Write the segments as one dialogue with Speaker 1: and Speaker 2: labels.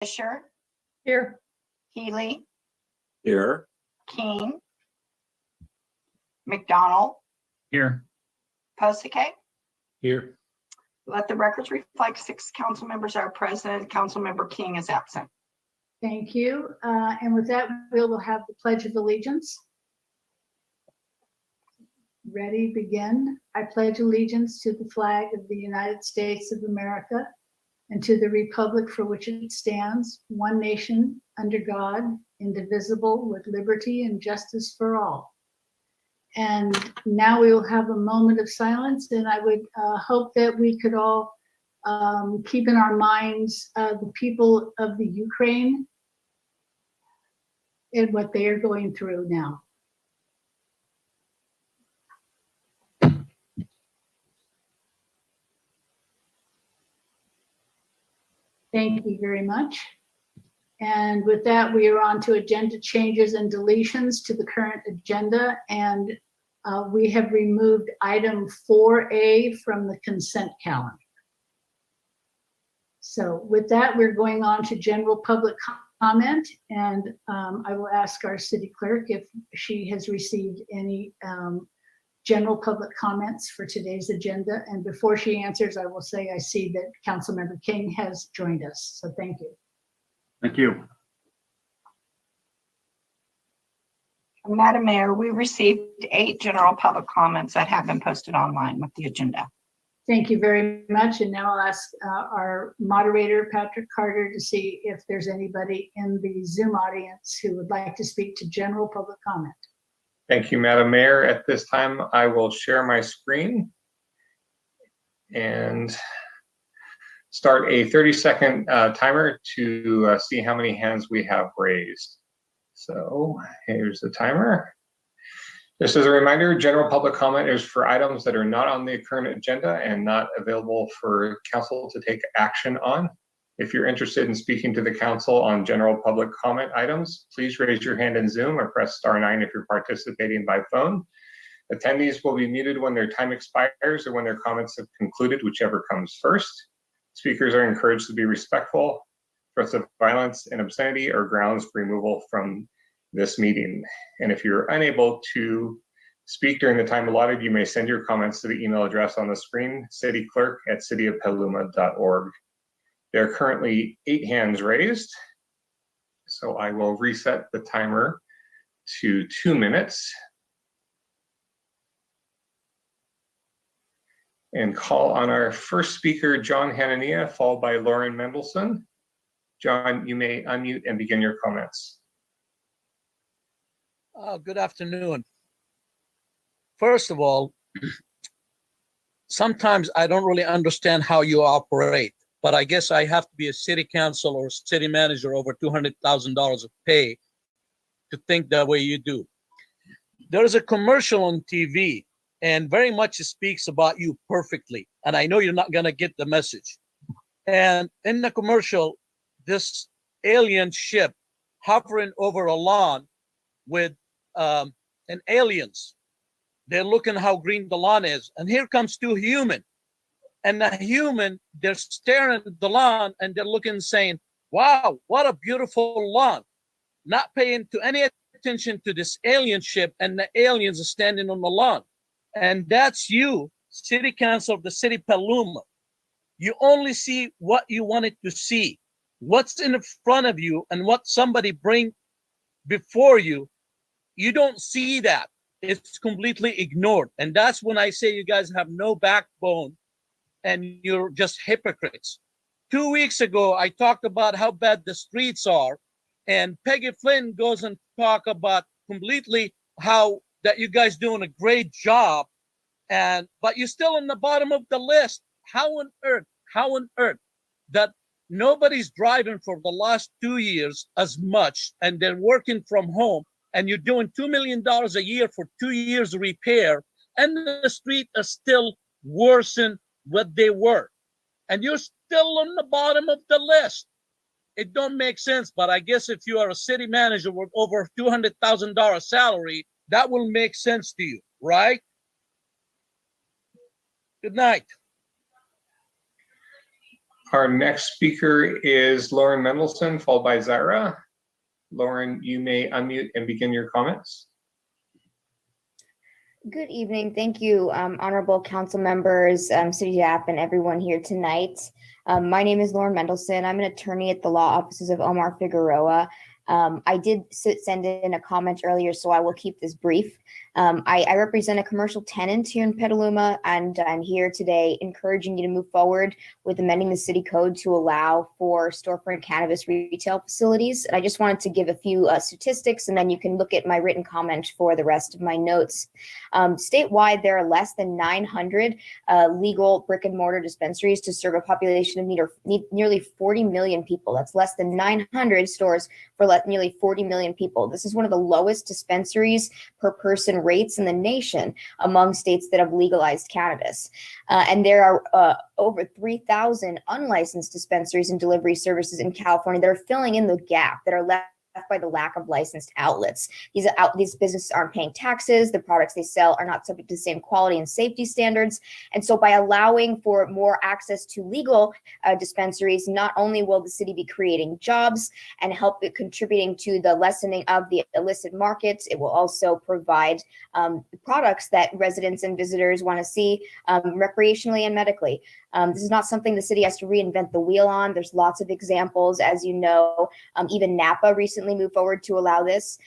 Speaker 1: Fisher,
Speaker 2: Here.
Speaker 1: Healy,
Speaker 3: Here.
Speaker 1: King, McDonald,
Speaker 3: Here.
Speaker 1: Posake.
Speaker 3: Here.
Speaker 1: Let the records reflect 6 council members are present. Councilmember King is absent.
Speaker 2: Thank you. And with that, we will have the Pledge of Allegiance. Ready, begin. I pledge allegiance to the flag of the United States of America and to the republic for which it stands, one nation, under God, indivisible, with liberty and justice for all. And now we will have a moment of silence, and I would hope that we could all keep in our minds the people of the Ukraine and what they are going through now. Thank you very much. And with that, we are on to agenda changes and deletions to the current agenda. And we have removed item 4A from the consent calendar. So with that, we're going on to general public comment. And I will ask our city clerk if she has received any general public comments for today's agenda. And before she answers, I will say I see that Councilmember King has joined us. So thank you.
Speaker 3: Thank you.
Speaker 1: Madam Mayor, we received 8 general public comments that have been posted online with the agenda.
Speaker 2: Thank you very much. And now I'll ask our moderator, Patrick Carter, to see if there's anybody in the Zoom audience who would like to speak to general public comment.
Speaker 4: Thank you, Madam Mayor. At this time, I will share my screen and start a 30-second timer to see how many hands we have raised. So here's the timer. Just as a reminder, general public comment is for items that are not on the current agenda and not available for council to take action on. If you're interested in speaking to the council on general public comment items, please raise your hand in Zoom or press *9 if you're participating by phone. Attendees will be muted when their time expires or when their comments have concluded, whichever comes first. Speakers are encouraged to be respectful. Threats of violence and obscenity are grounds for removal from this meeting. And if you're unable to speak during the time allotted, you may send your comments to the email address on the screen, cityclerk@cityofpetaluma.org. There are currently 8 hands raised, so I will reset the timer to 2 minutes and call on our first speaker, John Hanania, followed by Lauren Mendelson. John, you may unmute and begin your comments.
Speaker 5: Good afternoon. First of all, sometimes I don't really understand how you operate, but I guess I have to be a city council or city manager over $200,000 of pay to think the way you do. There is a commercial on TV, and very much it speaks about you perfectly. And I know you're not going to get the message. And in the commercial, this alien ship hovering over a lawn with an aliens. They're looking how green the lawn is. And here comes 2 human. And the human, they're staring at the lawn and they're looking saying, wow, what a beautiful lawn. Not paying to any attention to this alien ship, and the aliens are standing on the lawn. And that's you, City Council of the City of Petaluma. You only see what you wanted to see. What's in front of you and what somebody bring before you, you don't see that. It's completely ignored. And that's when I say you guys have no backbone and you're just hypocrites. 2 weeks ago, I talked about how bad the streets are, and Peggy Flynn goes and talk about completely how that you guys doing a great job, but you're still in the bottom of the list. How on earth that nobody's driving for the last 2 years as much, and they're working from home, and you're doing $2 million a year for 2 years of repair, and the street is still worse than what they were, and you're still on the bottom of the list. It don't make sense, but I guess if you are a city manager with over $200,000 salary, that will make sense to you, right? Good night.
Speaker 4: Our next speaker is Lauren Mendelson, followed by Zaira. Lauren, you may unmute and begin your comments.
Speaker 6: Good evening. Thank you, honorable council members, city staff, and everyone here tonight. My name is Lauren Mendelson. I'm an attorney at the law offices of Omar Figueroa. I did send in a comment earlier, so I will keep this brief. I represent a commercial tenant here in Petaluma, and I'm here today encouraging you to move forward with amending the city code to allow for storefront cannabis retail facilities. And I just wanted to give a few statistics, and then you can look at my written comment for the rest of my notes. Statewide, there are less than 900 legal brick and mortar dispensaries to serve a population of nearly 40 million people. That's less than 900 stores for nearly 40 million people. This is one of the lowest dispensaries per person rates in the nation among states that have legalized cannabis. And there are over 3,000 unlicensed dispensaries and delivery services in California that are filling in the gap, that are left by the lack of licensed outlets. These businesses aren't paying taxes. The products they sell are not subject to the same quality and safety standards. And so by allowing for more access to legal dispensaries, not only will the city be creating jobs and help it contributing to the lessening of the illicit markets, it will also provide products that residents and visitors want to see recreationally and medically. This is not something the city has to reinvent the wheel on. There's lots of examples, as you know. Even Napa recently moved forward to allow this.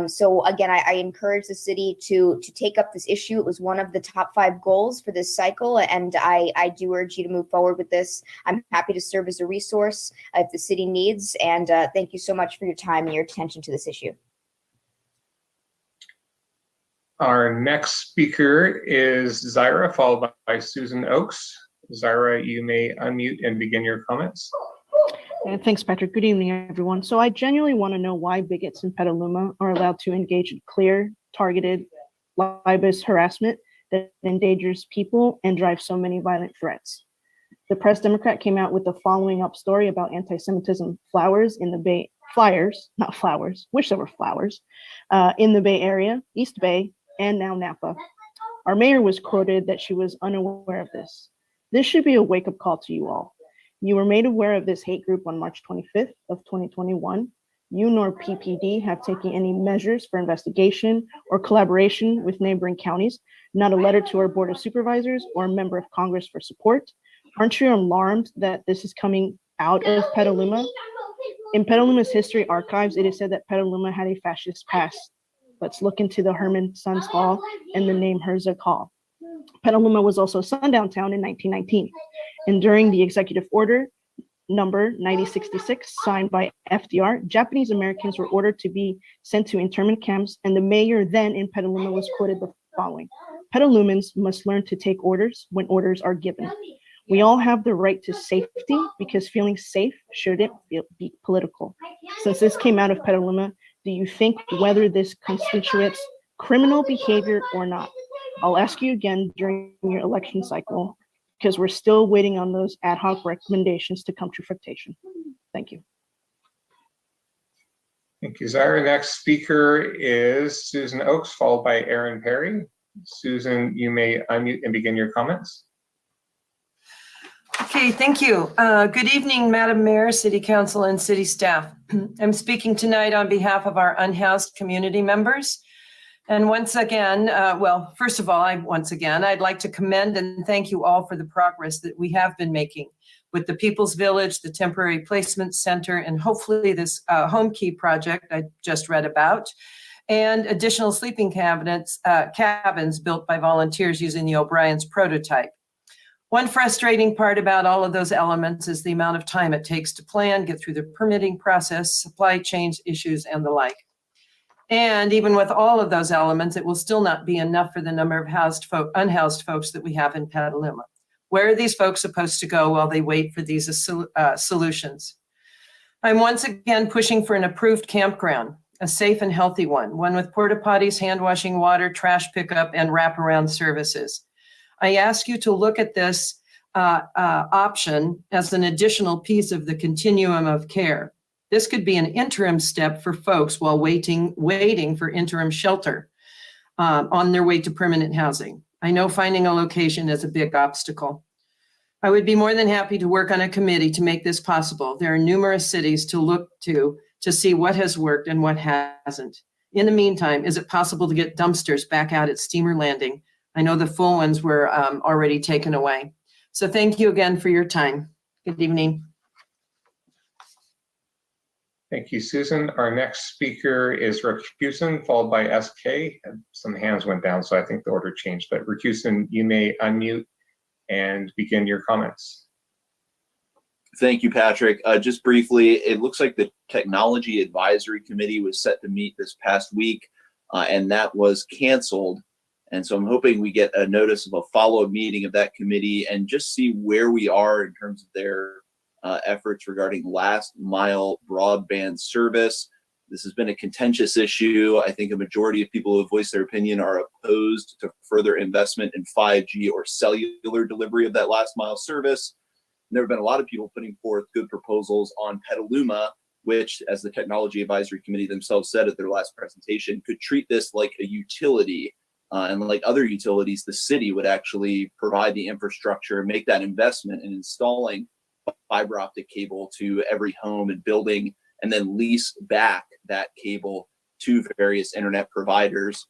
Speaker 6: So again, I encourage the city to take up this issue. It was one of the top 5 goals for this cycle, and I do urge you to move forward with this. I'm happy to serve as a resource if the city needs, and thank you so much for your time and your attention to this issue.
Speaker 4: Our next speaker is Zaira, followed by Susan Oakes. Zaira, you may unmute and begin your comments.
Speaker 7: Thanks, Patrick. Good evening, everyone. So I genuinely want to know why bigots in Petaluma are allowed to engage in clear, targeted, libelous harassment that endangers people and drives so many violent threats. The Press Democrat came out with the following up story about anti-Semitism flowers in the Bay, not flowers, wish there were flowers, in the Bay Area, East Bay, and now Napa. Our mayor was quoted that she was unaware of this. This should be a wake-up call to you all. You were made aware of this hate group on March 25th of 2021. You nor PPD have taken any measures for investigation or collaboration with neighboring counties, not a letter to our Board of Supervisors or a member of Congress for support. Aren't you alarmed that this is coming out of Petaluma? In Petaluma's history archives, it is said that Petaluma had a fascist past. Let's look into the Herman Sons Hall and the name Herzog Hall. Petaluma was also sundown town in 1919. And during the executive order number 9066 signed by FDR, Japanese Americans were ordered to be sent to internment camps, and the mayor then in Petaluma was quoted the following: Petalumans must learn to take orders when orders are given. We all have the right to safety because feeling safe shouldn't be political. Since this came out of Petaluma, do you think whether this constitutes criminal behavior or not? I'll ask you again during your election cycle, because we're still waiting on those ad hoc recommendations to come to fruition. Thank you.
Speaker 4: Thank you, Zaira. Next speaker is Susan Oakes, followed by Aaron Perry. Susan, you may unmute and begin your comments.
Speaker 8: Okay, thank you. Good evening, Madam Mayor, City Council, and City staff. I'm speaking tonight on behalf of our unhoused community members. And once again, well, first of all, I'd like to commend and thank you all for the progress that we have been making with the People's Village, the Temporary Placement Center, and hopefully this home key project I just read about, and additional sleeping cabins built by volunteers using the O'Brien's prototype. One frustrating part about all of those elements is the amount of time it takes to plan, get through the permitting process, supply chain issues, and the like. And even with all of those elements, it will still not be enough for the number of unhoused folks that we have in Petaluma. Where are these folks supposed to go while they wait for these solutions? I'm once again pushing for an approved campground, a safe and healthy one with porta potties, hand washing water, trash pickup, and wraparound services. I ask you to look at this option as an additional piece of the continuum of care. This could be an interim step for folks while waiting for interim shelter on their way to permanent housing. I know finding a location is a big obstacle. I would be more than happy to work on a committee to make this possible. There are numerous cities to look to see what has worked and what hasn't. In the meantime, is it possible to get dumpsters back out at Steamer Landing? I know the full ones were already taken away. So thank you again for your time. Good evening.
Speaker 4: Thank you, Susan. Our next speaker is Recusen, followed by SK. Some hands went down, so I think the order changed. But Recusen, you may unmute and begin your comments.
Speaker 9: Thank you, Patrick. Just briefly, it looks like the Technology Advisory Committee was set to meet this past week, and that was canceled. And so I'm hoping we get a notice of a follow-up meeting of that committee and just see where we are in terms of their efforts regarding last mile broadband service. This has been a contentious issue. I think a majority of people who have voiced their opinion are opposed to further investment in 5G or cellular delivery of that last mile service. And there have been a lot of people putting forth good proposals on Petaluma, which, as the Technology Advisory Committee themselves said at their last presentation, could treat this like a utility. And like other utilities, the city would actually provide the infrastructure, make that investment in installing fiber optic cable to every home and building, and then lease back that cable to various internet providers.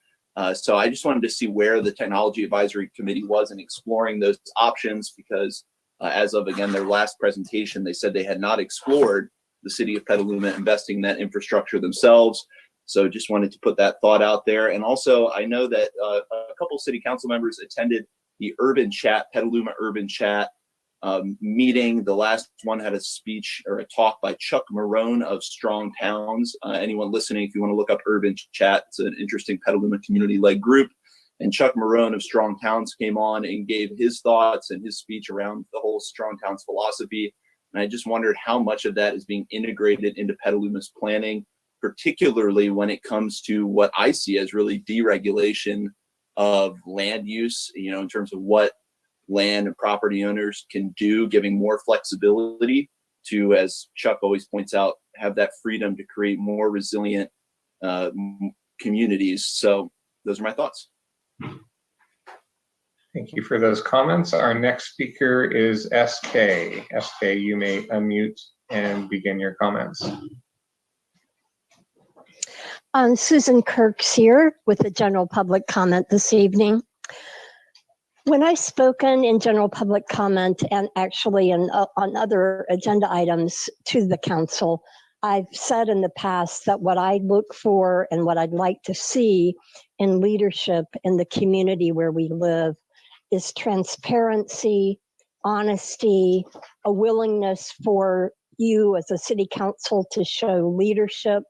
Speaker 9: So I just wanted to see where the Technology Advisory Committee was in exploring those options, because as of, again, their last presentation, they said they had not explored the city of Petaluma investing in that infrastructure themselves. So just wanted to put that thought out there. And also, I know that a couple city council members attended the Urban Chat, Petaluma Urban Chat meeting. The last one had a speech or a talk by Chuck Marone of Strong Towns. Anyone listening, if you want to look up Urban Chat, it's an interesting Petaluma community-led group. And Chuck Marone of Strong Towns came on and gave his thoughts and his speech around the whole Strong Towns philosophy. And I just wondered how much of that is being integrated into Petaluma's planning, particularly when it comes to what I see as really deregulation of land use, you know, in terms of what land and property owners can do, giving more flexibility to, as Chuck always points out, have that freedom to create more resilient communities. So those are my thoughts.
Speaker 4: Thank you for those comments. Our next speaker is SK. SK, you may unmute and begin your comments.
Speaker 10: Susan Kirks here with the general public comment this evening. When I've spoken in general public comment and actually on other agenda items to the council, I've said in the past that what I look for and what I'd like to see in leadership in the community where we live is transparency, honesty, a willingness for you as a city council to show leadership.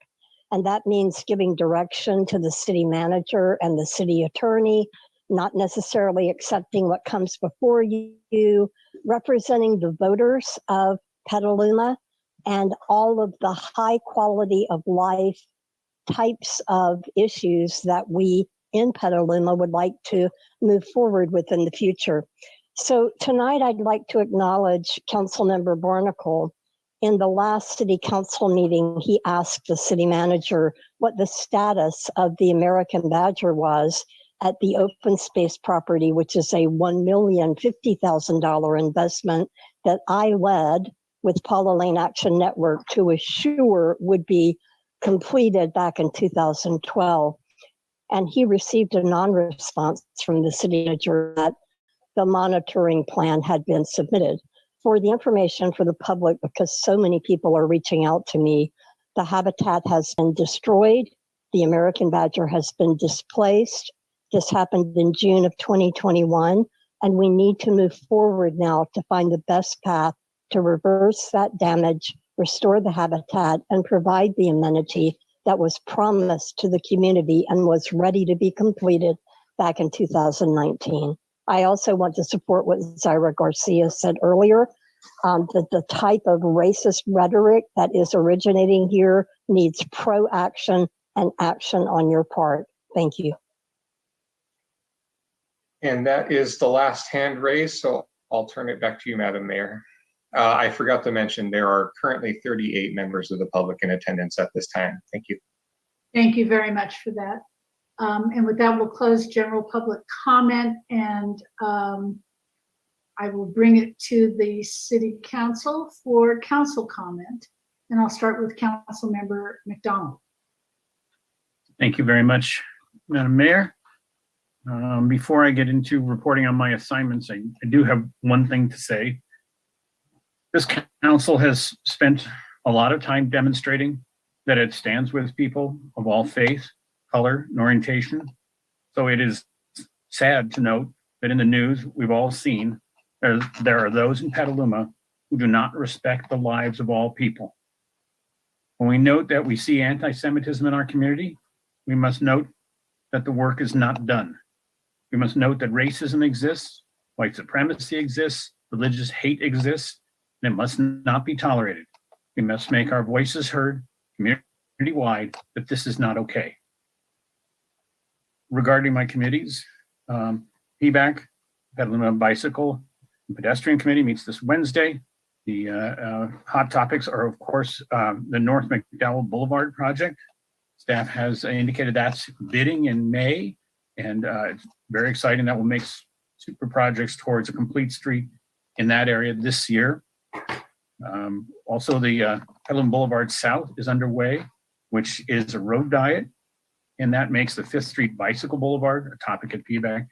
Speaker 10: And that means giving direction to the city manager and the city attorney, not necessarily accepting what comes before you, representing the voters of Petaluma and all of the high quality of life types of issues that we in Petaluma would like to move forward with in the future. So tonight I'd like to acknowledge Councilmember Barnacle. In the last city council meeting, he asked the city manager what the status of the American Badger was at the open space property, which is a $1,050,000 investment that I led with Paula Lane Action Network to assure would be completed back in 2012. And he received a non-response from the city manager that the monitoring plan had been submitted. For the information for the public, because so many people are reaching out to me, the habitat has been destroyed. The American badger has been displaced. This happened in June of 2021, and we need to move forward now to find the best path to reverse that damage, restore the habitat, and provide the amenity that was promised to the community and was ready to be completed back in 2019. I also want to support what Zaira Garcia said earlier, that the type of racist rhetoric that is originating here needs pro-action and action on your part. Thank you.
Speaker 4: And that is the last hand raised, so I'll turn it back to you, Madam Mayor. I forgot to mention there are currently 38 members of the public in attendance at this time. Thank you.
Speaker 2: Thank you very much for that. And with that, we'll close general public comment. And I will bring it to the city council for council comment. And I'll start with Council Member McDonald.
Speaker 3: Thank you very much, Madam Mayor. Before I get into reporting on my assignments, I do have one thing to say. This council has spent a lot of time demonstrating that it stands with people of all faith, color, and orientation. So it is sad to note that in the news, we've all seen there are those in Petaluma who do not respect the lives of all people. When we note that we see anti-Semitism in our community, we must note that the work is not done. We must note that racism exists, white supremacy exists, religious hate exists, and it must not be tolerated. We must make our voices heard community-wide that this is not okay. Regarding my committees, PBAC, Petaluma Bicycle and Pedestrian Committee meets this Wednesday. The hot topics are, of course, the North McDowell Boulevard project. Staff has indicated that's bidding in May, and it's very exciting that will make super projects towards a complete street in that area this year. Also, the Petaluma Boulevard South is underway, which is a road diet, and that makes the 5th Street Bicycle Boulevard, a topic at PBAC,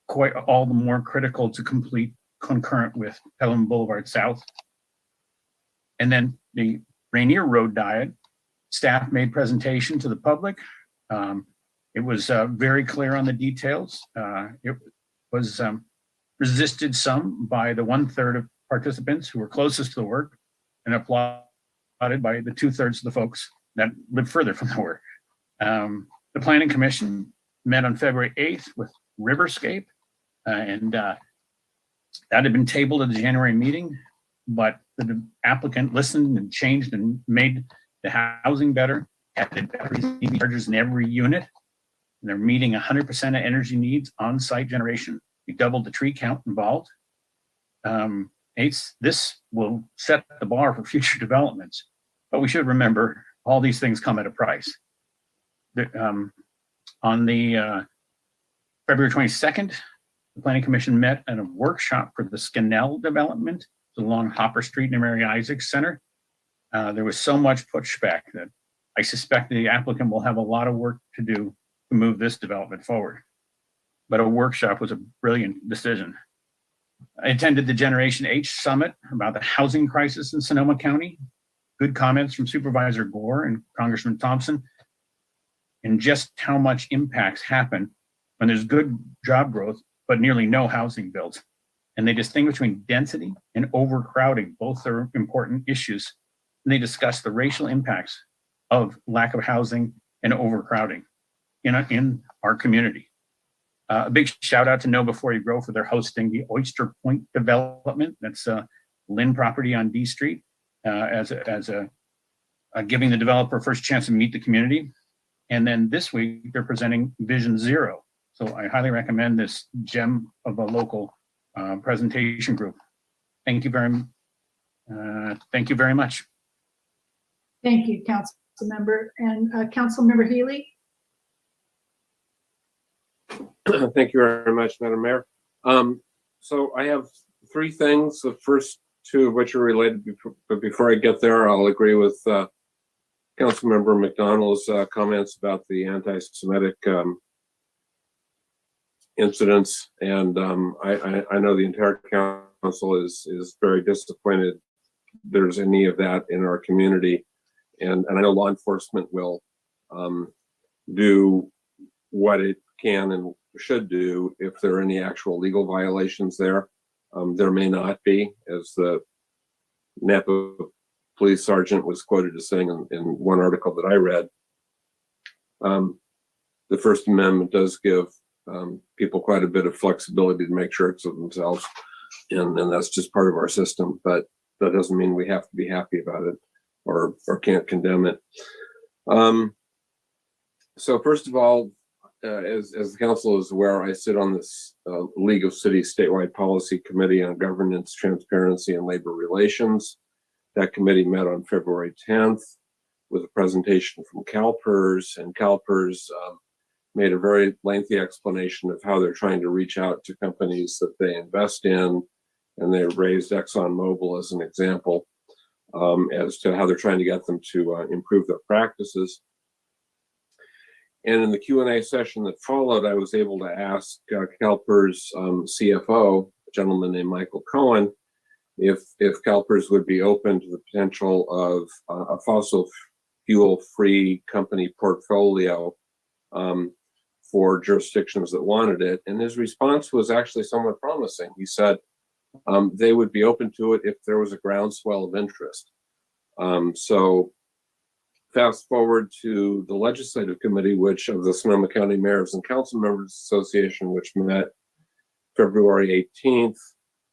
Speaker 3: quite all the more critical to complete concurrent with Petaluma Boulevard South. And then the Rainier Road diet, staff made presentation to the public. It was very clear on the details. It was resisted some by the 1/3 of participants who were closest to the work, and applauded by the 2/3 of the folks that live further from the work. The Planning Commission met on February 8th with Riverscape, and that had been tabled at the January meeting, but the applicant listened and changed and made the housing better, added batteries and EV chargers in every unit. And they're meeting 100% of energy needs on-site generation. We doubled the tree count involved. This will set the bar for future developments, but we should remember all these things come at a price. On the February 22nd, the Planning Commission met at a workshop for the Scannell development along Hopper Street near Mary Isaacs Center. There was so much pushback that I suspect the applicant will have a lot of work to do to move this development forward. But a workshop was a brilliant decision. I attended the Generation H Summit about the housing crisis in Sonoma County. Good comments from Supervisor Gore and Congressman Thompson, and just how much impacts happen when there's good job growth, but nearly no housing builds. And they distinguish between density and overcrowding. Both are important issues. And they discuss the racial impacts of lack of housing and overcrowding in our community. A big shout out to Know Before You Grow for their hosting the Oyster Point development. That's a Lynn property on D Street, as giving the developer first chance to meet the community. And then this week they're presenting Vision Zero. So I highly recommend this gem of a local presentation group. Thank you very much.
Speaker 2: Thank you, Council Member. And Council Member Healy?
Speaker 11: Thank you very much, Madam Mayor. So I have 3 things. The first 2 of which are related, but before I get there, I'll agree with Councilmember McDonald's comments about the anti-Semitic incidents, and I know the entire council is very disappointed there's any of that in our community, and I know law enforcement will do what it can and should do if there are any actual legal violations there. There may not be, as the Napa police sergeant was quoted as saying in one article that I read. The First Amendment does give people quite a bit of flexibility to make shirts of themselves, and that's just part of our system. But that doesn't mean we have to be happy about it or can't condemn it. So first of all, as the council is aware, I sit on this League of Cities statewide policy committee on governance, transparency, and labor relations. That committee met on February 10th with a presentation from CalPERS, and CalPERS made a very lengthy explanation of how they're trying to reach out to companies that they invest in and they raised ExxonMobil as an example as to how they're trying to get them to improve their practices. And in the Q&A session that followed, I was able to ask CalPERS CFO, a gentleman named Michael Cohen, if CalPERS would be open to the potential of a fossil fuel-free company portfolio for jurisdictions that wanted it. And his response was actually somewhat promising. He said they would be open to it if there was a groundswell of interest. So fast forward to the legislative committee, which of the Sonoma County Mayors and Council Members Association, which met February 18th,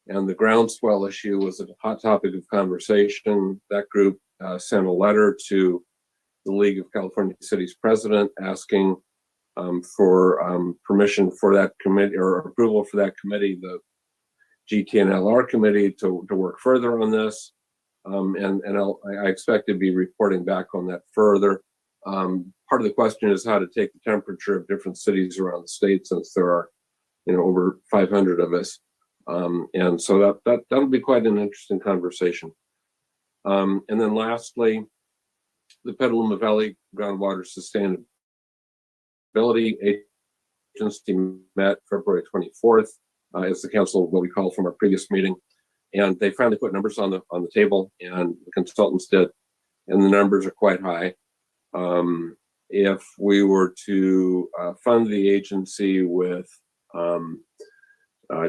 Speaker 11: and the groundswell issue was a hot topic of conversation. That group sent a letter to the League of California Cities president asking for permission for that committee or approval for that committee, the GTNLR committee, to work further on this. I expect to be reporting back on that further. Part of the question is how to take the temperature of different cities around the state, since there are, over 500 of us. And so that'll be quite an interesting conversation. And then lastly, the Petaluma Valley Groundwater Sustainability Agency met February 24th as the council, what we call from our previous meeting. And they finally put numbers on the table, and the consultants did, and the numbers are quite high. If we were to fund the agency with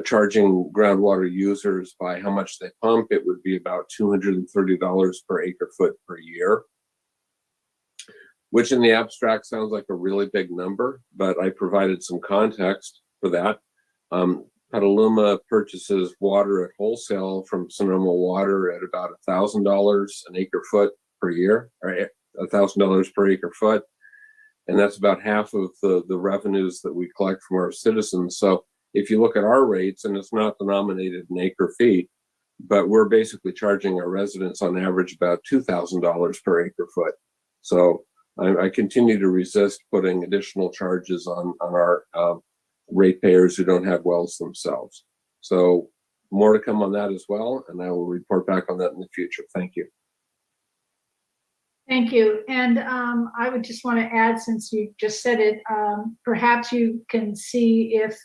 Speaker 11: charging groundwater users by how much they pump, it would be about $230 per acre foot per year, which in the abstract sounds like a really big number, but I provided some context for that. Petaluma purchases water at wholesale from Sonoma Water at about $1,000 an acre foot per year, or $1,000 per acre foot. And that's about half of the revenues that we collect from our citizens. So if you look at our rates, and it's not denominated in acre feet, but we're basically charging our residents on average about $2,000 per acre foot. So I continue to resist putting additional charges on our ratepayers who don't have wells themselves. So more to come on that as well, and I will report back on that in the future. Thank you.
Speaker 2: Thank you. And I would just want to add, since you just said it, perhaps you can see if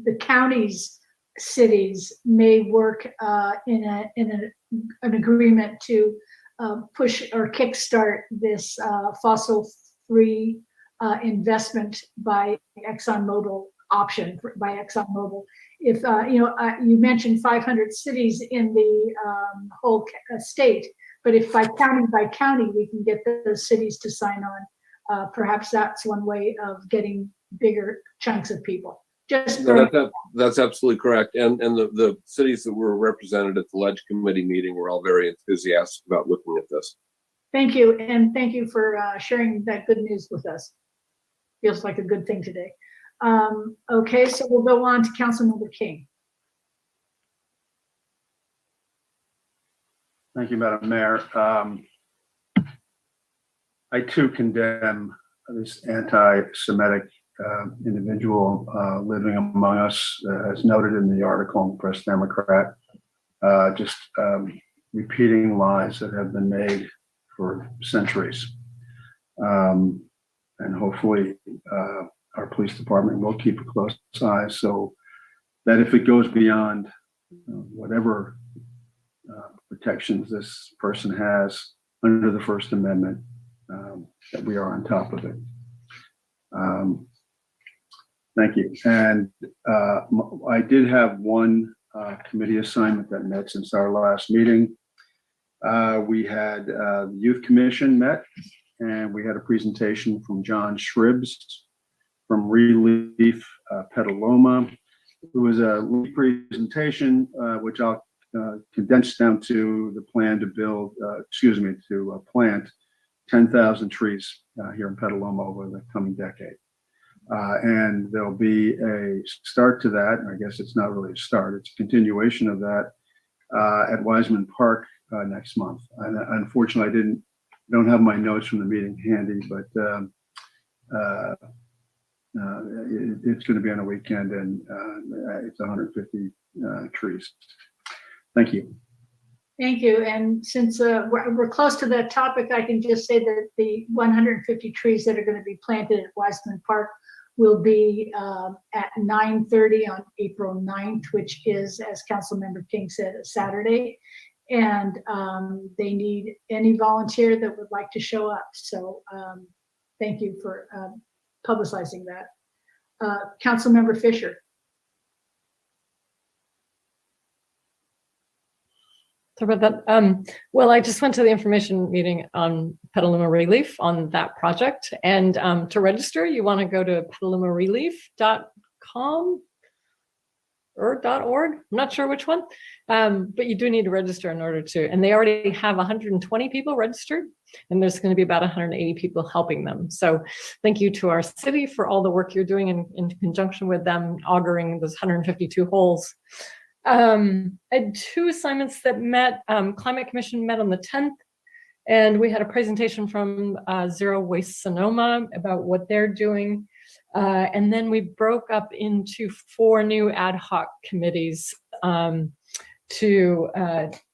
Speaker 2: the county's cities may work in an agreement to push or kickstart this fossil-free investment by ExxonMobil option by ExxonMobil. If you mentioned 500 cities in the whole state, but if by county we can get those cities to sign on, perhaps that's one way of getting bigger chunks of people.
Speaker 11: That's absolutely correct. And the cities that were represented at the Ledge Committee meeting were all very enthusiastic about looking at this.
Speaker 2: Thank you, and thank you for sharing that good news with us. Feels like a good thing today. Okay, so we'll go on to Councilmember King.
Speaker 12: Thank you, Madam Mayor. I too condemn this anti-Semitic individual living among us, as noted in the article in Press Democrat, just repeating lies that have been made for centuries. And hopefully our police department will keep a close eye so that if it goes beyond whatever protections this person has under the First Amendment, that we are on top of it. Thank you. And I did have one committee assignment that met since our last meeting. We had the Youth Commission met, and we had a presentation from John Shribs from Relief Petaluma. It was a presentation which I'll condense down to the plan to build, to plant 10,000 trees here in Petaluma over the coming decade. And there'll be a start to that. And I guess it's not really a start, it's a continuation of that at Wiseman Park next month. And unfortunately, I don't have my notes from the meeting handy, but it's going to be on a weekend, and it's 150 trees. Thank you.
Speaker 2: Thank you. And since we're close to that topic, I can just say that the 150 trees that are going to be planted at Wiseman Park will be at 9:30 on April 9th, which is, as Councilmember King said, a Saturday. And they need any volunteer that would like to show up. So thank you for publicizing that. Councilmember Fisher.
Speaker 13: Sorry about that. Well, I just went to the information meeting on Petaluma Relief on that project. And to register, you want to go to petalumarelief.com or .org. I'm not sure which one, but you do need to register in order to. And they already have 120 people registered, and there's going to be about 180 people helping them. So thank you to our city for all the work you're doing in conjunction with them, auguring those 152 holes. I had two assignments that met. Climate Commission met on the 10th, and we had a presentation from Zero Waste Sonoma about what they're doing. And then we broke up into 4 new ad hoc committees to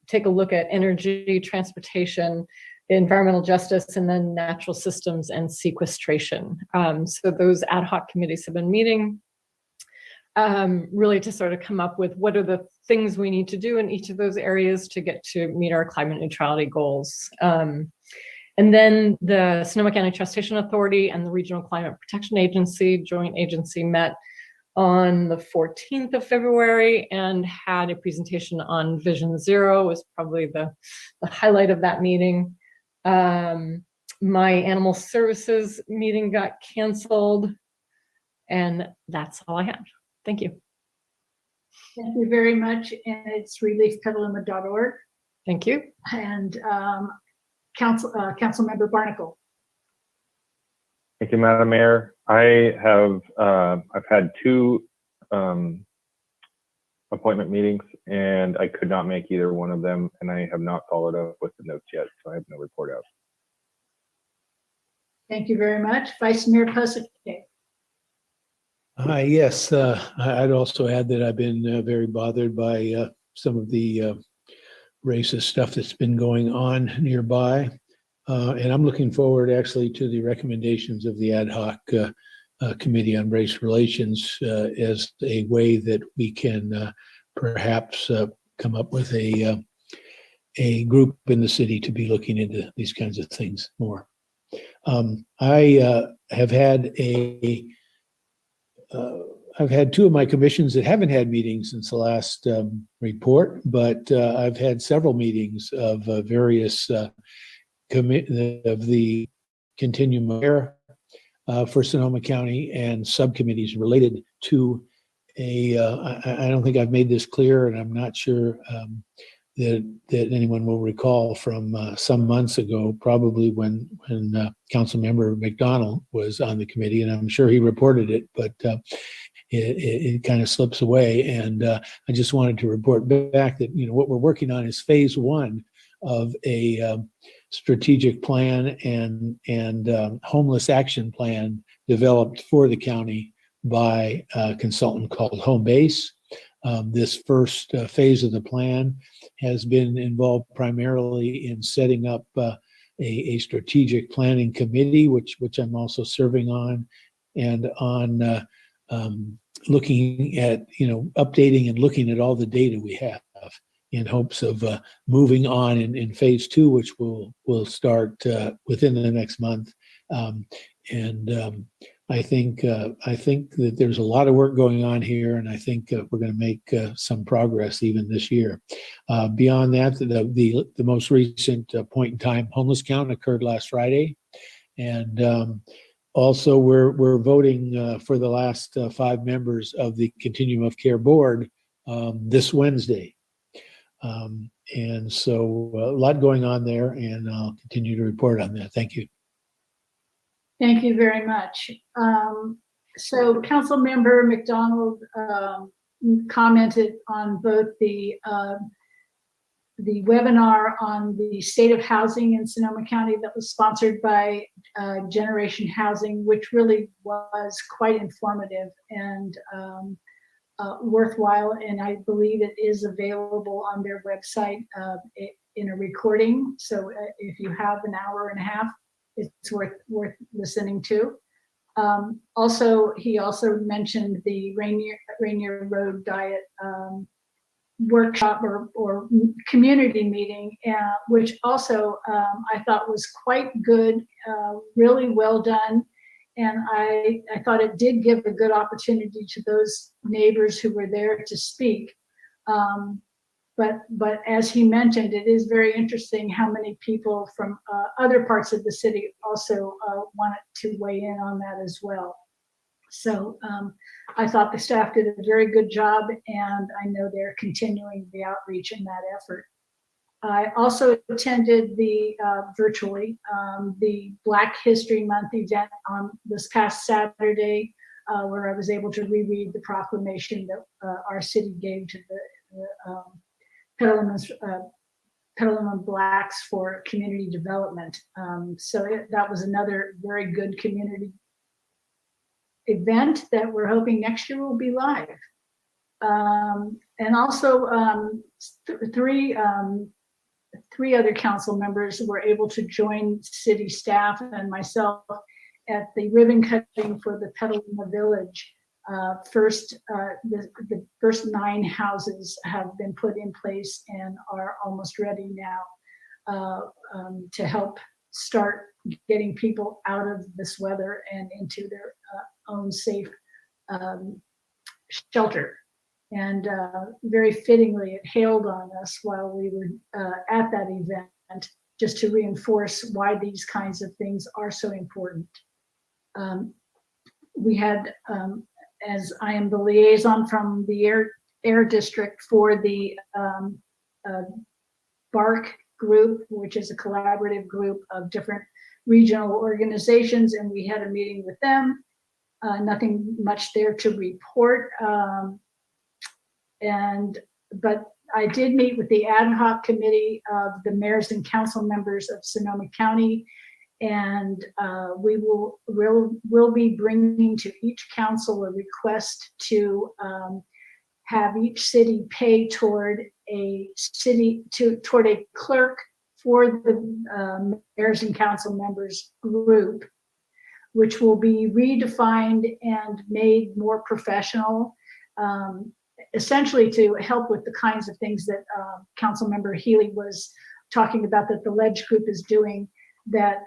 Speaker 13: take a look at energy, transportation, environmental justice, and then natural systems and sequestration. So those ad hoc committees have been meeting really to sort of come up with what are the things we need to do in each of those areas to get to meet our climate neutrality goals. And then the Sonoma County Transportation Authority and the Regional Climate Protection Agency, joint agency, met on the 14th of February and had a presentation on Vision Zero, was probably the highlight of that meeting. My animal services meeting got canceled, and that's all I have. Thank you.
Speaker 2: Thank you very much. And it's reliefpetaluma.org.
Speaker 13: Thank you.
Speaker 2: And Councilmember Barnacle.
Speaker 14: Thank you, Madam Mayor. I have I've had 2 appointment meetings, and I could not make either one of them, and I have not followed up with the notes yet, so I have no report out.
Speaker 2: Thank you very much. Vice Mayor Pasek.
Speaker 15: Yes, I'd also add that I've been very bothered by some of the racist stuff that's been going on nearby. And I'm looking forward actually to the recommendations of the ad hoc Committee on Race Relations as a way that we can perhaps come up with a group in the city to be looking into these kinds of things more. I have had I've had 2 of my commissions that haven't had meetings since the last report, but I've had several meetings of various of the Continuum of Care for Sonoma County and subcommittees related to I don't think I've made this clear, and I'm not sure that anyone will recall from some months ago, probably when Councilmember McDonald was on the committee, and I'm sure he reported it, but it kind of slips away. And I just wanted to report back that what we're working on is phase 1 of a strategic plan and homeless action plan developed for the county by a consultant called Home Base. This first phase of the plan has been involved primarily in setting up a strategic planning committee, which I'm also serving on, and on looking at, updating and looking at all the data we have in hopes of moving on in phase 2, which will start within the next month. I think that there's a lot of work going on here, and I think we're going to make some progress even this year. Beyond that, the most recent point in time homeless count occurred last Friday, and also we're voting for the last 5 members of the Continuum of Care Board this Wednesday. And so a lot going on there, and I'll continue to report on that. Thank you.
Speaker 2: Thank you very much. So Councilmember McDonald commented on both the webinar on the state of housing in Sonoma County that was sponsored by Generation Housing, which really was quite informative. And worthwhile, and I believe it is available on their website in a recording. So if you have an hour and a half, it's worth listening to. Also, he also mentioned the Rainier Road Diet workshop or community meeting, which also I thought was quite good, really well done. And I thought it did give a good opportunity to those neighbors who were there to speak. But as he mentioned, it is very interesting how many people from other parts of the city also wanted to weigh in on that as well. So I thought the staff did a very good job, and I know they're continuing the outreach in that effort. I also attended virtually the Black History Month event on this past Saturday, where I was able to reread the proclamation that our city gave to the Petaluma Blacks for community development. That was another very good community event that we're hoping next year will be live. And also three other council members were able to join city staff and myself at the ribbon cutting for the Petaluma Village. The first 9 houses have been put in place and are almost ready now to help start getting people out of this weather and into their own safe shelter. And very fittingly, it hailed on us while we were at that event, just to reinforce why these kinds of things are so important. We had, as I am the liaison from the Air District for the BARC group, which is a collaborative group of different regional organizations, and we had a meeting with them. Nothing much there to report. But I did meet with the ad hoc committee of the mayors and council members of Sonoma County, and we will be bringing to each council a request to have each city pay toward a clerk for the mayors and council members group, which will be redefined and made more professional, essentially to help with the kinds of things that Councilmember Healy was talking about that the Ledge Group is doing, that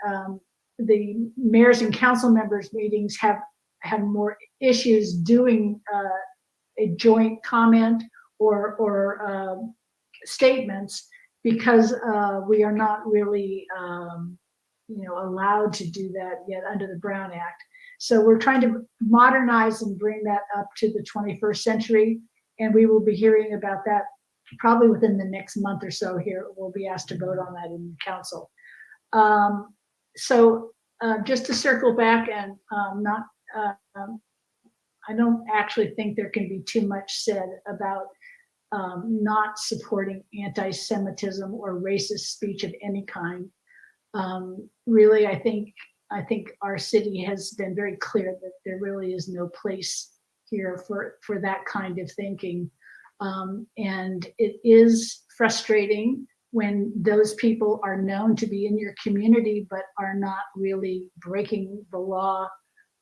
Speaker 2: the mayors and council members meetings have more issues doing a joint comment or statements, because we are not really allowed to do that yet under the Brown Act. So we're trying to modernize and bring that up to the 21st century, and we will be hearing about that probably within the next month or so here. We'll be asked to vote on that in council. Just to circle back and I don't actually think there can be too much said about not supporting anti-Semitism or racist speech of any kind. Really, I think our city has been very clear that there really is no place here for that kind of thinking. And it is frustrating when those people are known to be in your community but are not really breaking the law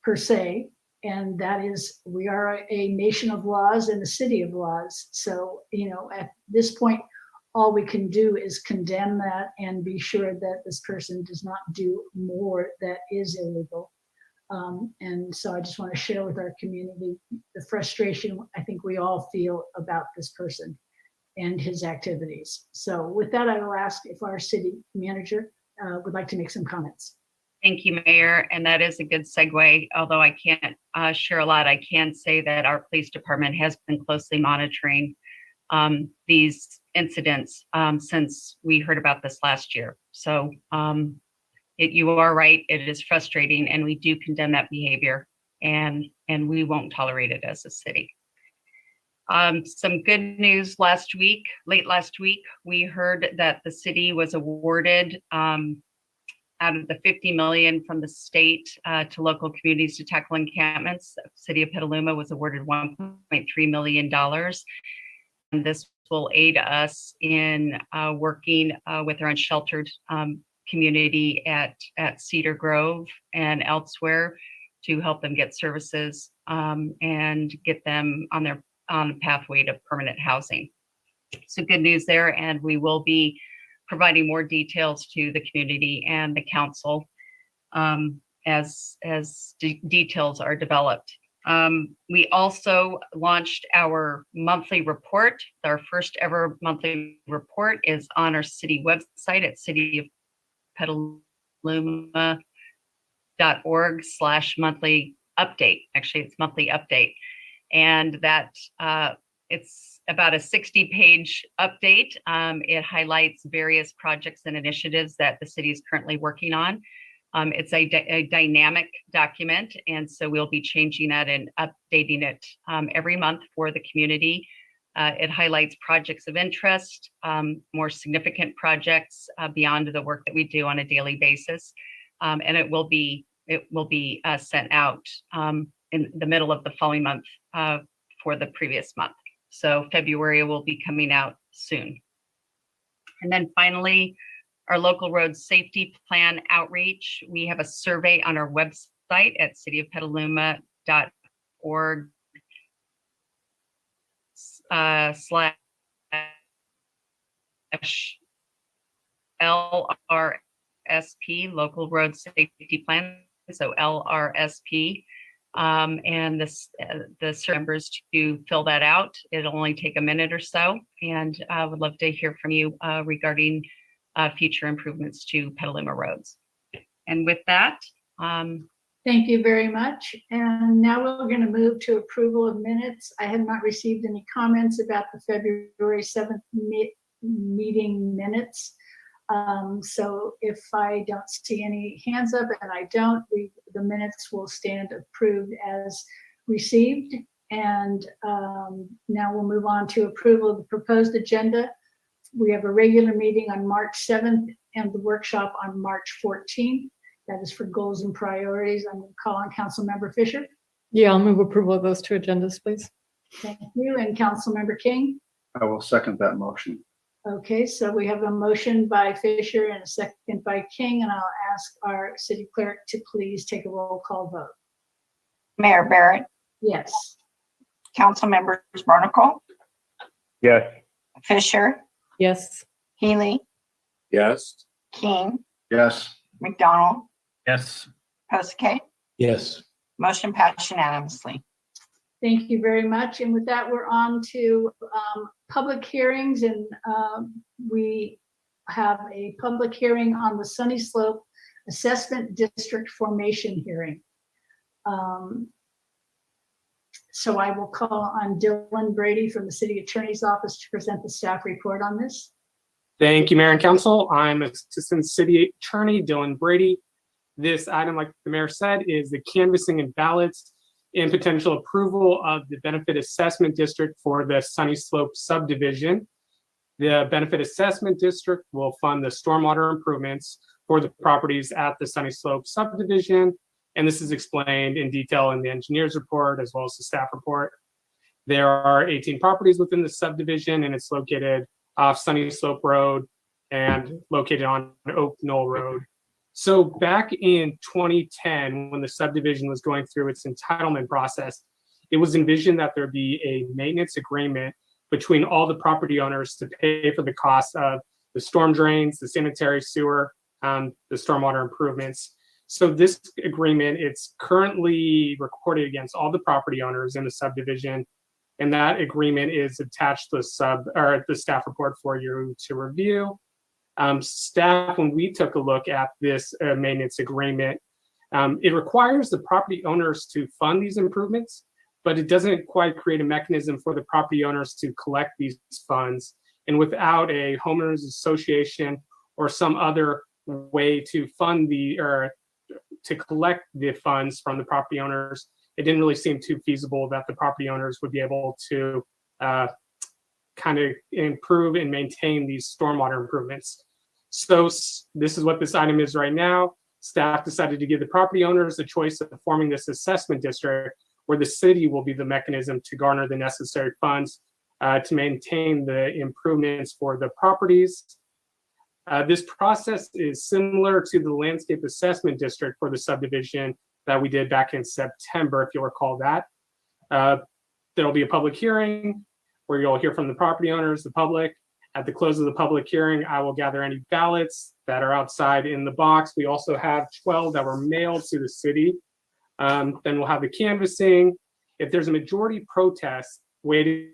Speaker 2: per se. And that is, we are a nation of laws and a city of laws. So, at this point, all we can do is condemn that and be sure that this person does not do more that is illegal. And so I just want to share with our community the frustration I think we all feel about this person and his activities. So with that, I will ask if our city manager would like to make some comments.
Speaker 16: Thank you, Mayor. And that is a good segue. Although I can't share a lot, I can say that our police department has been closely monitoring these incidents since we heard about this last year. So you are right, it is frustrating, and we do condemn that behavior, and we won't tolerate it as a city. Some good news late last week, we heard that the city was awarded out of the 50 million from the state to local communities to tackle encampments, the city of Petaluma was awarded $1.3 million. And this will aid us in working with our unsheltered community at Cedar Grove and elsewhere to help them get services and get them on the pathway to permanent housing. So good news there, and we will be providing more details to the community and the council as details are developed. We also launched our monthly report. Our first ever monthly report is on our city website at cityofpetaluma.org/monthly update. Actually, it's monthly update. And that it's about a 60-page update. It highlights various projects and initiatives that the city is currently working on. It's a dynamic document, and so we'll be changing that and updating it every month for the community. It highlights projects of interest, more significant projects beyond the work that we do on a daily basis, and it will be sent out in the middle of the following month for the previous month. So February will be coming out soon. And then finally, our local road safety plan outreach. We have a survey on our website at cityofpetaluma.org /LRSP, local road safety plan. So LRSP. And the members to fill that out. It'll only take a minute or so, and I would love to hear from you regarding future improvements to Petaluma roads. And with that,
Speaker 2: thank you very much. And now we're going to move to approval of minutes. I have not received any comments about the February 7th meeting minutes. So if I don't see any hands up, and I don't, the minutes will stand approved as received. And now we'll move on to approval of the proposed agenda. We have a regular meeting on March 7th and the workshop on March 14th. That is for goals and priorities. I'm going to call on Councilmember Fisher.
Speaker 13: Yeah, I'll move approval of those two agendas, please.
Speaker 2: Thank you. And Councilmember King.
Speaker 12: I will second that motion.
Speaker 2: Okay, so we have a motion by Fisher and a second by King, and I'll ask our city clerk to please take a roll call vote.
Speaker 1: Mayor Barrett,
Speaker 2: Yes.
Speaker 1: Council Members Barnacle,
Speaker 14: Yes.
Speaker 1: Fisher,
Speaker 13: Yes.
Speaker 1: Healy,
Speaker 11: Yes.
Speaker 1: King,
Speaker 12: Yes.
Speaker 1: McDonald,
Speaker 3: Yes.
Speaker 1: Postcade.
Speaker 15: Yes.
Speaker 1: Motion passed unanimously.
Speaker 2: Thank you very much. And with that, we're on to public hearings, and we have a public hearing on the Sunny Slope Assessment District Formation hearing. So I will call on Dylan Brady from the City Attorney's Office to present the staff report on this.
Speaker 17: Thank you, Mayor and Council. I'm Assistant City Attorney Dylan Brady. This item, like the mayor said, is the canvassing and ballots and potential approval of the benefit assessment district for the Sunny Slope subdivision. The benefit assessment district will fund the stormwater improvements for the properties at the Sunny Slope subdivision. And this is explained in detail in the engineer's report as well as the staff report. There are 18 properties within the subdivision, and it's located off Sunny Slope Road and located on Oak Knoll Road. So back in 2010, when the subdivision was going through its entitlement process, it was envisioned that there'd be a maintenance agreement between all the property owners to pay for the cost of the storm drains, the sanitary sewer, the stormwater improvements. So this agreement, it's currently recorded against all the property owners in the subdivision, and that agreement is attached to the staff report for you to review. Staff, when we took a look at this maintenance agreement, it requires the property owners to fund these improvements, but it doesn't quite create a mechanism for the property owners to collect these funds. And without a homeowners association or some other way to fund to collect the funds from the property owners, it didn't really seem too feasible that the property owners would be able to kind of improve and maintain these stormwater improvements. So this is what this item is right now. Staff decided to give the property owners a choice of forming this assessment district where the city will be the mechanism to garner the necessary funds to maintain the improvements for the properties. This process is similar to the landscape assessment district for the subdivision that we did back in September, if you'll recall that. There'll be a public hearing where you'll hear from the property owners, the public. At the close of the public hearing, I will gather any ballots that are outside in the box. We also have 12 that were mailed to the city. Then we'll have the canvassing. If there's a majority protest weighted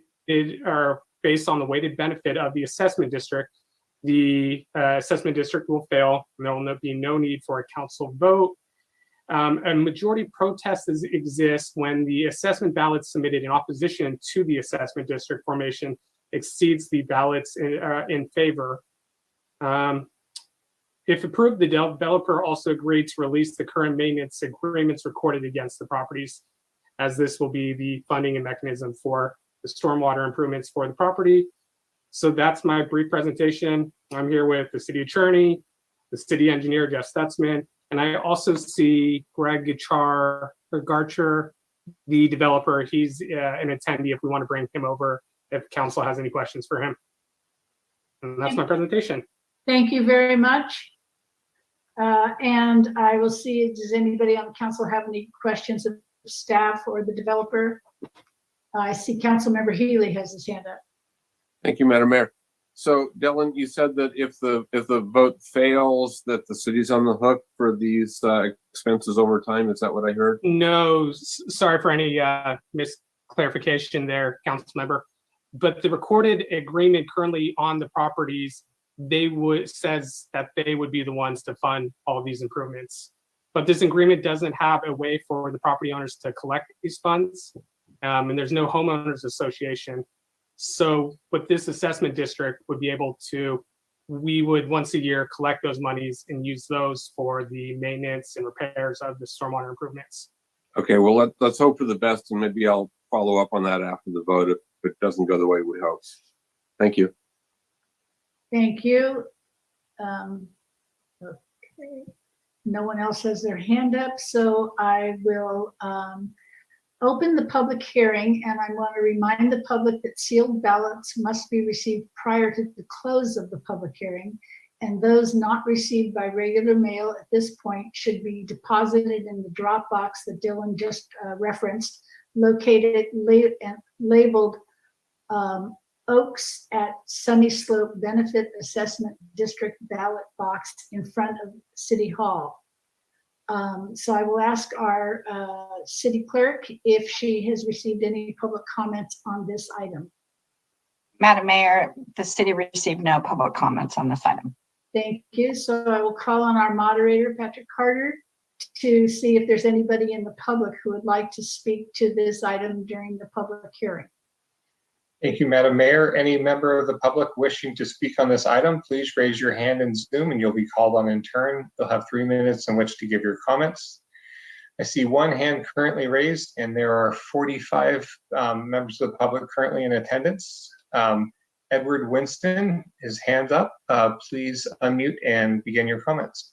Speaker 17: or based on the weighted benefit of the assessment district, the assessment district will fail. There will be no need for a council vote. A majority protest exists when the assessment ballots submitted in opposition to the assessment district formation exceeds the ballots in favor. If approved, the developer also agreed to release the current maintenance agreements recorded against the properties, as this will be the funding and mechanism for the stormwater improvements for the property. So that's my brief presentation. I'm here with the city attorney, the city engineer, Jeff Stutzman, and I also see Greg Garcher, the developer. He's an attendee if we want to bring him over, if council has any questions for him. And that's my presentation.
Speaker 2: Thank you very much. And I will see, does anybody on council have any questions of staff or the developer? I see Councilmember Healy has his hand up.
Speaker 11: Thank you, Madam Mayor. So Dylan, you said that if the vote fails, that the city's on the hook for these expenses over time. Is that what I heard?
Speaker 17: No, sorry for any misclarification there, council member. But the recorded agreement currently on the properties, says that they would be the ones to fund all of these improvements. But this agreement doesn't have a way for the property owners to collect these funds. And there's no homeowners association. So what this assessment district would be able to, we would once a year collect those monies and use those for the maintenance and repairs of the stormwater improvements.
Speaker 11: Okay, well, let's hope for the best, and maybe I'll follow up on that after the vote if it doesn't go the way we hope. Thank you.
Speaker 2: Thank you. Okay. No one else has their hand up, so I will open the public hearing, and I want to remind the public that sealed ballots must be received prior to the close of the public hearing, and those not received by regular mail at this point should be deposited in the drop box that Dylan just referenced, located and labeled Oaks at Sunny Slope Benefit Assessment District ballot box in front of City Hall. So I will ask our city clerk if she has received any public comments on this item.
Speaker 1: Madam Mayor, the city received no public comments on this item.
Speaker 2: Thank you. So I will call on our moderator, Patrick Carter, to see if there's anybody in the public who would like to speak to this item during the public hearing.
Speaker 4: Thank you, Madam Mayor. Any member of the public wishing to speak on this item, please raise your hand in Zoom and you'll be called on in turn. You'll have 3 minutes in which to give your comments. I see one hand currently raised, and there are 45 members of the public currently in attendance. Edward Winston, his hand up. Please unmute and begin your comments.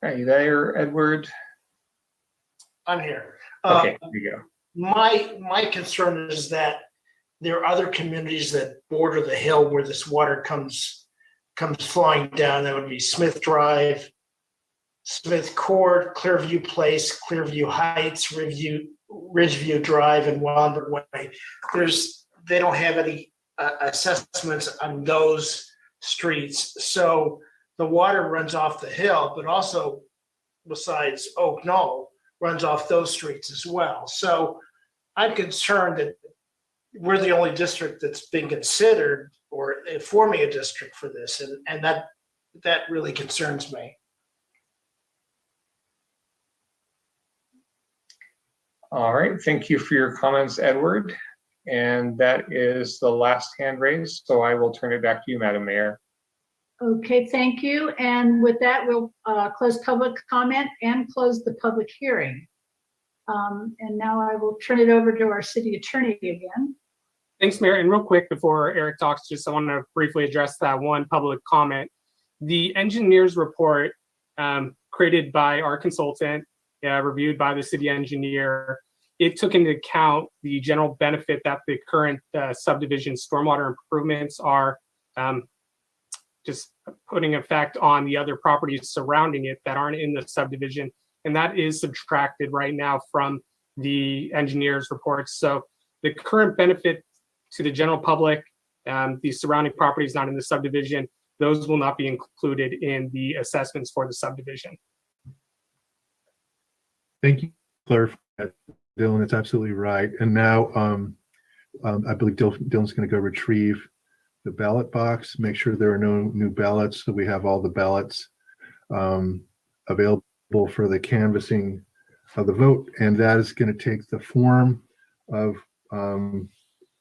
Speaker 4: Are you there, Edward?
Speaker 18: I'm here.
Speaker 4: Okay, here you go.
Speaker 18: My concern is that there are other communities that border the hill where this water comes flowing down. That would be Smith Drive, Smith Court, Clearview Place, Clearview Heights, Ridgeview Drive, and Wallenberg Way. They don't have any assessments on those streets, so the water runs off the hill, but also, besides Oak Knoll, runs off those streets as well. So I'm concerned that we're the only district that's been considered or forming a district for this, and that really concerns me.
Speaker 4: All right, thank you for your comments, Edward. And that is the last hand raised, so I will turn it back to you, Madam Mayor.
Speaker 2: Okay, thank you. And with that, we'll close public comment and close the public hearing. And now I will turn it over to our city attorney again.
Speaker 17: Thanks, Mayor. And real quick before Eric talks, just I want to briefly address that one public comment. The engineer's report created by our consultant, reviewed by the city engineer, it took into account the general benefit that the current subdivision stormwater improvements are just putting effect on the other properties surrounding it that aren't in the subdivision. And that is subtracted right now from the engineer's reports. So the current benefit to the general public, the surrounding properties not in the subdivision, those will not be included in the assessments for the subdivision.
Speaker 19: Thank you, clarify that, Dylan. It's absolutely right. And now I believe Dylan's going to go retrieve the ballot box, make sure there are no new ballots, so we have all the ballots available for the canvassing of the vote, and that is going to take the form of a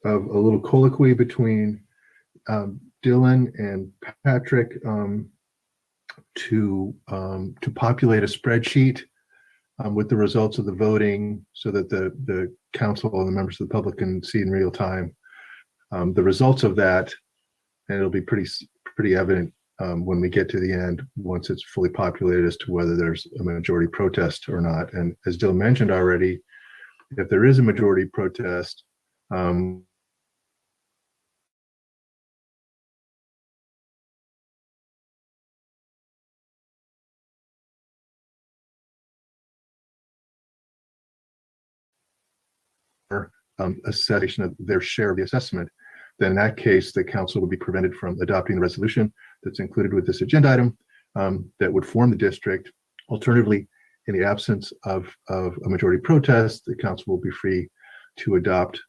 Speaker 19: little colloquy between Dylan and Patrick to populate a spreadsheet with the results of the voting, so that the council and the members of the public can see in real time the results of that, and it'll be pretty evident when we get to the end, once it's fully populated, as to whether there's a majority protest or not. And as Dylan mentioned already, if there is a majority protest, a cessation of their share of the assessment, then in that case, the council would be prevented from adopting the resolution that's included with this agenda item that would form the district. Alternatively, in the absence of a majority protest, the council will be free to adopt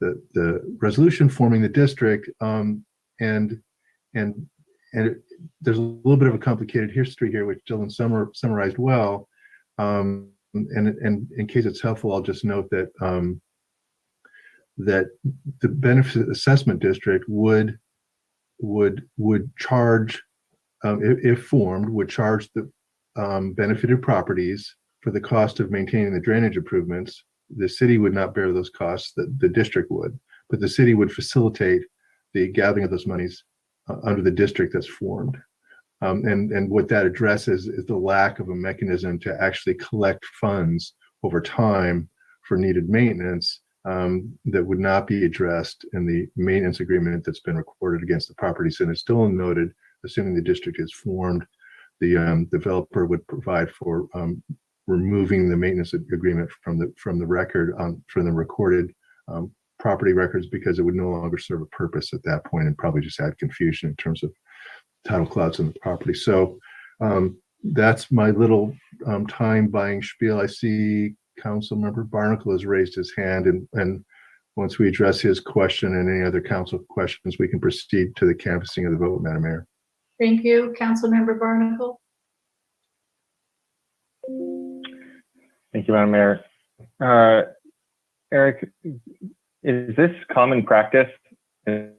Speaker 19: the resolution forming the district. And there's a little bit of a complicated history here, which Dylan summarized well. And in case it's helpful, I'll just note that that the benefit assessment district would charge, if formed, would charge the benefited properties for the cost of maintaining the drainage improvements. The city would not bear those costs, the district would, but the city would facilitate the gathering of those monies under the district that's formed. And what that addresses is the lack of a mechanism to actually collect funds over time for needed maintenance that would not be addressed in the maintenance agreement that's been recorded against the properties. And it's still noted, assuming the district is formed, the developer would provide for removing the maintenance agreement from the record from the recorded property records, because it would no longer serve a purpose at that point, and probably just add confusion in terms of title clouds on the property. So that's my little time buying spiel. I see Councilmember Barnacle has raised his hand, and once we address his question and any other council questions, we can proceed to the canvassing of the vote, Madam Mayor.
Speaker 2: Thank you, Councilmember Barnacle.
Speaker 14: Thank you, Madam Mayor. Eric, is this common practice? Is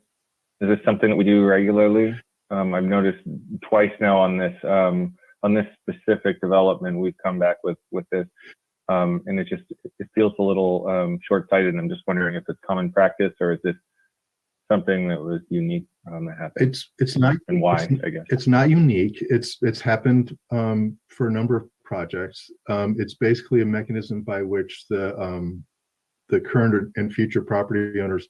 Speaker 14: this something that we do regularly? I've noticed twice now on this specific development, we've come back with this, and it feels a little short-sighted. And I'm just wondering if it's common practice, or is this something that was unique that happened?
Speaker 19: It's not,
Speaker 14: and why? I guess
Speaker 19: it's not unique. It's happened for a number of projects. It's basically a mechanism by which the current and future property owners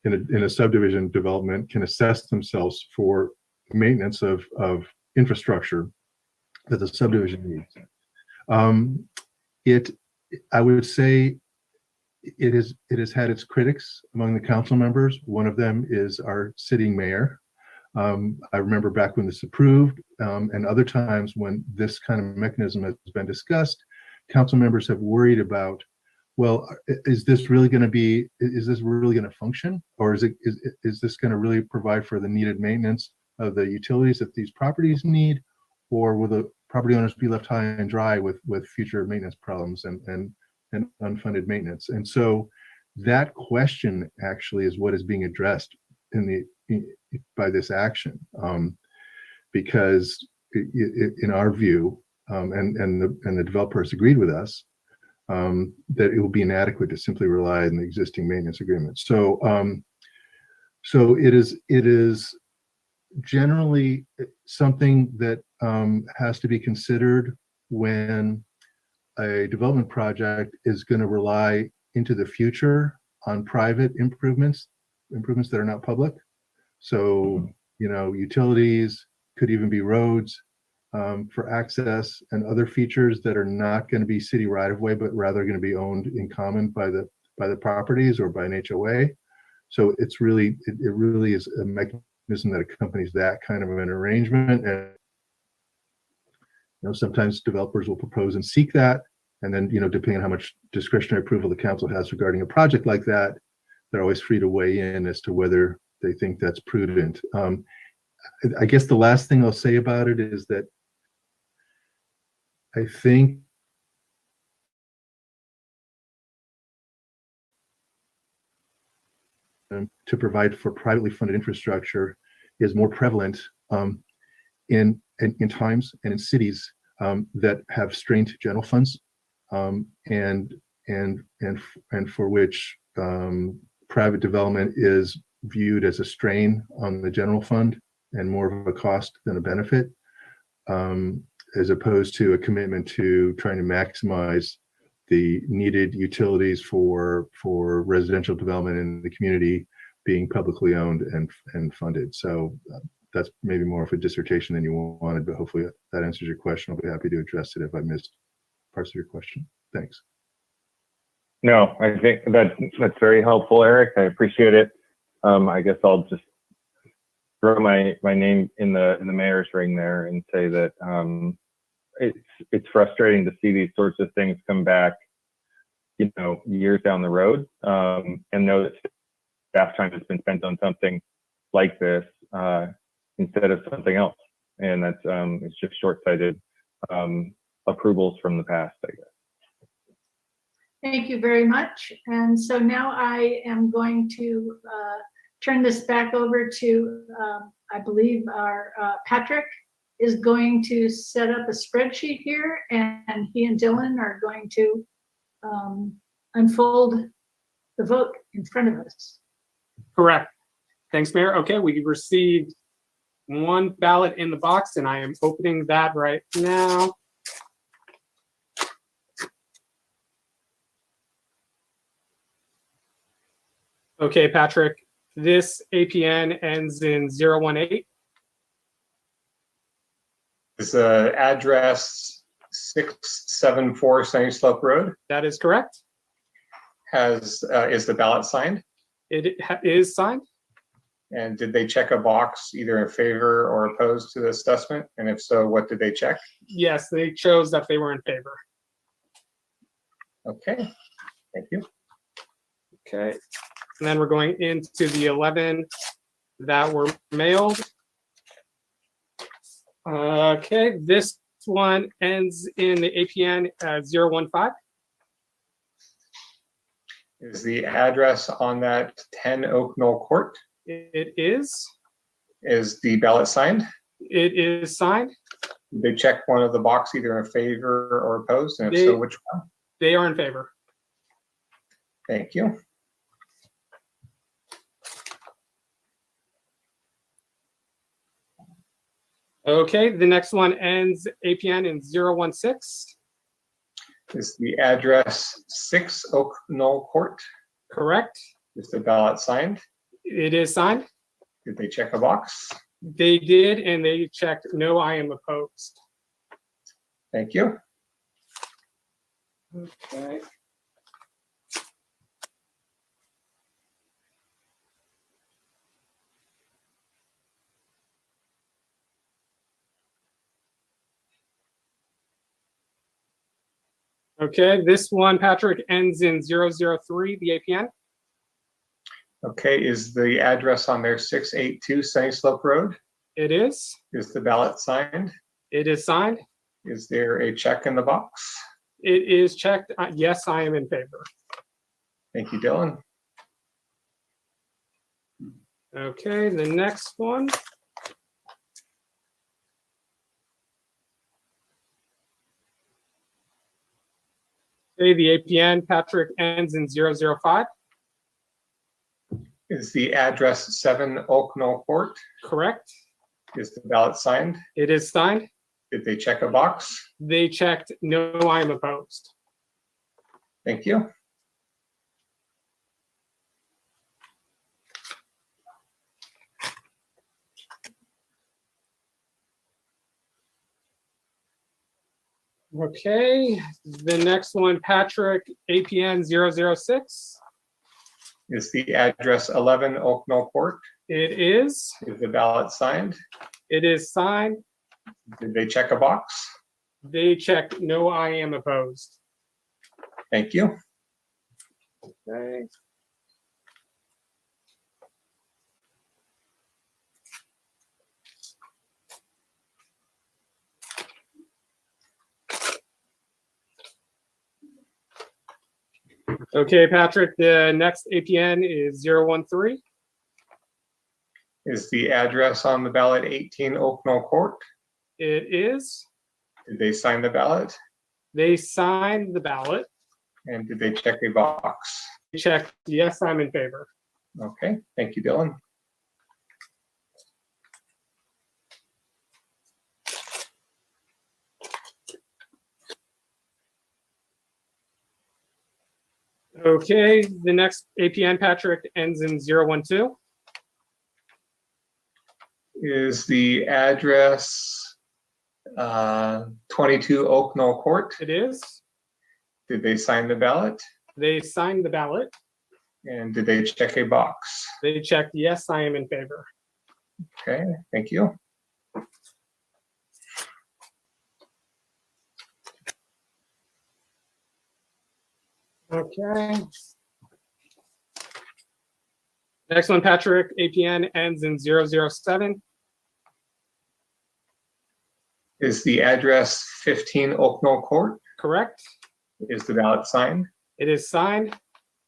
Speaker 19: in a subdivision development can assess themselves for maintenance of infrastructure that the subdivision needs. I would say it has had its critics among the council members. One of them is our sitting mayor. I remember back when this approved, and other times when this kind of mechanism has been discussed, council members have worried about, well, is this really going to function, or is this going to really provide for the needed maintenance of the utilities that these properties need, or will the property owners be left high and dry with future maintenance problems and unfunded maintenance? And so that question actually is what is being addressed by this action, because in our view, and the developers agreed with us, that it will be inadequate to simply rely on the existing maintenance agreement. So, so it is generally something that has to be considered when a development project is going to rely into the future on private improvements that are not public. So, you know, utilities, could even be roads for access and other features that are not going to be city right of way, but rather going to be owned in common by the properties or by an HOA. So it's really, it really is a mechanism that accompanies that kind of an arrangement. And you know, sometimes developers will propose and seek that. And then, you know, depending on how much discretionary approval the council has regarding a project like that, they're always free to weigh in as to whether they think that's prudent. I guess the last thing I'll say about it is that I think to provide for privately funded infrastructure is more prevalent in times and in cities that have strained general funds, and for which private development is viewed as a strain on the general fund and more of a cost than a benefit, as opposed to a commitment to trying to maximize the needed utilities for residential development in the community being publicly owned and funded. So that's maybe more of a dissertation than you wanted, but hopefully that answers your question. I'll be happy to address it if I missed parts of your question. Thanks.
Speaker 14: No, I think that's very helpful, Eric. I appreciate it. I guess I'll just throw my name in the mayor's ring there and say that it's frustrating to see these sorts of things come back, you know, years down the road, and know that staff time has been spent on something like this instead of something else. And that's it's just short-sighted approvals from the past, I guess.
Speaker 2: Thank you very much. And so now I am going to turn this back over to, I believe our Patrick is going to set up a spreadsheet here, and he and Dylan are going to unfold the vote in front of us.
Speaker 17: Correct. Thanks, Mayor. Okay, we received one ballot in the box, and I am opening that right now. Okay, Patrick, this APN ends in 018.
Speaker 4: Is the address 674 Sunny Slope Road?
Speaker 17: That is correct.
Speaker 4: Is the ballot signed?
Speaker 17: It is signed.
Speaker 4: And did they check a box either in favor or opposed to the assessment? And if so, what did they check?
Speaker 17: Yes, they chose that they were in favor.
Speaker 4: Okay, thank you.
Speaker 17: Okay, and then we're going into the 11 that were mailed. Okay, this one ends in the APN 015.
Speaker 4: Is the address on that 10 Oak Knoll Court?
Speaker 17: It is.
Speaker 4: Is the ballot signed?
Speaker 17: It is signed.
Speaker 4: Did they check one of the box either in favor or opposed? And if so, which one?
Speaker 17: They are in favor.
Speaker 4: Thank you.
Speaker 17: Okay, the next one ends APN in 016.
Speaker 4: Is the address 6 Oak Knoll Court?
Speaker 17: Correct.
Speaker 4: Is the ballot signed?
Speaker 17: It is signed.
Speaker 4: Did they check a box?
Speaker 17: They did, and they checked no, I am opposed.
Speaker 4: Thank you.
Speaker 17: Okay. Okay, this one, Patrick, ends in 003, the APN.
Speaker 4: Okay, is the address on there 682 Sunny Slope Road?
Speaker 17: It is.
Speaker 4: Is the ballot signed?
Speaker 17: It is signed.
Speaker 4: Is there a check in the box?
Speaker 17: It is checked. Yes, I am in favor.
Speaker 4: Thank you, Dylan.
Speaker 17: Okay, the next one. Okay, the APN, Patrick, ends in 005.
Speaker 4: Is the address 7 Oak Knoll Court?
Speaker 17: Correct.
Speaker 4: Is the ballot signed?
Speaker 17: It is signed.
Speaker 4: Did they check a box?
Speaker 17: They checked, no, I am opposed.
Speaker 4: Thank you.
Speaker 17: Okay, the next one, Patrick, APN 006.
Speaker 4: Is the address 11 Oak Knoll Court?
Speaker 17: It is.
Speaker 4: Is the ballot signed?
Speaker 17: It is signed.
Speaker 4: Did they check a box?
Speaker 17: They checked, no, I am opposed.
Speaker 4: Thank you.
Speaker 17: Okay. Okay, Patrick, the next APN is 013.
Speaker 4: Is the address on the ballot 18 Oak Knoll Court?
Speaker 17: It is.
Speaker 4: Did they sign the ballot?
Speaker 17: They signed the ballot.
Speaker 4: And did they check a box?
Speaker 17: They checked, yes, I'm in favor.
Speaker 4: Okay, thank you, Dylan.
Speaker 17: Okay, the next APN, Patrick, ends in 012.
Speaker 4: Is the address 22 Oak Knoll Court?
Speaker 17: It is.
Speaker 4: Did they sign the ballot?
Speaker 17: They signed the ballot.
Speaker 4: And did they check a box?
Speaker 17: They checked, yes, I am in favor.
Speaker 4: Okay, thank you.
Speaker 17: Okay. Next one, Patrick, APN ends in 007.
Speaker 4: Is the address 15 Oak Knoll Court?
Speaker 17: Correct.
Speaker 4: Is the ballot signed?
Speaker 17: It is signed.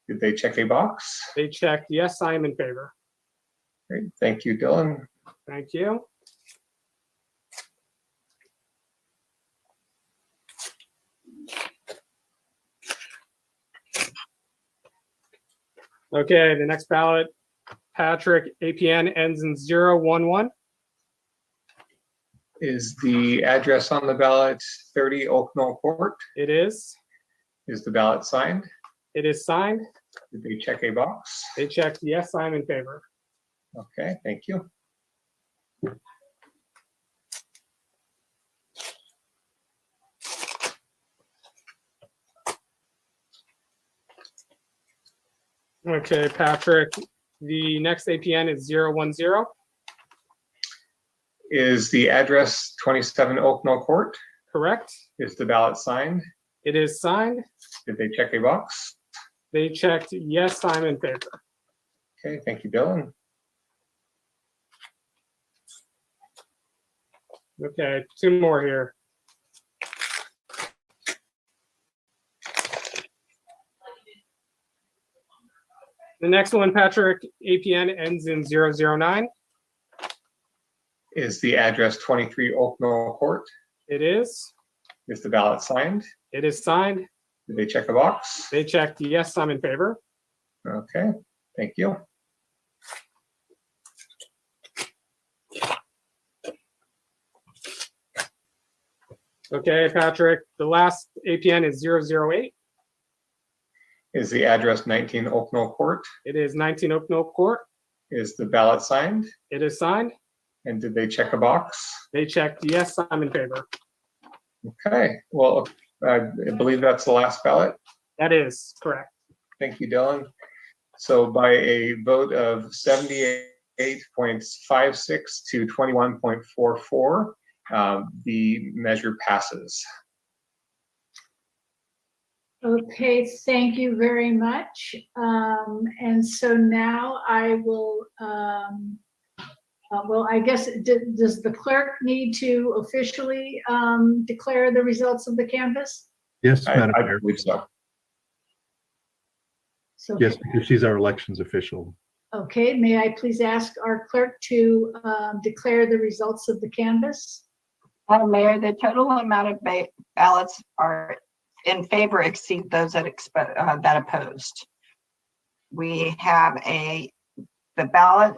Speaker 4: Did they check a box?
Speaker 17: They checked, yes, I am in favor.
Speaker 4: Great, thank you, Dylan.
Speaker 17: Thank you. Okay, the next ballot, Patrick, APN ends in 011.
Speaker 4: Is the address on the ballot 30 Oak Knoll Court?
Speaker 17: It is.
Speaker 4: Is the ballot signed?
Speaker 17: It is signed.
Speaker 4: Did they check a box?
Speaker 17: They checked, yes, I'm in favor.
Speaker 4: Okay, thank you.
Speaker 17: Okay, Patrick, the next APN is 010.
Speaker 4: Is the address 27 Oak Knoll Court?
Speaker 17: Correct.
Speaker 4: Is the ballot signed?
Speaker 17: It is signed.
Speaker 4: Did they check a box?
Speaker 17: They checked, yes, I'm in favor.
Speaker 4: Okay, thank you, Dylan.
Speaker 17: Okay, two more here. The next one, Patrick, APN ends in 009.
Speaker 4: Is the address 23 Oak Knoll Court?
Speaker 17: It is.
Speaker 4: Is the ballot signed?
Speaker 17: It is signed.
Speaker 4: Did they check a box?
Speaker 17: They checked, yes, I'm in favor.
Speaker 4: Okay, thank you.
Speaker 17: Okay, Patrick, the last APN is 008.
Speaker 4: Is the address 19 Oak Knoll Court?
Speaker 17: It is 19 Oak Knoll Court.
Speaker 4: Is the ballot signed?
Speaker 17: It is signed.
Speaker 4: And did they check a box?
Speaker 17: They checked, yes, I'm in favor.
Speaker 4: Okay, well, I believe that's the last ballot.
Speaker 17: That is correct.
Speaker 4: Thank you, Dylan. So by a vote of 78.56 to 21.44, the measure passes.
Speaker 2: Okay, thank you very much. And so now I will, well, I guess, does the clerk need to officially declare the results of the canvass?
Speaker 19: Yes, Madam
Speaker 4: I
Speaker 19: Mayor.
Speaker 4: believe so.
Speaker 2: So,
Speaker 19: Yes, because she's our elections official.
Speaker 2: okay, may I please ask our clerk to declare the results of the canvass?
Speaker 1: Madam Mayor, the total amount of ballots in favor exceed those that that opposed. We have the ballot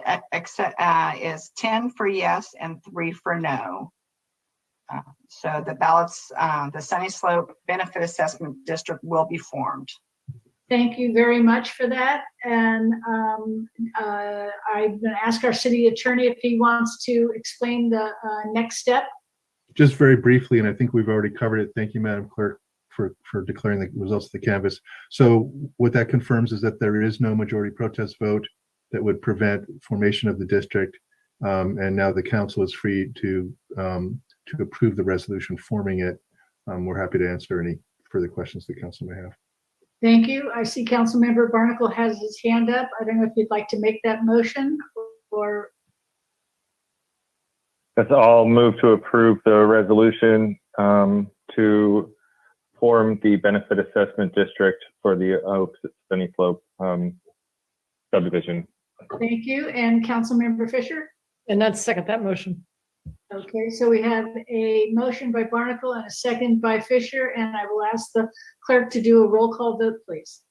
Speaker 1: is 10 for yes and 3 for no. So the ballots, the Sunny Slope Benefit Assessment District will be formed.
Speaker 2: Thank you very much for that. And I'm going to ask our city attorney if he wants to explain the next step.
Speaker 19: Just very briefly, and I think we've already covered it. Thank you, Madam Clerk, for declaring the results of the canvass. So what that confirms is that there is no majority protest vote that would prevent formation of the district. And now the council is free to approve the resolution forming it. We're happy to answer any further questions the council may have.
Speaker 2: Thank you. I see Councilmember Barnacle has his hand up. I don't know if you'd like to make that motion or.
Speaker 14: That's all. Move to approve the resolution to form the benefit assessment district for the Sunny Slope subdivision.
Speaker 2: Thank you. And Councilmember Fisher?
Speaker 13: And that's second that motion.
Speaker 2: Okay, so we have a motion by Barnacle and a second by Fisher, and I will ask the clerk to do a roll call vote, please.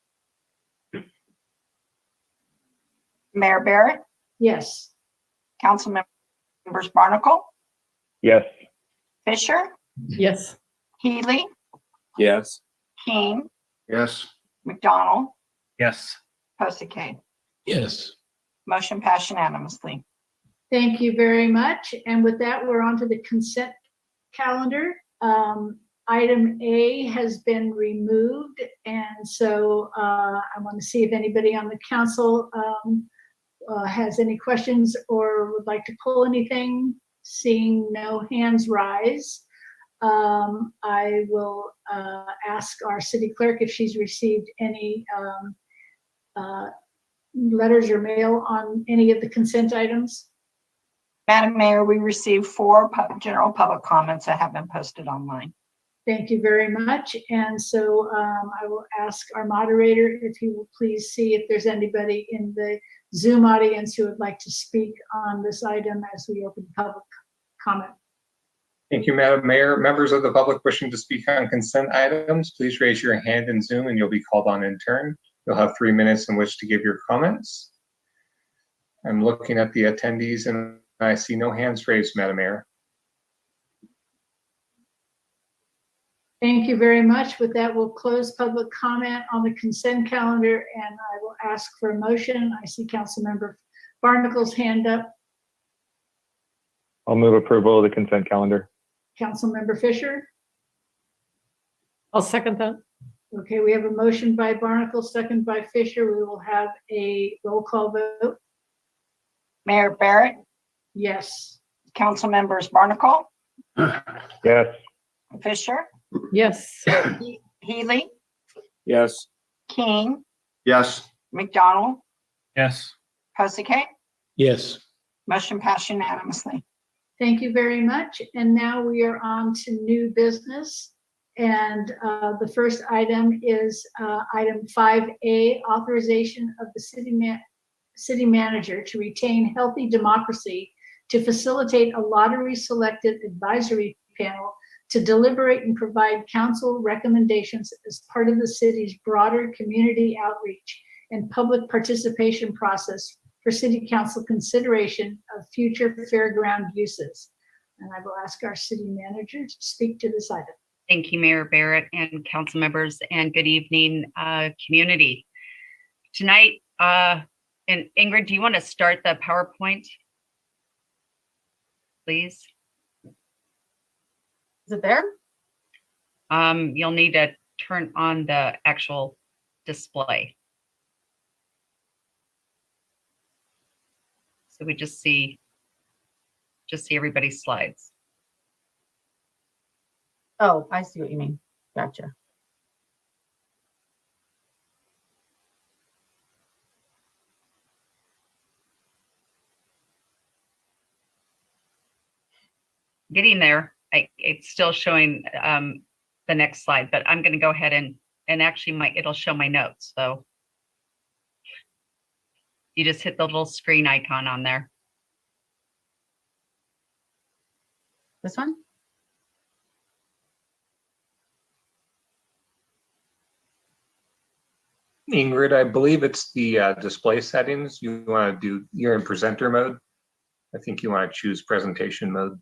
Speaker 1: Mayor Barrett,
Speaker 2: Yes.
Speaker 1: council members Barnacle,
Speaker 14: Yes.
Speaker 1: Fisher,
Speaker 13: Yes.
Speaker 1: Healy,
Speaker 11: Yes.
Speaker 1: King,
Speaker 12: Yes.
Speaker 1: McDonald,
Speaker 3: Yes.
Speaker 1: Posicade.
Speaker 15: Yes.
Speaker 1: Motion passed unanimously.
Speaker 2: Thank you very much. And with that, we're on to the consent calendar. Item A has been removed. And so I want to see if anybody on the council has any questions or would like to pull anything. Seeing no hands rise, I will ask our city clerk if she's received any letters or mail on any of the consent items.
Speaker 1: Madam Mayor, we received 4 general public comments that have been posted online.
Speaker 2: Thank you very much. And so I will ask our moderator if he will please see if there's anybody in the Zoom audience who would like to speak on this item as we open public comment.
Speaker 4: Thank you, Madam Mayor. Members of the public wishing to speak on consent items, please raise your hand in Zoom and you'll be called on in turn. You'll have 3 minutes in which to give your comments. I'm looking at the attendees and I see no hands raised, Madam Mayor.
Speaker 2: Thank you very much. With that, we'll close public comment on the consent calendar and I will ask for a motion. I see Councilmember Barnacle's hand up.
Speaker 14: I'll move approval of the consent calendar.
Speaker 2: Councilmember Fisher.
Speaker 13: I'll second that.
Speaker 2: Okay, we have a motion by Barnacle, second by Fisher. We will have a roll call vote.
Speaker 1: Mayor Barrett,
Speaker 2: Yes.
Speaker 1: council members Barnacle,
Speaker 14: Yes.
Speaker 1: Fisher,
Speaker 13: Yes.
Speaker 1: Healy,
Speaker 11: Yes.
Speaker 1: King,
Speaker 12: Yes.
Speaker 1: McDonald,
Speaker 3: Yes.
Speaker 1: Posicade.
Speaker 15: Yes.
Speaker 1: Motion passed unanimously.
Speaker 2: Thank you very much. And now we are on to new business. And the first item is item 5A, authorization of the city manager to retain healthy democracy to facilitate a lottery-selected advisory panel to deliberate and provide council recommendations as part of the city's broader community outreach and public participation process for city council consideration of future fairground uses. And I will ask our city manager to speak to this item.
Speaker 16: Thank you, Mayor Barrett and council members, and good evening, community. Tonight, and Ingrid, do you want to start the PowerPoint, please?
Speaker 1: Is it there?
Speaker 16: You'll need to turn on the actual display. So we just see everybody's slides.
Speaker 1: Oh, I see what you mean. Gotcha.
Speaker 16: Getting there. It's still showing the next slide, but I'm going to go ahead and actually it'll show my notes. So you just hit the little screen icon on there.
Speaker 1: This one?
Speaker 4: Ingrid, I believe it's the display settings. You want to do, you're in presenter mode. I think you want to choose presentation mode.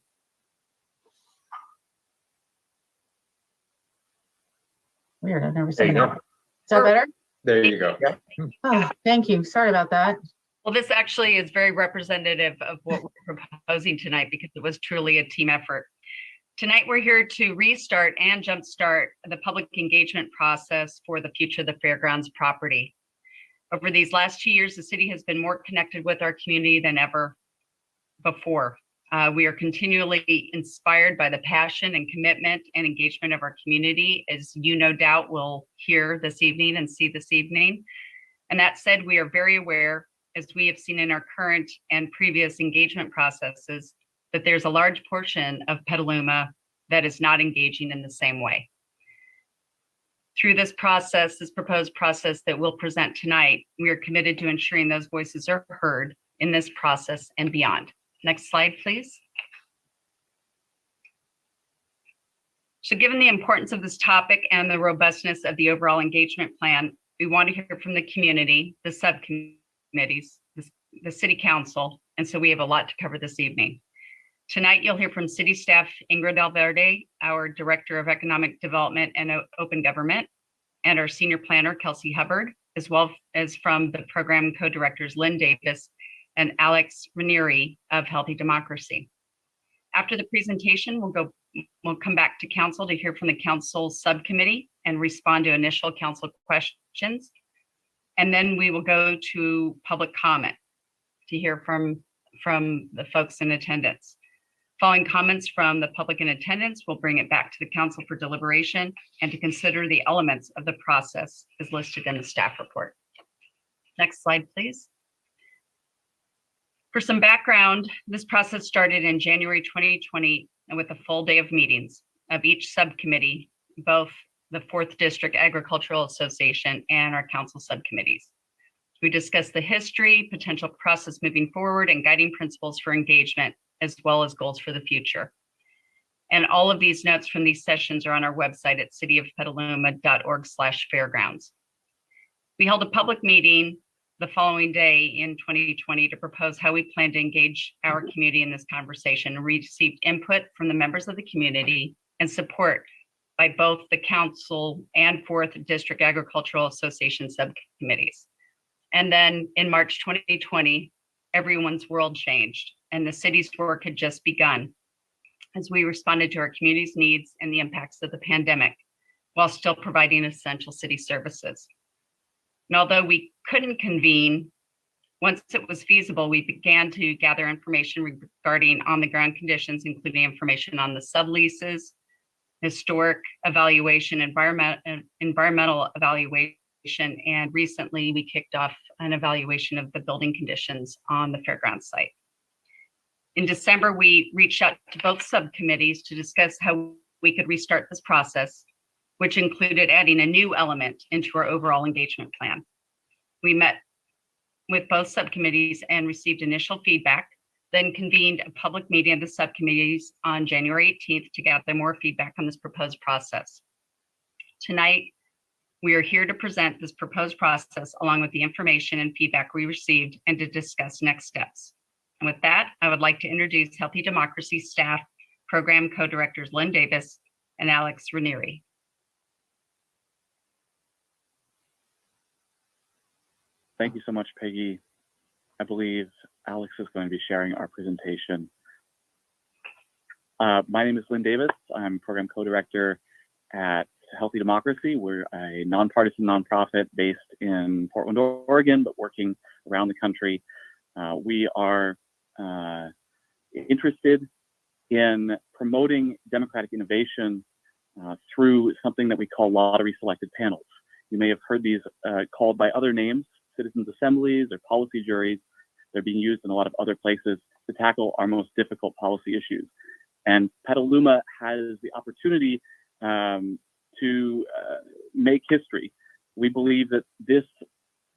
Speaker 20: Weird, I've never
Speaker 4: There
Speaker 20: seen
Speaker 4: you
Speaker 20: that.
Speaker 4: go.
Speaker 20: Is that better?
Speaker 4: There you go.
Speaker 20: Oh, thank you. Sorry about that.
Speaker 16: Well, this actually is very representative of what we're proposing tonight because it was truly a team effort. Tonight, we're here to restart and jumpstart the public engagement process for the future of the Fairgrounds property. Over these last 2 years, the city has been more connected with our community than ever before. We are continually inspired by the passion and commitment and engagement of our community, as you no doubt will hear this evening and see this evening. And that said, we are very aware, as we have seen in our current and previous engagement processes, that there's a large portion of Petaluma that is not engaging in the same way. Through this process, this proposed process that we'll present tonight, we are committed to ensuring those voices are heard in this process and beyond. Next slide, please. So given the importance of this topic and the robustness of the overall engagement plan, we want to hear from the community, the subcommittees, the city council, and so we have a lot to cover this evening. Tonight, you'll hear from city staff Ingrid Alverde, our Director of Economic Development and Open Government, and our Senior Planner, Kelsey Hubbard, as well as from the program co-directors Lynn Davis and Alex Ranieri of Healthy Democracy. After the presentation, we'll come back to council to hear from the council subcommittee and respond to initial council questions. And then we will go to public comment to hear from the folks in attendance. Following comments from the public in attendance, we'll bring it back to the council for deliberation and to consider the elements of the process as listed in the staff report. Next slide, please. For some background, this process started in January 2020 with a full day of meetings of each subcommittee, both the 4th District Agricultural Association and our council subcommittees. We discussed the history, potential process moving forward, and guiding principles for engagement, as well as goals for the future. And all of these notes from these sessions are on our website at cityofpetaluma.org/fairgrounds. We held a public meeting the following day in 2020 to propose how we plan to engage our community in this conversation, and received input from the members of the community and support by both the council and 4th District Agricultural Association subcommittees. And then in March 2020, everyone's world changed and the city's work had just begun as we responded to our community's needs and the impacts of the pandemic while still providing essential city services. And although we couldn't convene, once it was feasible, we began to gather information regarding on-the-ground conditions, including information on the subleases, historic evaluation, environmental evaluation, and recently we kicked off an evaluation of the building conditions on the fairgrounds site. In December, we reached out to both subcommittees to discuss how we could restart this process, which included adding a new element into our overall engagement plan. We met with both subcommittees and received initial feedback, then convened a public meeting of the subcommittees on January 18th to gather more feedback on this proposed process. Tonight, we are here to present this proposed process along with the information and feedback we received and to discuss next steps. And with that, I would like to introduce Healthy Democracy staff program co-directors Lynn Davis and Alex Ranieri.
Speaker 21: Thank you so much, Peggy. I believe Alex is going to be sharing our presentation. My name is Lynn Davis. I'm program co-director at Healthy Democracy. We're a nonpartisan nonprofit based in Portland, Oregon, but working around the country. We are interested in promoting democratic innovation through something that we call lottery selected panels. You may have heard these called by other names, citizens assemblies or policy juries. They're being used in a lot of other places to tackle our most difficult policy issues. And Petaluma has the opportunity to make history. We believe that this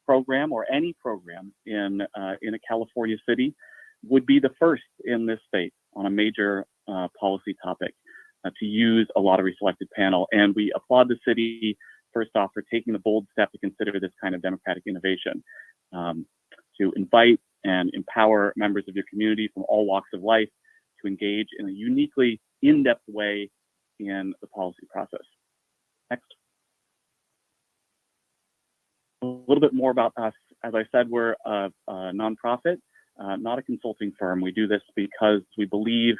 Speaker 21: program or any program in a California city would be the first in this state on a major policy topic to use a lottery selected panel. And we applaud the city first off, for taking the bold step to consider this kind of democratic innovation, to invite and empower members of your community from all walks of life to engage in a uniquely in-depth way in the policy process. Next. A little bit more about us. As I said, we're a nonprofit, not a consulting firm. We do this because we believe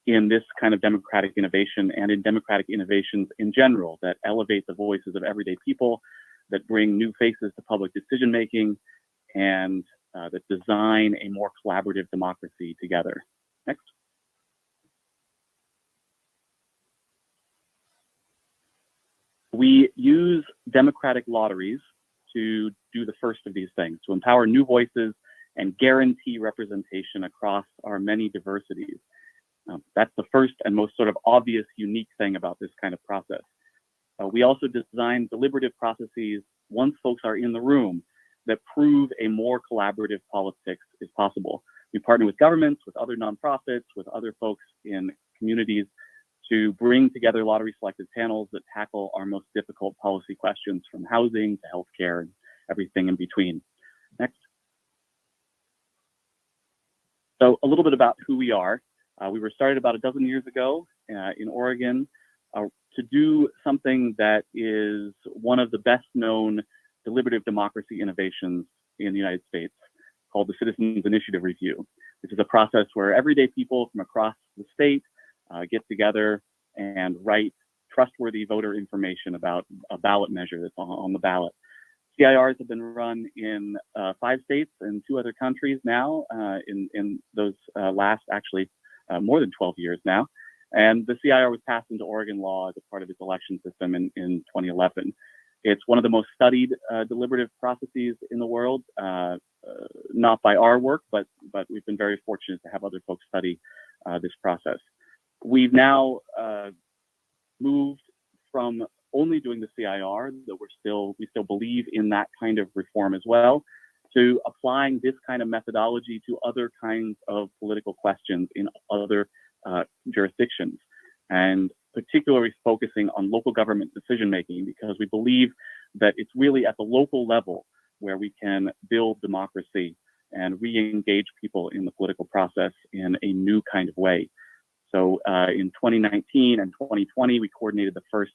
Speaker 21: in this kind of democratic innovation and in democratic innovations in general that elevate the voices of everyday people, that bring new faces to public decision making, and that design a more collaborative democracy together. Next. We use democratic lotteries to do the first of these things, to empower new voices and guarantee representation across our many diversities. That's the first and most sort of obvious, unique thing about this kind of process. We also design deliberative processes once folks are in the room that prove a more collaborative politics is possible. We partner with governments, with other nonprofits, with other folks in communities to bring together lottery selected panels that tackle our most difficult policy questions, from housing to healthcare and everything in between. Next. So a little bit about who we are. We were started about a dozen years ago in Oregon to do something that is one of the best known deliberative democracy innovations in the United States, called the Citizens Initiative Review. This is a process where everyday people from across the state get together and write trustworthy voter information about a ballot measure that's on the ballot. CIRs have been run in 5 states and 2 other countries now in those last actually more than 12 years now. And the CIR was passed into Oregon law as a part of its election system in 2011. It's one of the most studied deliberative processes in the world, not by our work, but we've been very fortunate to have other folks study this process. We've now moved from only doing the CIR, though we still believe in that kind of reform as well, to applying this kind of methodology to other kinds of political questions in other jurisdictions, and particularly focusing on local government decision making, because we believe that it's really at the local level where we can build democracy and re-engage people in the political process in a new kind of way. So in 2019 and 2020, we coordinated the first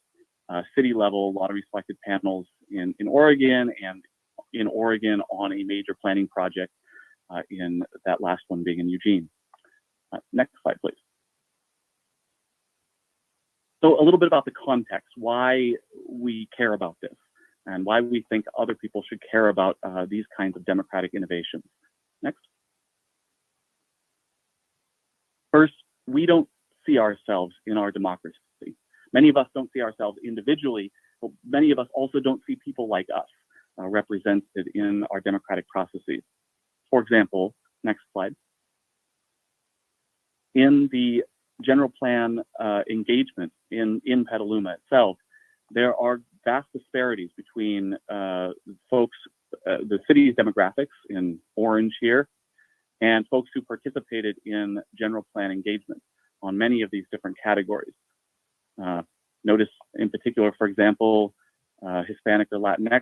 Speaker 21: city level lottery selected panels in Oregon, and in Oregon on a major planning project, in that last one being in Eugene. Next slide, please. So a little bit about the context, why we care about this and why we think other people should care about these kinds of democratic innovations. Next. First, we don't see ourselves in our democracy. Many of us don't see ourselves individually, but many of us also don't see people like us represented in our democratic processes. For example, next slide. In the general plan engagement in Petaluma itself, there are vast disparities between folks, the city's demographics in orange here, and folks who participated in general plan engagement on many of these different categories. Notice in particular, for example, Hispanic or Latinx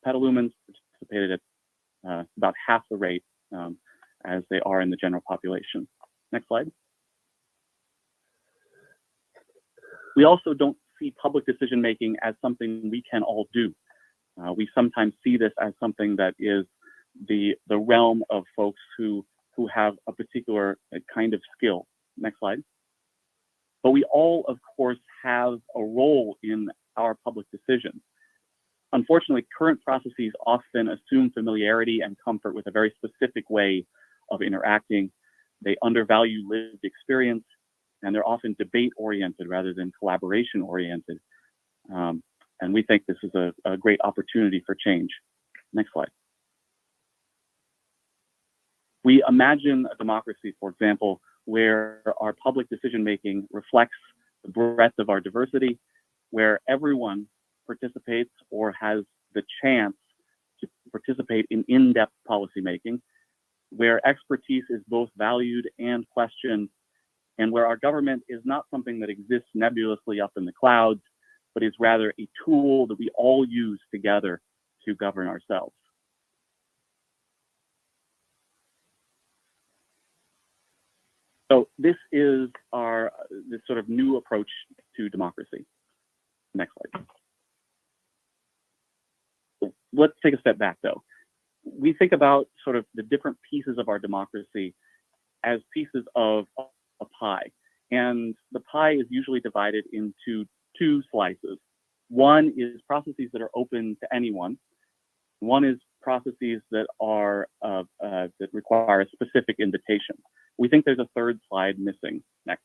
Speaker 21: Petalumans participated at about half the rate as they are in the general population. Next slide. We also don't see public decision making as something we can all do. We sometimes see this as something that is the realm of folks who have a particular kind of skill. Next slide. But we all, of course, have a role in our public decisions. Unfortunately, current processes often assume familiarity and comfort with a very specific way of interacting. They undervalue lived experience, and they're often debate-oriented rather than collaboration-oriented. And we think this is a great opportunity for change. Next slide. We imagine a democracy, for example, where our public decision-making reflects the breadth of our diversity, where everyone participates or has the chance to participate in in-depth policymaking, where expertise is both valued and questioned, and where our government is not something that exists nebulously up in the clouds, but is rather a tool that we all use together to govern ourselves. So this is this sort of new approach to democracy. Next slide. Let's take a step back though. We think about sort of the different pieces of our democracy as pieces of a pie. And the pie is usually divided into two slices. One is processes that are open to anyone. One is processes that are that require a specific invitation. We think there's a third slide missing next.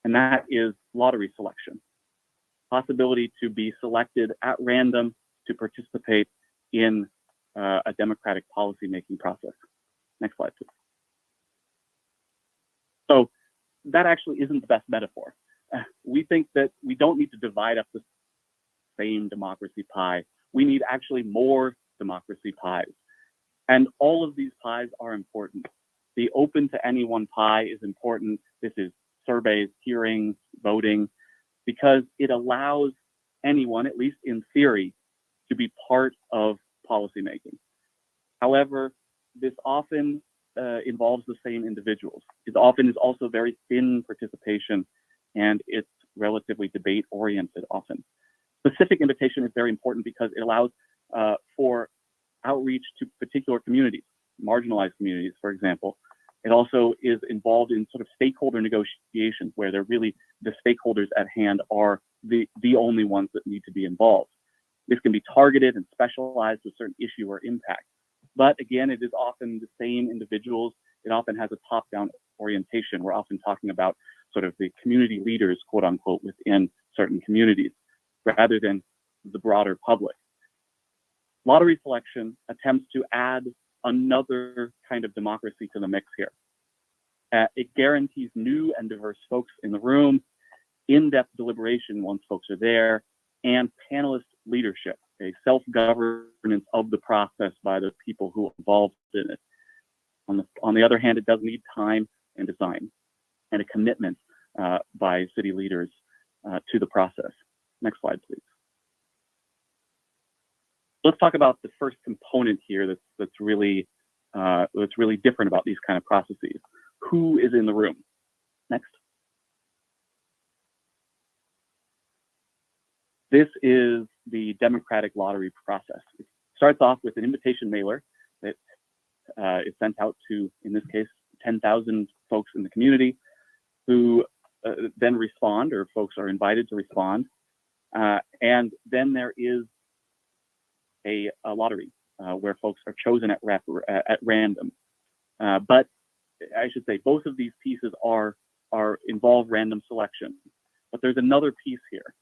Speaker 21: And that is lottery selection. Possibility to be selected at random to participate in a democratic policymaking process. Next slide, please. So that actually isn't the best metaphor. We think that we don't need to divide up the same democracy pie. We need actually more democracy pies. And all of these pies are important. The open to anyone pie is important. This is surveys, hearings, voting, because it allows anyone, at least in theory, to be part of policymaking. However, this often involves the same individuals. It often is also very thin participation, and it's relatively debate-oriented often. Specific invitation is very important because it allows for outreach to particular communities, marginalized communities, for example. It also is involved in sort of stakeholder negotiations where they're really the stakeholders at hand are the only ones that need to be involved. This can be targeted and specialized to a certain issue or impact. But again, it is often the same individuals. It often has a top-down orientation. We're often talking about sort of the community leaders, quote unquote, within certain communities, rather than the broader public. Lottery selection attempts to add another kind of democracy to the mix here. It guarantees new and diverse folks in the room, in-depth deliberation once folks are there, and panelist leadership, a self-governance of the process by the people who are involved in it. On the other hand, it does need time and design and a commitment by city leaders to the process. Next slide, please. Let's talk about the first component here that's really different about these kind of processes. Who is in the room? Next. This is the democratic lottery process. It starts off with an invitation mailer that is sent out to, in this case, 10,000 folks in the community who then respond, or folks are invited to respond. And then there is a lottery where folks are chosen at random. But I should say both of these pieces involve random selection. But there's another piece here.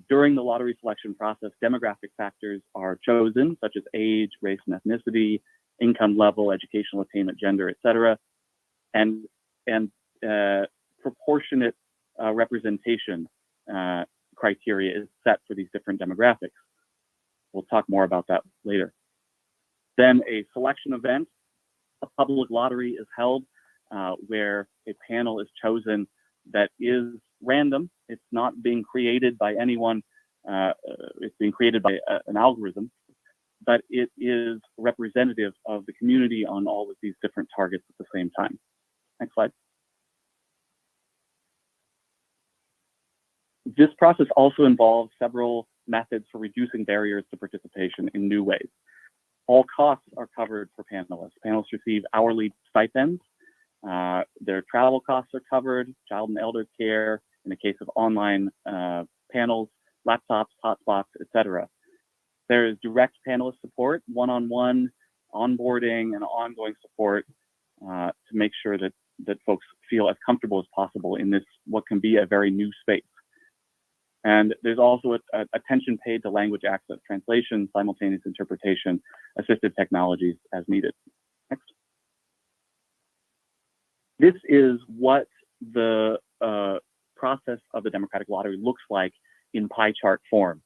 Speaker 21: During the lottery selection process, demographic factors are chosen, such as age, race and ethnicity, income level, educational attainment, gender, etc. And proportionate representation criteria is set for these different demographics. We'll talk more about that later. Then a selection event, a public lottery is held where a panel is chosen that is random. It's not being created by anyone. It's being created by an algorithm, but it is representative of the community on all of these different targets at the same time. Next slide. This process also involves several methods for reducing barriers to participation in new ways. All costs are covered for panelists. Panelists receive hourly stipends. Their travel costs are covered, child and elder care, in the case of online panels, laptops, hotspots, etc. There is direct panelist support, one-on-one onboarding and ongoing support to make sure that folks feel as comfortable as possible in this, what can be a very new space. And there's also attention paid to language access, translation, simultaneous interpretation, assisted technologies as needed. Next. This is what the process of the democratic lottery looks like in pie chart form.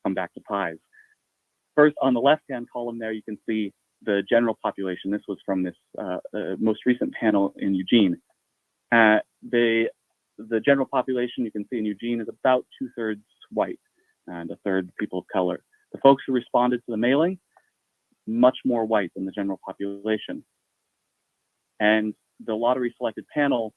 Speaker 21: Come back to pies. First, on the left-hand column there, you can see the general population. This was from this most recent panel in Eugene. the general population you can see in Eugene is about 2/3 white and 1/3 people of color. The folks who responded to the mailing, much more white than the general population. And the lottery selected panel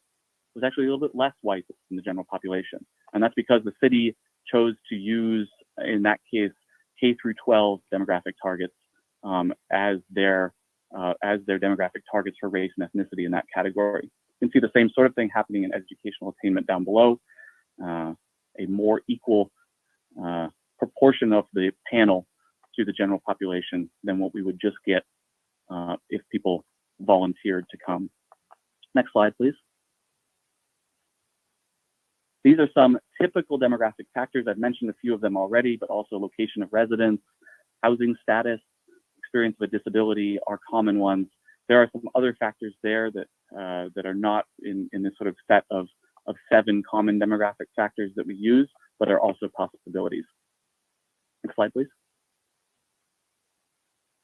Speaker 21: was actually a little bit less white than the general population. And that's because the city chose to use, in that case, K through 12 demographic targets as their demographic targets for race and ethnicity in that category. You can see the same sort of thing happening in educational attainment down below, a more equal proportion of the panel to the general population than what we would just get if people volunteered to come. Next slide, please. These are some typical demographic factors. I've mentioned a few of them already, but also location of residence, housing status, experience of a disability are common ones. There are some other factors there that are not in this sort of set of 7 common demographic factors that we use, but are also possibilities. Next slide, please.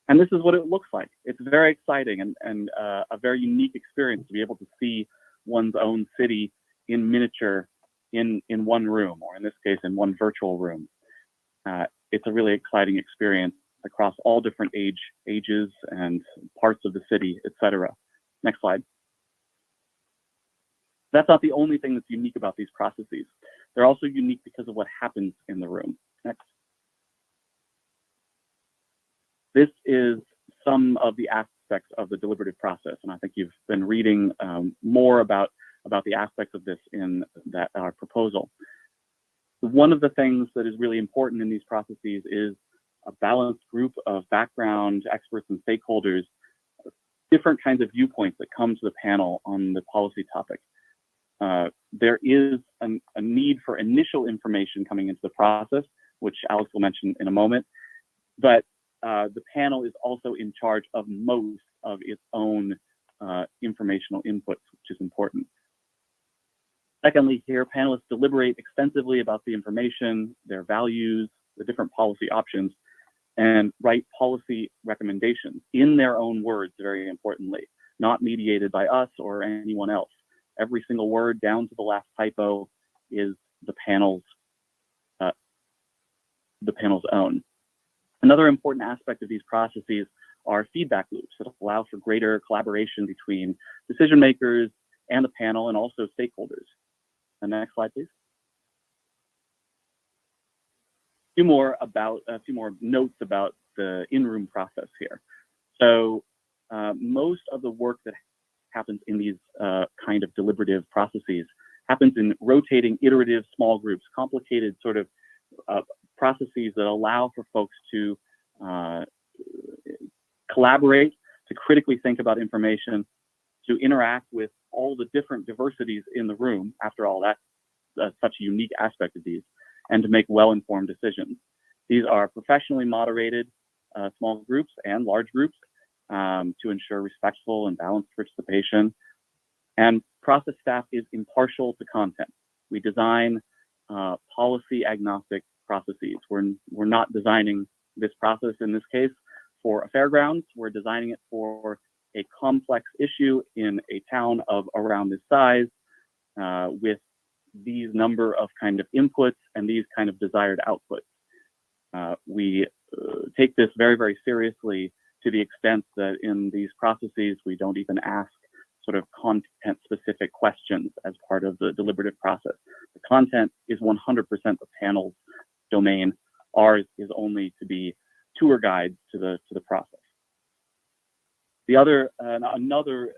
Speaker 21: And this is what it looks like. It's very exciting and a very unique experience to be able to see one's own city in miniature in one room, or in this case, in one virtual room. It's a really exciting experience across all different ages and parts of the city, etc. Next slide. That's not the only thing that's unique about these processes. They're also unique because of what happens in the room. Next. This is some of the aspects of the deliberative process, and I think you've been reading more about the aspects of this in our proposal. One of the things that is really important in these processes is a balanced group of background experts and stakeholders, different kinds of viewpoints that come to the panel on the policy topic. There is a need for initial information coming into the process, which Alex will mention in a moment, but the panel is also in charge of most of its own informational inputs, which is important. Secondly, here, panelists deliberate extensively about the information, their values, the different policy options, and write policy recommendations in their own words, very importantly, not mediated by us or anyone else. Every single word, down to the last typo, is the panel's own. Another important aspect of these processes are feedback loops that allow for greater collaboration between decision makers and the panel, and also stakeholders. The next slide, please. A few more notes about the in-room process here. So most of the work that happens in these kind of deliberative processes happens in rotating, iterative, small groups, complicated sort of processes that allow for folks to collaborate, to critically think about information, to interact with all the different diversities in the room. After all, that's such a unique aspect of these, and to make well-informed decisions. These are professionally moderated small groups and large groups to ensure respectful and balanced participation. And process staff is impartial to content. We design policy agnostic processes. We're not designing this process in this case for a fairgrounds. We're designing it for a complex issue in a town of around this size with these number of kind of inputs and these kind of desired outputs. We take this very, very seriously to the extent that in these processes, we don't even ask sort of content specific questions as part of the deliberative process. The content is 100% the panel's domain. Ours is only to be tour guides to the process. The other, another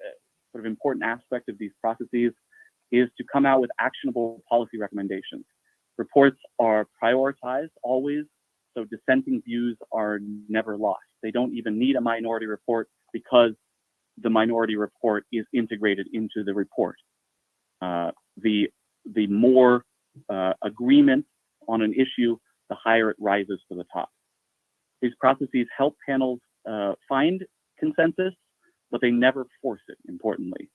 Speaker 21: sort of important aspect of these processes is to come out with actionable policy recommendations. Reports are prioritized always, so dissenting views are never lost. They don't even need a minority report because the minority report is integrated into the report. The more agreement on an issue, the higher it rises to the top. These processes help panels find consensus, but they never force it, importantly.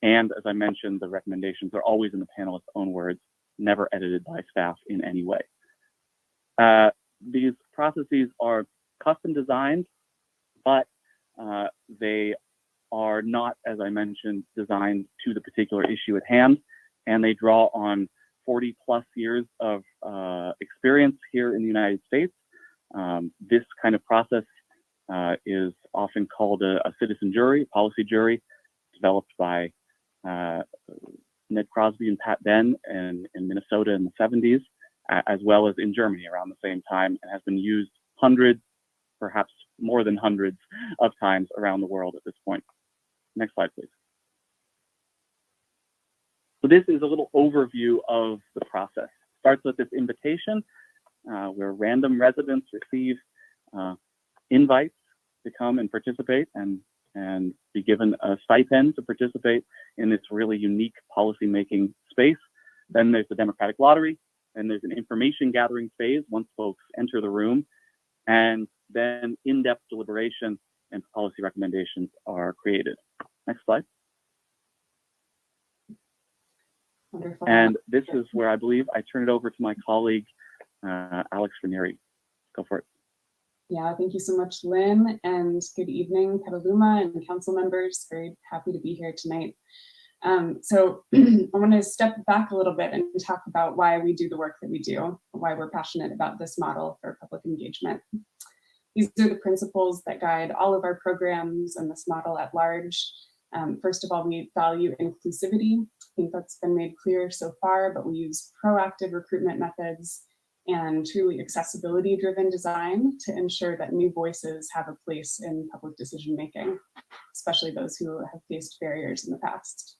Speaker 21: And as I mentioned, the recommendations are always in the panelist's own words, never edited by staff in any way. These processes are custom designed, but they are not, as I mentioned, designed to the particular issue at hand. and they draw on 40 plus years of experience here in the United States. This kind of process is often called a citizen jury, policy jury, developed by Ned Crosby and Pat Ben in Minnesota in the 70s, as well as in Germany around the same time, and has been used hundreds, perhaps more than hundreds of times around the world at this point. Next slide, please. So this is a little overview of the process. Starts with this invitation, where random residents receive invites to come and participate and be given a stipend to participate in this really unique policymaking space. Then there's the democratic lottery, and there's an information gathering phase once folks enter the room, and then in-depth deliberation and policy recommendations are created. Next slide.
Speaker 5: Wonderful.
Speaker 21: And this is where I believe I turn it over to my colleague, Alex Ranieri. Go for it.
Speaker 5: Yeah, thank you so much, Lynn, and good evening, Petaluma and council members. Very happy to be here tonight. So I want to step back a little bit and talk about why we do the work that we do, why we're passionate about this model for public engagement. These are the principles that guide all of our programs and this model at large. First of all, we value inclusivity. I think that's been made clear so far, but we use proactive recruitment methods and truly accessibility-driven design to ensure that new voices have a place in public decision-making, especially those who have faced barriers in the past.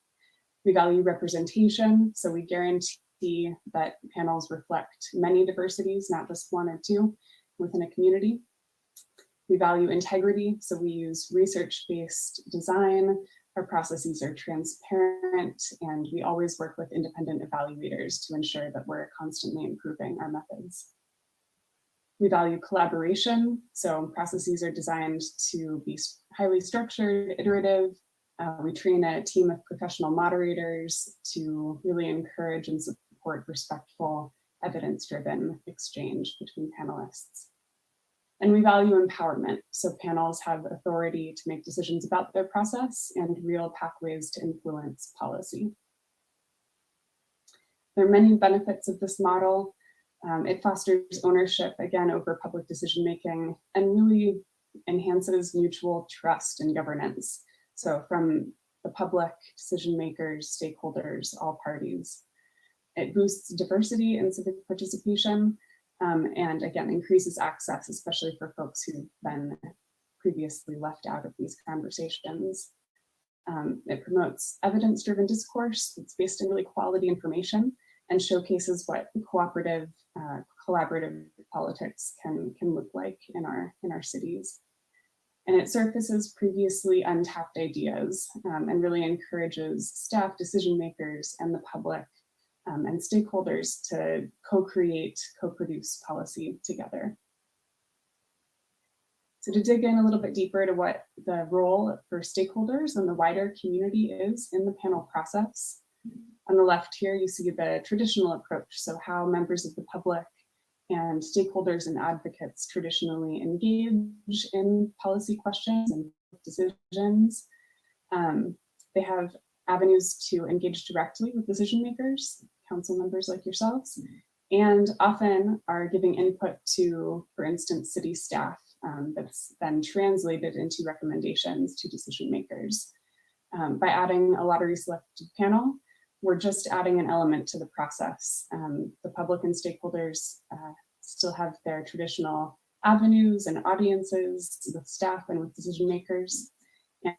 Speaker 5: We value representation, so we guarantee that panels reflect many diversities, not just one or two within a community. We value integrity, so we use research-based design. Our processes are transparent, and we always work with independent evaluators to ensure that we're constantly improving our methods. We value collaboration, so processes are designed to be highly structured, iterative. We train a team of professional moderators to really encourage and support respectful, evidence-driven exchange between panelists. And we value empowerment, so panels have authority to make decisions about their process and real pathways to influence policy. There are many benefits of this model. It fosters ownership, again, over public decision-making, and really enhances mutual trust in governance. So from the public, decision makers, stakeholders, all parties. It boosts diversity and civic participation, and again, increases access, especially for folks who've been previously left out of these conversations. It promotes evidence-driven discourse that's based in really quality information and showcases what cooperative, collaborative politics can look like in our cities. And it surfaces previously untapped ideas and really encourages staff, decision makers, and the public and stakeholders to co-create, co-produce policy together. So to dig in a little bit deeper to what the role for stakeholders and the wider community is in the panel process. On the left here, you see the traditional approach. So how members of the public and stakeholders and advocates traditionally engage in policy questions and decisions. They have avenues to engage directly with decision makers, council members like yourselves, and often are giving input to, for instance, city staff that's then translated into recommendations to decision makers. By adding a lottery selected panel, we're just adding an element to the process. The public and stakeholders still have their traditional avenues and audiences with staff and with decision makers.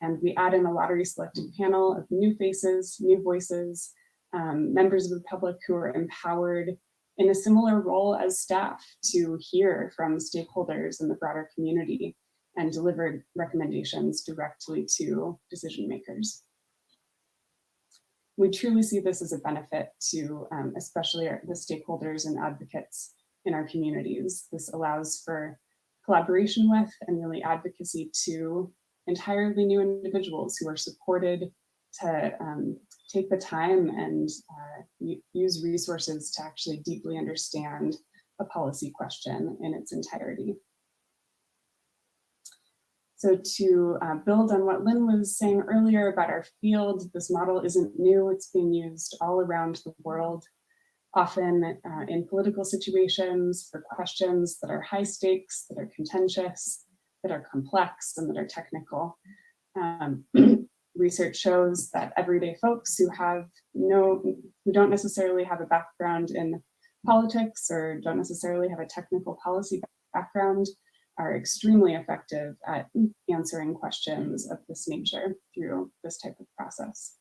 Speaker 5: And we add in a lottery selected panel of new faces, new voices, members of the public who are empowered in a similar role as staff to hear from stakeholders in the broader community and deliver recommendations directly to decision makers. We truly see this as a benefit to especially the stakeholders and advocates in our communities. This allows for collaboration with and really advocacy to entirely new individuals who are supported to take the time and use resources to actually deeply understand a policy question in its entirety. So to build on what Lynn was saying earlier about our field, this model isn't new. It's being used all around the world, often in political situations for questions that are high stakes, that are contentious, that are complex, and that are technical. Research shows that everyday folks who don't necessarily have a background in politics or don't necessarily have a technical policy background are extremely effective at answering questions of this nature through this type of process.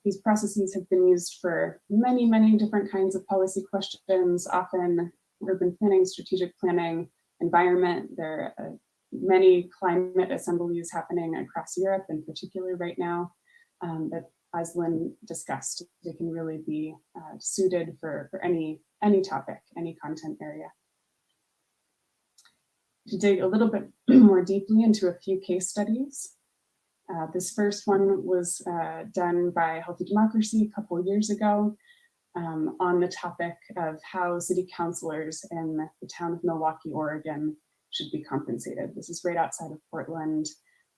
Speaker 5: These processes have been used for many, many different kinds of policy questions, often urban planning, strategic planning, environment. There are many climate assemblies happening across Europe in particular right now, but as Lynn discussed, they can really be suited for any topic, any content area. To dig a little bit more deeply into a few case studies. This first one was done by Healthy Democracy a couple of years ago on the topic of how city councilors in the town of Milwaukee, Oregon should be compensated. This is right outside of Portland.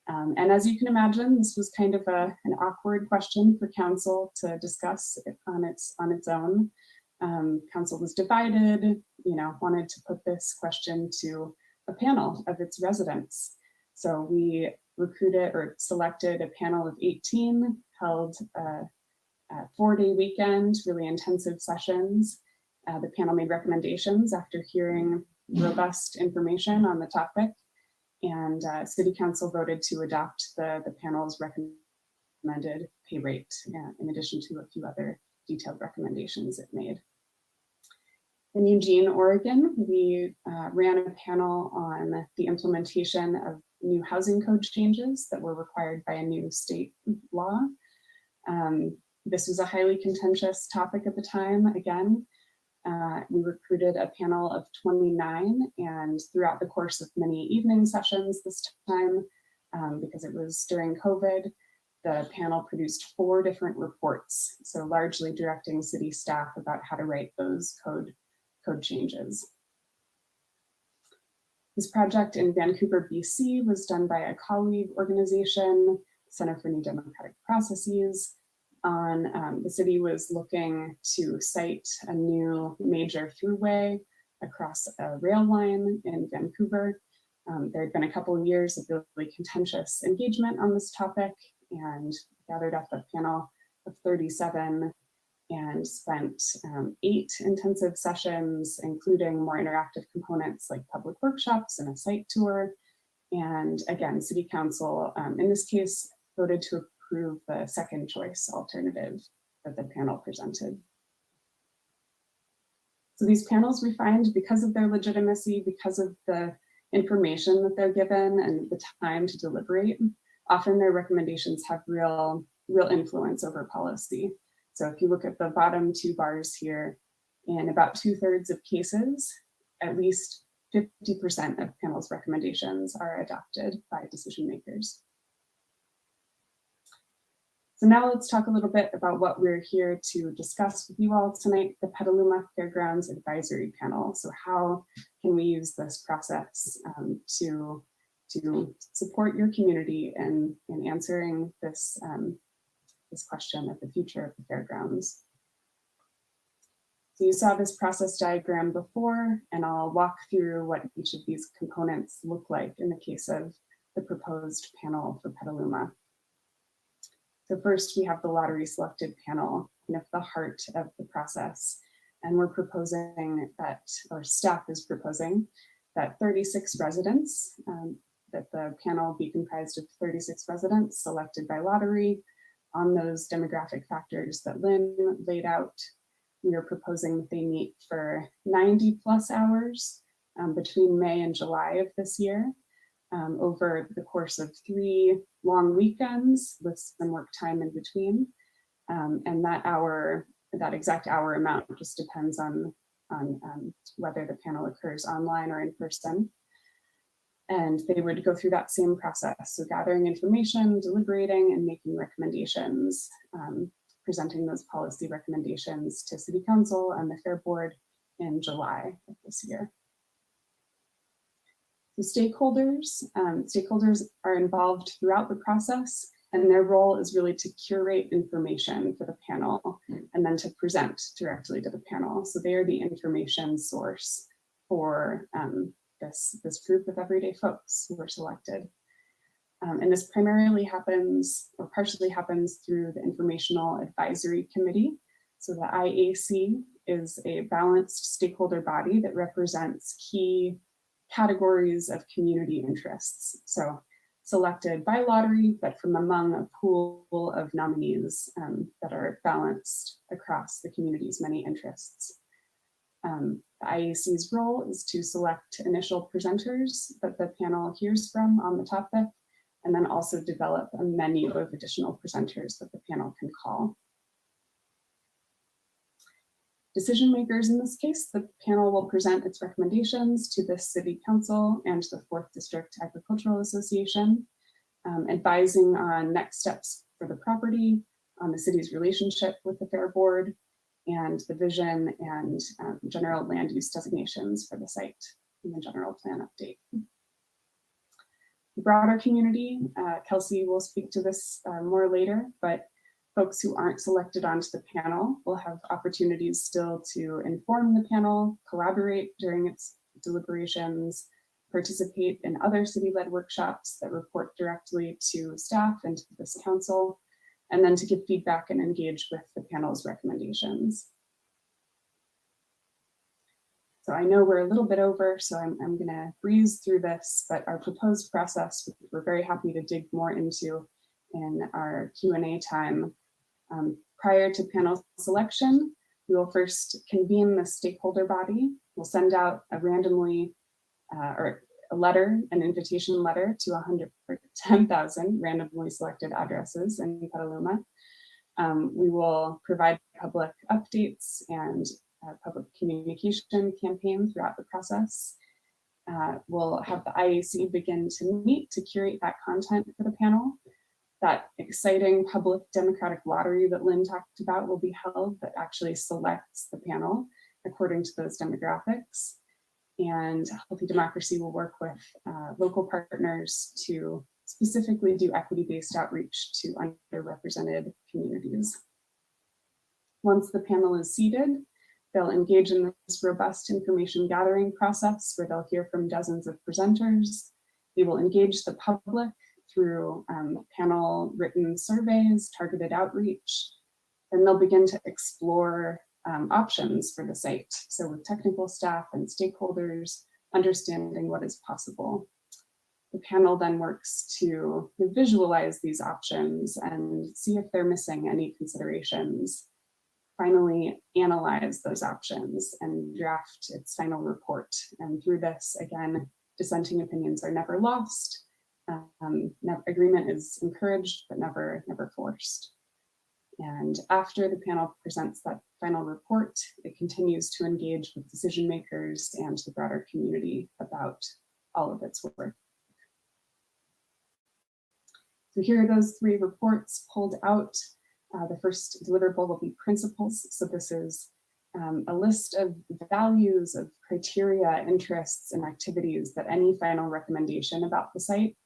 Speaker 5: And as you can imagine, this was kind of an awkward question for council to discuss on its own. Council was divided, wanted to put this question to a panel of its residents. So we recruited or selected a panel of 18, held a 4-day weekend, really intensive sessions. The panel made recommendations after hearing robust information on the topic, and City Council voted to adopt the panel's recommended pay rate, in addition to a few other detailed recommendations it made. In Eugene, Oregon, we ran a panel on the implementation of new housing code changes that were required by a new state law. This was a highly contentious topic at the time. Again, we recruited a panel of 29, and throughout the course of many evening sessions this time, because it was during COVID, the panel produced 4 different reports, so largely directing city staff about how to write those code changes. This project in Vancouver, BC was done by a colleague organization, Center for New Democratic Processes. The city was looking to site a new major throughway across a rail line in Vancouver. There had been a couple of years of really contentious engagement on this topic, and gathered up a panel of 37 and spent 8 intensive sessions, including more interactive components like public workshops and a site tour. And again, City Council, in this case, voted to approve the second choice alternative that the panel presented. So these panels, we find, because of their legitimacy, because of the information that they're given and the time to deliberate, often their recommendations have real influence over policy. So if you look at the bottom 2 bars here, in about 2/3 of cases, at least 50% of panel's recommendations are adopted by decision makers. So now let's talk a little bit about what we're here to discuss with you all tonight, the Petaluma Fairgrounds Advisory Panel. So how can we use this process to support your community in answering this question of the future of the fairgrounds? So you saw this process diagram before, and I'll walk through what each of these components look like in the case of the proposed panel for Petaluma. So first, we have the lottery selected panel, kind of the heart of the process. And we're proposing that, or staff is proposing that 36 residents, that the panel be comprised of 36 residents selected by lottery on those demographic factors that Lynn laid out. We are proposing that they meet for 90+ hours between May and July of this year, over the course of 3 long weekends with some work time in between. And that exact hour amount just depends on whether the panel occurs online or in person. And they would go through that same process. So gathering information, deliberating, and making recommendations, presenting those policy recommendations to City Council and the Fair Board in July of this year. The stakeholders are involved throughout the process, and their role is really to curate information for the panel and then to present directly to the panel. So they are the information source for this group of everyday folks who were selected. And this primarily happens, or partially happens, through the Informational Advisory Committee. So the IAC is a balanced stakeholder body that represents key categories of community interests. So selected by lottery, but from among a pool of nominees that are balanced across the community's many interests. The IAC's role is to select initial presenters that the panel hears from on the topic, and then also develop a menu of additional presenters that the panel can call. Decision makers in this case, the panel will present its recommendations to the City Council and the 4th District Agricultural Association, advising on next steps for the property, on the city's relationship with the Fair Board, and the vision and general land use designations for the site in the general plan update. The broader community, Kelsey will speak to this more later, but folks who aren't selected onto the panel will have opportunities still to inform the panel, collaborate during its deliberations, participate in other city-led workshops that report directly to staff and to this council, and then to give feedback and engage with the panel's recommendations. So I know we're a little bit over, so I'm gonna breeze through this, but our proposed process, which we're very happy to dig more into in our Q&A time. Prior to panel selection, we will first convene the stakeholder body. We'll send out a randomly, or a letter, an invitation letter to 10,000 randomly selected addresses in Petaluma. We will provide public updates and public communication campaign throughout the process. We'll have the IAC begin to meet to curate that content for the panel. That exciting public democratic lottery that Lynn talked about will be held that actually selects the panel according to those demographics. And Healthy Democracy will work with local partners to specifically do equity-based outreach to underrepresented communities. Once the panel is seated, they'll engage in this robust information gathering process where they'll hear from dozens of presenters. They will engage the public through panel written surveys, targeted outreach, and they'll begin to explore options for the site. So with technical staff and stakeholders, understanding what is possible. The panel then works to visualize these options and see if they're missing any considerations. Finally, analyze those options and draft its final report. And through this, again, dissenting opinions are never lost. Agreement is encouraged, but never forced. And after the panel presents that final report, it continues to engage with decision makers and the broader community about all of its work. So here are those 3 reports pulled out. The first deliverable will be principles. So this is a list of values, of criteria, interests, and activities that any final recommendation about the site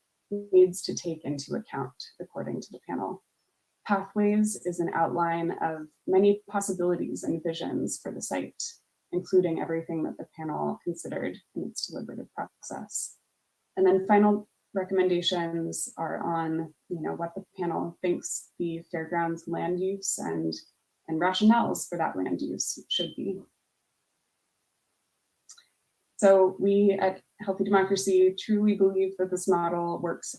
Speaker 5: needs to take into account according to the panel. Pathways is an outline of many possibilities and visions for the site, including everything that the panel considered in its deliberative process. And then final recommendations are on, what the panel thinks the fairgrounds land use and rationales for that land use should be. So we at Healthy Democracy truly believe that this model works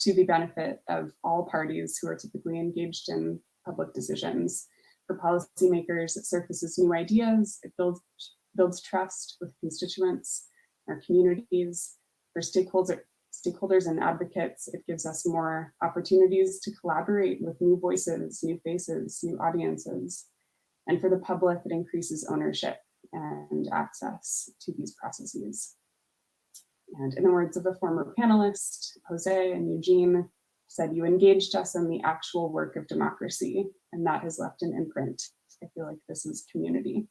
Speaker 5: to the benefit of all parties who are typically engaged in public decisions. For policymakers, it surfaces new ideas, it builds trust with constituents, our communities. For stakeholders and advocates, it gives us more opportunities to collaborate with new voices, new faces, new audiences. And for the public, it increases ownership and access to these processes. And in the words of a former panelist, Jose and Eugene said, "You engaged us in the actual work of democracy, and that has left an imprint. I feel like this is community."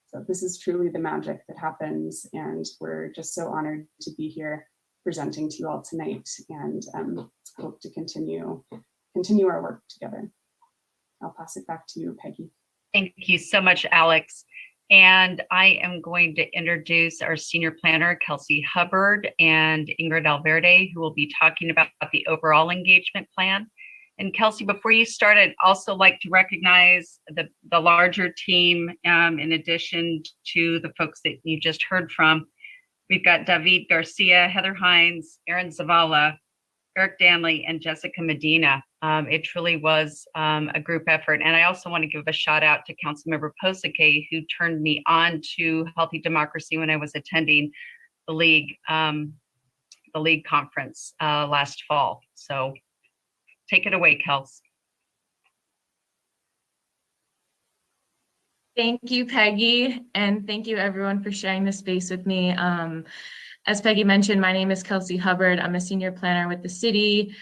Speaker 5: So this is truly the magic that happens, and we're just so honored to be here presenting to you all tonight, and hope to continue our work together. I'll pass it back to you, Peggy.
Speaker 16: Thank you so much, Alex. And I am going to introduce our senior planner, Kelsey Hubbard, and Ingrid Alverde, who will be talking about the overall engagement plan. And Kelsey, before you start, I'd also like to recognize the larger team, in addition to the folks that you just heard from. We've got David Garcia, Heather Hines, Aaron Zavala, Eric Danley, and Jessica Medina. It truly was a group effort. And I also want to give a shout out to Councilmember Posake, who turned me on to Healthy Democracy when I was attending the league conference last fall. So take it away, Kels.
Speaker 6: Thank you, Peggy, and thank you everyone for sharing this space with me. As Peggy mentioned, my name is Kelsey Hubbard. I'm a senior planner with the city.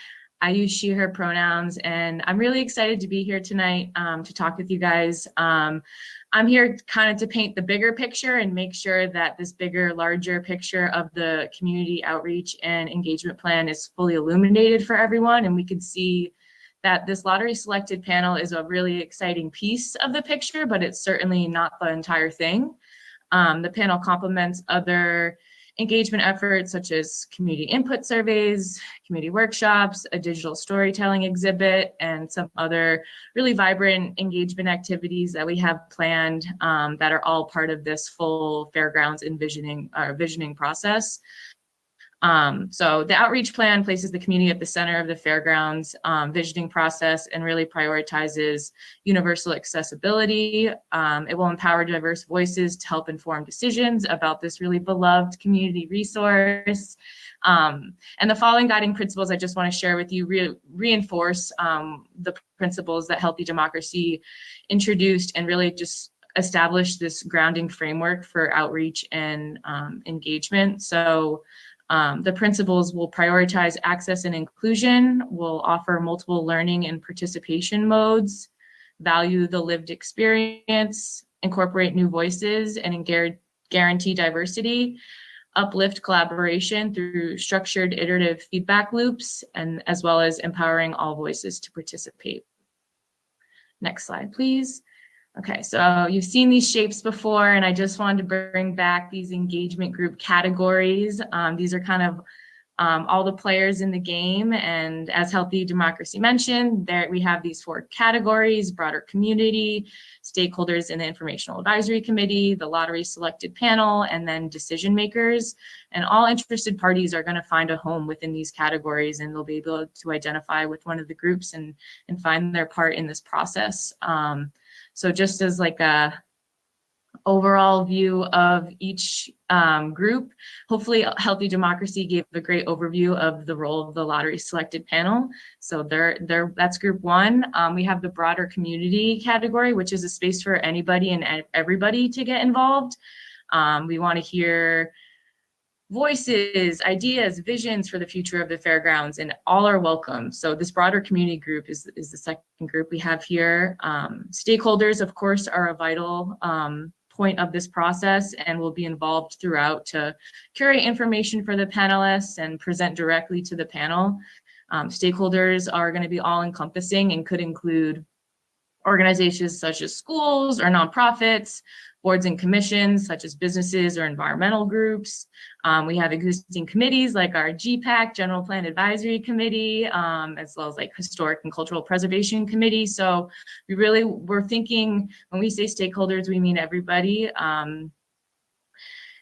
Speaker 6: I use she, her pronouns, and I'm really excited to be here tonight to talk with you guys. I'm here kind of to paint the bigger picture and make sure that this bigger, larger picture of the community outreach and engagement plan is fully illuminated for everyone, and we can see that this lottery selected panel is a really exciting piece of the picture, but it's certainly not the entire thing. The panel complements other engagement efforts such as community input surveys, community workshops, a digital storytelling exhibit, and some other really vibrant engagement activities that we have planned that are all part of this full Fairgrounds visioning process. So the outreach plan places the community at the center of the Fairgrounds visioning process and really prioritizes universal accessibility. It will empower diverse voices to help inform decisions about this really beloved community resource. And the following guiding principles I just want to share with you reinforce the principles that Healthy Democracy introduced and really just establish this grounding framework for outreach and engagement. So the principles will prioritize access and inclusion, will offer multiple learning and participation modes, value the lived experience, incorporate new voices, and guarantee diversity, uplift collaboration through structured iterative feedback loops, and as well as empowering all voices to participate. Next slide, please. Okay, so you've seen these shapes before, and I just wanted to bring back these engagement group categories. These are kind of all the players in the game, and as Healthy Democracy mentioned, there we have these 4 categories: broader community, stakeholders in the Informational Advisory Committee, the lottery selected panel, and then decision makers. And all interested parties are going to find a home within these categories, and they'll be able to identify with one of the groups and find their part in this process. So just as like a overall view of each group, hopefully Healthy Democracy gave a great overview of the role of the lottery selected panel. So that's group 1. We have the broader community category, which is a space for anybody and everybody to get involved. We want to hear voices, ideas, visions for the future of the Fairgrounds, and all are welcome. So this broader community group is the second group we have here. Stakeholders, of course, are a vital point of this process and will be involved throughout to curate information for the panelists and present directly to the panel. Stakeholders are going to be all encompassing and could include organizations such as schools or nonprofits, boards and commissions such as businesses or environmental groups. We have existing committees like our GPAC, General Plan Advisory Committee, as well as like Historic and Cultural Preservation Committee. So we're thinking, when we say stakeholders, we mean everybody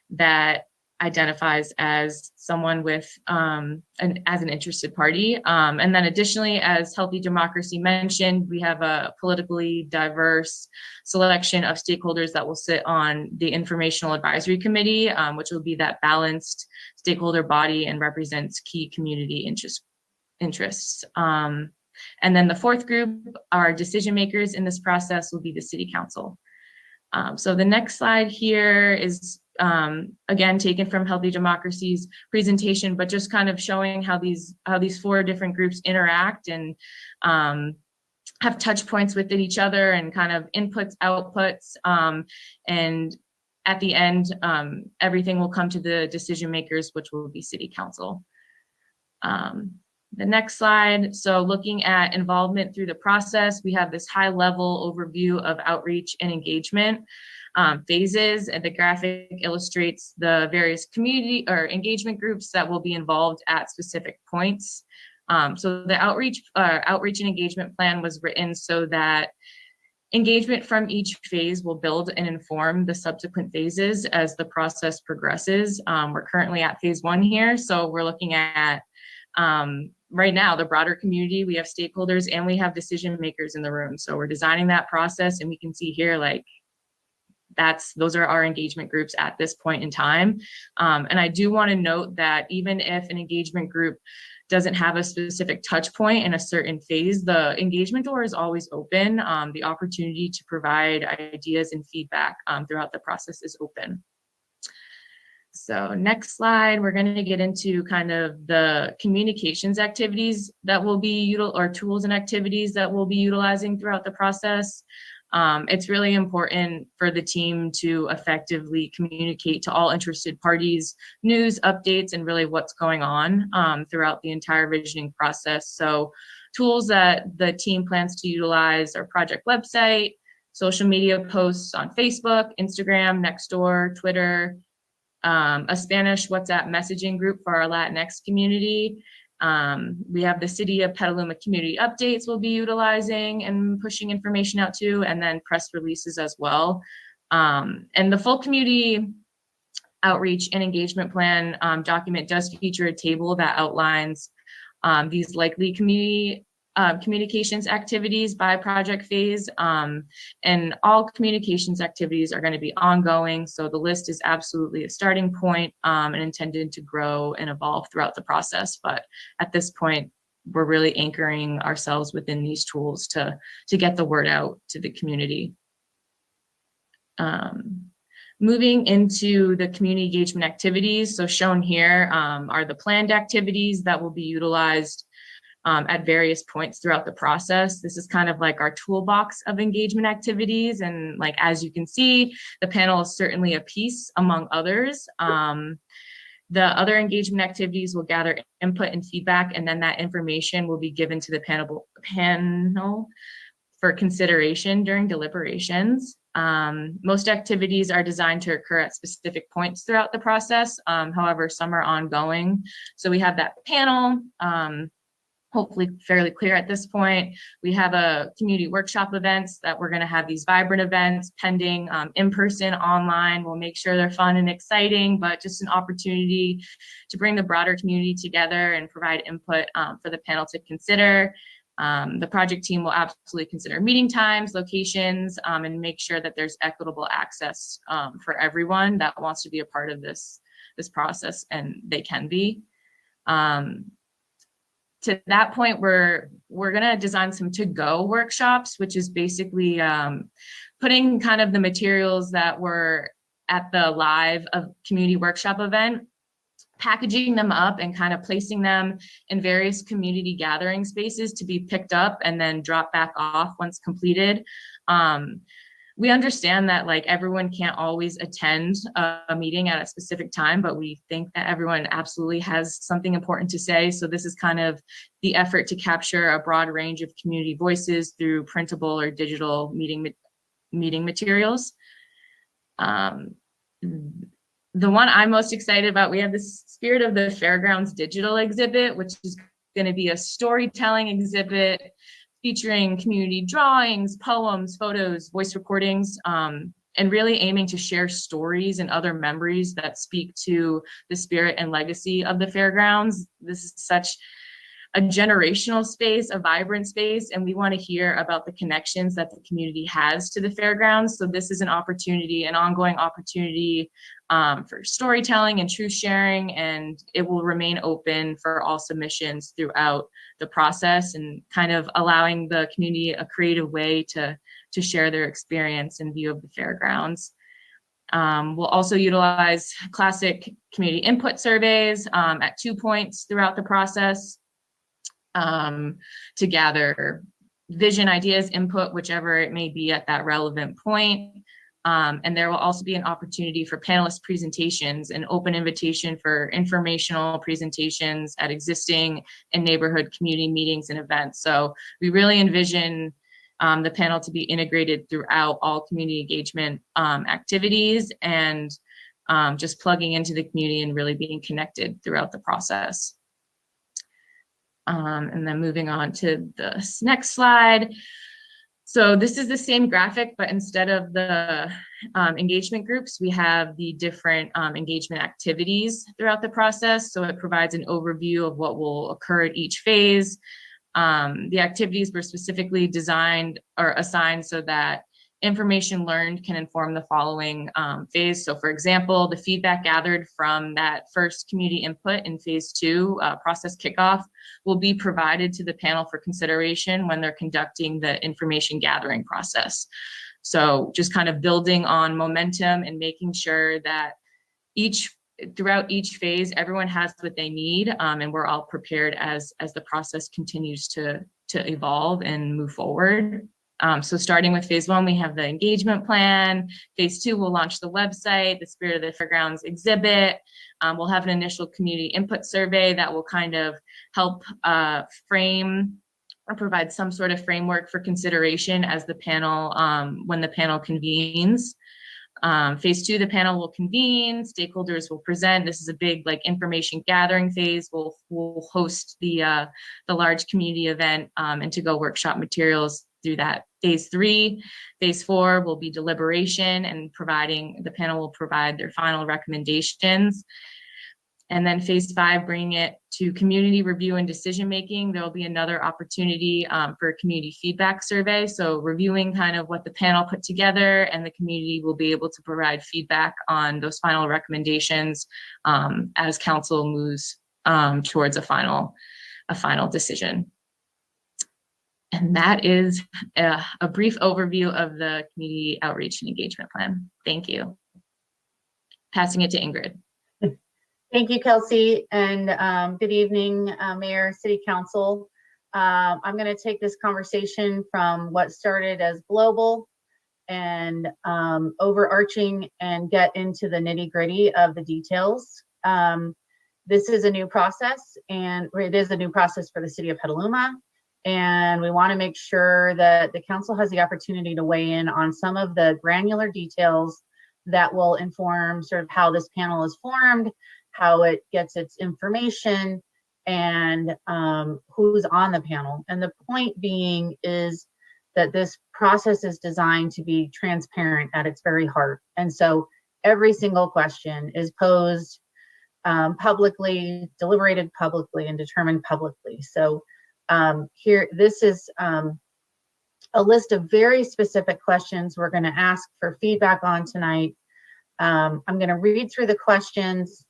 Speaker 6: that identifies as someone with as an interested party. And then additionally, as Healthy Democracy mentioned, we have a politically diverse selection of stakeholders that will sit on the Informational Advisory Committee, which will be that balanced stakeholder body and represents key community interests. And then the 4th group, our decision makers in this process, will be the City Council. So the next slide here is again taken from Healthy Democracy's presentation, but just kind of showing how these 4 different groups interact and have touch points within each other and kind of inputs, outputs, and at the end, everything will come to the decision makers, which will be City Council. The next slide. So looking at involvement through the process, we have this high level overview of outreach and engagement phases, and the graphic illustrates the various community or engagement groups that will be involved at specific points. So the outreach and engagement plan was written so that engagement from each phase will build and inform the subsequent phases as the process progresses. We're currently at phase 1 here, so we're looking at right now the broader community. We have stakeholders and we have decision makers in the room. So we're designing that process, and we can see here like those are our engagement groups at this point in time. And I do want to note that even if an engagement group doesn't have a specific touch point in a certain phase, the engagement door is always open. The opportunity to provide ideas and feedback throughout the process is open. So next slide, we're going to get into kind of the communications activities that will be or tools and activities that we'll be utilizing throughout the process. It's really important for the team to effectively communicate to all interested parties, news, updates, and really what's going on throughout the entire visioning process. So tools that the team plans to utilize are project website, social media posts on Facebook, Instagram, Nextdoor, Twitter, a Spanish WhatsApp messaging group for our Latinx community. We have the City of Petaluma community updates we'll be utilizing and pushing information out to, and then press releases as well. And the full community outreach and engagement plan document does feature a table that outlines these likely community communications activities by project phase, and all communications activities are going to be ongoing. So the list is absolutely a starting point and intended to grow and evolve throughout the process. But at this point, we're really anchoring ourselves within these tools to get the word out to the community. Moving into the community engagement activities. So shown here are the planned activities that will be utilized at various points throughout the process. This is kind of like our toolbox of engagement activities. And like, as you can see, the panel is certainly a piece among others. The other engagement activities will gather input and feedback, and then that information will be given to the panel for consideration during deliberations. Most activities are designed to occur at specific points throughout the process. However, some are ongoing. So we have that panel, hopefully fairly clear at this point. We have a community workshop events that we're going to have these vibrant events pending in person, online. We'll make sure they're fun and exciting, but just an opportunity to bring the broader community together and provide input for the panel to consider. The project team will absolutely consider meeting times, locations, and make sure that there's equitable access for everyone that wants to be a part of this process, and they can be. To that point, we're going to design some to-go workshops, which is basically putting kind of the materials that were at the live community workshop event, packaging them up and kind of placing them in various community gathering spaces to be picked up and then drop back off once completed. We understand that like everyone can't always attend a meeting at a specific time, but we think that everyone absolutely has something important to say. So this is kind of the effort to capture a broad range of community voices through printable or digital meeting materials. The one I'm most excited about, we have the Spirit of the Fairgrounds digital exhibit, which is going to be a storytelling exhibit featuring community drawings, poems, photos, voice recordings, and really aiming to share stories and other memories that speak to the spirit and legacy of the fairgrounds. This is such a generational space, a vibrant space, and we want to hear about the connections that the community has to the fairgrounds. So this is an opportunity, an ongoing opportunity for storytelling and truth sharing, and it will remain open for all submissions throughout the process and kind of allowing the community a creative way to share their experience and view of the fairgrounds. We'll also utilize classic community input surveys at 2 points throughout the process to gather vision, ideas, input, whichever it may be at that relevant point. And there will also be an opportunity for panelist presentations, an open invitation for informational presentations at existing and neighborhood community meetings and events. So we really envision the panel to be integrated throughout all community engagement activities, and just plugging into the community and really being connected throughout the process. And then moving on to the next slide. So this is the same graphic, but instead of the engagement groups, we have the different engagement activities throughout the process. So it provides an overview of what will occur at each phase. The activities were specifically designed or assigned so that information learned can inform the following phase. So for example, the feedback gathered from that first community input in phase 2 process kickoff will be provided to the panel for consideration when they're conducting the information gathering process. So just kind of building on momentum and making sure that throughout each phase, everyone has what they need, and we're all prepared as the process continues to evolve and move forward. So starting with phase 1, we have the engagement plan. Phase 2, we'll launch the website, the Spirit of the Fairgrounds exhibit. We'll have an initial community input survey that will kind of help frame or provide some sort of framework for consideration as the panel, when the panel convenes. Phase 2, the panel will convene, stakeholders will present. This is a big information gathering phase. We'll host the large community event and to-go workshop materials through that. Phase 3, phase 4 will be deliberation and the panel will provide their final recommendations. And then phase 5, bringing it to community review and decision-making. There'll be another opportunity for a community feedback survey. So reviewing kind of what the panel put together, and the community will be able to provide feedback on those final recommendations as council moves towards a final decision. And that is a brief overview of the community outreach and engagement plan. Thank you. Passing it to Ingrid.
Speaker 20: Thank you, Kelsey, and good evening, Mayor, City Council. I'm going to take this conversation from what started as global and overarching and get into the nitty-gritty of the details. This is a new process, and it is a new process for the city of Petaluma. And we want to make sure that the council has the opportunity to weigh in on some of the granular details that will inform sort of how this panel is formed, how it gets its information, and who's on the panel. And the point being is that this process is designed to be transparent at its very heart. And so every single question is posed publicly, deliberated publicly, and determined publicly. So here, this is a list of very specific questions we're going to ask for feedback on tonight. I'm going to read through the questions,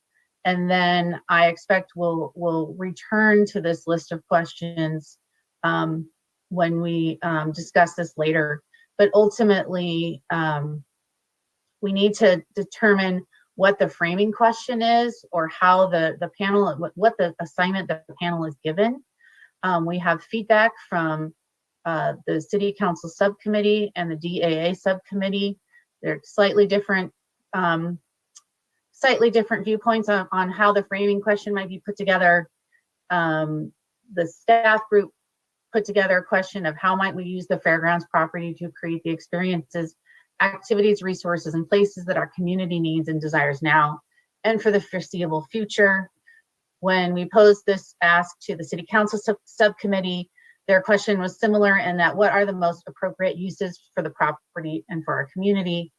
Speaker 20: and then I expect we'll return to this list of questions when we discuss this later. But ultimately, we need to determine what the framing question is, or how the panel, what the assignment that the panel is given. We have feedback from the City Council Subcommittee and the DAA Subcommittee. They're slightly different viewpoints on how the framing question might be put together. The staff group put together a question of how might we use the fairgrounds property to create the experiences, activities, resources, and places that our community needs and desires now and for the foreseeable future. When we posed this ask to the City Council Subcommittee, their question was similar in that what are the most appropriate uses for the property and for our community?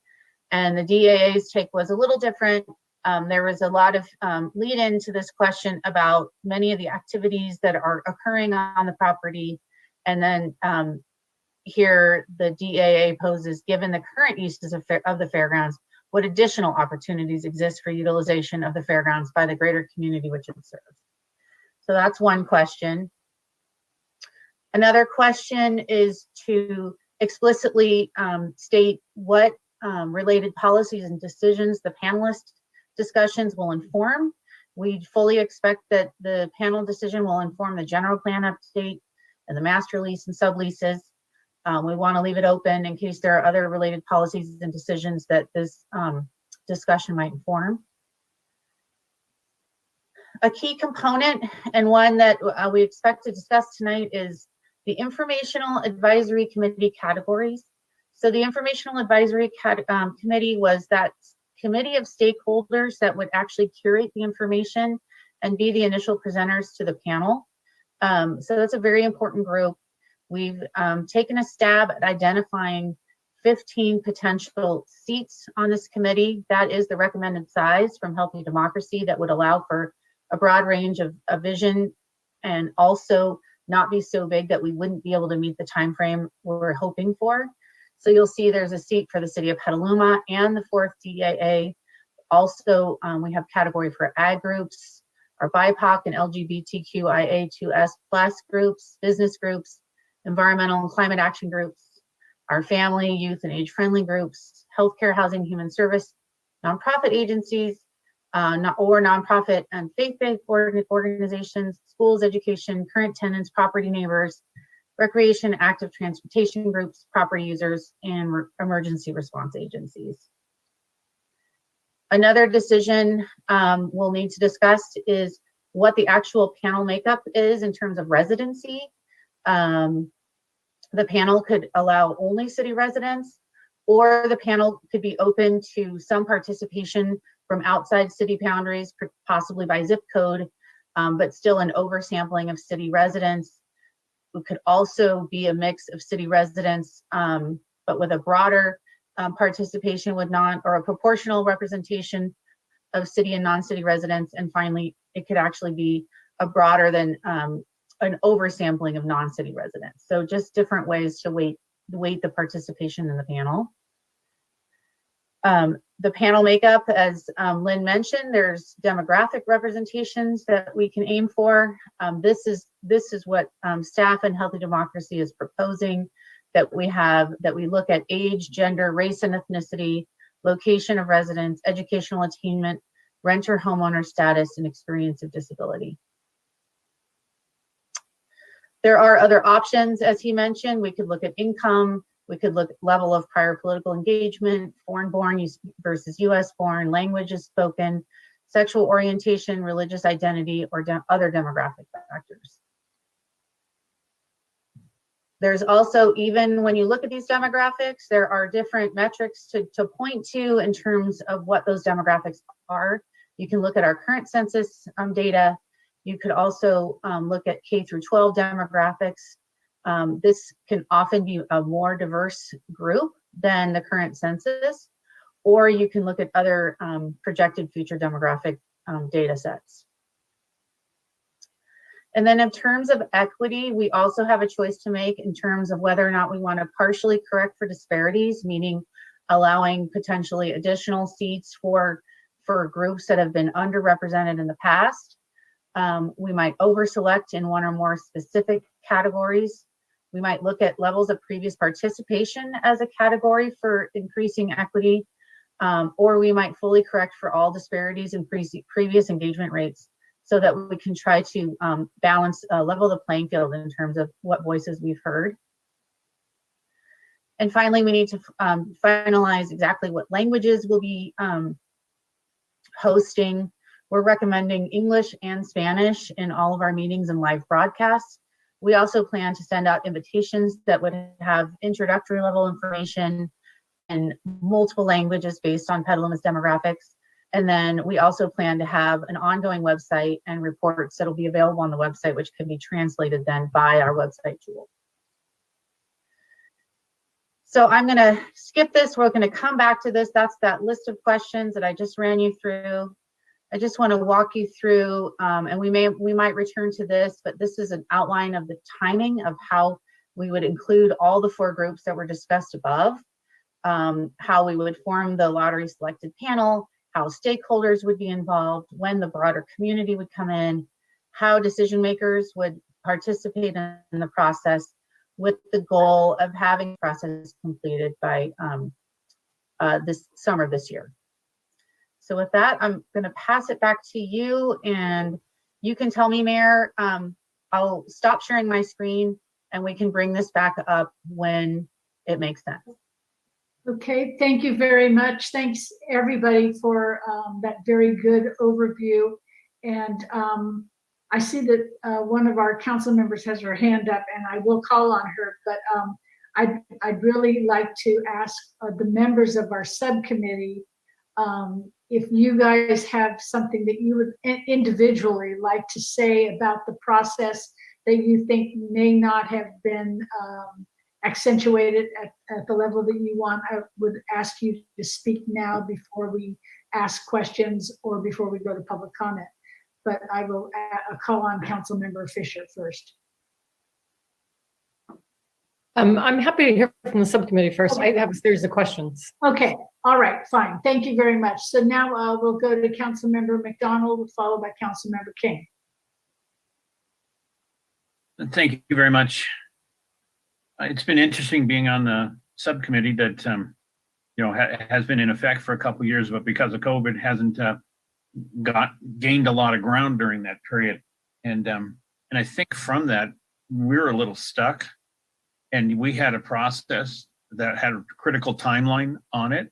Speaker 20: And the DAA's take was a little different. There was a lot of lead into this question about many of the activities that are occurring on the property. And then here the DAA poses, given the current uses of the fairgrounds, what additional opportunities exist for utilization of the fairgrounds by the greater community which it serves? So that's one question. Another question is to explicitly state what related policies and decisions the panelist discussions will inform. We fully expect that the panel decision will inform the general plan update and the master lease and subleases. We want to leave it open in case there are other related policies and decisions that this discussion might inform. A key component and one that we expect to discuss tonight is the Informational Advisory Committee categories. So the Informational Advisory Committee was that committee of stakeholders that would actually curate the information and be the initial presenters to the panel. So that's a very important group. We've taken a stab at identifying 15 potential seats on this committee. That is the recommended size from Healthy Democracy that would allow for a broad range of vision and also not be so big that we wouldn't be able to meet the time frame we're hoping for. So you'll see there's a seat for the city of Petaluma and the 4th DAA. Also, we have category for ag groups, our BIPOC and LGBTQIA2S+ groups, business groups, environmental and climate action groups, our family, youth, and age-friendly groups, healthcare, housing, human service, nonprofit agencies, nonprofit and faith-based organizations, schools, education, current tenants, property neighbors, recreation, active transportation groups, property users, and emergency response agencies. Another decision we'll need to discuss is what the actual panel makeup is in terms of residency. The panel could allow only city residents, or the panel could be open to some participation from outside city boundaries, possibly by zip code, but still an oversampling of city residents. It could also be a mix of city residents, but with a broader participation with or a proportional representation of city and non-city residents. And finally, it could actually be a broader than an oversampling of non-city residents. So just different ways to weight the participation in the panel. The panel makeup, as Lynn mentioned, there's demographic representations that we can aim for. This is what staff and Healthy Democracy is proposing, that we look at age, gender, race and ethnicity, location of residence, educational attainment, renter homeowner status, and experience of disability. There are other options, as he mentioned. We could look at income. We could look at level of prior political engagement, foreign-born versus U.S.-born, languages spoken, sexual orientation, religious identity, or other demographic factors. There's also, even when you look at these demographics, there are different metrics to point to in terms of what those demographics are. You can look at our current census data. You could also look at K through 12 demographics. This can often be a more diverse group than the current census, or you can look at other projected future demographic data sets. And then in terms of equity, we also have a choice to make in terms of whether or not we want to partially correct for disparities, meaning allowing potentially additional seats for groups that have been underrepresented in the past. We might over-select in one or more specific categories. We might look at levels of previous participation as a category for increasing equity, or we might fully correct for all disparities in previous engagement rates, so that we can try to balance, level the playing field in terms of what voices we've heard. And finally, we need to finalize exactly what languages we'll be hosting. We're recommending English and Spanish in all of our meetings and live broadcasts. We also plan to send out invitations that would have introductory level information in multiple languages based on Petaluma's demographics. And then we also plan to have an ongoing website and reports that'll be available on the website, which can be translated then by our website tool. So I'm going to skip this. We're going to come back to this. That's that list of questions that I just ran you through. I just want to walk you through, and we might return to this, but this is an outline of the timing of how we would include all the 4 groups that were discussed above, how we would form the lottery selected panel, how stakeholders would be involved, when the broader community would come in, how decision makers would participate in the process, with the goal of having the process completed by this summer this year. So with that, I'm going to pass it back to you, and you can tell me, Mayor, I'll stop sharing my screen and we can bring this back up when it makes sense.
Speaker 2: Okay, thank you very much. Thanks, everybody, for that very good overview. And I see that one of our council members has her hand up, and I will call on her, but I'd really like to ask the members of our subcommittee if you guys have something that you would individually like to say about the process that you think may not have been accentuated at the level that you want. I would ask you to speak now before we ask questions or before we go to public comment. But I will call on Councilmember Fisher first.
Speaker 13: I'm happy to hear from the subcommittee first. I have a series of questions.
Speaker 2: Okay, all right, fine. Thank you very much. So now we'll go to Councilmember McDonald, followed by Councilmember King.
Speaker 3: Thank you very much. It's been interesting being on the subcommittee that has been in effect for a couple of years, but because of COVID hasn't gained a lot of ground during that period. And I think from that, we're a little stuck, and we had a process that had a critical timeline on it.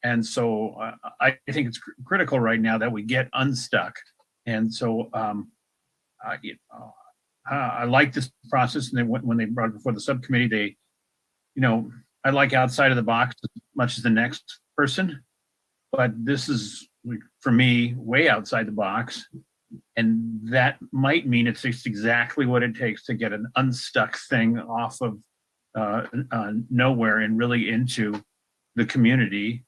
Speaker 3: And so I think it's critical right now that we get unstuck. And so I like this process. And when they brought it before the subcommittee, I like outside of the box as much as the next person, but this is, for me, way outside the box. And that might mean it's just exactly what it takes to get an unstuck thing off of nowhere and really into the community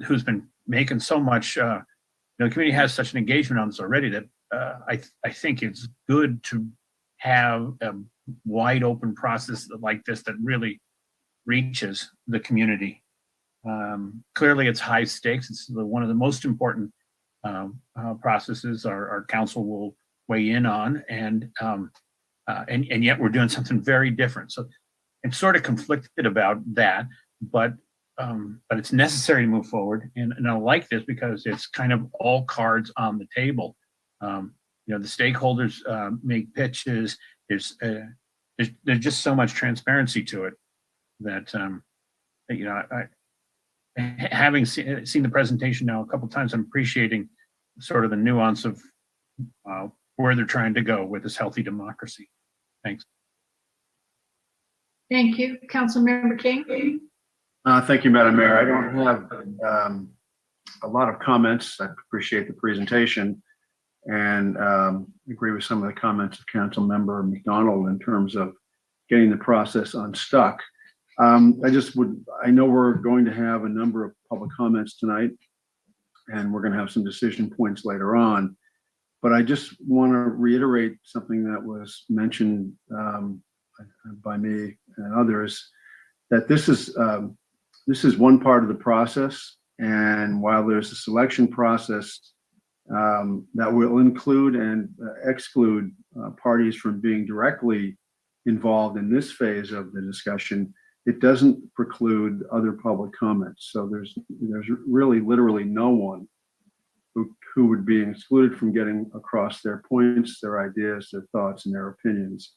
Speaker 3: who's been making so much, the community has such an engagement on this already that I think it's good to have a wide open process like this that really reaches the community. Clearly it's high stakes. It's one of the most important processes our council will weigh in on, and yet we're doing something very different. So I'm sort of conflicted about that, but it's necessary to move forward. And I like this because it's kind of all cards on the table. The stakeholders make pitches. There's just so much transparency to it that having seen the presentation now a couple of times, I'm appreciating sort of the nuance of where they're trying to go with this healthy democracy. Thanks.
Speaker 2: Thank you. Councilmember King.
Speaker 12: Thank you, Madam Mayor. I don't have a lot of comments. I appreciate the presentation and agree with some of the comments of Councilmember McDonald in terms of getting the process unstuck. I know we're going to have a number of public comments tonight, and we're going to have some decision points later on. But I just want to reiterate something that was mentioned by me and others, that this is one part of the process. And while there's a selection process that will include and exclude parties from being directly involved in this phase of the discussion, it doesn't preclude other public comments. So there's really literally no one who would be excluded from getting across their points, their ideas, their thoughts, and their opinions.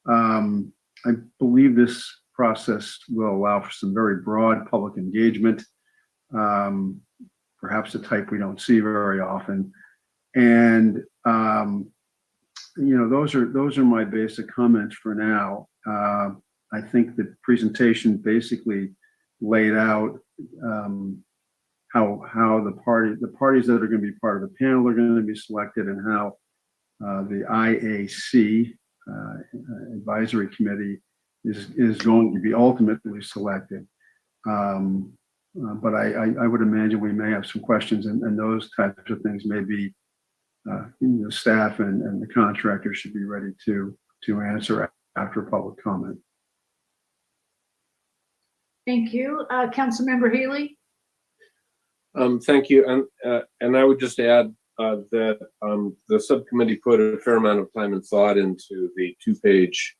Speaker 12: I believe this process will allow for some very broad public engagement, perhaps a type we don't see very often. And those are my basic comments for now. I think the presentation basically laid out how the parties that are going to be part of the panel are going to be selected, and how the IAC advisory committee is going to be ultimately selected. But I would imagine we may have some questions, and those types of things may be the staff and the contractor should be ready to answer after public comment.
Speaker 2: Thank you. Councilmember Healy.
Speaker 11: Thank you. And I would just add that the subcommittee put a fair amount of time and thought into the 2-page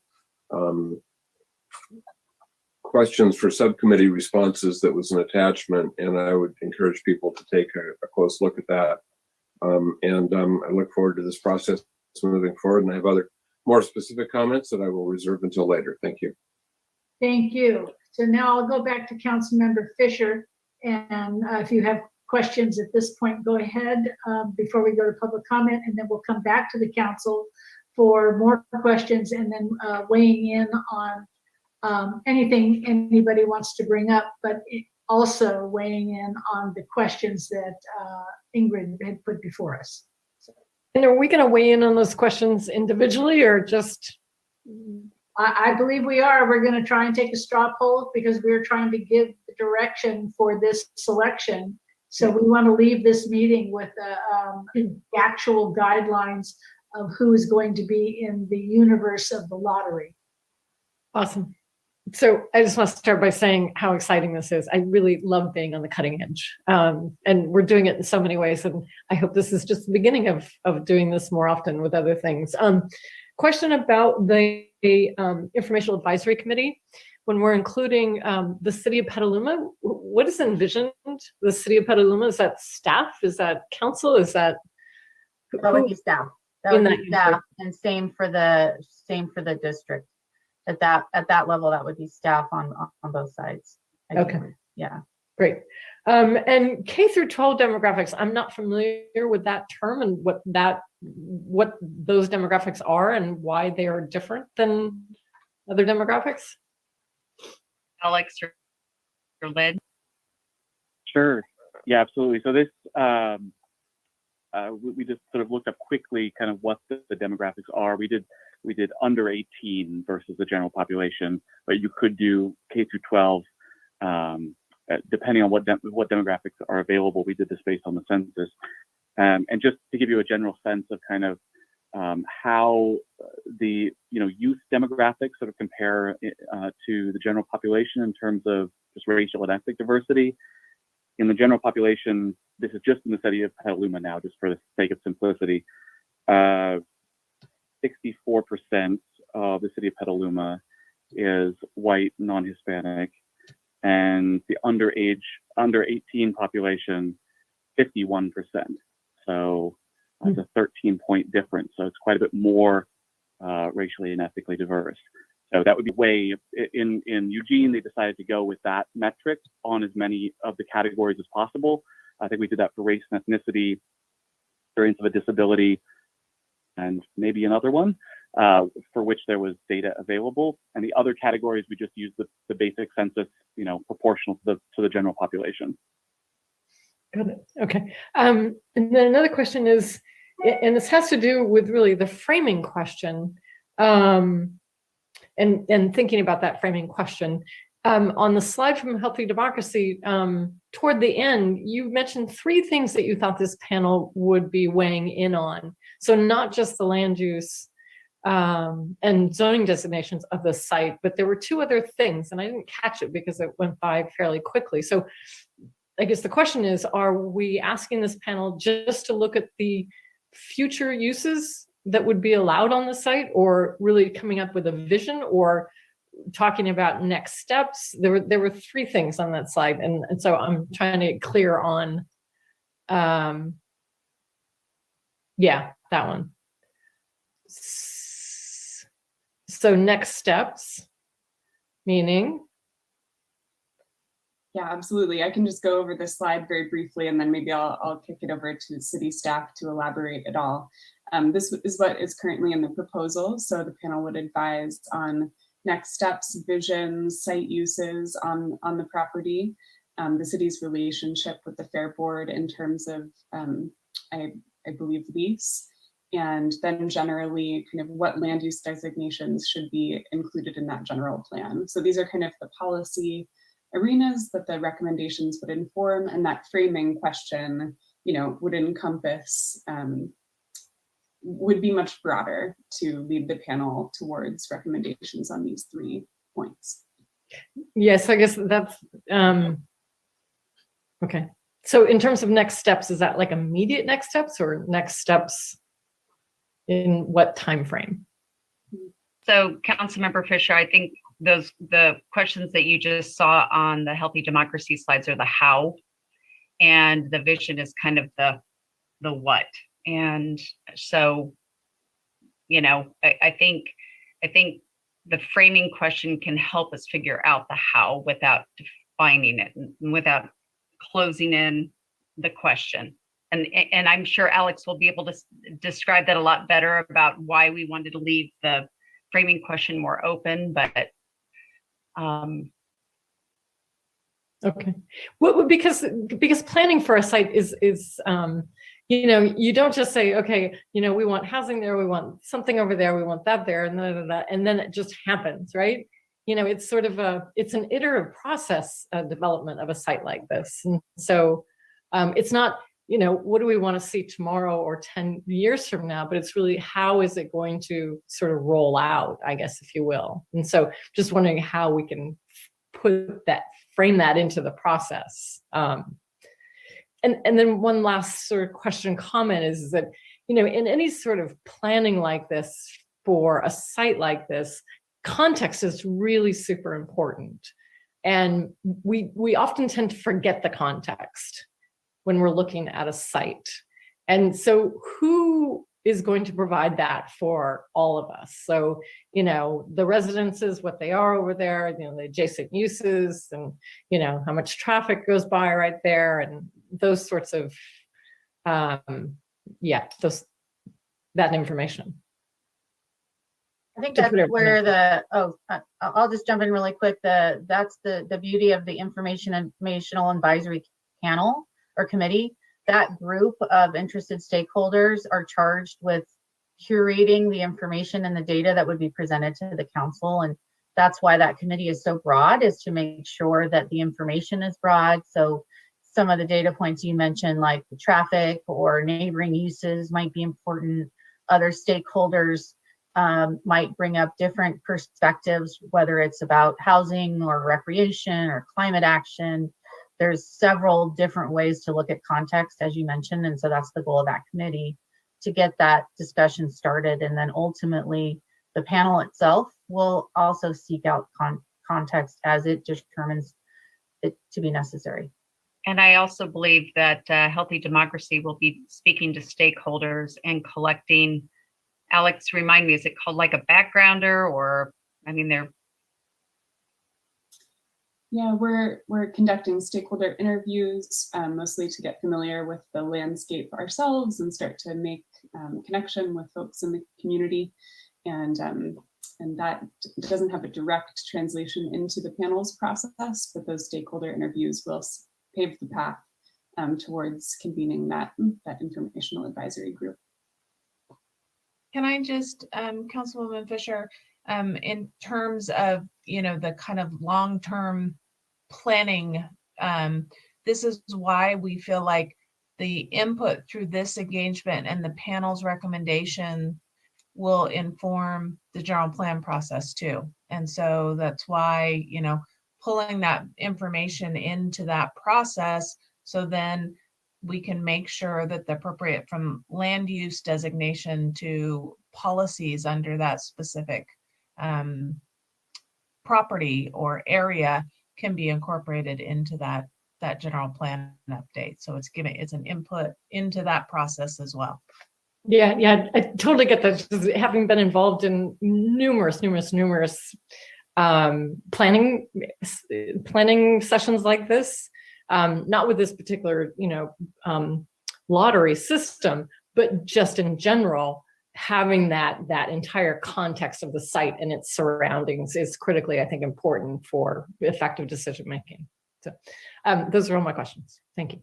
Speaker 11: questions for subcommittee responses that was an attachment, and I would encourage people to take a close look at that. I look forward to this process moving forward, and I have other more specific comments that I will reserve until later. Thank you.
Speaker 2: Thank you. So now I'll go back to Councilmember Fisher. And if you have questions at this point, go ahead before we go to public comment, and then we'll come back to the council for more questions and then weighing in on anything anybody wants to bring up, but also weighing in on the questions that Ingrid had put before us.
Speaker 13: And are we going to weigh in on those questions individually or just?
Speaker 2: I believe we are. We're going to try and take a straw poll because we're trying to give the direction for this selection. So we want to leave this meeting with the actual guidelines of who is going to be in the universe of the lottery.
Speaker 13: Awesome. So I just want to start by saying how exciting this is. I really love being on the cutting edge. And we're doing it in so many ways. And I hope this is just the beginning of doing this more often with other things. Question about the Informational Advisory Committee. When we're including the city of Petaluma, what is envisioned? The city of Petaluma, is that staff? Is that council? Is that?
Speaker 20: That would be staff. That would be staff, and same for the district. At that level, that would be staff on both sides.
Speaker 13: Okay.
Speaker 20: Yeah.
Speaker 13: Great. And K through 12 demographics, I'm not familiar with that term and what those demographics are and why they are different than other demographics.
Speaker 16: Alex or Lynn?
Speaker 21: Sure. Yeah, absolutely. So this, we just sort of looked up quickly kind of what the demographics are. We did under 18 versus the general population, but you could do K through 12, depending on what demographics are available. We did this based on the census. And just to give you a general sense of kind of how the youth demographics sort of compare to the general population in terms of just racial and ethnic diversity. In the general population, this is just in the city of Petaluma now, just for the sake of simplicity. 64% of the city of Petaluma is white, non-Hispanic, and the under 18 population, 51%. So that's a 13-point difference. So it's quite a bit more racially and ethnically diverse. So that would be way in Eugene, they decided to go with that metric on as many of the categories as possible. I think we did that for race and ethnicity, experience of a disability, and maybe another one for which there was data available. And the other categories, we just used the basic census, proportional to the general population.
Speaker 13: Got it. Okay. And then another question is, and this has to do with really the framing question, and thinking about that framing question. On the slide from Healthy Democracy, toward the end, you mentioned 3 things that you thought this panel would be weighing in on. So not just the land use and zoning designations of the site, but there were 2 other things, and I didn't catch it because it went by fairly quickly. So I guess the question is, are we asking this panel just to look at the future uses that would be allowed on the site, or really coming up with a vision, or talking about next steps? There were 3 things on that slide, and so I'm trying to get clear on that one. So next steps, meaning?
Speaker 5: Yeah, absolutely. I can just go over this slide very briefly, and then maybe I'll kick it over to city staff to elaborate at all. This is what is currently in the proposal. So the panel would advise on next steps, visions, site uses on the property, the city's relationship with the Fair Board in terms of, I believe, lease, and then generally kind of what land use designations should be included in that general plan. So these are kind of the policy arenas that the recommendations would inform, and that framing question, would encompass, would be much broader to lead the panel towards recommendations on these 3 points.
Speaker 13: Yes, I guess that's, okay. So in terms of next steps, is that like immediate next steps or next steps in what time frame?
Speaker 16: So Councilmember Fisher, I think the questions that you just saw on the Healthy Democracy slides are the how, and the vision is kind of the what. And so I think the framing question can help us figure out the how without defining it and without closing in the question. And I'm sure Alex will be able to describe that a lot better about why we wanted to leave the framing question more open, but
Speaker 13: okay. Well, because planning for a site is you don't just say, okay, we want housing there, we want something over there, we want that there, and then it just happens, right? It's sort of it's an iterative process of development of a site like this. And so it's not, what do we want to see tomorrow or 10 years from now, but it's really how is it going to sort of roll out, I guess, if you will. And so just wondering how we can frame that into the process. And then one last sort of question comment is that, in any sort of planning like this for a site like this, context is really super important. And we often tend to forget the context when we're looking at a site. And so who is going to provide that for all of us? So, the residences, what they are over there, the adjacent uses, and, how much traffic goes by right there, and those sorts of, that information.
Speaker 20: I think that's where I'll just jump in really quick. That's the beauty of the Informational Advisory Panel or Committee. That group of interested stakeholders are charged with curating the information and the data that would be presented to the council. And that's why that committee is so broad, is to make sure that the information is broad. So some of the data points you mentioned, like the traffic or neighboring uses, might be important. Other stakeholders might bring up different perspectives, whether it's about housing or recreation or climate action. There's several different ways to look at context, as you mentioned. And so that's the goal of that committee, to get that discussion started. And then ultimately, the panel itself will also seek out context as it determines it to be necessary.
Speaker 16: And I also believe that Healthy Democracy will be speaking to stakeholders and collecting, Alex, remind me, is it called like a backgrounder, or, they're...
Speaker 5: Yeah, we're conducting stakeholder interviews, mostly to get familiar with the landscape ourselves and start to make connection with folks in the community. And that doesn't have a direct translation into the panel's process, but those stakeholder interviews will pave the path towards convening that informational advisory group.
Speaker 6: Can I just, Councilwoman Fisher, in terms of, the kind of long-term planning, this is why we feel like the input through this engagement and the panel's recommendation will inform the general plan process too. And so that's why, pulling that information into that process, so then we can make sure that the appropriate, from land use designation to policies under that specific property or area, can be incorporated into that general plan update. So it's an input into that process as well.
Speaker 13: Yeah, I totally get that. Having been involved in numerous planning sessions like this, not with this particular, lottery system, but just in general, having that entire context of the site and its surroundings is critically, I think, important for effective decision making. So those are all my questions. Thank you.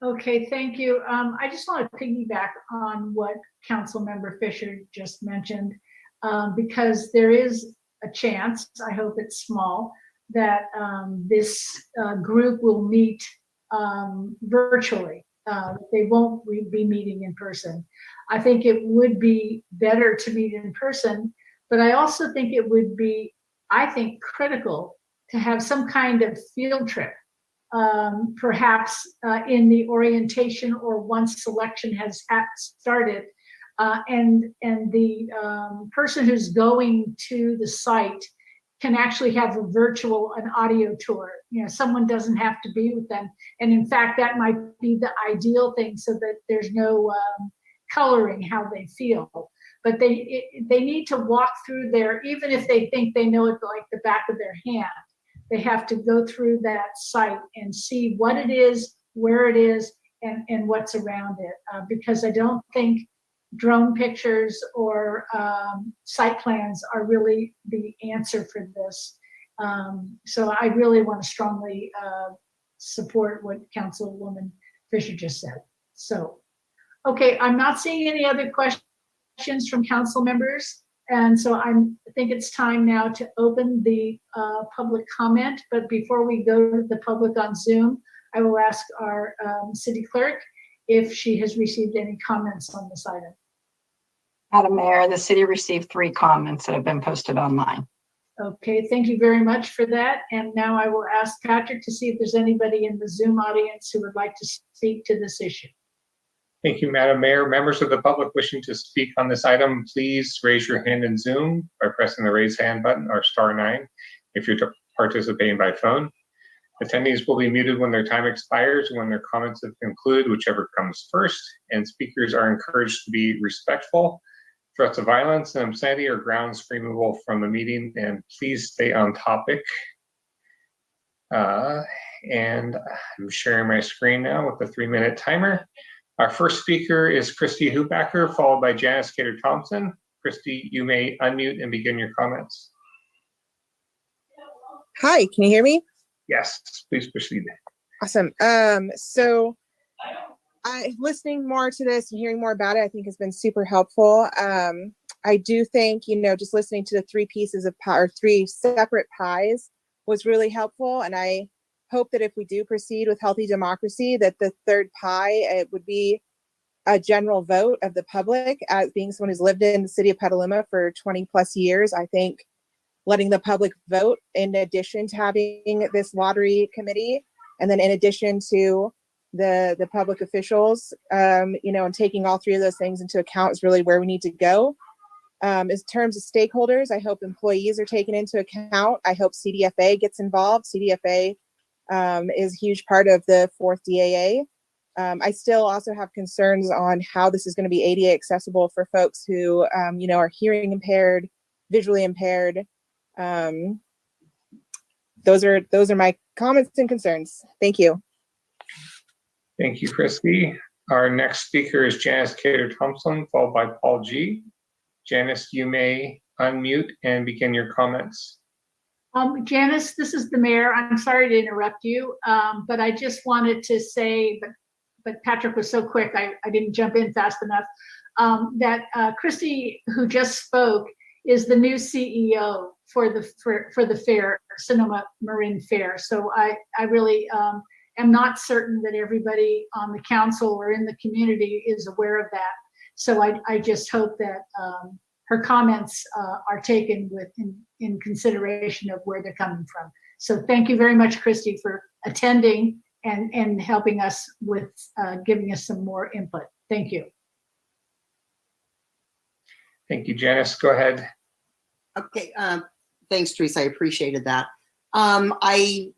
Speaker 2: Okay, thank you. I just want to piggyback on what Councilmember Fisher just mentioned, because there is a chance, I hope it's small, that this group will meet virtually. They won't be meeting in person. I think it would be better to meet in person, but I also think it would be, critical to have some kind of field trip, perhaps in the orientation or once selection has started, and the person who's going to the site can actually have a virtual, an audio tour. Someone doesn't have to be with them. And in fact, that might be the ideal thing, so that there's no coloring how they feel. But they need to walk through there, even if they think they know it like the back of their hand. They have to go through that site and see what it is, where it is, and what's around it. Because I don't think drone pictures or site plans are really the answer for this. So I really want to strongly support what Councilwoman Fisher just said. So, okay, I'm not seeing any other questions from council members. And so I think it's time now to open the public comment. But before we go to the public on Zoom, I will ask our city clerk if she has received any comments on this item.
Speaker 1: Madam Mayor, the city received 3 comments that have been posted online.
Speaker 2: Okay, thank you very much for that. And now I will ask Patrick to see if there's anybody in the Zoom audience who would like to speak to this issue.
Speaker 4: Thank you, Madam Mayor. Members of the public wishing to speak on this item, please raise your hand in Zoom by pressing the raise hand button or *9 if you're participating by phone. Attendees will be muted when their time expires and when their comments have concluded, whichever comes first, and speakers are encouraged to be respectful. Threats of violence and obscenity are grounds for removal from the meeting, and please stay on topic. And I'm sharing my screen now with the 3-minute timer. Our first speaker is Christy Hubacker, followed by Janice Cater Thompson. Christy, you may unmute and begin your comments.
Speaker 7: Hi, can you hear me?
Speaker 4: Yes, please proceed.
Speaker 7: Awesome. So listening more to this and hearing more about it, I think has been super helpful. I do think, just listening to the 3 pieces of pie or 3 separate pies was really helpful. And I hope that if we do proceed with healthy democracy, that the 3rd pie, it would be a general vote of the public. As being someone who's lived in the city of Petaluma for 20 plus years, I think letting the public vote in addition to having this lottery committee, and then in addition to the public officials, and taking all 3 of those things into account is really where we need to go. In terms of stakeholders, I hope employees are taken into account. I hope CDFA gets involved. CDFA is a huge part of the 4th DAA. I still also have concerns on how this is going to be ADA accessible for folks who, are hearing impaired, visually impaired. Those are my comments and concerns. Thank you.
Speaker 4: Thank you, Christy. Our next speaker is Janice Cater Thompson, followed by Paul G. Janice, you may unmute and begin your comments.
Speaker 2: Janice, this is the mayor. I'm sorry to interrupt you, but I just wanted to say, but Patrick was so quick, I didn't jump in fast enough, that Christy, who just spoke, is the new CEO for the fair, Sonoma Marin Fair. So I really am not certain that everybody on the council or in the community is aware of that. So I just hope that her comments are taken in consideration of where they're coming from. So thank you very much, Christy, for attending and helping us with giving us some more input. Thank you.
Speaker 4: Thank you, Janice. Go ahead.
Speaker 22: Okay, thanks, Teresa. I appreciated that. I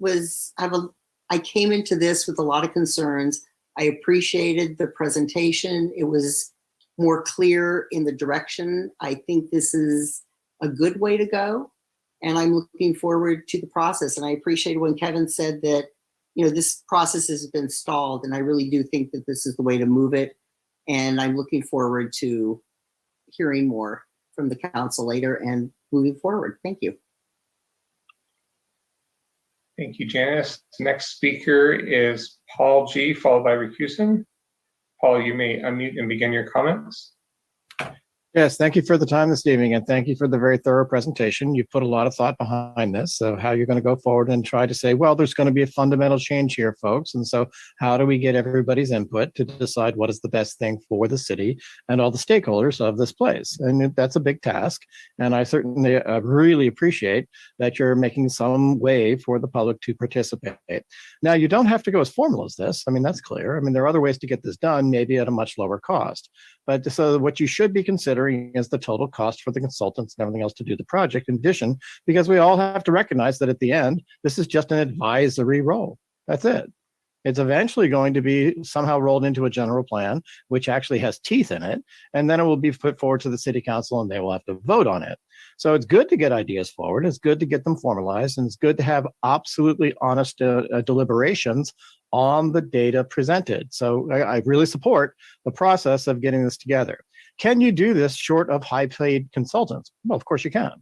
Speaker 22: came into this with a lot of concerns. I appreciated the presentation. It was more clear in the direction. I think this is a good way to go, and I'm looking forward to the process. And I appreciated when Kevin said that, this process has been stalled, and I really do think that this is the way to move it. And I'm looking forward to hearing more from the council later and moving forward. Thank you.
Speaker 4: Thank you, Janice. Next speaker is Paul G, followed by Recusin. Paul, you may unmute and begin your comments.
Speaker 23: Yes, thank you for the time this evening, and thank you for the very thorough presentation. You put a lot of thought behind this, so how you're going to go forward and try to say, well, there's going to be a fundamental change here, folks, and so how do we get everybody's input to decide what is the best thing for the city and all the stakeholders of this place? And that's a big task, and I certainly really appreciate that you're making some way for the public to participate. Now, you don't have to go as formal as this. I mean, that's clear. I mean, there are other ways to get this done, maybe at a much lower cost. But so what you should be considering is the total cost for the consultants and everything else to do the project in addition, because we all have to recognize that at the end, this is just an advisory role. That's it. It's eventually going to be somehow rolled into a general plan, which actually has teeth in it. And then it will be put forward to the city council and they will have to vote on it. So it's good to get ideas forward. It's good to get them formalized, and it's good to have absolutely honest deliberations on the data presented. So I really support the process of getting this together. Can you do this short of high-paid consultants? Well, of course you can.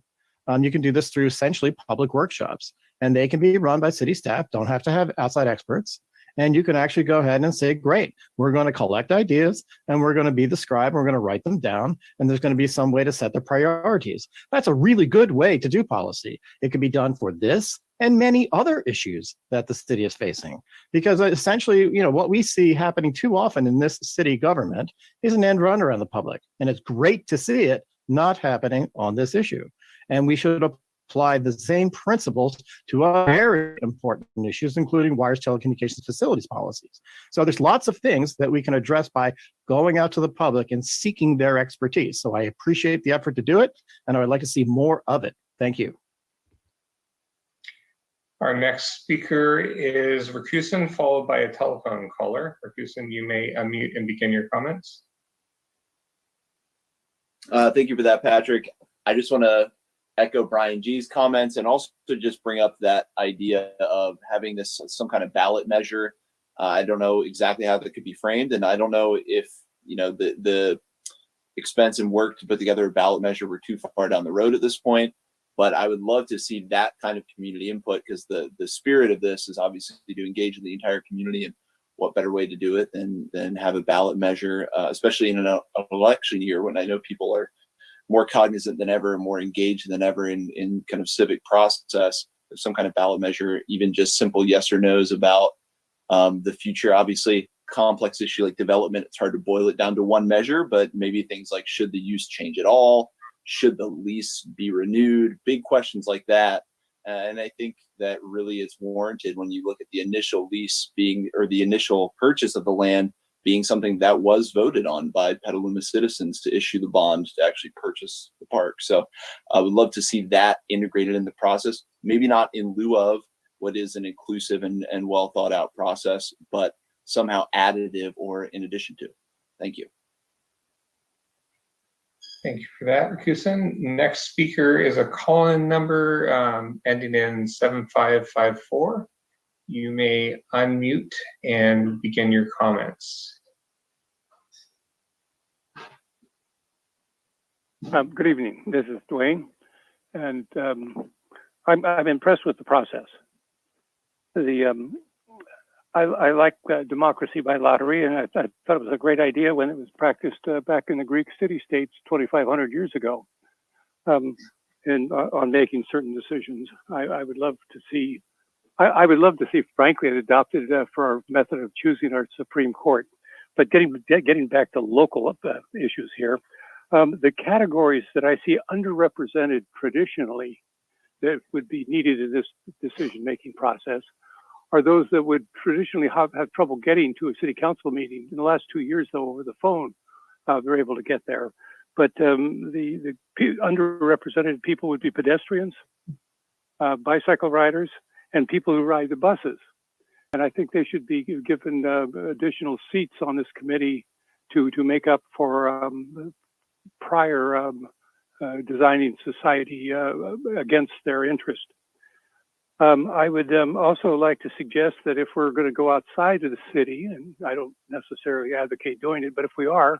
Speaker 23: You can do this through essentially public workshops, and they can be run by city staff, don't have to have outside experts. And you can actually go ahead and say, great, we're going to collect ideas and we're going to be the scribe, we're going to write them down, and there's going to be some way to set the priorities. That's a really good way to do policy. It can be done for this and many other issues that the city is facing. Because essentially, what we see happening too often in this city government is an end run around the public. And it's great to see it not happening on this issue. And we should apply the same principles to other very important issues, including wires, telecommunications, facilities policies. So there's lots of things that we can address by going out to the public and seeking their expertise. So I appreciate the effort to do it, and I would like to see more of it. Thank you.
Speaker 4: Our next speaker is Rakusin, followed by a telephone caller. Rakusin, you may unmute and begin your comments.
Speaker 8: Thank you for that, Patrick. I just want to echo Brian G's comments and also just bring up that idea of having this some kind of ballot measure. I don't know exactly how that could be framed, and I don't know if the expense and work to put together a ballot measure were too far down the road at this point. But I would love to see that kind of community input, because the spirit of this is obviously to engage the entire community, and what better way to do it than have a ballot measure, especially in an election year when I know people are more cognizant than ever, more engaged than ever in kind of civic process. Some kind of ballot measure, even just simple yes or no's about the future. Obviously, complex issue like development, it's hard to boil it down to one measure, but maybe things like, should the use change at all? Should the lease be renewed? Big questions like that. And I think that really is warranted when you look at the initial lease being, or the initial purchase of the land being something that was voted on by Petaluma citizens to issue the bond to actually purchase the park. So I would love to see that integrated in the process, maybe not in lieu of what is an inclusive and well thought out process, but somehow additive or in addition to. Thank you.
Speaker 4: Thank you for that, Rakusin. Next speaker is a call-in number ending in 7554. You may unmute and begin your comments.
Speaker 9: Good evening. This is Dwayne, and I'm impressed with the process. I like democracy by lottery, and I thought it was a great idea when it was practiced back in the Greek city-states 2,500 years ago, on making certain decisions. I would love to see. I would love to see, frankly, it adopted for our method of choosing our Supreme Court. But getting back to local issues here, the categories that I see underrepresented traditionally that would be needed in this decision-making process are those that would traditionally have trouble getting to a city council meeting. In the last 2 years, though, over the phone, they're able to get there. But the underrepresented people would be pedestrians, bicycle riders, and people who ride the buses. And I think they should be given additional seats on this committee to make up for prior designing society against their interest. I would also like to suggest that if we're going to go outside of the city, and I don't necessarily advocate doing it, but if we are,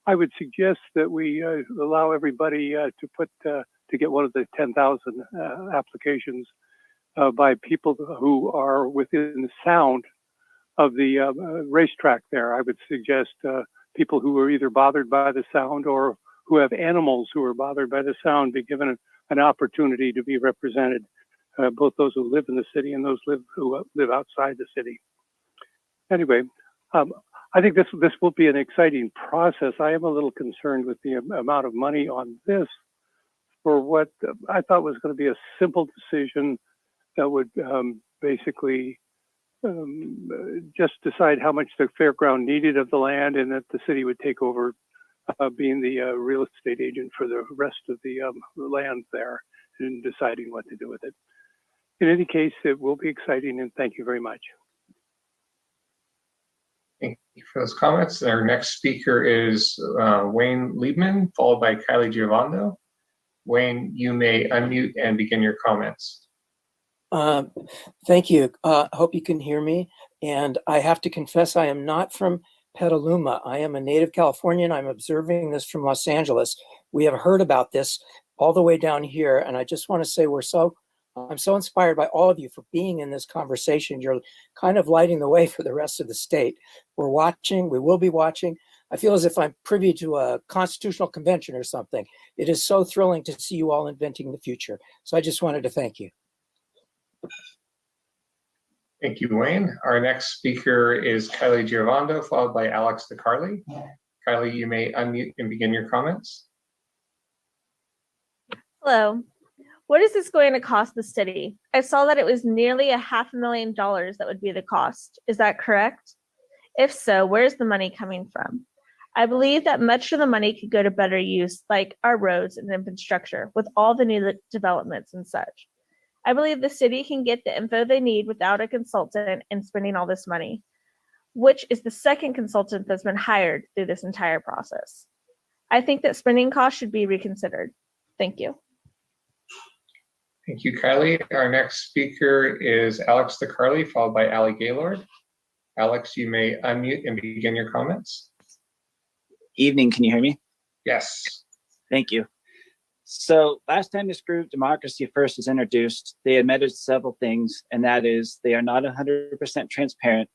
Speaker 9: I would suggest that we allow everybody to get one of the 10,000 applications by people who are within the sound of the racetrack there. I would suggest people who are either bothered by the sound or who have animals who are bothered by the sound be given an opportunity to be represented. Both those who live in the city and those who live outside the city. Anyway, I think this will be an exciting process. I am a little concerned with the amount of money on this for what I thought was going to be a simple decision that would basically just decide how much the fairground needed of the land, and that the city would take over being the real estate agent for the rest of the land there and deciding what to do with it. In any case, it will be exciting, and thank you very much.
Speaker 4: Thank you for those comments. Our next speaker is Wayne Liebman, followed by Kylie Giovando. Wayne, you may unmute and begin your comments.
Speaker 10: Thank you. I hope you can hear me. And I have to confess, I am not from Petaluma. I am a native Californian. I'm observing this from Los Angeles. We have heard about this all the way down here. And I just want to say I'm so inspired by all of you for being in this conversation. You're kind of lighting the way for the rest of the state. We're watching, we will be watching. I feel as if I'm privy to a constitutional convention or something. It is so thrilling to see you all inventing the future. So I just wanted to thank you.
Speaker 4: Thank you, Wayne. Our next speaker is Kylie Giovando, followed by Alex DeCarli. Kylie, you may unmute and begin your comments.
Speaker 17: Hello. What is this going to cost the city? I saw that it was nearly $500,000 that would be the cost. Is that correct? If so, where's the money coming from? I believe that much of the money could go to better use, like our roads and infrastructure, with all the new developments and such. I believe the city can get the info they need without a consultant and spending all this money, which is the second consultant that's been hired through this entire process. I think that spending costs should be reconsidered. Thank you.
Speaker 4: Thank you, Kylie. Our next speaker is Alex DeCarli, followed by Ali Gaylord. Alex, you may unmute and begin your comments.
Speaker 18: Evening, can you hear me?
Speaker 4: Yes.
Speaker 18: Thank you. So last time this group, Democracy First, was introduced, they admitted several things, and that is they are not 100% transparent.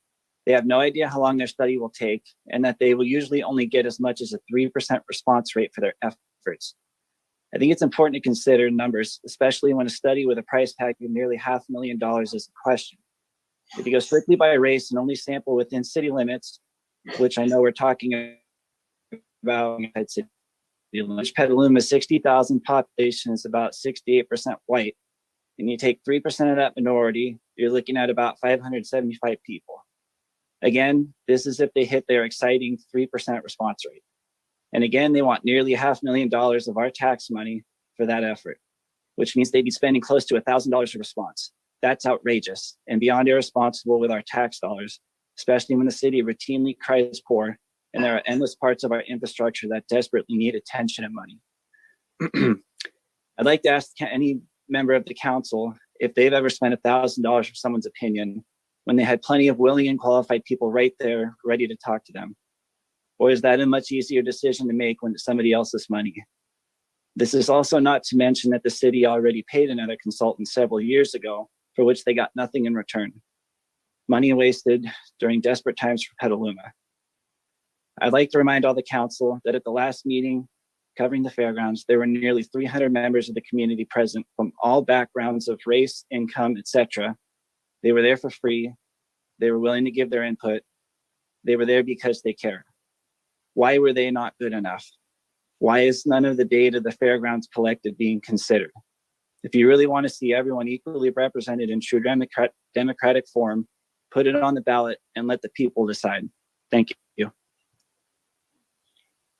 Speaker 18: They have no idea how long their study will take, and that they will usually only get as much as a 3% response rate for their efforts. I think it's important to consider numbers, especially when a study with a price tag of nearly $500,000 is in question. If you go strictly by race and only sample within city limits, which I know we're talking about, Petaluma, 60,000 population is about 68% white. And you take 3% of that minority, you're looking at about 575 people. Again, this is if they hit their exciting 3% response rate. And again, they want nearly $500,000 of our tax money for that effort, which means they'd be spending close to $1,000 a response. That's outrageous and beyond irresponsible with our tax dollars, especially when the city routinely cries poor and there are endless parts of our infrastructure that desperately need attention and money. I'd like to ask any member of the council if they've ever spent $1,000 for someone's opinion when they had plenty of willing and qualified people right there ready to talk to them. Or is that a much easier decision to make when it's somebody else's money? This is also not to mention that the city already paid another consultant several years ago for which they got nothing in return. Money wasted during desperate times for Petaluma. I'd like to remind all the council that at the last meeting covering the fairgrounds, there were nearly 300 members of the community present from all backgrounds of race, income, etc. They were there for free. They were willing to give their input. They were there because they care. Why were they not good enough? Why is none of the data the fairgrounds collected being considered? If you really want to see everyone equally represented in true democratic form, put it on the ballot and let the people decide. Thank you.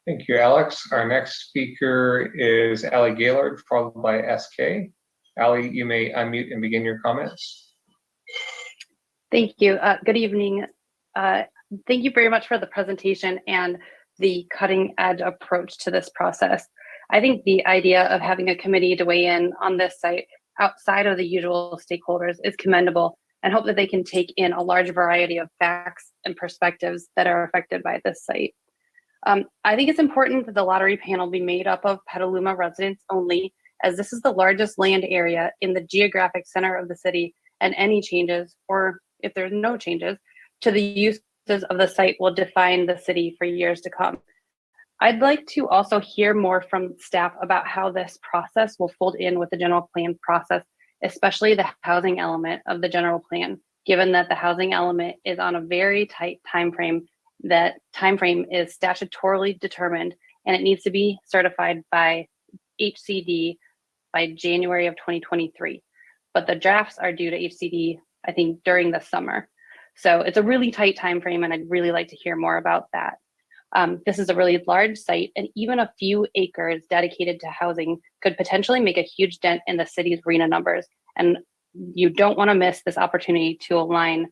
Speaker 4: Thank you, Alex. Our next speaker is Ali Gaylord, followed by SK. Ali, you may unmute and begin your comments.
Speaker 24: Thank you. Good evening. Thank you very much for the presentation and the cutting edge approach to this process. I think the idea of having a committee to weigh in on this site outside of the usual stakeholders is commendable, and hope that they can take in a large variety of facts and perspectives that are affected by this site. I think it's important that the lottery panel be made up of Petaluma residents only, as this is the largest land area in the geographic center of the city, and any changes, or if there's no changes, to the uses of the site will define the city for years to come. I'd like to also hear more from staff about how this process will fold in with the general plan process, especially the housing element of the general plan, given that the housing element is on a very tight time frame. That time frame is statutorily determined, and it needs to be certified by HCD by January of 2023. But the drafts are due to HCD, I think, during the summer. So it's a really tight time frame, and I'd really like to hear more about that. This is a really large site, and even a few acres dedicated to housing could potentially make a huge dent in the city's RHNA numbers. And you don't want to miss this opportunity to align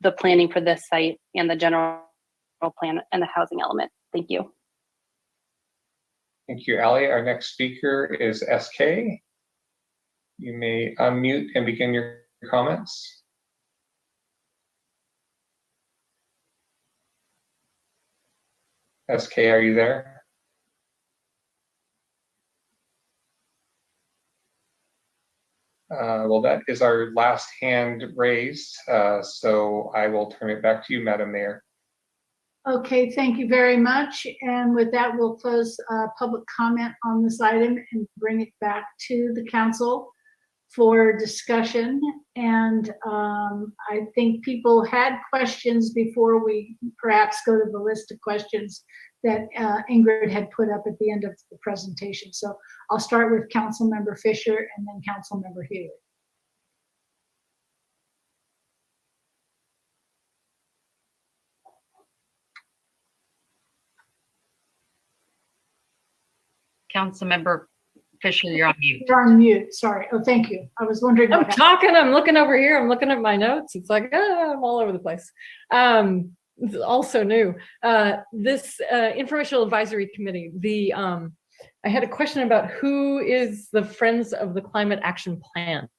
Speaker 24: the planning for this site and the general plan and the housing element. Thank you.
Speaker 4: Thank you, Ally. Our next speaker is SK. You may unmute and begin your comments. SK, are you there? Well, that is our last hand raised, so I will turn it back to you, Madam Mayor.
Speaker 2: Okay, thank you very much. And with that, we'll close public comment on this item and bring it back to the council for discussion. And I think people had questions before we perhaps go to the list of questions that Ingrid had put up at the end of the presentation. So I'll start with Councilmember Fisher and then Councilmember Healy.
Speaker 16: Councilmember Fisher, you're on mute.
Speaker 2: You're on mute, sorry. Oh, thank you. I was wondering.
Speaker 13: I'm talking, I'm looking over here, I'm looking at my notes. It's like, I'm all over the place. It's also new. This Informational Advisory Committee, I had a question about who is the Friends of the Climate Action Plan?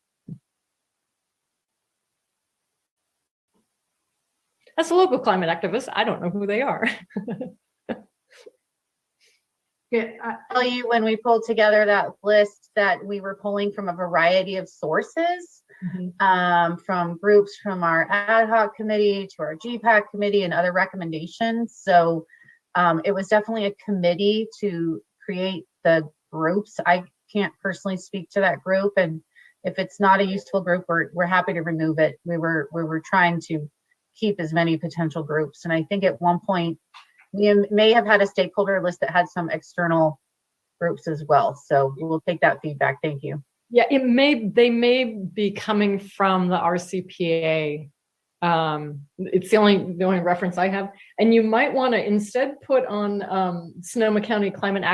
Speaker 13: That's a local climate activist. I don't know who they are.
Speaker 20: I'll tell you, when we pulled together that list, that we were pulling from a variety of sources, from groups from our ad hoc committee to our GPAC committee and other recommendations. So it was definitely a committee to create the groups. I can't personally speak to that group, and if it's not a useful group, we're happy to remove it. We were trying to keep as many potential groups, and I think at one point we may have had a stakeholder list that had some external groups as well. So we'll take that feedback. Thank you.
Speaker 13: Yeah, they may be coming from the RCPA. It's the only reference I have. And you might want to instead put on Sonoma County Climate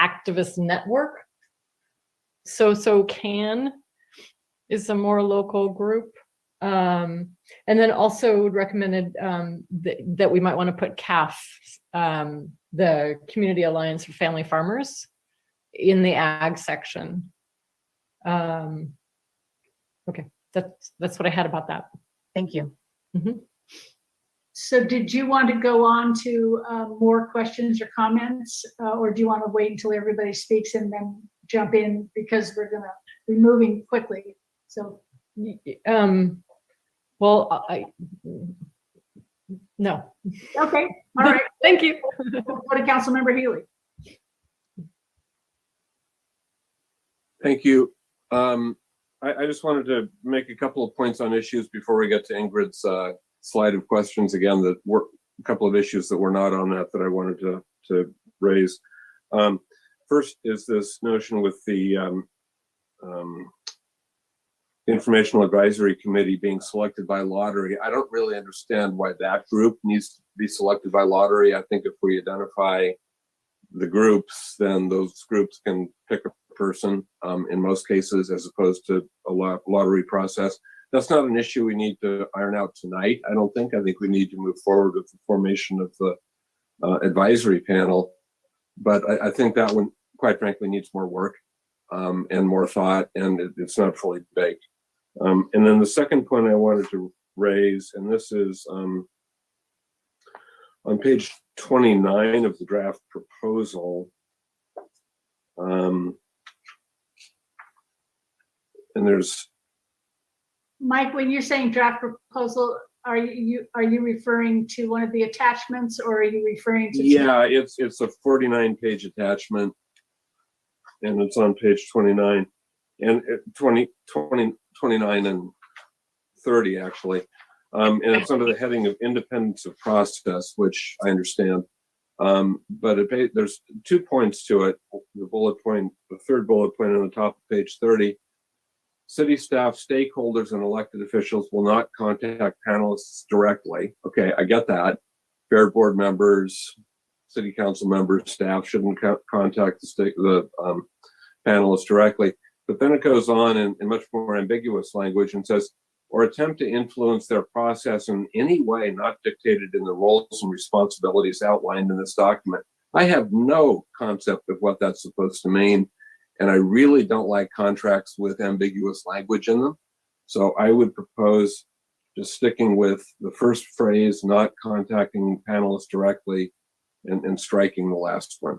Speaker 13: Activist Network. So CAN is a more local group. And then also recommended that we might want to put CAF, the Community Alliance for Family Farmers, in the ag section. Okay, that's what I had about that.
Speaker 20: Thank you.
Speaker 2: So did you want to go on to more questions or comments, or do you want to wait until everybody speaks and then jump in, because we're going to be moving quickly? So
Speaker 13: well, no.
Speaker 2: Okay, all right.
Speaker 13: Thank you.
Speaker 2: We'll go to Councilmember Healy.
Speaker 11: Thank you. I just wanted to make a couple of points on issues before we get to Ingrid's slide of questions again. That were a couple of issues that were not on that I wanted to raise. First is this notion with the Informational Advisory Committee being selected by lottery. I don't really understand why that group needs to be selected by lottery. I think if we identify the groups, then those groups can pick a person in most cases, as opposed to a lottery process. That's not an issue we need to iron out tonight, I don't think. I think we need to move forward with the formation of the advisory panel. But I think that one, quite frankly, needs more work and more thought, and it's not fully baked. And then the second point I wanted to raise, and this is on page 29 of the draft proposal. And there's
Speaker 2: Mike, when you're saying draft proposal, are you referring to one of the attachments, or are you referring to?
Speaker 11: Yeah, it's a 49-page attachment, and it's on page 29 and 29 and 30 actually, and it's under the heading of independence of process, which I understand, but there's 2 points to it. The third bullet point on the top of page 30: city staff, stakeholders, and elected officials will not contact panelists directly. Okay, I get that. Fair board members, city council members, staff shouldn't contact the panelists directly. But then it goes on in much more ambiguous language and says, or attempt to influence their process in any way not dictated in the roles and responsibilities outlined in this document. I have no concept of what that's supposed to mean, and I really don't like contracts with ambiguous language in them. So I would propose just sticking with the first phrase, not contacting panelists directly, and striking the last one.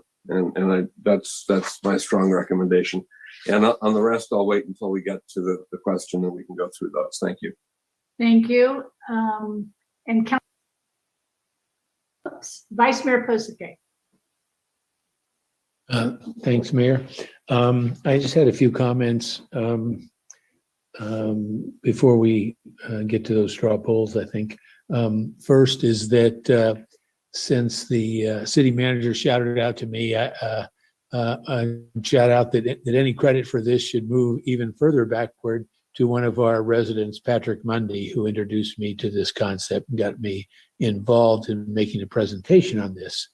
Speaker 11: That's my strong recommendation. And on the rest, I'll wait until we get to the question and we can go through those. Thank you.
Speaker 2: Thank you. And Vice Mayor Posake.
Speaker 3: Thanks, Mayor. I just had a few comments before we get to those straw polls, I think. First is that since the city manager shouted out to me, shout out that any credit for this should move even further backward to one of our residents, Patrick Mundy, who introduced me to this concept and got me involved in making a presentation on this.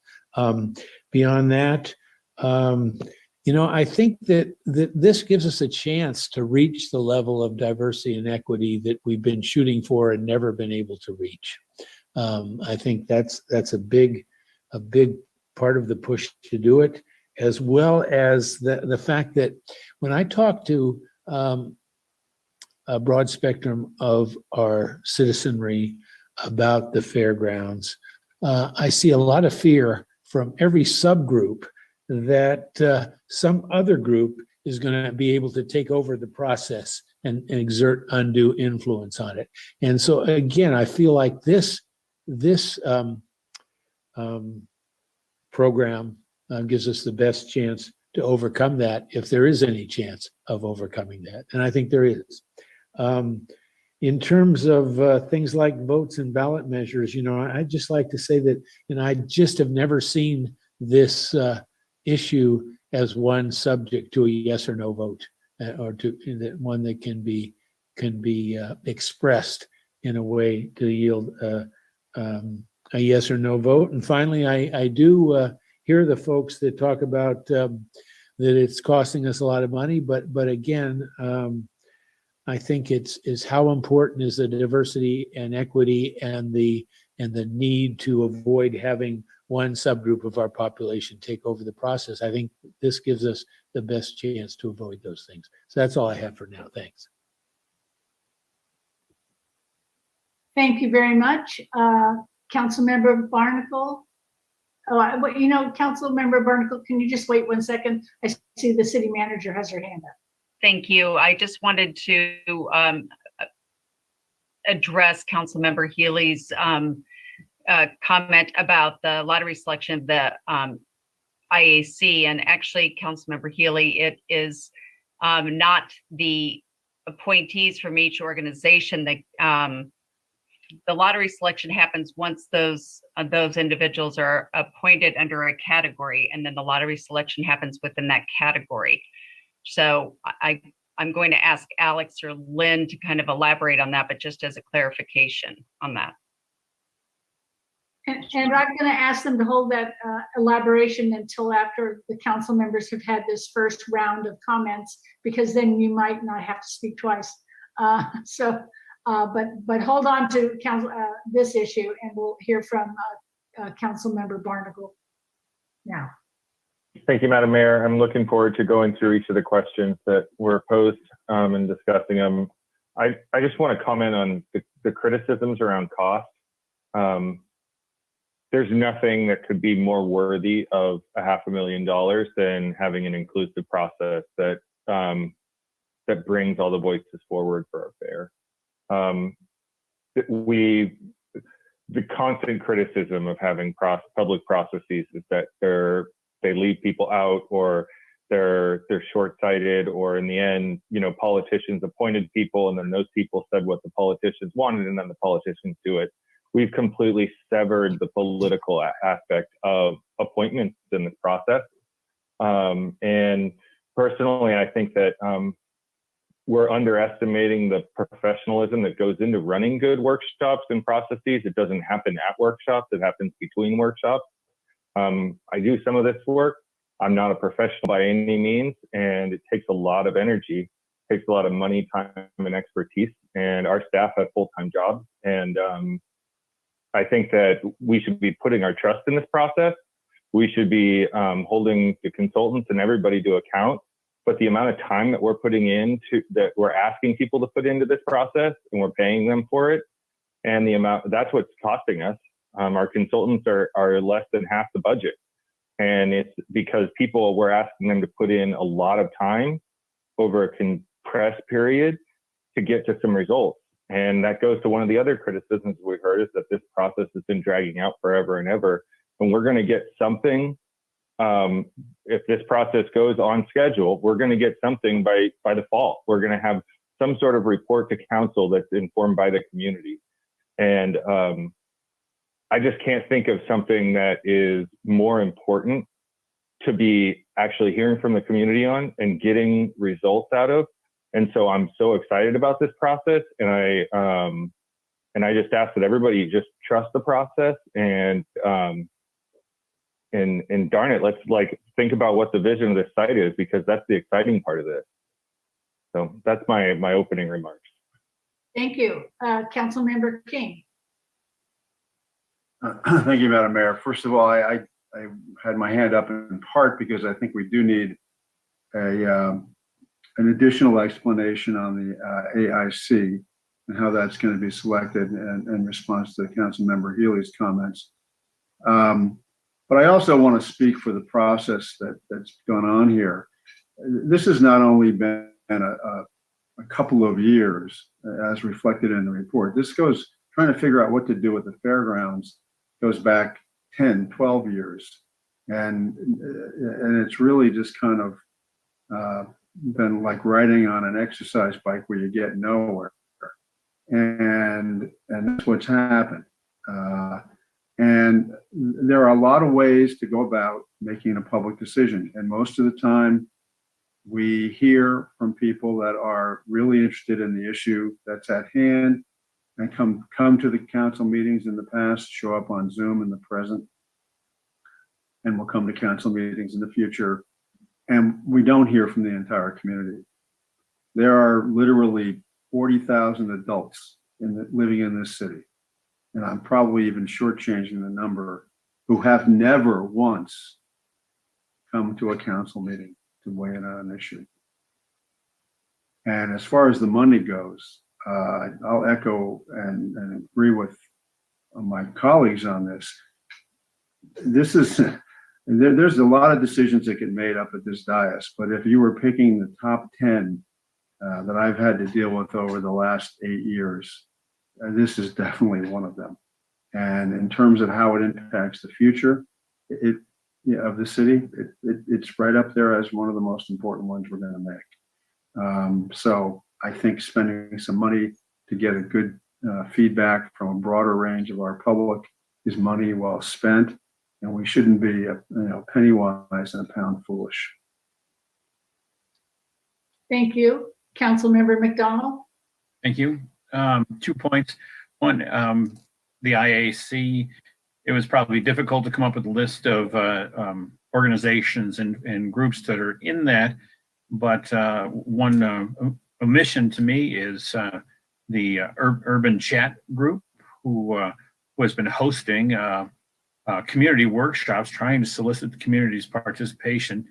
Speaker 3: Beyond that, I think that this gives us a chance to reach the level of diversity and equity that we've been shooting for and never been able to reach. I think that's a big part of the push to do it, as well as the fact that when I talk to a broad spectrum of our citizenry about the fairgrounds, I see a lot of fear from every subgroup that some other group is going to be able to take over the process and exert undue influence on it. And so again, I feel like this program gives us the best chance to overcome that, if there is any chance of overcoming that. And I think there is. In terms of things like votes and ballot measures, I'd just like to say that, I just have never seen this issue as one subject to a yes or no vote, or to one that can be expressed in a way to yield a yes or no vote. And finally, I do hear the folks that talk about that it's costing us a lot of money, but again, I think it's how important is the diversity and equity and the need to avoid having one subgroup of our population take over the process. I think this gives us the best chance to avoid those things. So that's all I have for now. Thanks.
Speaker 2: Thank you very much. Councilmember Barnacle. Councilmember Barnacle, can you just wait 1 second? I see the city manager has her hand up.
Speaker 16: Thank you. I just wanted to address Councilmember Healy's comment about the lottery selection of the IAC. And actually, Councilmember Healy, it is not the appointees from each organization that the lottery selection happens once those individuals are appointed under a category, and then the lottery selection happens within that category. So I'm going to ask Alex or Lynn to kind of elaborate on that, but just as a clarification on that.
Speaker 2: And I'm going to ask them to hold that elaboration until after the council members have had this first round of comments, because then you might not have to speak twice. But hold on to this issue, and we'll hear from Councilmember Barnacle now.
Speaker 14: Thank you, Madam Mayor. I'm looking forward to going through each of the questions that were posed and discussing them. I just want to comment on the criticisms around cost. There's nothing that could be more worthy of $500,000 than having an inclusive process that brings all the voices forward for our fair. The constant criticism of having public processes is that they leave people out, or they're short-sighted, or in the end, politicians appointed people and then those people said what the politicians wanted and then the politicians do it. We've completely severed the political aspect of appointments in this process. And personally, I think that we're underestimating the professionalism that goes into running good workshops and processes. It doesn't happen at workshops, it happens between workshops. I do some of this work. I'm not a professional by any means, and it takes a lot of energy, takes a lot of money, time, and expertise. and our staff have full-time jobs. And I think that we should be putting our trust in this process. We should be holding the consultants and everybody to account. But the amount of time that we're putting into, that we're asking people to put into this process, and we're paying them for it, and the amount, that's what's costing us. Our consultants are less than half the budget. And it's because we're asking them to put in a lot of time over a compressed period to get to some results. And that goes to one of the other criticisms we heard, is that this process has been dragging out forever and ever. And we're going to get something, if this process goes on schedule, we're going to get something by the fall. We're going to have some sort of report to council that's informed by the community. And I just can't think of something that is more important to be actually hearing from the community on and getting results out of. And so I'm so excited about this process. And I just ask that everybody just trust the process and darn it, let's think about what the vision of this site is, because that's the exciting part of this. So that's my opening remarks.
Speaker 2: Thank you. Councilmember King.
Speaker 12: Thank you, Madam Mayor. First of all, I had my hand up in part because I think we do need an additional explanation on the AIC and how that's going to be selected in response to Councilmember Healy's comments. But I also want to speak for the process that's gone on here. This has not only been a couple of years, as reflected in the report. This goes, trying to figure out what to do with the fairgrounds goes back 10, 12 years. And it's really just kind of been like riding on an exercise bike where you get nowhere. And that's what's happened. And there are a lot of ways to go about making a public decision. And most of the time, we hear from people that are really interested in the issue that's at hand and come to the council meetings in the past, show up on Zoom in the present, and will come to council meetings in the future. And we don't hear from the entire community. There are literally 40,000 adults living in this city. And I'm probably even shortchanging the number, who have never once come to a council meeting to weigh in on an issue. And as far as the money goes, I'll echo and agree with my colleagues on this. This is, there's a lot of decisions that get made up at this dais, but if you were picking the top 10 that I've had to deal with over the last 8 years, this is definitely one of them. And in terms of how it impacts the future of the city, it's right up there as one of the most important ones we're going to make. So I think spending some money to get a good feedback from a broader range of our public is money well spent, and we shouldn't be penny wise and a pound foolish.
Speaker 2: Thank you. Councilmember McDonald.
Speaker 15: Thank you. 2 points. One, the IAC, it was probably difficult to come up with a list of organizations and groups that are in that, but one omission to me is the Urban Chat group, who has been hosting community workshops, trying to solicit the community's participation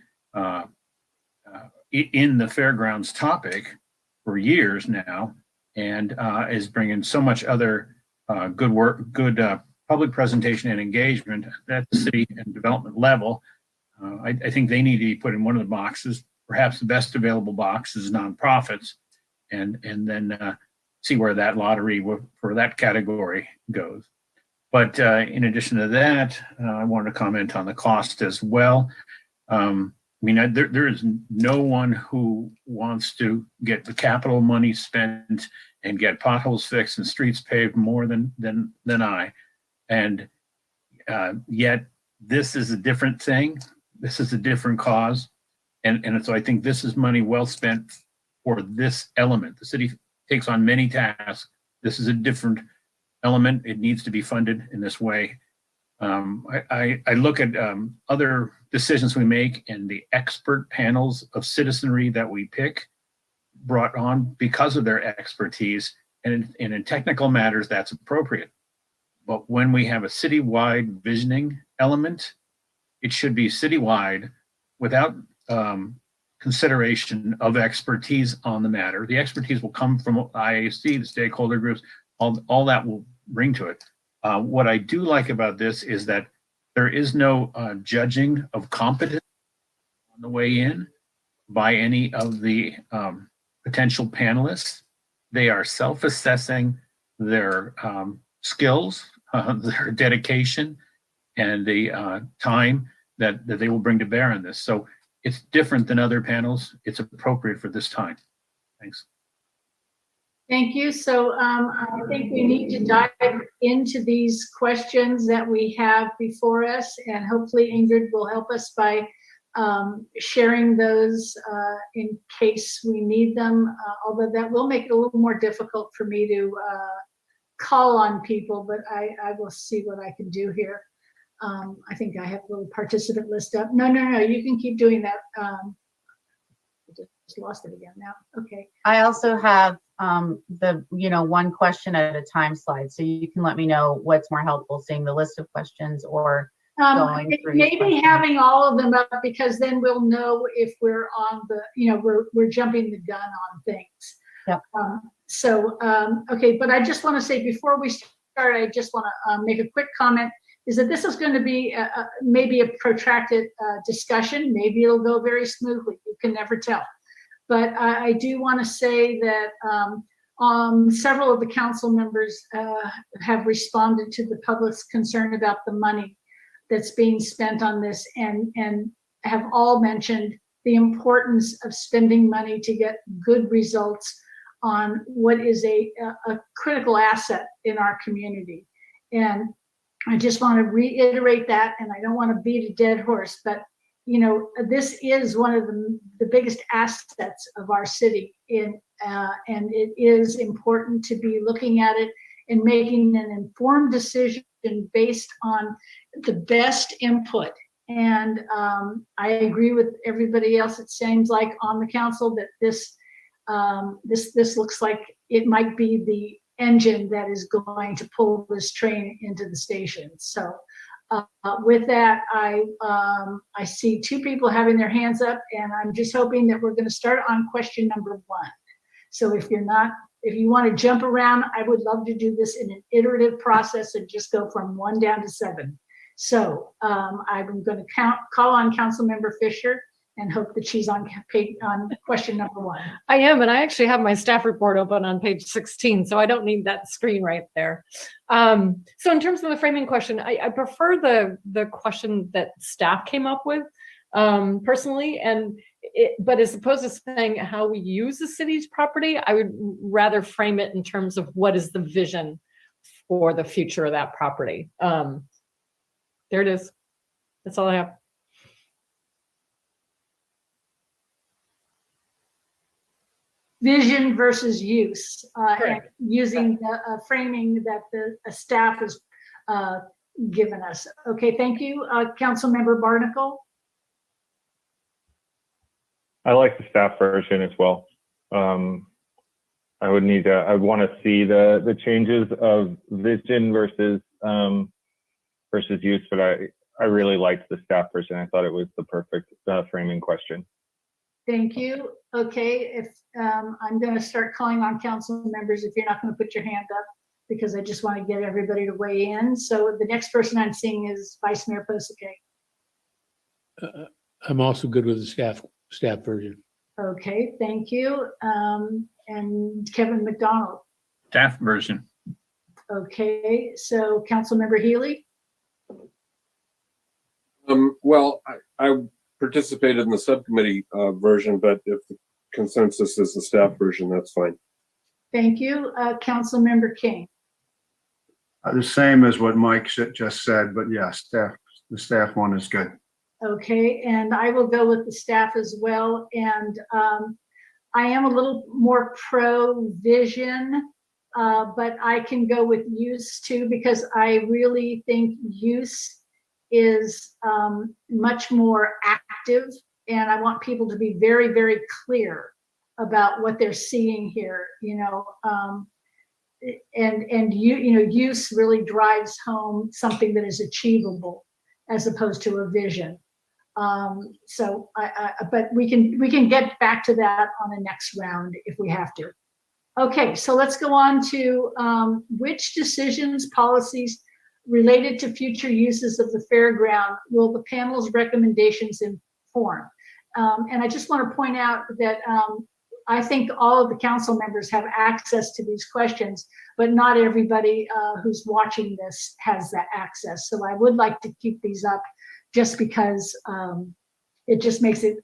Speaker 15: in the fairgrounds topic for years now, and is bringing so much other good work, good public presentation and engagement at the city and development level. I think they need to be put in one of the boxes, perhaps the best available box is nonprofits, and then see where that lottery for that category goes. But in addition to that, I wanted to comment on the cost as well. I mean, there is no one who wants to get the capital money spent and get potholes fixed and streets paved more than I. And yet this is a different thing. This is a different cause. And so I think this is money well spent for this element. The city takes on many tasks. This is a different element. It needs to be funded in this way. I look at other decisions we make and the expert panels of citizenry that we pick, brought on because of their expertise, And in technical matters, that's appropriate. But when we have a citywide visioning element, it should be citywide without consideration of expertise on the matter. The expertise will come from IAC, the stakeholder groups, all that will bring to it. What I do like about this is that there is no judging of competence on the way in by any of the potential panelists. They are self-assessing their skills, their dedication, and the time that they will bring to bear on this. So it's different than other panels. It's appropriate for this time. Thanks.
Speaker 2: Thank you. So I think we need to dive into these questions that we have before us, and hopefully Ingrid will help us by sharing those in case we need them, although that will make it a little more difficult for me to call on people, but I will see what I can do here. I think I have a little participant list up. No, you can keep doing that. I just lost it again now. Okay.
Speaker 20: I also have the one question at a time slide, so you can let me know what's more helpful, seeing the list of questions or going through
Speaker 2: maybe having all of them up, because then we'll know if we're on the, we're jumping the gun on things.
Speaker 20: Yep.
Speaker 2: Okay, but I just want to say before we start, I just want to make a quick comment, is that this is going to be maybe a protracted discussion. Maybe it'll go very smoothly. You can never tell. But I do want to say that several of the council members have responded to the public's concern about the money that's being spent on this, and have all mentioned the importance of spending money to get good results on what is a critical asset in our community. And I just want to reiterate that, and I don't want to beat a dead horse, but this is one of the biggest assets of our city, and it is important to be looking at it and making an informed decision based on the best input. And I agree with everybody else, it seems like, on the council, that this looks like it might be the engine that is going to pull this train into the station. So with that, I see two people having their hands up, and I'm just hoping that we're going to start on question number 1. So if you want to jump around, I would love to do this in an iterative process and just go from 1 down to 7. So I'm going to call on Councilmember Fisher and hope that she's on question number 1.
Speaker 13: I am, and I actually have my staff report open on page 16, so I don't need that screen right there. So in terms of the framing question, I prefer the question that staff came up with personally, but as opposed to saying how we use the city's property, I would rather frame it in terms of what is the vision for the future of that property. There it is. That's all I have.
Speaker 2: Vision versus use, and using the framing that the staff has given us. Okay, thank you. Councilmember Barnacle.
Speaker 14: I like the staff version as well. I would want to see the changes of vision versus use, but I really liked the staff version. I thought it was the perfect framing question.
Speaker 2: Thank you. Okay, if I'm going to start calling on council members if you're not going to put your hand up, because I just want to get everybody to weigh in. So the next person I'm seeing is Vice Mayor Posake.
Speaker 3: I'm also good with the staff version.
Speaker 2: Okay, thank you. And Kevin McDonald.
Speaker 15: Staff version.
Speaker 2: Okay, so Councilmember Healy.
Speaker 11: Well, I participated in the subcommittee version, but if the consensus is the staff version, that's fine.
Speaker 2: Thank you. Councilmember King.
Speaker 12: The same as what Mike just said, but yeah, the staff one is good.
Speaker 2: Okay, and I will go with the staff as well. And I am a little more pro vision, but I can go with use too, because I really think use is much more active, and I want people to be very, very clear about what they're seeing here. use really drives home something that is achievable as opposed to a vision. But we can get back to that on the next round if we have to. Okay, so let's go on to which decisions, policies related to future uses of the fairground will the panel's recommendations inform? And I just want to point out that I think all of the council members have access to these questions, but not everybody who's watching this has that access. So I would like to keep these up just because it just makes it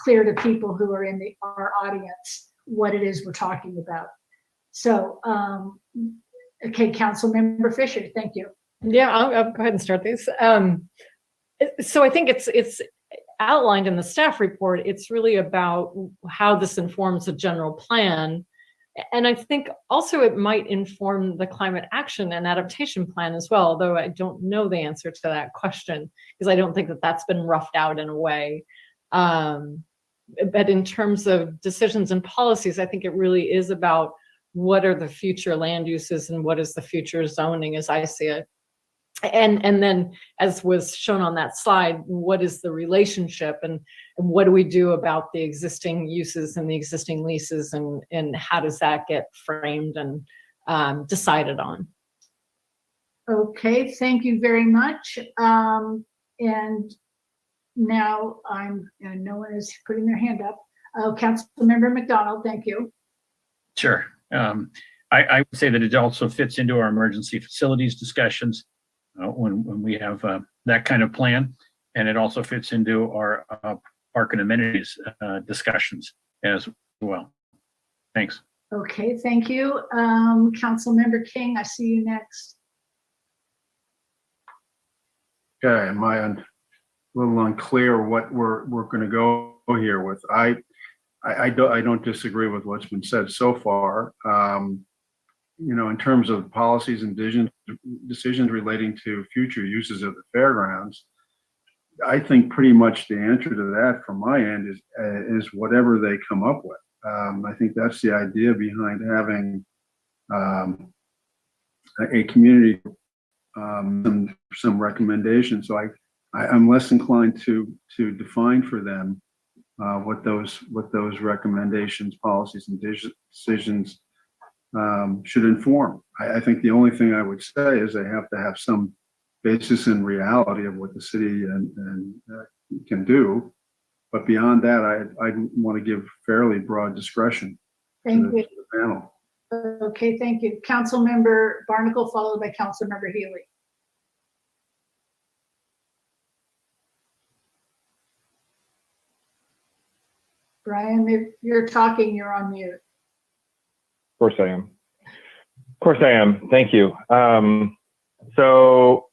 Speaker 2: clear to people who are in our audience what it is we're talking about. So, okay, Councilmember Fisher, thank you.
Speaker 13: Yeah, I'll go ahead and start these. So I think it's outlined in the staff report. It's really about how this informs a general plan. And I think also it might inform the climate action and adaptation plan as well, although I don't know the answer to that question because I don't think that that's been roughed out in a way. But in terms of decisions and policies, I think it really is about what are the future land uses and what is the future zoning as I see it. And then, as was shown on that slide, what is the relationship and what do we do about the existing uses and the existing leases and how does that get framed and decided on?
Speaker 2: Okay, thank you very much. And now no one is putting their hand up. Councilmember McDonald, thank you.
Speaker 15: Sure. I would say that it also fits into our emergency facilities discussions when we have that kind of plan, and it also fits into our park and amenities discussions as well. Thanks.
Speaker 2: Okay, thank you. Councilmember King, I see you next.
Speaker 12: Okay, am I a little unclear what we're going to go here with? I don't disagree with what's been said so far. In terms of policies and decisions relating to future uses of the fairgrounds, I think pretty much the answer to that from my end is whatever they come up with. I think that's the idea behind having a community, some recommendations. So I'm less inclined to define for them what those recommendations, policies, and decisions should inform. I think the only thing I would say is they have to have some basis in reality of what the city can do. But beyond that, I want to give fairly broad discretion
Speaker 2: Thank
Speaker 12: to
Speaker 2: you.
Speaker 12: the panel.
Speaker 2: Okay, thank you. Councilmember Barnacle, followed by Councilmember Healy. Brian, if you're talking, you're on mute.
Speaker 14: Of course I am. Of course I am. Thank you. So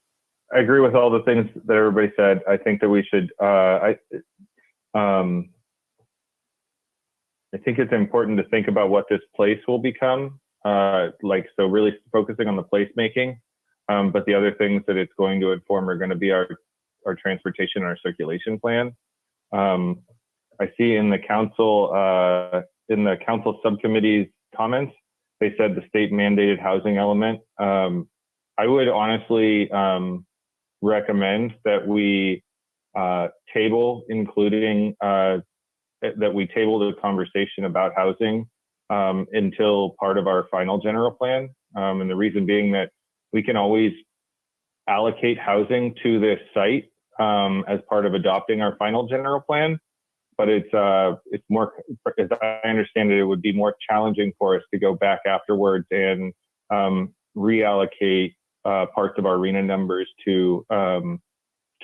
Speaker 14: I agree with all the things that everybody said. I think that we should, I think it's important to think about what this place will become. So really focusing on the placemaking. But the other things that it's going to inform are going to be our transportation and our circulation plan. I see in the council subcommittee's comments, they said the state mandated housing element. I would honestly recommend that we table the conversation about housing until part of our final general plan. And the reason being that we can always allocate housing to this site as part of adopting our final general plan. But it's more, as I understand it, it would be more challenging for us to go back afterwards and reallocate parts of our arena numbers to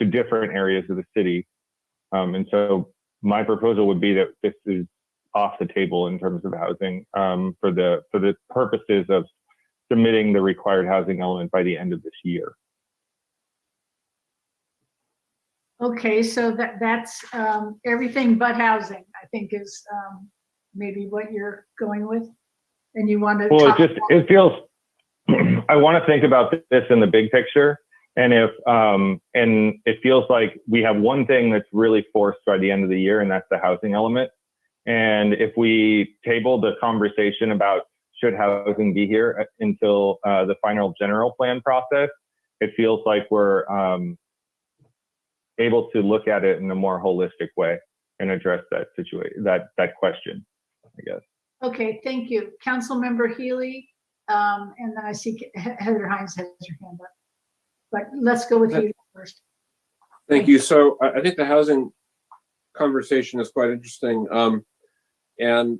Speaker 14: different areas of the city. And so my proposal would be that this is off the table in terms of housing for the purposes of submitting the required housing element by the end of this year.
Speaker 2: Okay, so that's everything but housing, I think is maybe what you're going with. And you want to
Speaker 14: it feels, I want to think about this in the big picture. And and it feels like we have one thing that's really forced by the end of the year, and that's the housing element. And if we table the conversation about should housing be here until the final general plan process, it feels like we're able to look at it in a more holistic way and address that situation, that question, I guess.
Speaker 2: Okay, thank you. Councilmember Healy, and then I see Heather Hines has her hand up. But let's go with you first.
Speaker 11: Thank you. So I think the housing conversation is quite interesting. And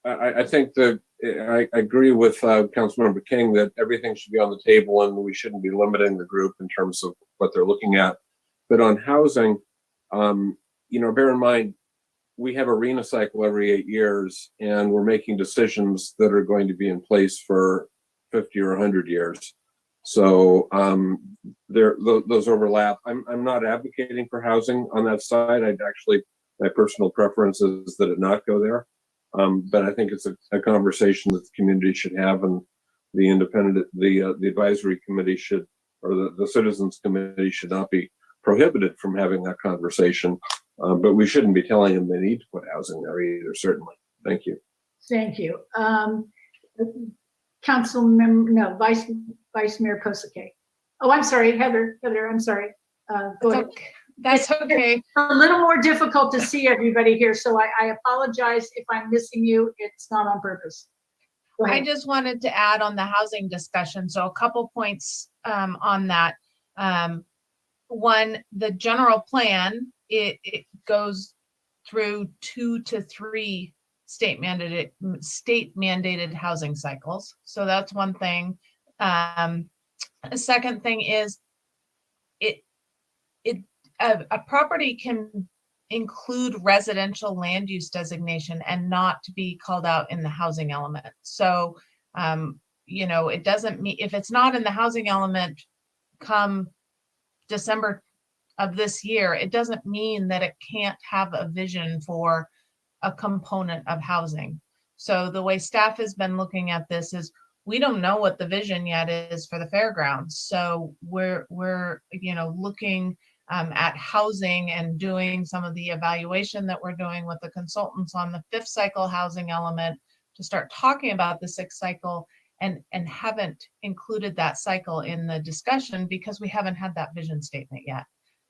Speaker 11: I think that I agree with Councilmember King that everything should be on the table and we shouldn't be limiting the group in terms of what they're looking at. But on housing, bear in mind, we have a RENA cycle every 8 years, and we're making decisions that are going to be in place for 50 or 100 years. So those overlap. I'm not advocating for housing on that side. My personal preference is that it not go there. But I think it's a conversation that the community should have, and the advisory committee should, or the citizens committee should not be prohibited from having that conversation. But we shouldn't be telling them they need to put housing there either, certainly. Thank you.
Speaker 2: Thank you. Vice Mayor Posake. Oh, I'm sorry, Heather, I'm sorry. Go ahead.
Speaker 13: That's okay.
Speaker 2: It's a little more difficult to see everybody here, so I apologize if I'm missing you. It's not on purpose. Go ahead.
Speaker 5: I just wanted to add on the housing discussion. So a couple points on that. One, the general plan, it goes through 2 to 3 state mandated housing cycles. So that's one thing. The second thing is a property can include residential land use designation and not to be called out in the housing element. So, it doesn't mean, if it's not in the housing element come December of this year, it doesn't mean that it can't have a vision for a component of housing. So the way staff has been looking at this is, we don't know what the vision yet is for the fairgrounds. So we're looking at housing and doing some of the evaluation that we're doing with the consultants on the 5th cycle housing element to start talking about the 6th cycle, and haven't included that cycle in the discussion because we haven't had that vision statement yet.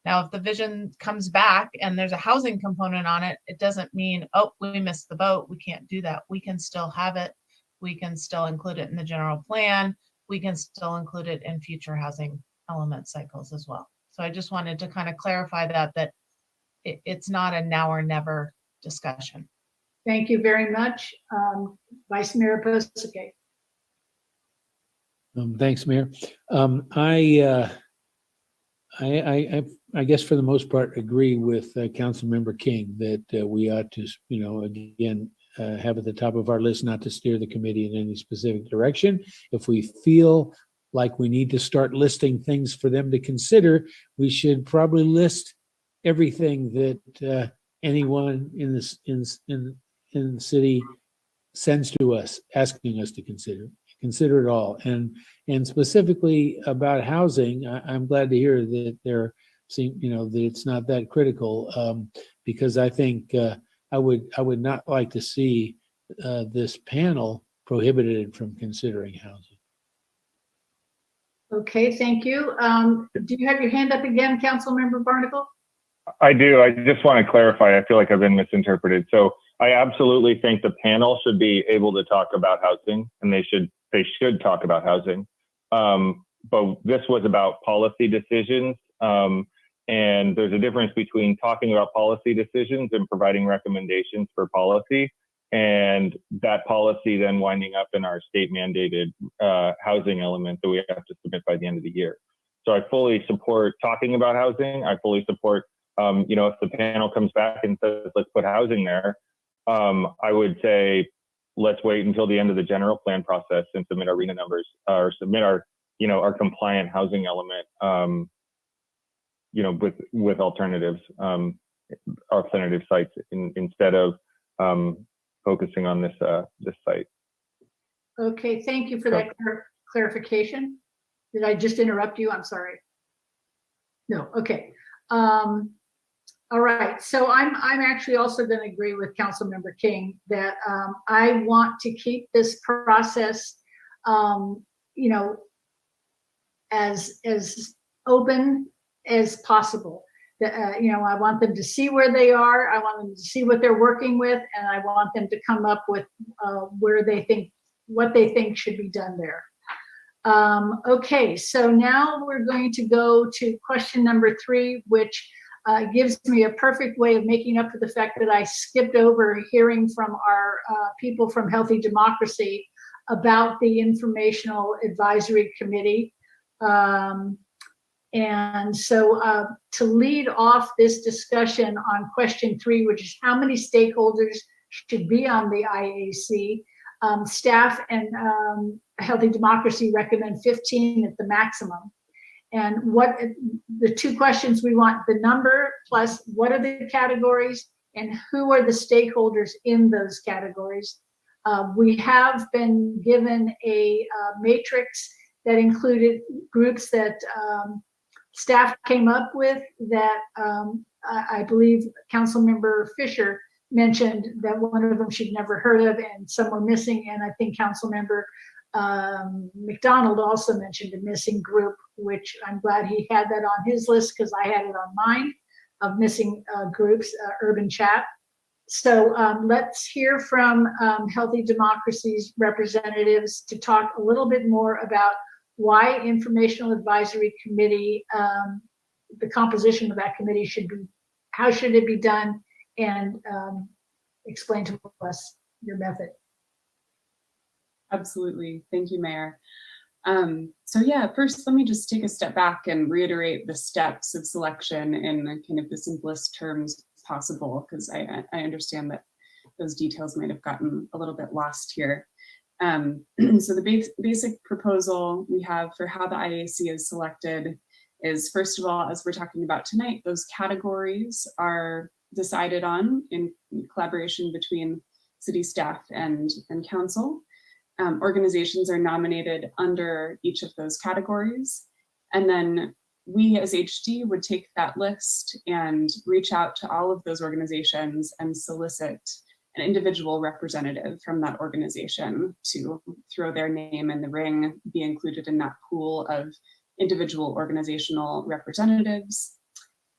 Speaker 5: Now, if the vision comes back and there's a housing component on it, it doesn't mean, oh, we missed the boat. We can't do that. We can still have it. We can still include it in the general plan. We can still include it in future housing element cycles as well. So I just wanted to kind of clarify that it's not a now or never discussion.
Speaker 2: Thank you very much. Vice Mayor Posake.
Speaker 3: Thanks, Mayor. I guess for the most part agree with Councilmember King that we ought to, again, have at the top of our list not to steer the committee in any specific direction. If we feel like we need to start listing things for them to consider, we should probably list everything that anyone in the city sends to us, asking us to consider it all. And specifically about housing, I'm glad to hear that that it's not that critical, because I think I would not like to see this panel prohibited from considering housing.
Speaker 2: Okay, thank you. Do you have your hand up again, Councilmember Barnacle?
Speaker 14: I do. I just want to clarify. I feel like I've been misinterpreted. So I absolutely think the panel should be able to talk about housing, and they should talk about housing. But this was about policy decisions. And there's a difference between talking about policy decisions and providing recommendations for policy, and that policy then winding up in our state mandated housing element that we have to submit by the end of the year. So I fully support talking about housing. I fully support, if the panel comes back and says, let's put housing there, I would say, let's wait until the end of the general plan process and submit our RENA numbers, or submit our compliant housing element, with alternatives, alternative sites instead of focusing on this site.
Speaker 2: Okay, thank you for that clarification. Did I just interrupt you? I'm sorry. No, okay. All All right, so I'm actually also going to agree with Councilmember King that I want to keep this process, you know, as open as possible. You know, I want them to see where they are. I want them to see what they're working with, and I want them to come up with what they think should be done there. Okay, so now we're going to go to question number 3, which gives me a perfect way of making up for the fact that I skipped over hearing from our people from Healthy Democracy about the Informational Advisory Committee. And so to lead off this discussion on question 3, which is how many stakeholders should be on the IAC, staff and Healthy Democracy recommend 15 at the maximum. And what the 2 questions we want, the number plus what are the categories and who are the stakeholders in those categories. We have been given a matrix that included groups that staff came up with that I believe Councilmember Fisher mentioned that one of them she'd never heard of and some were missing. And I think Councilmember McDonald also mentioned a missing group, which I'm glad he had that on his list because I had it on mine of missing groups, Urban Chat. So let's hear from Healthy Democracy's representatives to talk a little bit more about why Informational Advisory Committee, the composition of that committee should be, how should it be done, and explain to us your method.
Speaker 1: Absolutely. Thank you, Mayor. So yeah, first, let me just take a step back and reiterate the steps of selection in kind of the simplest terms possible, because I understand that those details might have gotten a little bit lost here. So the basic proposal we have for how the IAC is selected is, first of all, as we're talking about tonight, those categories are decided on in collaboration between city staff and council. Organizations are nominated under each of those categories. And then we as HD would take that list and reach out to all of those organizations and solicit an individual representative from that organization to throw their name in the ring, be included in that pool of individual organizational representatives.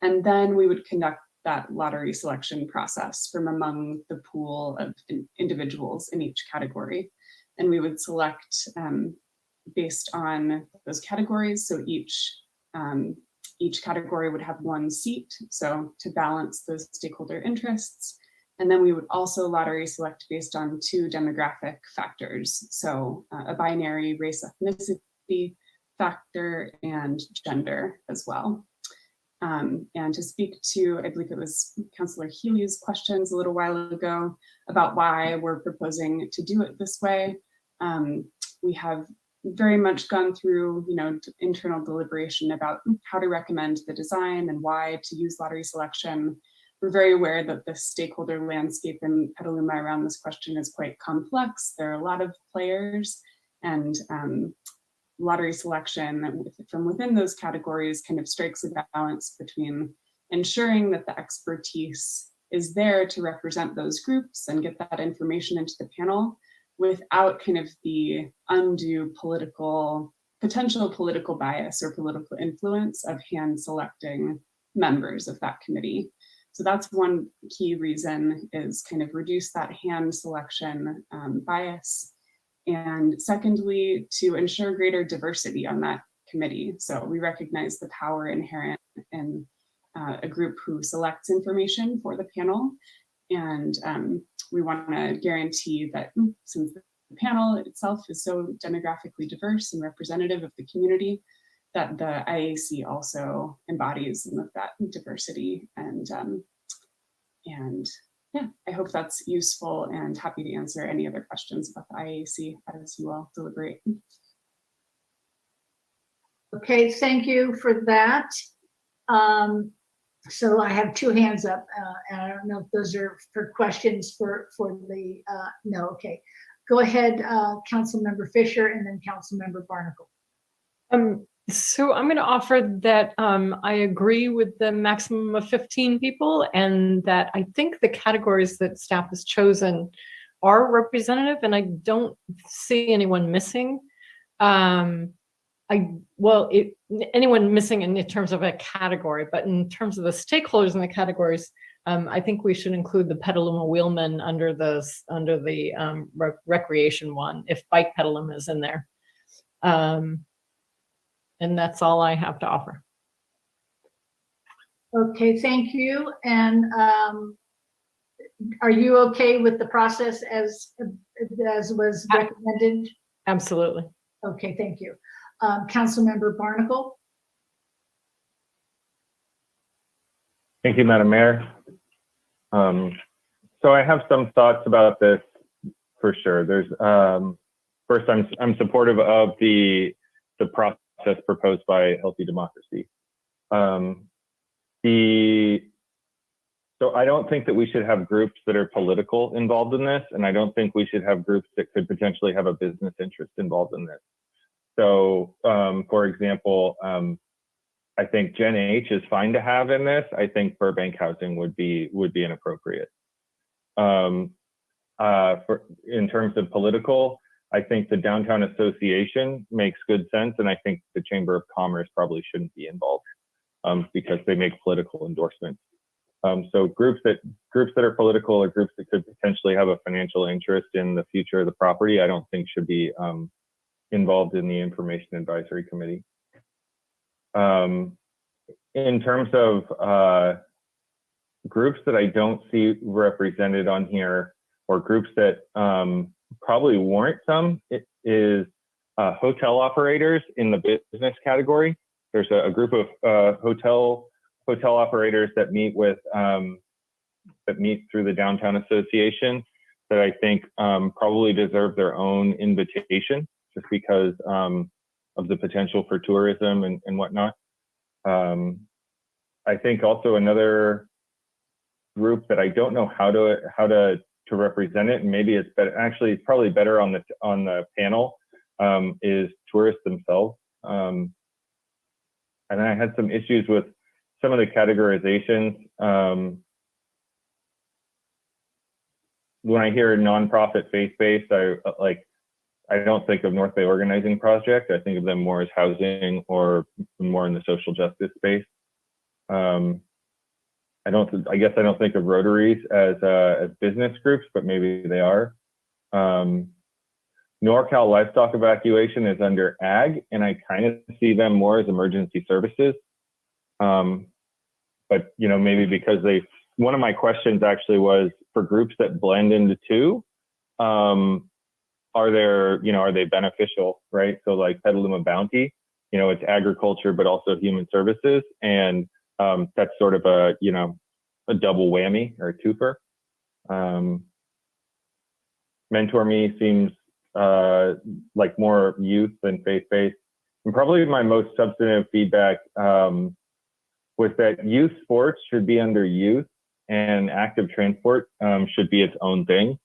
Speaker 1: And then we would conduct that lottery selection process from among the pool of individuals in each category. And we would select based on those categories. So each category would have 1 seat, so to balance those stakeholder interests. And then we would also lottery select based on 2 demographic factors. So a binary race ethnicity factor and gender as well. And to speak to, I believe it was Councillor Healy's questions a little while ago about why we're proposing to do it this way. We have very much gone through, internal deliberation about how to recommend the design and why to use lottery selection. We're very aware that the stakeholder landscape in Petaluma around this question is quite complex. There are a lot of players, and lottery selection from within those categories kind of strikes a balance between ensuring that the expertise is there to represent those groups and get that information into the panel without kind of the undue potential political bias or political influence of hand selecting members of that committee. So that's one key reason, is kind of reduce that hand selection bias. And secondly, to ensure greater diversity on that committee. So we recognize the power inherent in a group who selects information for the panel. And we want to guarantee that since the panel itself is so demographically diverse and representative of the community, that the IAC also embodies some of that diversity. And yeah, I hope that's useful, and happy to answer any other questions about the IAC as you all deliberate.
Speaker 2: Okay, thank you for that. So I have 2 hands up, and I don't know if those are for questions for the, no, okay. Go ahead, Councilmember Fisher, and then Councilmember Barnacle.
Speaker 13: So I'm going to offer that I agree with the maximum of 15 people, and that I think the categories that staff has chosen are representative, and I don't see anyone missing. Anyone missing in terms of a category, but in terms of the stakeholders in the categories, I think we should include the Petaluma Wheelman under the recreation one, if Bike Petaluma is in there. And that's all I have to offer.
Speaker 2: Okay, thank you. And are you okay with the process as was recommended?
Speaker 13: Absolutely.
Speaker 2: Okay, thank you. Councilmember Barnacle?
Speaker 14: Thank you, Madam Mayor. So I have some thoughts about this for sure. There's first, I'm supportive of the process proposed by Healthy Democracy. So I don't think that we should have groups that are political involved in this, and I don't think we should have groups that could potentially have a business interest involved in this. So, for example, I think Gen H is fine to have in this. I think Burbank Housing would be inappropriate. In terms of political, I think the Downtown Association makes good sense, and I think the Chamber of Commerce probably shouldn't be involved because they make political endorsements. So groups that are political or groups that could potentially have a financial interest in the future of the property, I don't think should be involved in the Information Advisory Committee. In terms of groups that I don't see represented on here, or groups that probably warrant some, it is hotel operators in the business category. There's a group of hotel operators that meet through the Downtown Association that I think probably deserve their own invitation just because of the potential for tourism and whatnot. I think also another group that I don't know how to represent it, and maybe it's better, actually it's probably better on the panel, is tourists themselves. And I had some issues with some of the categorizations. When I hear nonprofit faith-based, I don't think of North Bay Organizing Project. I think of them more as housing or more in the social justice space. I guess I don't think of Rotaries as business groups, but maybe they are. NorCal Livestock Evacuation is under ag, and I kind of see them more as emergency services. But maybe because one of my questions actually was for groups that blend into two, are they beneficial, right? So like Petaluma Bounty, it's agriculture, but also human services. And that's sort of a double whammy or a twofer. Mentor Me seems like more youth than faith-based. And probably my most substantive feedback was that youth sports should be under youth and active transport should be its own thing.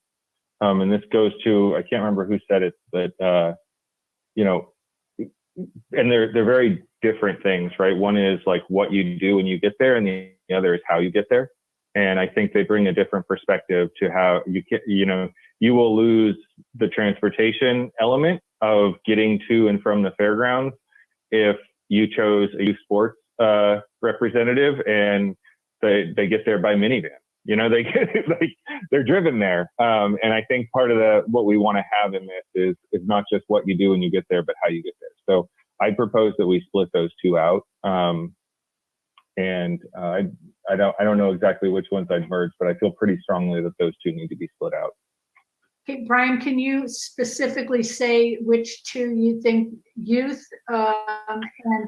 Speaker 14: And this goes to, I can't remember who said it, but, and they're very different things, right? One is like what you do when you get there, and the other is how you get there. And I think they bring a different perspective to how you will lose the transportation element of getting to and from the fairgrounds if you chose a youth sports representative and they get there by minivan. They get they're driven there. And I think part of what we want to have in this is not just what you do when you get there, but how you get there. So I propose that we split those two out. And I don't know exactly which ones I'd merge, but I feel pretty strongly that those two need to be split out.
Speaker 2: Okay, Brian, can you specifically say which two you think youth and?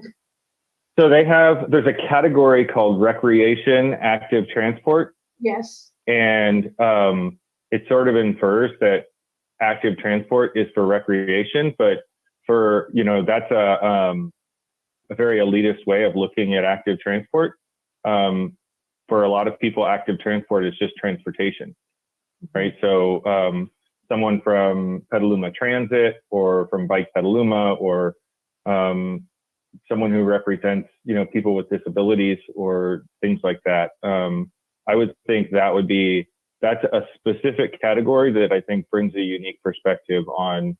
Speaker 14: So there's a category called recreation, active transport.
Speaker 2: Yes.
Speaker 14: And it sort of infers that active transport is for recreation, but that's a very elitist way of looking at active transport. For a lot of people, active transport is just transportation, right? So someone from Petaluma Transit or from Bike Petaluma or someone who represents, people with disabilities or things like that. I would think that's a specific category that I think brings a unique perspective on,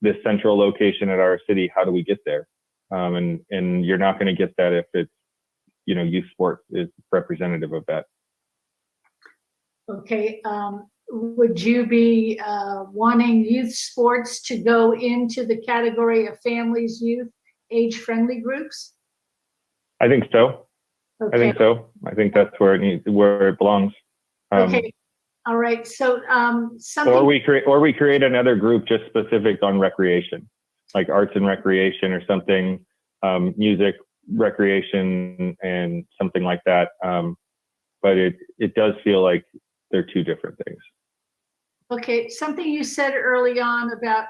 Speaker 14: this central location at our city. How do we get there? And you're not going to get that if it's, youth sports is representative of that.
Speaker 2: Okay. Would you be wanting youth sports to go into the category of families, youth, age-friendly groups?
Speaker 14: I think so.
Speaker 2: Okay.
Speaker 14: I think so. I think that's where it belongs.
Speaker 2: Okay. All right. So something.
Speaker 14: Or we create another group just specific on recreation, like arts and recreation or something, music, recreation, and something like that. But it does feel like they're two different things.
Speaker 2: Okay. Something you said early on about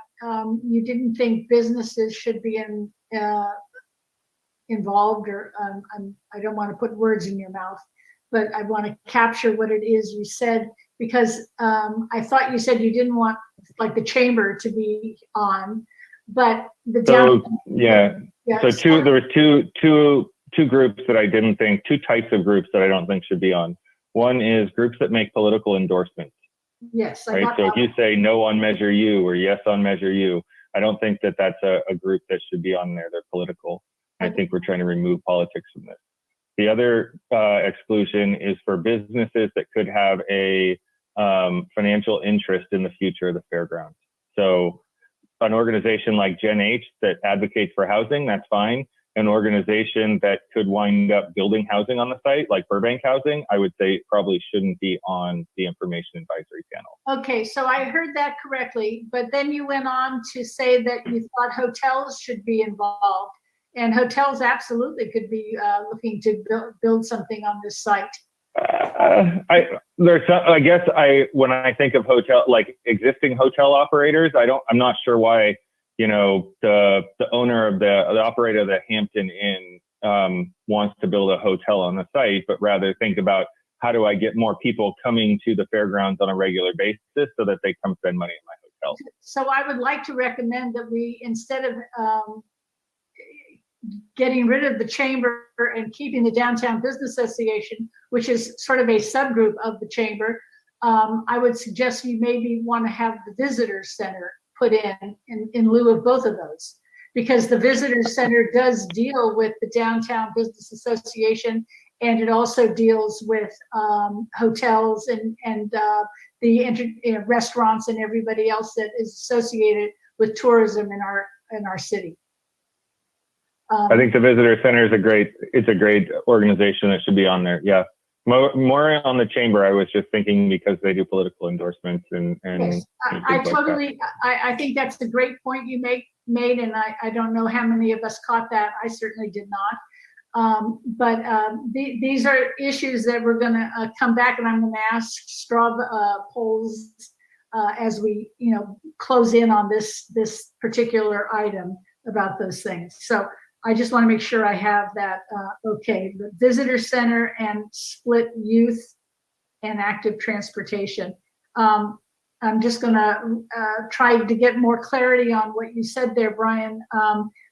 Speaker 2: you didn't think businesses should be involved, or I don't want to put words in your mouth, but I want to capture what it is you said, because I thought you said you didn't want like the chamber to be on, but the downtown.
Speaker 14: So there were two groups that I didn't think, two types of groups that I don't think should be on. One is groups that make political endorsements.
Speaker 2: Yes.
Speaker 14: Right. So if you say no on Measure U or yes on Measure U, I don't think that that's a group that should be on there. They're political. I think we're trying to remove politics from this. The other exclusion is for businesses that could have a financial interest in the future of the fairgrounds. So an organization like Gen H that advocates for housing, that's fine. An organization that could wind up building housing on the site, like Burbank Housing, I would say probably shouldn't be on the information advisory panel.
Speaker 2: Okay, so I heard that correctly, but then you went on to say that you thought hotels should be involved, and hotels absolutely could be looking to build something on this site.
Speaker 14: When I think of hotel, like existing hotel operators, I'm not sure why, the owner of the operator of the Hampton Inn wants to build a hotel on the site, but rather think about how do I get more people coming to the fairgrounds on a regular basis so that they come spend money in my hotel.
Speaker 2: So I would like to recommend that we, instead of getting rid of the chamber and keeping the Downtown Business Association, which is sort of a subgroup of the chamber, I would suggest you maybe want to have the visitor center put in lieu of both of those, because the visitor center does deal with the Downtown Business Association, and it also deals with hotels and the restaurants and everybody else that is associated with tourism in our city.
Speaker 14: I think the visitor center is a great organization that should be on there. Yeah. More on the chamber. I was just thinking because they do political endorsements and
Speaker 2: yes, I think that's a great point you made, and I don't know how many of us caught that. I certainly did not. But these are issues that we're going to come back, and I'm going to ask straw polls as we close in on this particular item about those things. So I just want to make sure I have that. Okay, the visitor center and split youth and active transportation. I'm just going to try to get more clarity on what you said there, Brian.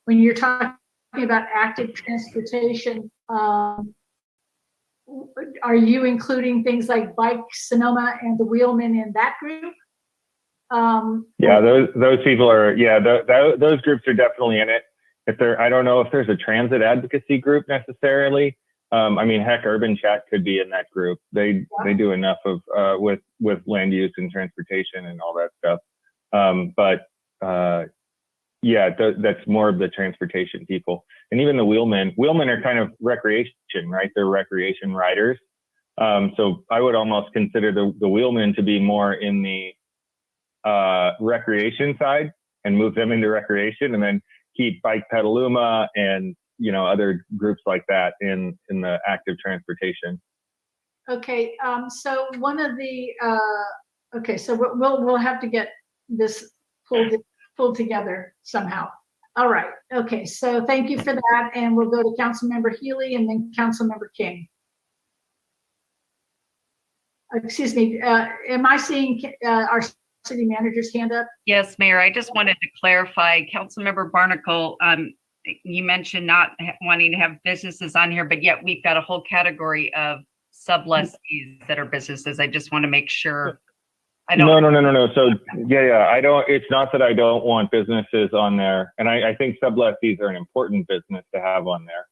Speaker 2: When you're talking about active transportation, are you including things like Bike Sonoma and the Wheelmen in that group?
Speaker 14: Yeah, those people are. Yeah, those groups are definitely in it. I don't know if there's a transit advocacy group necessarily. Heck, Urban Chat could be in that group. They do enough of with land use and transportation and all that stuff. That's more of the transportation people. And even the wheelmen are kind of recreation, right? They're recreation riders. So I would almost consider the wheelmen to be more in the recreation side and move them into recreation, and then keep Bike Petaluma and other groups like that in the active transportation.
Speaker 2: Okay, so one of the so we'll have to get this pulled together somehow. All right. Okay. So thank you for that, and we'll go to Councilmember Healy and then Councilmember King. Excuse me. Am I seeing our city manager's hand up?
Speaker 16: Yes, Mayor. I just wanted to clarify. Councilmember Barnacle you mentioned not wanting to have businesses on here, but yet we've got a whole category of sublessees that are businesses. I just want to make sure. I don't.
Speaker 14: No. So yeah. I don't. It's not that I don't want businesses on there, and I think sublessees are an important business to have on there.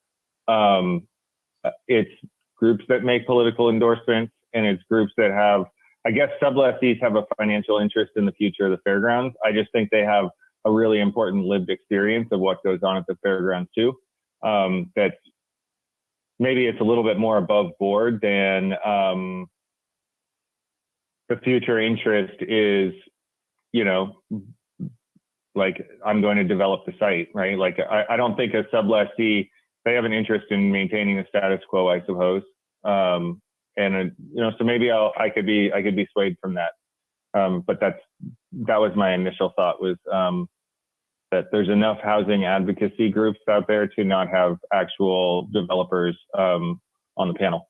Speaker 14: It's groups that make political endorsements, and it's groups that have. I guess sublessees have a financial interest in the future of the fairgrounds. I just think they have a really important lived experience of what goes on at the fairgrounds too. That's maybe it's a little bit more above board than the future interest is, like I'm going to develop the site, right? Like I don't think a sublessee, they have an interest in maintaining the status quo, I suppose. So maybe I could be swayed from that. But that was my initial thought, was that there's enough housing advocacy groups out there to not have actual developers on the panel.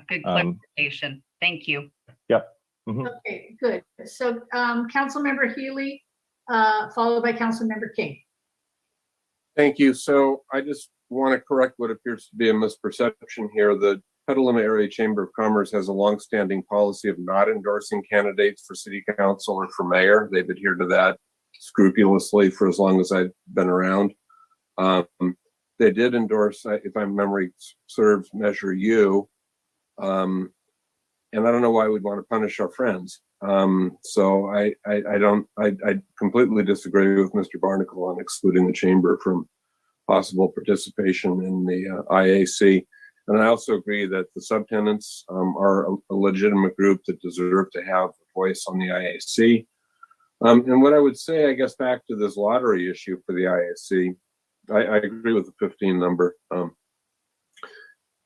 Speaker 16: Good clarification. Thank you.
Speaker 14: Yep.
Speaker 2: Okay, good. So Councilmember Healy, followed by Councilmember King.
Speaker 11: Thank you. So I just want to correct what appears to be a misperception here. The Petaluma Area Chamber of Commerce has a longstanding policy of not endorsing candidates for city council or for mayor. They've adhered to that scrupulously for as long as I've been around. They did endorse, if my memory serves, Measure U. And I don't know why we'd want to punish our friends. So I completely disagree with Mr. Barnacle on excluding the chamber from possible participation in the IAC. And I also agree that the subtenants are a legitimate group that deserve to have a voice on the IAC. And what I would say, I guess, back to this lottery issue for the IAC, I agree with the 15 number.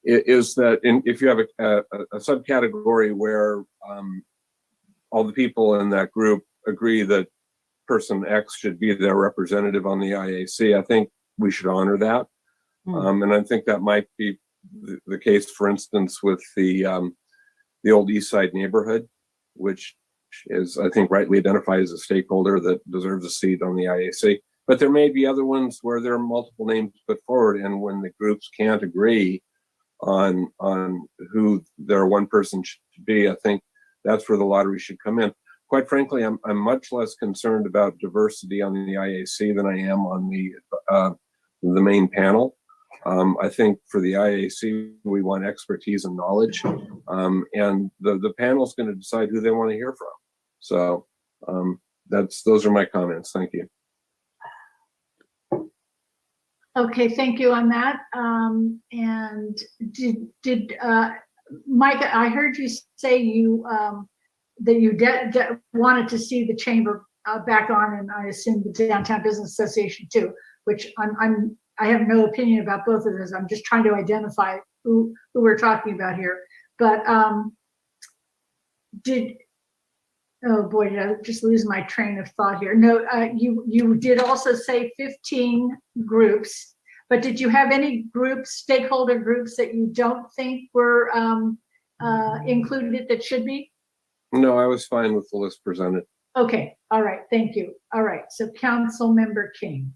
Speaker 11: Is that if you have a subcategory where all the people in that group agree that person X should be their representative on the IAC, I think we should honor that. And I think that might be the case, for instance, with the old East Side neighborhood, which is, I think, rightly identified as a stakeholder that deserves a seat on the IAC. But there may be other ones where there are multiple names put forward, and when the groups can't agree on who their one person should be, I think that's where the lottery should come in. Quite frankly, I'm much less concerned about diversity on the IAC than I am on the main panel. I think for the IAC, we want expertise and knowledge, and the panel's going to decide who they want to hear from. So those are my comments. Thank you.
Speaker 2: Okay, thank you on that. And did Mike? I heard you say that you wanted to see the chamber back on, and I assume the Downtown Business Association too. Which I have no opinion about both of those. I'm just trying to identify who we're talking about here. But oh boy, did I just lose my train of thought here. No, you did also say 15 groups, but did you have any groups, stakeholder groups, that you don't think were included that should be?
Speaker 11: No, I was fine with the list presented.
Speaker 2: Okay, all right, thank you. All right, so Councilmember King.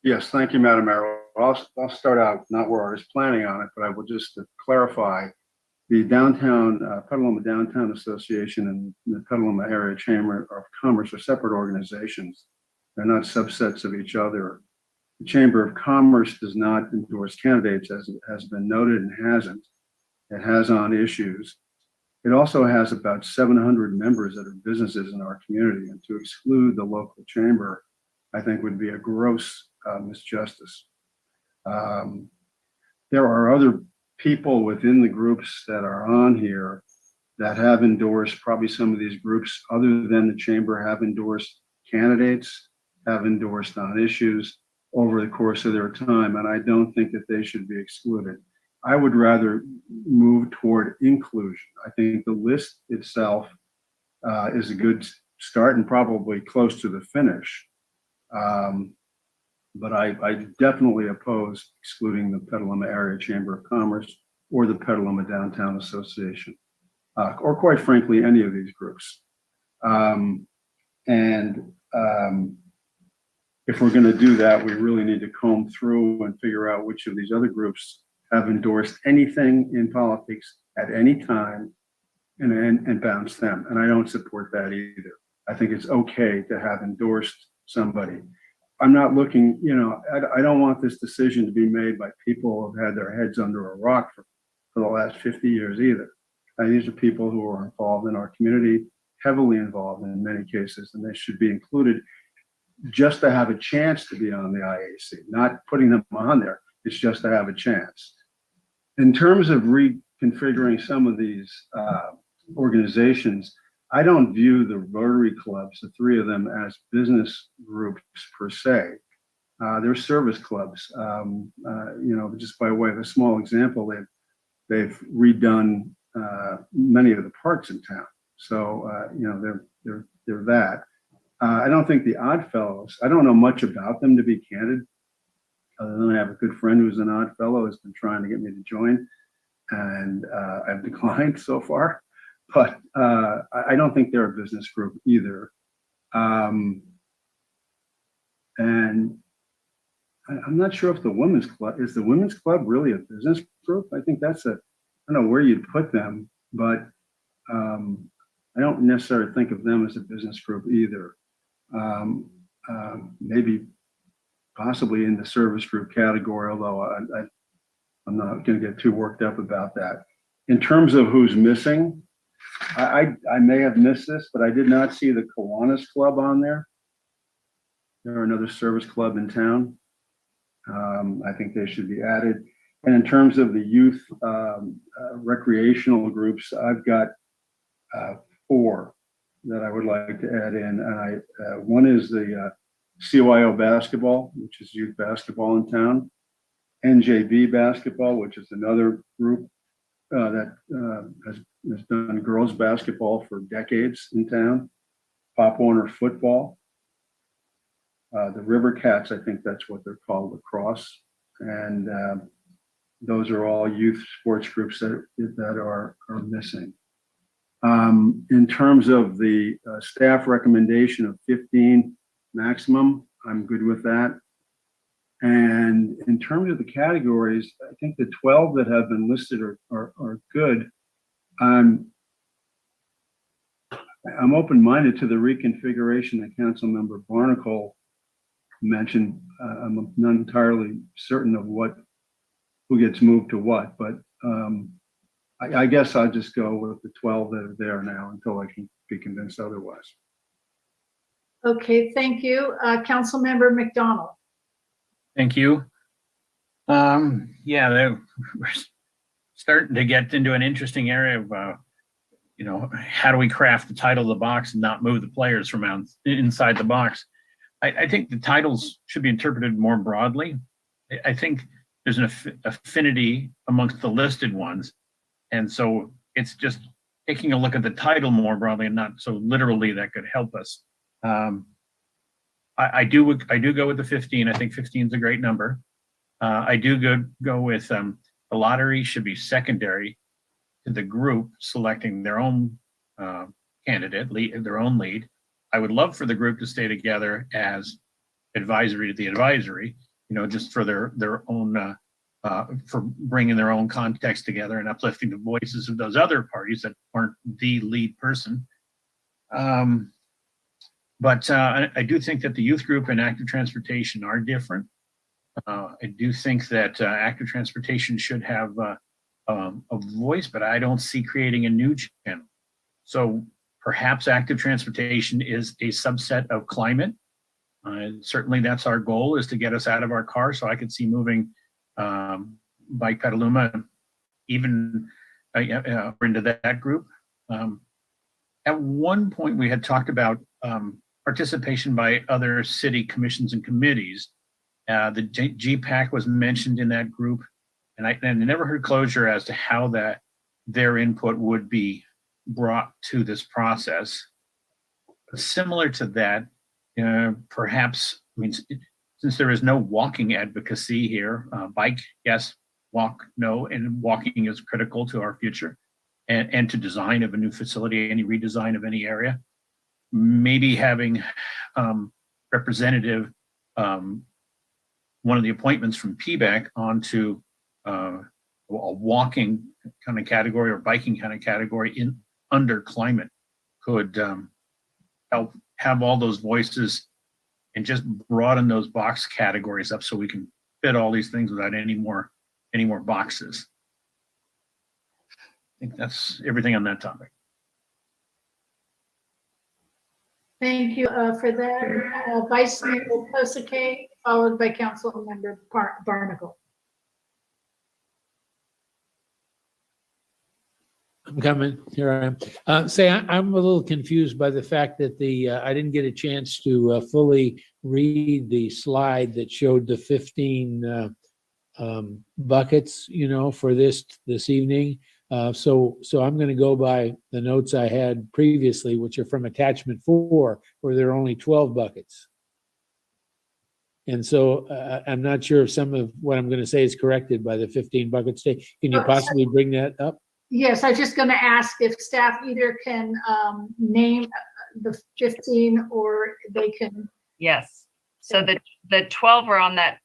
Speaker 12: Yes, thank you, Madam Mayor. I'll start out not where I was planning on it, but I will just clarify. The Petaluma Downtown Association and the Petaluma Area Chamber of Commerce are separate organizations. They're not subsets of each other. The Chamber of Commerce does not endorse candidates, as it has been noted, and hasn't. It has on issues. It also has about 700 members that are businesses in our community, and to exclude the local chamber, I think, would be a gross misjustice. There are other people within the groups that are on here that have endorsed, probably some of these groups other than the chamber have endorsed candidates, have endorsed on issues over the course of their time, and I don't think that they should be excluded. I would rather move toward inclusion. I think the list itself is a good start and probably close to the finish. But I definitely oppose excluding the Petaluma Area Chamber of Commerce or the Petaluma Downtown Association, or quite frankly, any of these groups. If if we're going to do that, we really need to comb through and figure out which of these other groups have endorsed anything in politics at any time and bounce them. And I don't support that either. I think it's okay to have endorsed somebody. I'm not looking, I don't want this decision to be made by people who have had their heads under a rock for the last 50 years either. These are people who are involved in our community, heavily involved in many cases, and they should be included just to have a chance to be on the IAC, not putting them on there. It's just to have a chance. In terms of reconfiguring some of these organizations, I don't view the Rotary clubs, the three of them, as business groups per se. They're service clubs. Just by way of a small example, they've redone many of the parks in town. So they're that. I don't think the Oddfellows, I don't know much about them, to be candid. Other than I have a good friend who's an Oddfellow, has been trying to get me to join, and I've declined so far. But I don't think they're a business group either. And I'm not sure if the women's club, is the women's club really a business group? I think that's I don't know where you'd put them, but I don't necessarily think of them as a business group either. Maybe possibly in the service group category, although I'm not going to get too worked up about that. In terms of who's missing, I may have missed this, but I did not see the Kiwanis Club on there. They're another service club in town. I think they should be added. And in terms of the youth recreational groups, I've got 4 that I would like to add in. And one is the CYO basketball, which is youth basketball in town. NJB basketball, which is another group that has done girls basketball for decades in town. Pop Warner football. The River Cats, I think that's what they're called, lacrosse. And those are all youth sports groups that are missing. In terms of the staff recommendation of 15 maximum, I'm good with that. And in terms of the categories, I think the 12 that have been listed are good. I'm open-minded to the reconfiguration that Councilmember Barnacle mentioned. I'm not entirely certain of who gets moved to what, but I guess I'll just go with the 12 that are there now until I can be convinced otherwise.
Speaker 2: Okay, thank you. Councilmember McDonald.
Speaker 15: Thank you. We're starting to get into an interesting area of, how do we craft the title of the box and not move the players from inside the box? I think the titles should be interpreted more broadly. I think there's an affinity amongst the listed ones. And so it's just taking a look at the title more broadly and not so literally that could help us. I do go with the 15. I think 15 is a great number. I do go with the lottery should be secondary to the group selecting their own candidate, their own lead. I would love for the group to stay together as advisory to the advisory, just for their own, for bringing their own context together and uplifting the voices of those other parties that aren't the lead person. But I do think that the youth group and active transportation are different. I do think that active transportation should have a voice, but I don't see creating a new channel. So perhaps active transportation is a subset of climate. Certainly that's our goal, is to get us out of our car. So I could see moving Bike Petaluma even into that group. At one point we had talked about participation by other city commissions and committees. The GPAC was mentioned in that group, and I never heard closure as to how their input would be brought to this process. Similar to that, perhaps, since there is no walking advocacy here, bike, yes, walk, no, and walking is critical to our future and to design of a new facility, any redesign of any area. Maybe having representative one of the appointments from PBAC onto a walking kind of category or biking kind of category in under climate could help have all those voices and just broaden those box categories up so we can fit all these things without any more boxes. I think that's everything on that topic.
Speaker 2: Thank you for that. Vice Mayor Posake, followed by Council Member Barnacle.
Speaker 3: I'm coming. Here I am. I'm a little confused by the fact that I didn't get a chance to fully read the slide that showed the 15 buckets, for this evening. So I'm going to go by the notes I had previously, which are from attachment 4, where there are only 12 buckets. And so I'm not sure if some of what I'm going to say is corrected by the 15 buckets. Can you possibly bring that up?
Speaker 2: Yes, I was just going to ask if staff either can name the 15 or they can.
Speaker 16: Yes. So the 12 are on that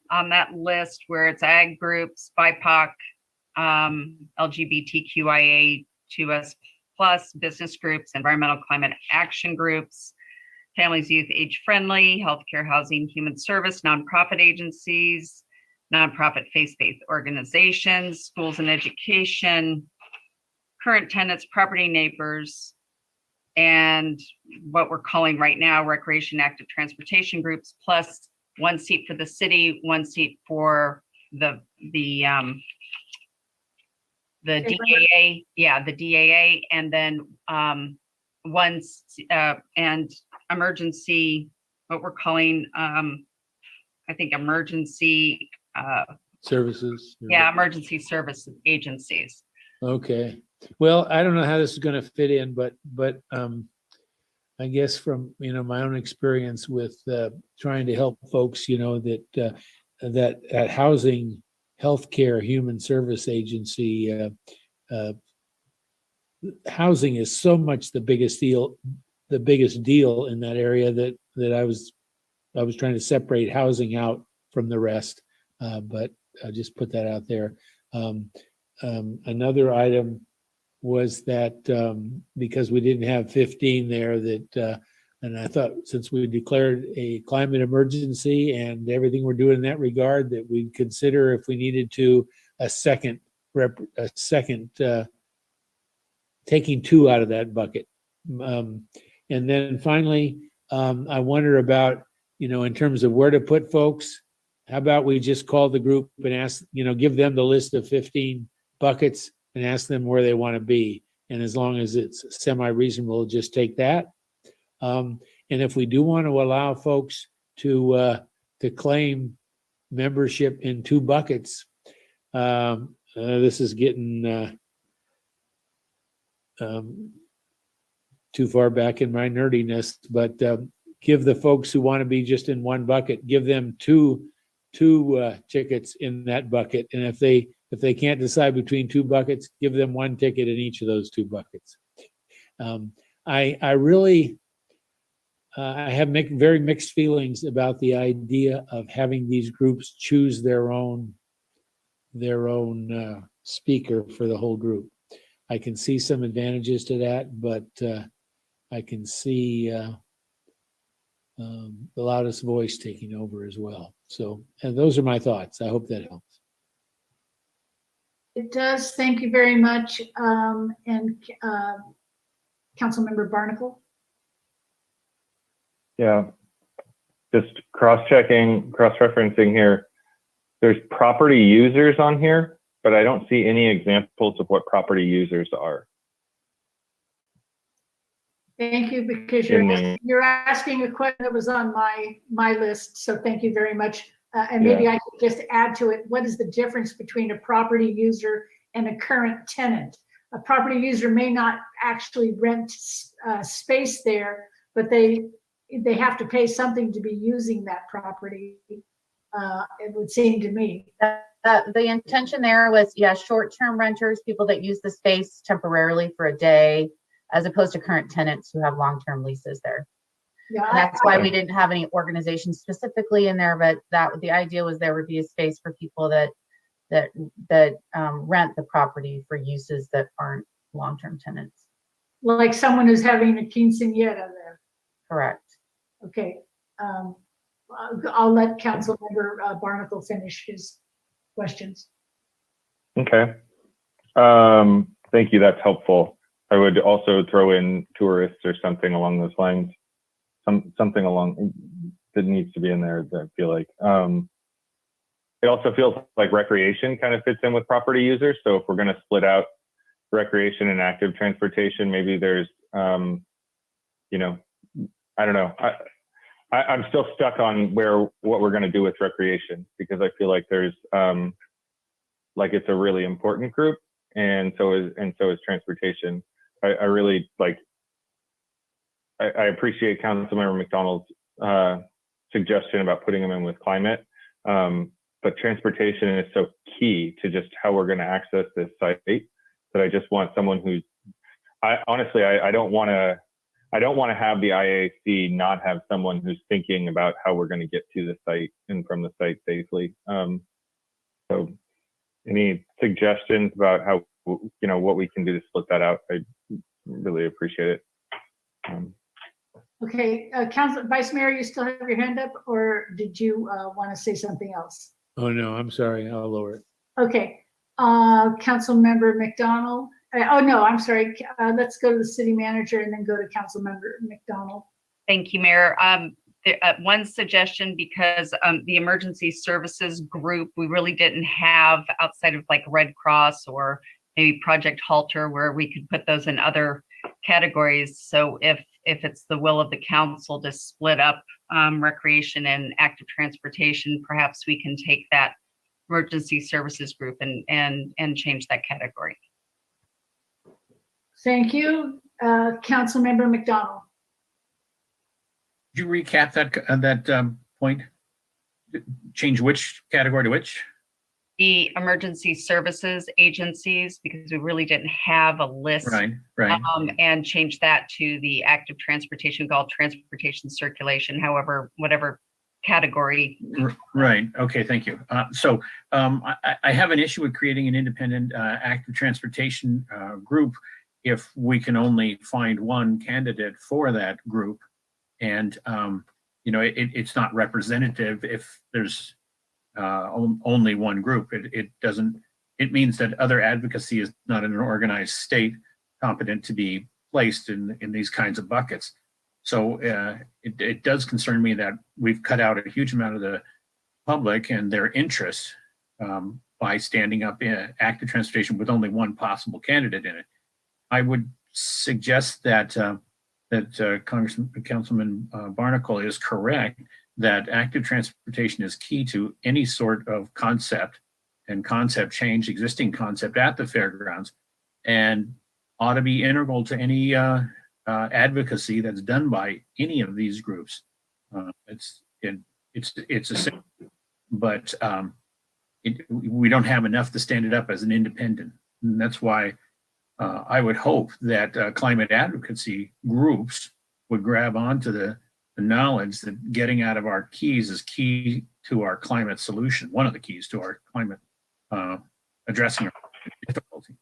Speaker 16: list where it's ag groups, BIPOC, LGBTQIA2S+, business groups, environmental climate action groups, families, youth, age friendly, healthcare, housing, human service, nonprofit agencies, nonprofit faith-based organizations, schools and education, current tenants, property neighbors, and what we're calling right now recreation active transportation groups, plus 1 seat for the city, 1 seat for the DAA, the DAA, and then and emergency, what we're calling I think emergency
Speaker 3: Services.
Speaker 16: emergency service agencies.
Speaker 3: Okay. Well, I don't know how this is going to fit in, but I guess from my own experience with trying to help folks, that housing, healthcare, human service agency, housing is so much the biggest deal in that area that I was trying to separate housing out from the rest, but I just put that out there. Another item was that because we didn't have 15 there, and I thought since we declared a climate emergency and everything we're doing in that regard, that we'd consider if we needed to a second taking 2 out of that bucket. And then finally, I wonder about, in terms of where to put folks, how about we just call the group and ask, give them the list of 15 buckets and ask them where they want to be. And as long as it's semi-reasonable, just take that. And if we do want to allow folks to claim membership in 2 buckets, this is getting too far back in my nerdiness, but give the folks who want to be just in 1 bucket, give them two tickets in that bucket. And if they can't decide between 2 buckets, give them 1 ticket in each of those 2 buckets. I really have very mixed feelings about the idea of having these groups choose their own speaker for the whole group. I can see some advantages to that, but I can see the loudest voice taking over as well. So, and those are my thoughts. I hope that helps.
Speaker 2: It does. Thank you very much. And Councilmember Barnacle.
Speaker 14: Yeah, just cross-referencing here. There's property users on here, but I don't see any examples of what property users are.
Speaker 2: Thank you, because you're asking a question that was on my list. So thank you very much. And maybe I could just add to it. What is the difference between a property user and a current tenant? A property user may not actually rent space there, but they have to pay something to be using that property. It would seem to me.
Speaker 20: The intention there was, short-term renters, people that use the space temporarily for a day, as opposed to current tenants who have long-term leases there.
Speaker 2: Yeah,
Speaker 20: And that's why we didn't have any organizations specifically in there, but the idea was there would be a space for people that rent the property for uses that aren't long-term tenants.
Speaker 2: like someone who's having a quinceañera there.
Speaker 20: Correct.
Speaker 2: Okay. I'll let Councilmember Barnacle finish his questions.
Speaker 14: Okay. Thank you. That's helpful. I would also throw in tourists or something along those lines. Something along that needs to be in there. I feel like it also feels like recreation kind of fits in with property users. So if we're going to split out recreation and active transportation, maybe there's, you know, I don't know. I'm still stuck on what we're going to do with recreation, because I feel like there's like it's a really important group, and so is transportation. I really like. I appreciate Councilmember McDonald's suggestion about putting them in with climate, but transportation is so key to just how we're going to access this site that I just want someone who's. I don't want to have the IAC not have someone who's thinking about how we're going to get to the site and from the site safely. So, any suggestions about how what we can do to split that out? I really appreciate it.
Speaker 2: Okay, Vice Mayor, you still have your hand up, or did you want to say something else?
Speaker 3: Oh, no, I'm sorry. I'll lower it.
Speaker 2: Okay, Councilmember McDonald. Oh, no, I'm sorry. Let's go to the city manager and then go to Councilmember McDonald.
Speaker 16: Thank you, Mayor. One suggestion, because the emergency services group, we really didn't have outside of like Red Cross or maybe Project Halter, where we could put those in other categories. So if it's the will of the council to split up recreation and active transportation, perhaps we can take that emergency services group and change that category.
Speaker 2: Thank you. Councilmember McDonald.
Speaker 15: Could you recap that point? Change which category to which?
Speaker 16: The emergency services agencies, because we really didn't have a list.
Speaker 15: Right.
Speaker 16: And change that to the active transportation, called transportation circulation, whatever category.
Speaker 15: Right. Okay, thank you. So I have an issue with creating an independent active transportation group if we can only find one candidate for that group. And, it's not representative if there's only one group. It means that other advocacy is not in an organized state competent to be placed in these kinds of buckets. So it does concern me that we've cut out a huge amount of the public and their interests by standing up in active transportation with only one possible candidate in it. I would suggest that Councilman Barnacle is correct that active transportation is key to any sort of concept and concept change, existing concept at the fairgrounds, and ought to be integral to any advocacy that's done by any of these groups. It's a sin, but we don't have enough to stand it up as an independent, and that's why I would hope that climate advocacy groups would grab onto the knowledge that getting out of our keys is key to our climate solution, one of the keys to our climate addressing our difficulty.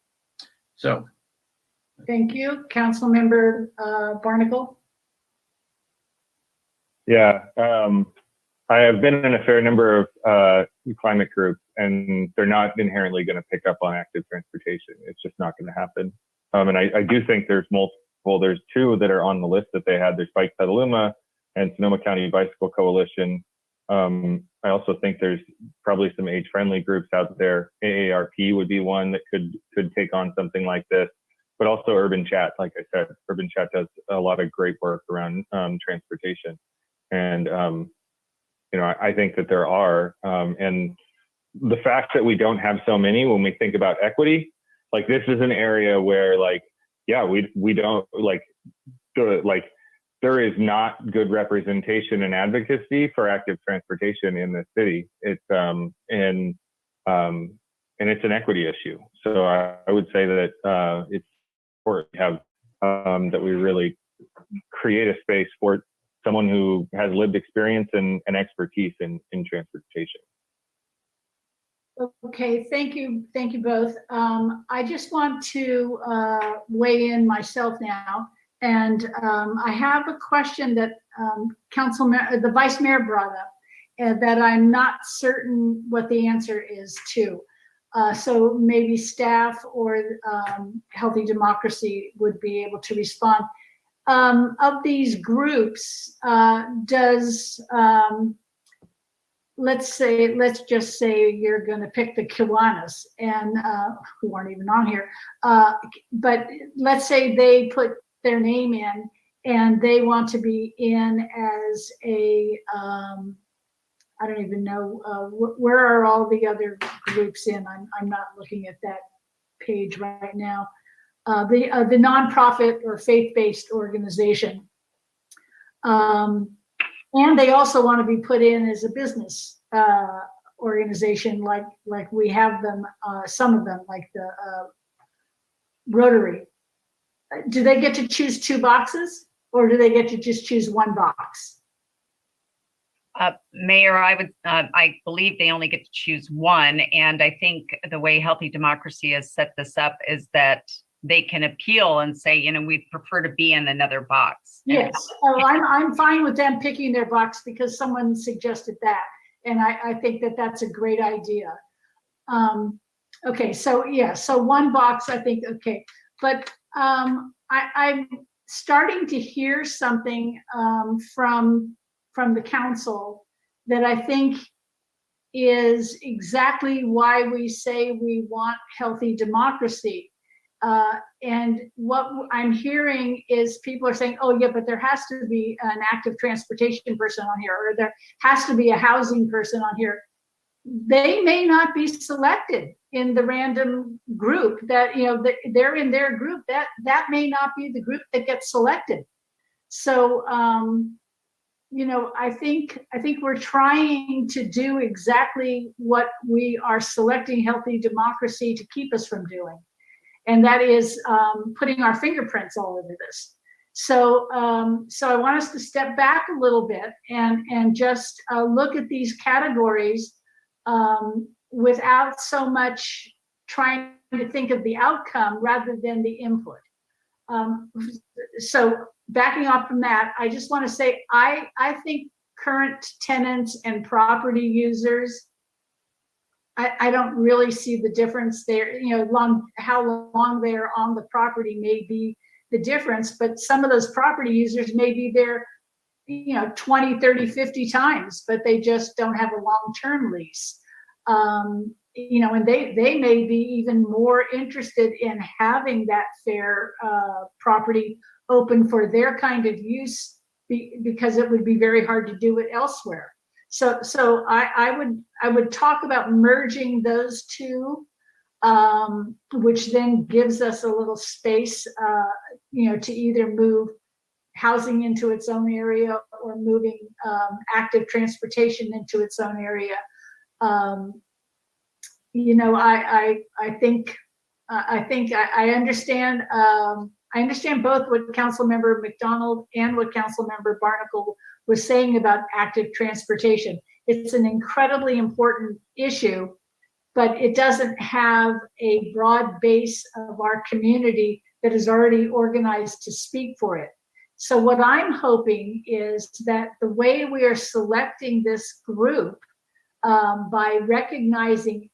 Speaker 15: So.
Speaker 2: Thank you. Councilmember Barnacle.
Speaker 14: Yeah, I have been in a fair number of climate groups, and they're not inherently going to pick up on active transportation. It's just not going to happen. And I do think there's multiple. There's two that are on the list that they had. There's Bike Petaluma and Sonoma County Bicycle Coalition. I also think there's probably some age-friendly groups out there. AARP would be one that could take on something like this, but also Urban Chat. Like I said, Urban Chat does a lot of great work around transportation. And, I think that there are, and the fact that we don't have so many when we think about equity, like this is an area where we don't there is not good representation and advocacy for active transportation in the city. It's and it's an equity issue. So I would say that it's important to have that we really create a space for someone who has lived experience and expertise in transportation.
Speaker 2: Okay, thank you both. I just want to weigh in myself now, and I have a question that the Vice Mayor brought up, that I'm not certain what the answer is to. So maybe staff or Healthy Democracy would be able to respond. Of these groups, let's just say you're going to pick the Kiwanis, and who aren't even on here, but let's say they put their name in and they want to be in as a I don't even know where are all the other groups in. I'm not looking at that page right now. The nonprofit or faith-based organization. And they also want to be put in as a business organization, like we have them, some of them, like the Rotary. Do they get to choose 2 boxes, or do they get to just choose 1 box?
Speaker 16: Mayor, I believe they only get to choose 1, and I think the way Healthy Democracy has set this up is that they can appeal and say, you know, we'd prefer to be in another box.
Speaker 2: Yes, I'm fine with them picking their box because someone suggested that, and I think that that's a great idea. Okay, so yeah, so 1 box, I think, okay, but I'm starting to hear something from the council that I think is exactly why we say we want healthy democracy. And what I'm hearing is people are saying, oh yeah, but there has to be an active transportation person on here, or there has to be a housing person on here. They may not be selected in the random group that, you know, they're in their group, that may not be the group that gets selected. So, you know, I think we're trying to do exactly what we are selecting Healthy Democracy to keep us from doing. And that is putting our fingerprints all over this. So, so I want us to step back a little bit and just look at these categories without so much trying to think of the outcome rather than the input. So backing off from that, I just want to say I think current tenants and property users, I don't really see the difference there. You know, how long they're on the property may be the difference, but some of those property users may be there, you know, 20, 30, 50 times, but they just don't have a long-term lease. You know, and they may be even more interested in having that fair property open for their kind of use because it would be very hard to do it elsewhere. So I would talk about merging those 2, which then gives us a little space, you know, to either move housing into its own area or moving active transportation into its own area. You know, I think I understand. I understand both what Councilmember McDonald and what Councilmember Barnacle was saying about active transportation. It's an incredibly important issue, but it doesn't have a broad base of our community that is already organized to speak for it. So what I'm hoping is that the way we are selecting this group by recognizing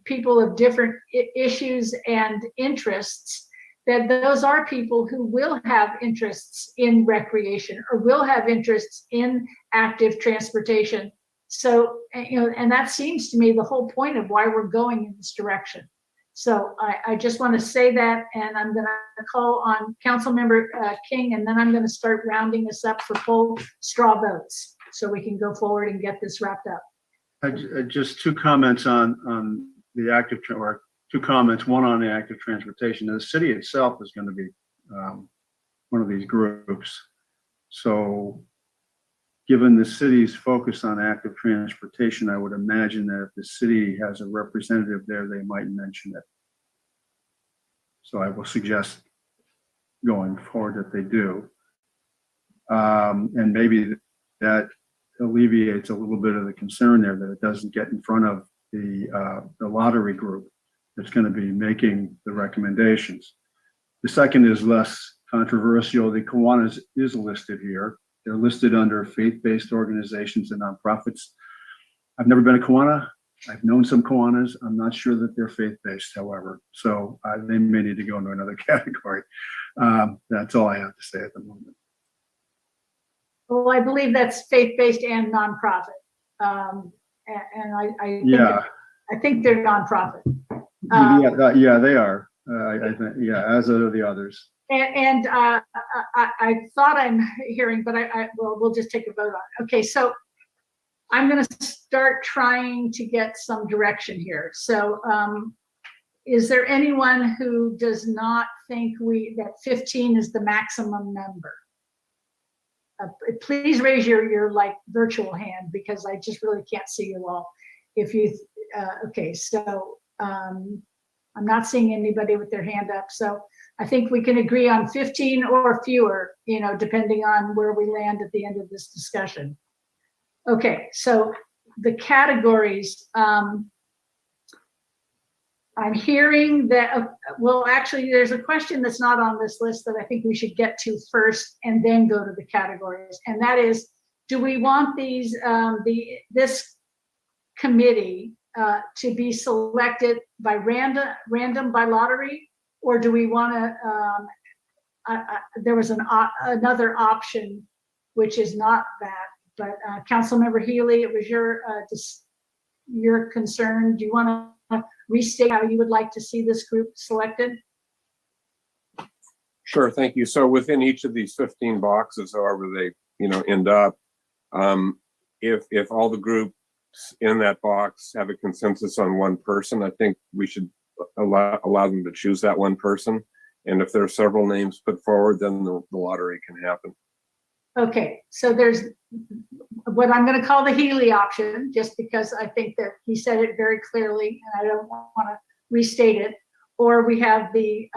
Speaker 2: people of different issues and interests, that those are people who will have interests in recreation or will have interests in active transportation. So, you know, and that seems to me the whole point of why we're going in this direction. So I just want to say that, and I'm going to call on Councilmember King, and then I'm going to start rounding this up for full straw votes so we can go forward and get this wrapped up.
Speaker 12: Just 2 comments on the active, or 2 comments, one on the active transportation. The city itself is going to be one of these groups. So given the city's focus on active transportation, I would imagine that if the city has a representative there, they might mention it. So I will suggest going forward that they do. And maybe that alleviates a little bit of the concern there that it doesn't get in front of the lottery group that's going to be making the recommendations. The second is less controversial. The Kiwanis is listed here. They're listed under faith-based organizations and nonprofits. I've never been a Kiwana. I've known some Kiwanis. I'm not sure that they're faith-based, however. So they may need to go into another category. That's all I have to say at the moment.
Speaker 2: Well, I believe that's faith-based and nonprofit. I think they're nonprofit.
Speaker 12: Yeah, they are. I think, yeah, as are the others.
Speaker 2: And I thought I'm hearing, but well, we'll just take a vote on it. Okay, so I'm going to start trying to get some direction here. So is there anyone who does not think that 15 is the maximum number? Please raise your like virtual hand, because I just really can't see you all. If you, okay, so I'm not seeing anybody with their hand up. So I think we can agree on 15 or fewer, depending on where we land at the end of this discussion. Okay, so the categories, I'm hearing that, well, actually, there's a question that's not on this list that I think we should get to first and then go to the categories. And that is, do we want this committee to be selected by random by lottery, or do we want to? There was another option, which is not that. But Councilmember Healy, it was your concern. Do you want to restate how you would like to see this group selected?
Speaker 11: Sure, thank you. So within each of these 15 boxes, however they end up, if all the groups in that box have a consensus on one person, I think we should allow them to choose that one person. And if there are several names put forward, then the lottery can happen.
Speaker 2: Okay, so there's what I'm going to call the Healy option, just because I think that he said it very clearly, and I don't want to restate it. Or we have the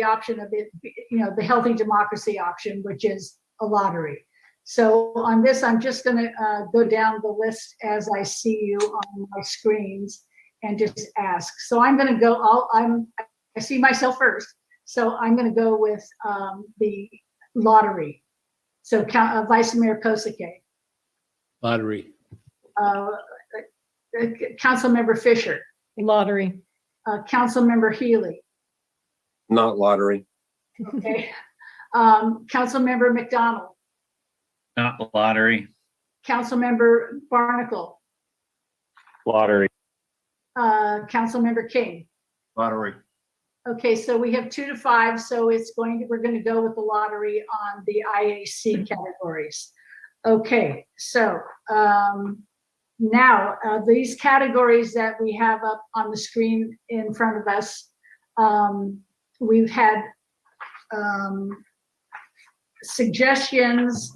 Speaker 2: option of the healthy democracy option, which is a lottery. So on this, I'm just going to go down the list as I see you on my screens and just ask. So I'm going to go. I see myself first, so I'm going to go with the lottery. So Vice Mayor Kosike.
Speaker 3: Lottery.
Speaker 2: Councilmember Fisher.
Speaker 13: Lottery.
Speaker 2: Councilmember Healy.
Speaker 11: Not lottery.
Speaker 2: Okay. Councilmember McDonald.
Speaker 15: Not lottery.
Speaker 2: Councilmember Barnacle.
Speaker 14: Lottery.
Speaker 2: Councilmember King.
Speaker 12: Lottery.
Speaker 2: Okay, so we have 2-5, so we're going to go with the lottery on the IAC categories. Okay, so now these categories that we have up on the screen in front of us, we've had suggestions.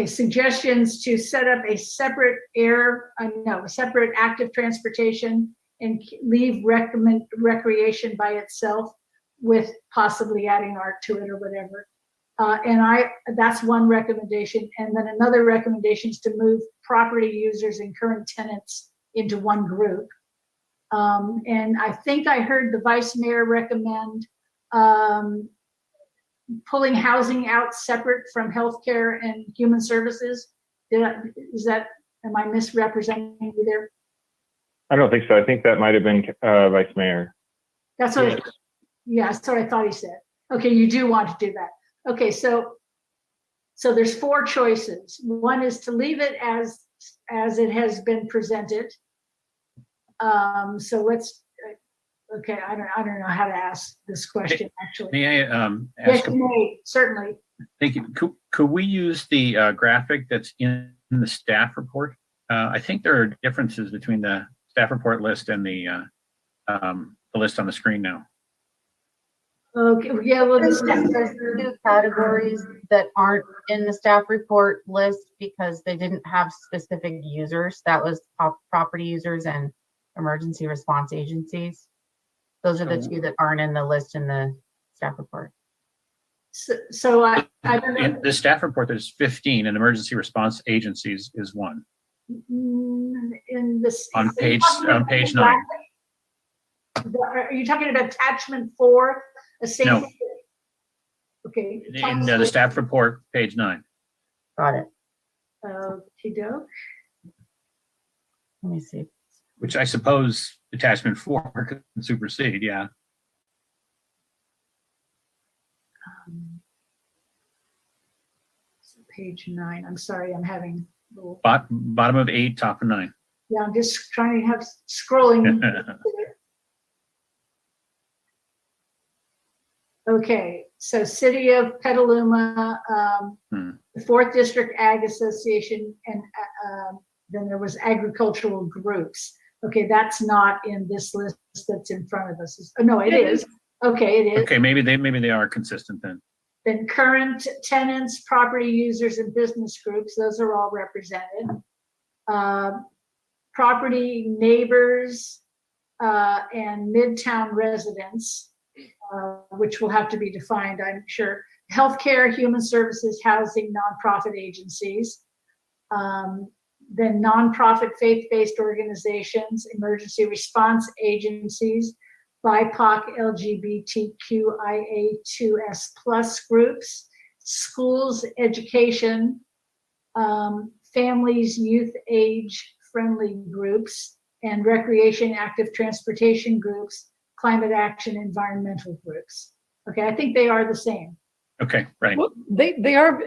Speaker 2: Suggestions to set up a separate separate active transportation and leave recreation by itself, with possibly adding art to it or whatever. That's one recommendation. And then another recommendation is to move property users and current tenants into one group. And I think I heard the Vice Mayor recommend pulling housing out separate from healthcare and human services. Am I misrepresenting you there?
Speaker 14: I don't think so. I think that might have been Vice Mayor.
Speaker 2: That's what. Yeah, that's what I thought he said. Okay, you do want to do that. Okay, so there's 4 choices. One is to leave it as it has been presented. So let's. Okay, I don't know how to ask this question actually.
Speaker 15: May I
Speaker 2: yes, you may, certainly.
Speaker 15: Thank you. Could we use the graphic that's in the staff report? I think there are differences between the staff report list and the list on the screen now.
Speaker 2: Okay, yeah, well,
Speaker 20: There's 2 categories that aren't in the staff report list because they didn't have specific users. That was property users and emergency response agencies. Those are the 2 that aren't in the list in the staff report.
Speaker 2: So I don't know.
Speaker 15: In the staff report, there's 15, and emergency response agencies is one.
Speaker 2: In this.
Speaker 15: On page 9.
Speaker 2: Are you talking about attachment 4?
Speaker 15: No.
Speaker 2: Okay.
Speaker 15: In the staff report, page 9.
Speaker 20: Got it.
Speaker 2: Okey-doke.
Speaker 20: Let me see.
Speaker 15: Which I suppose attachment 4 can supersede, yeah.
Speaker 2: So page 9. I'm sorry, I'm having a little.
Speaker 15: Bottom of 8, top of 9.
Speaker 2: Yeah, I'm just trying to have scrolling. Okay, so City of Petaluma, the 4th District Ag Association, and then there was agricultural groups. Okay, that's not in this list that's in front of us. Oh, no, it is. Okay, it is.
Speaker 15: Okay, maybe they are consistent then.
Speaker 2: Then current tenants, property users, and business groups, those are all represented. Property neighbors and Midtown residents, which will have to be defined, I'm sure. Healthcare, human services, housing, nonprofit agencies. Then nonprofit faith-based organizations, emergency response agencies, BIPOC, LGBTQIA2S+ groups, schools, education, families, youth, age-friendly groups, and recreation, active transportation groups, climate action, environmental groups. Okay, I think they are the same.
Speaker 15: Okay, right.
Speaker 13: Well, they are.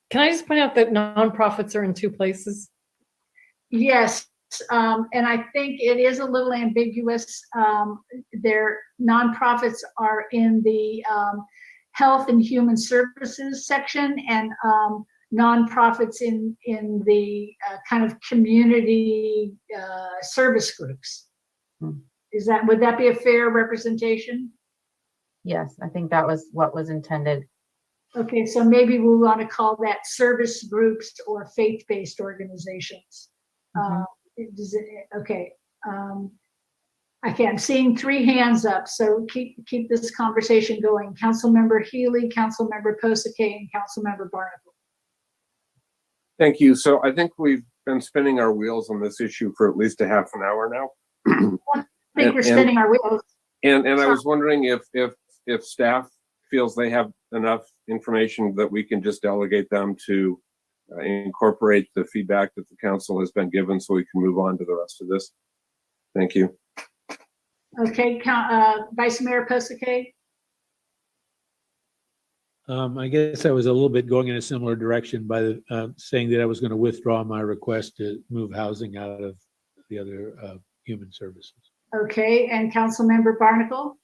Speaker 13: Can I just point out that nonprofits are in 2 places?
Speaker 2: Yes, and I think it is a little ambiguous. Their nonprofits are in the health and human services section, and nonprofits in the kind of community service groups. Would that be a fair representation?
Speaker 20: Yes, I think that was what was intended.
Speaker 2: Okay, so maybe we want to call that service groups or faith-based organizations. Okay. I'm seeing 3 hands up, so keep this conversation going. Councilmember Healy, Councilmember Posake, and Councilmember Barnacle.
Speaker 11: Thank you. So I think we've been spinning our wheels on this issue for at least a half an hour now.
Speaker 2: I think we're spinning our wheels.
Speaker 11: And I was wondering if staff feels they have enough information that we can just delegate them to incorporate the feedback that the council has been given so we can move on to the rest of this. Thank you.
Speaker 2: Okay, Vice Mayor Posake.
Speaker 3: I guess I was a little bit going in a similar direction by the, saying that I was going to withdraw my request to move housing out of the other human services.
Speaker 2: Okay, and Councilmember Barnacle.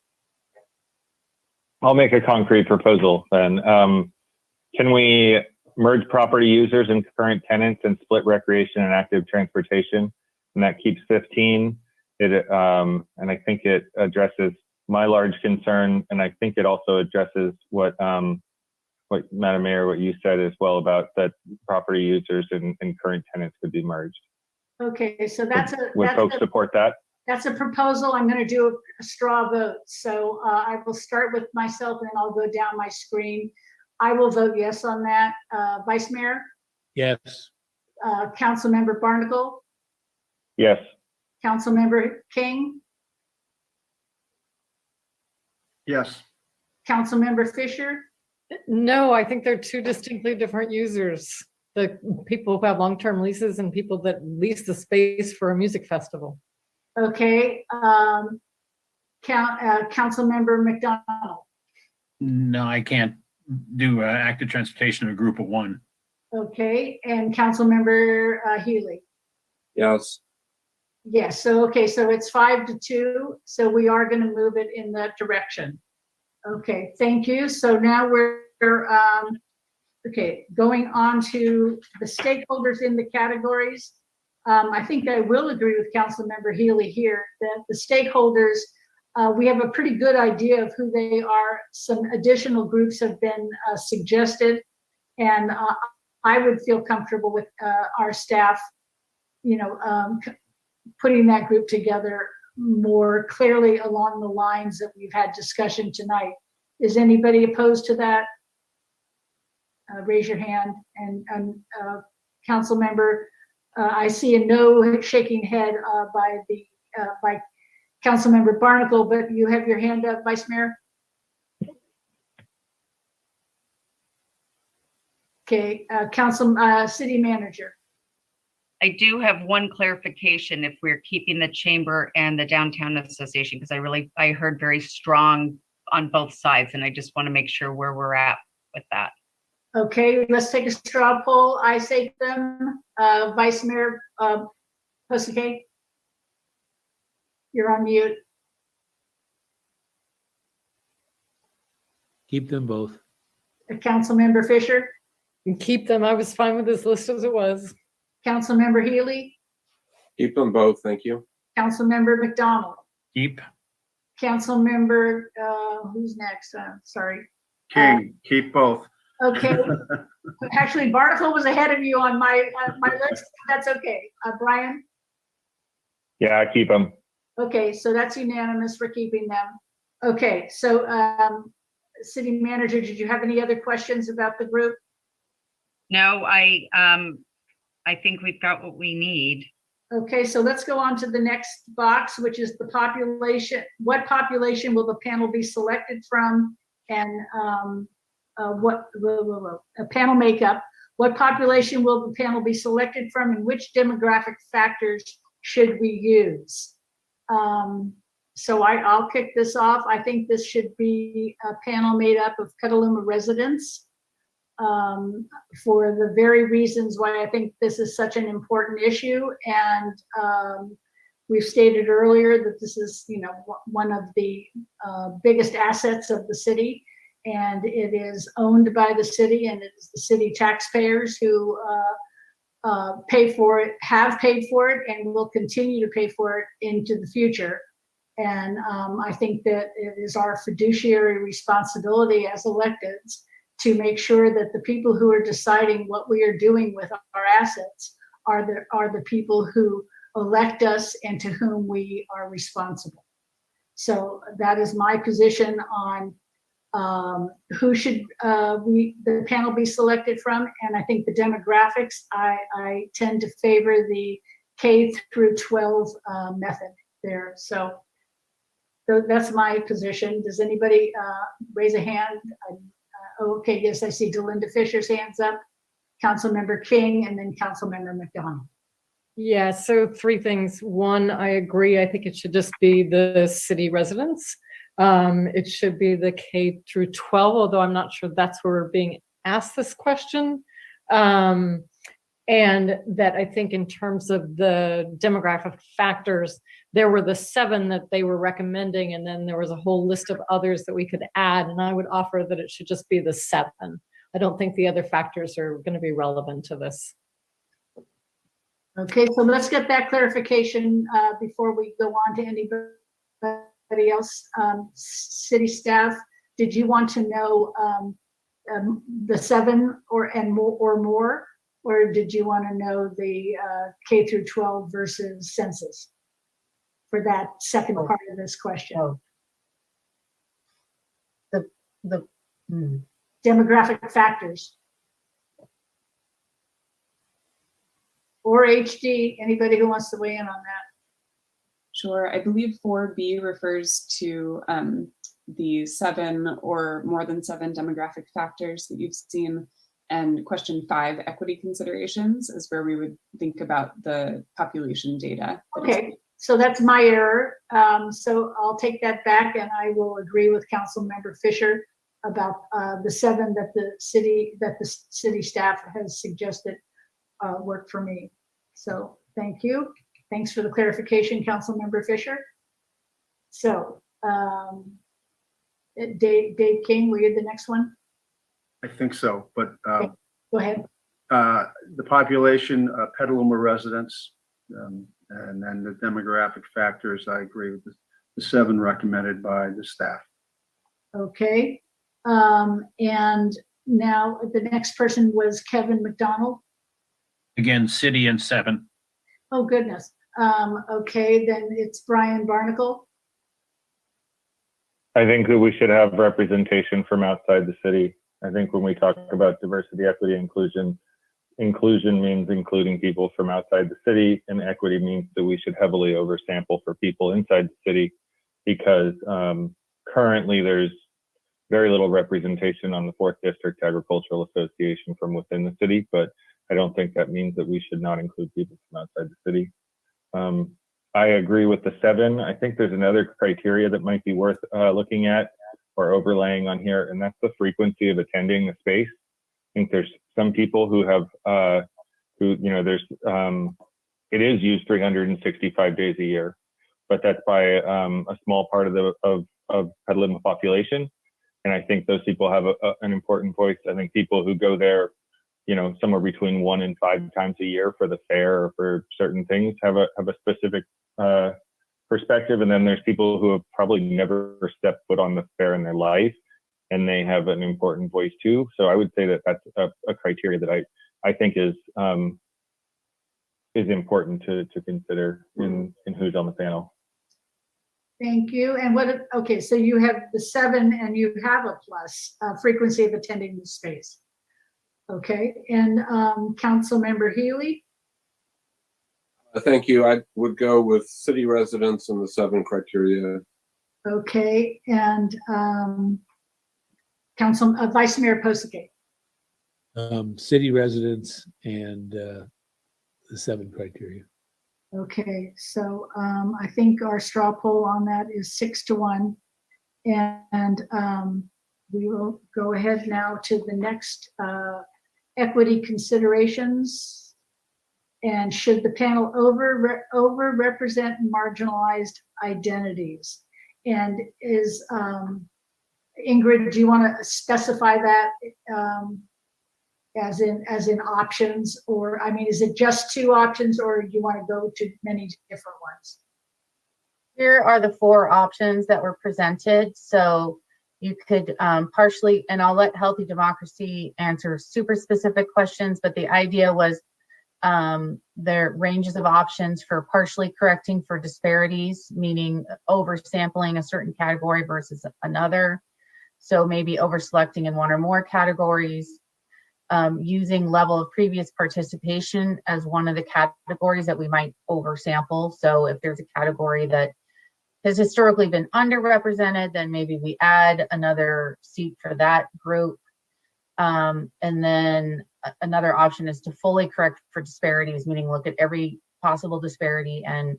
Speaker 14: I'll make a concrete proposal then. Can we merge property users and current tenants and split recreation and active transportation? And that keeps 15. And I think it addresses my large concern, and I think it also addresses what Madam Mayor, what you said as well about that property users and current tenants could be merged.
Speaker 2: Okay, so
Speaker 14: Would folks support that?
Speaker 2: That's a proposal. I'm going to do a straw vote. So I will start with myself and then I'll go down my screen. I will vote yes on that. Vice Mayor?
Speaker 3: Yes.
Speaker 2: Councilmember Barnacle?
Speaker 14: Yes.
Speaker 2: Councilmember King?
Speaker 12: Yes.
Speaker 2: Councilmember Fisher?
Speaker 13: No, I think they're 2 distinctly different users. The people who have long-term leases and people that lease the space for a music festival.
Speaker 2: Okay. Councilmember McDonald?
Speaker 15: No, I can't do active transportation in a group of 1.
Speaker 2: Okay, and Councilmember Healy?
Speaker 11: Yes.
Speaker 2: Yes, so okay, so it's 5-2, so we are going to move it in that direction. Okay, thank you. So now we're okay, going on to the stakeholders in the categories. I think I will agree with Councilmember Healy here that the stakeholders, we have a pretty good idea of who they are. Some additional groups have been suggested, and I would feel comfortable with our staff, putting that group together more clearly along the lines that we've had discussion tonight. Is anybody opposed to that? Raise your hand. And council member, I see a no shaking head by council member Barnacle, but you have your hand up, Vice Mayor. Okay, city manager.
Speaker 16: I do have one clarification if we're keeping the chamber and the downtown association, because I heard very strong on both sides, and I just want to make sure where we're at with that.
Speaker 2: Okay, let's take a straw poll. I say them. Vice Mayor Pussycake, you're on mute.
Speaker 3: Keep them both.
Speaker 2: Councilmember Fisher,
Speaker 13: And keep them. I was fine with this list as it was.
Speaker 2: Councilmember Healy,
Speaker 11: Keep them both, thank you.
Speaker 2: Councilmember McDonald,
Speaker 15: Keep.
Speaker 2: Councilmember, who's next? Sorry.
Speaker 12: King, keep both.
Speaker 2: Okay. Actually, Barnacle was ahead of you on my list. That's okay. Brian?
Speaker 14: Yeah, keep them.
Speaker 2: Okay, so that's unanimous for keeping them. Okay, so city manager, did you have any other questions about the group?
Speaker 16: No, I think we've got what we need.
Speaker 2: Okay, so let's go on to the next box, which is the population. What population will the panel be selected from? And a panel makeup. What population will the panel be selected from, and which demographic factors should we use? So I'll kick this off. I think this should be a panel made up of Petaluma residents, for the very reasons why I think this is such an important issue. And we've stated earlier that this is, one of the biggest assets of the city, and it is owned by the city, and it is the city taxpayers who pay for it, have paid for it, and will continue to pay for it into the future. And I think that it is our fiduciary responsibility as electeds to make sure that the people who are deciding what we are doing with our assets are the people who elect us and to whom we are responsible. So that is my position on who should the panel be selected from. And I think the demographics, I tend to favor the K through 12 method there. So that's my position. Does anybody raise a hand? Okay, yes, I see Delinda Fisher's hands up, Councilmember King, and then Councilmember McDonald.
Speaker 13: Yeah, so three things. One, I agree. I think it should just be the city residents. It should be the K through 12, although I'm not sure that's where we're being asked this question. And that I think in terms of the demographic factors, there were the 7 that they were recommending, and then there was a whole list of others that we could add, and I would offer that it should just be the 7. I don't think the other factors are going to be relevant to this.
Speaker 2: Okay, so let's get that clarification before we go on to anybody else. City staff, did you want to know the 7 or more, or did you want to know the K through 12 versus census for that second part of this question? Demographic factors. Or HD, anybody who wants to weigh in on that?
Speaker 1: Sure, I believe 4B refers to the 7 or more than 7 demographic factors that you've seen, and question 5, equity considerations, is where we would think about the population data.
Speaker 2: Okay, so that's my error. So I'll take that back, and I will agree with Councilmember Fisher about the 7 that the city staff has suggested work for me. So thank you. Thanks for the clarification, Councilmember Fisher. So Dave King, were you the next one?
Speaker 12: I think so, but
Speaker 2: Okay, go ahead.
Speaker 12: the population, Petaluma residents, and then the demographic factors, I agree with the 7 recommended by the staff.
Speaker 2: Okay, and now the next person was Kevin McDonald.
Speaker 15: Again, city and 7.
Speaker 2: Oh, goodness. Okay, then it's Brian Barnacle.
Speaker 14: I think that we should have representation from outside the city. I think when we talk about diversity, equity, inclusion, inclusion means including people from outside the city, and equity means that we should heavily oversample for people inside the city, because currently there's very little representation on the 4th District Agricultural Association from within the city, but I don't think that means that we should not include people from outside the city. I agree with the 7. I think there's another criteria that might be worth looking at or overlaying on here, and that's the frequency of attending the space. I think there's some people who have, it is used 365 days a year, but that's by a small part of Petaluma population. And I think those people have an important voice. I think people who go there, somewhere between 1 and 5 times a year for the fair or for certain things have a specific perspective. And then there's people who have probably never stepped foot on the fair in their life, and they have an important voice too. So I would say that that's a criteria that I think is important to consider in who's on the panel.
Speaker 2: Thank you. And okay, so you have the 7 and you have a plus, frequency of attending the space. Okay, and Council Member Healy?
Speaker 11: Thank you. I would go with city residents and the 7 criteria.
Speaker 2: Okay, and Vice Mayor Posake?
Speaker 3: City residents and the 7 criteria.
Speaker 2: Okay, so I think our straw poll on that is 6-1. And we will go ahead now to the next equity considerations. And should the panel over represent marginalized identities? And is Ingrid, do you want to specify that as in options, or is it just 2 options, or do you want to go to many different ones?
Speaker 20: Here are the 4 options that were presented. So you could partially, and I'll let Healthy Democracy answer super specific questions, but the idea was there ranges of options for partially correcting for disparities, meaning oversampling a certain category versus another. So maybe over-selecting in 1 or more categories, using level of previous participation as one of the categories that we might oversample. So if there's a category that has historically been underrepresented, then maybe we add another seat for that group. And then another option is to fully correct for disparities, meaning look at every possible disparity and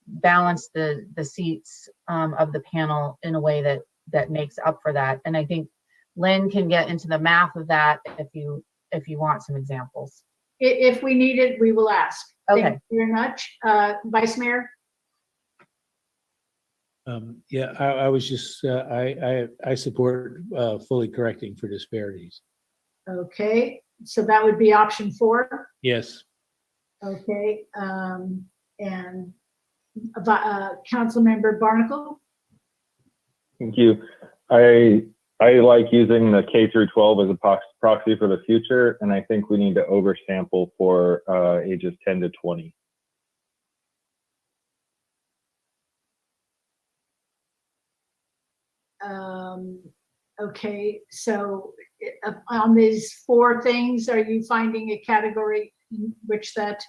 Speaker 20: balance the seats of the panel in a way that makes up for that. And I think Lynn can get into the math of that if you want some examples.
Speaker 2: If we need it, we will ask.
Speaker 20: Okay.
Speaker 2: Thank you very much. Vice Mayor?
Speaker 3: Yeah, I was just, I support fully correcting for disparities.
Speaker 2: Okay, so that would be option 4.
Speaker 3: Yes.
Speaker 2: Okay, and Council Member Barnacle?
Speaker 14: Thank you. I like using the K through 12 as a proxy for the future, and I think we need to oversample for ages 10 to 20.
Speaker 2: Okay, so on these 4 things, are you finding a category in which that?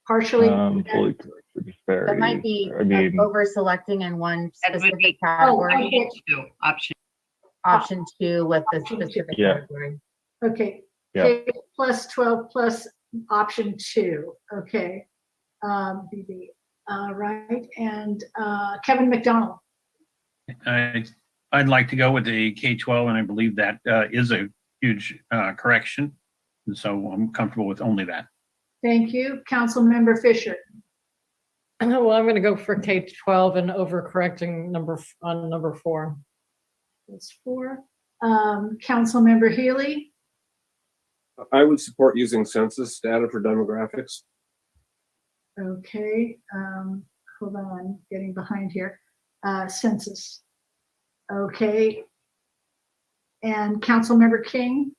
Speaker 2: Partially.
Speaker 14: Fully correct for disparity.
Speaker 20: That might be over-selecting in one
Speaker 16: That would
Speaker 20: specific
Speaker 16: be
Speaker 20: category.
Speaker 16: Option
Speaker 20: 2 with the
Speaker 2: Option 2.
Speaker 20: specific
Speaker 14: Yeah.
Speaker 20: category.
Speaker 2: Okay,
Speaker 14: Yeah.
Speaker 2: K plus 12 plus option 2. Okay, BB. Right, and Kevin McDonald.
Speaker 15: I'd like to go with the K-12, and I believe that is a huge correction. And so I'm comfortable with only that.
Speaker 2: Thank you. Council Member Fisher.
Speaker 13: Well, I'm going to go for K-12 and overcorrecting number 4.
Speaker 2: That's 4. Council Member Healy.
Speaker 11: I would support using census data for demographics.
Speaker 2: Okay, hold on, I'm getting behind here. Census. Okay. And Council Member King.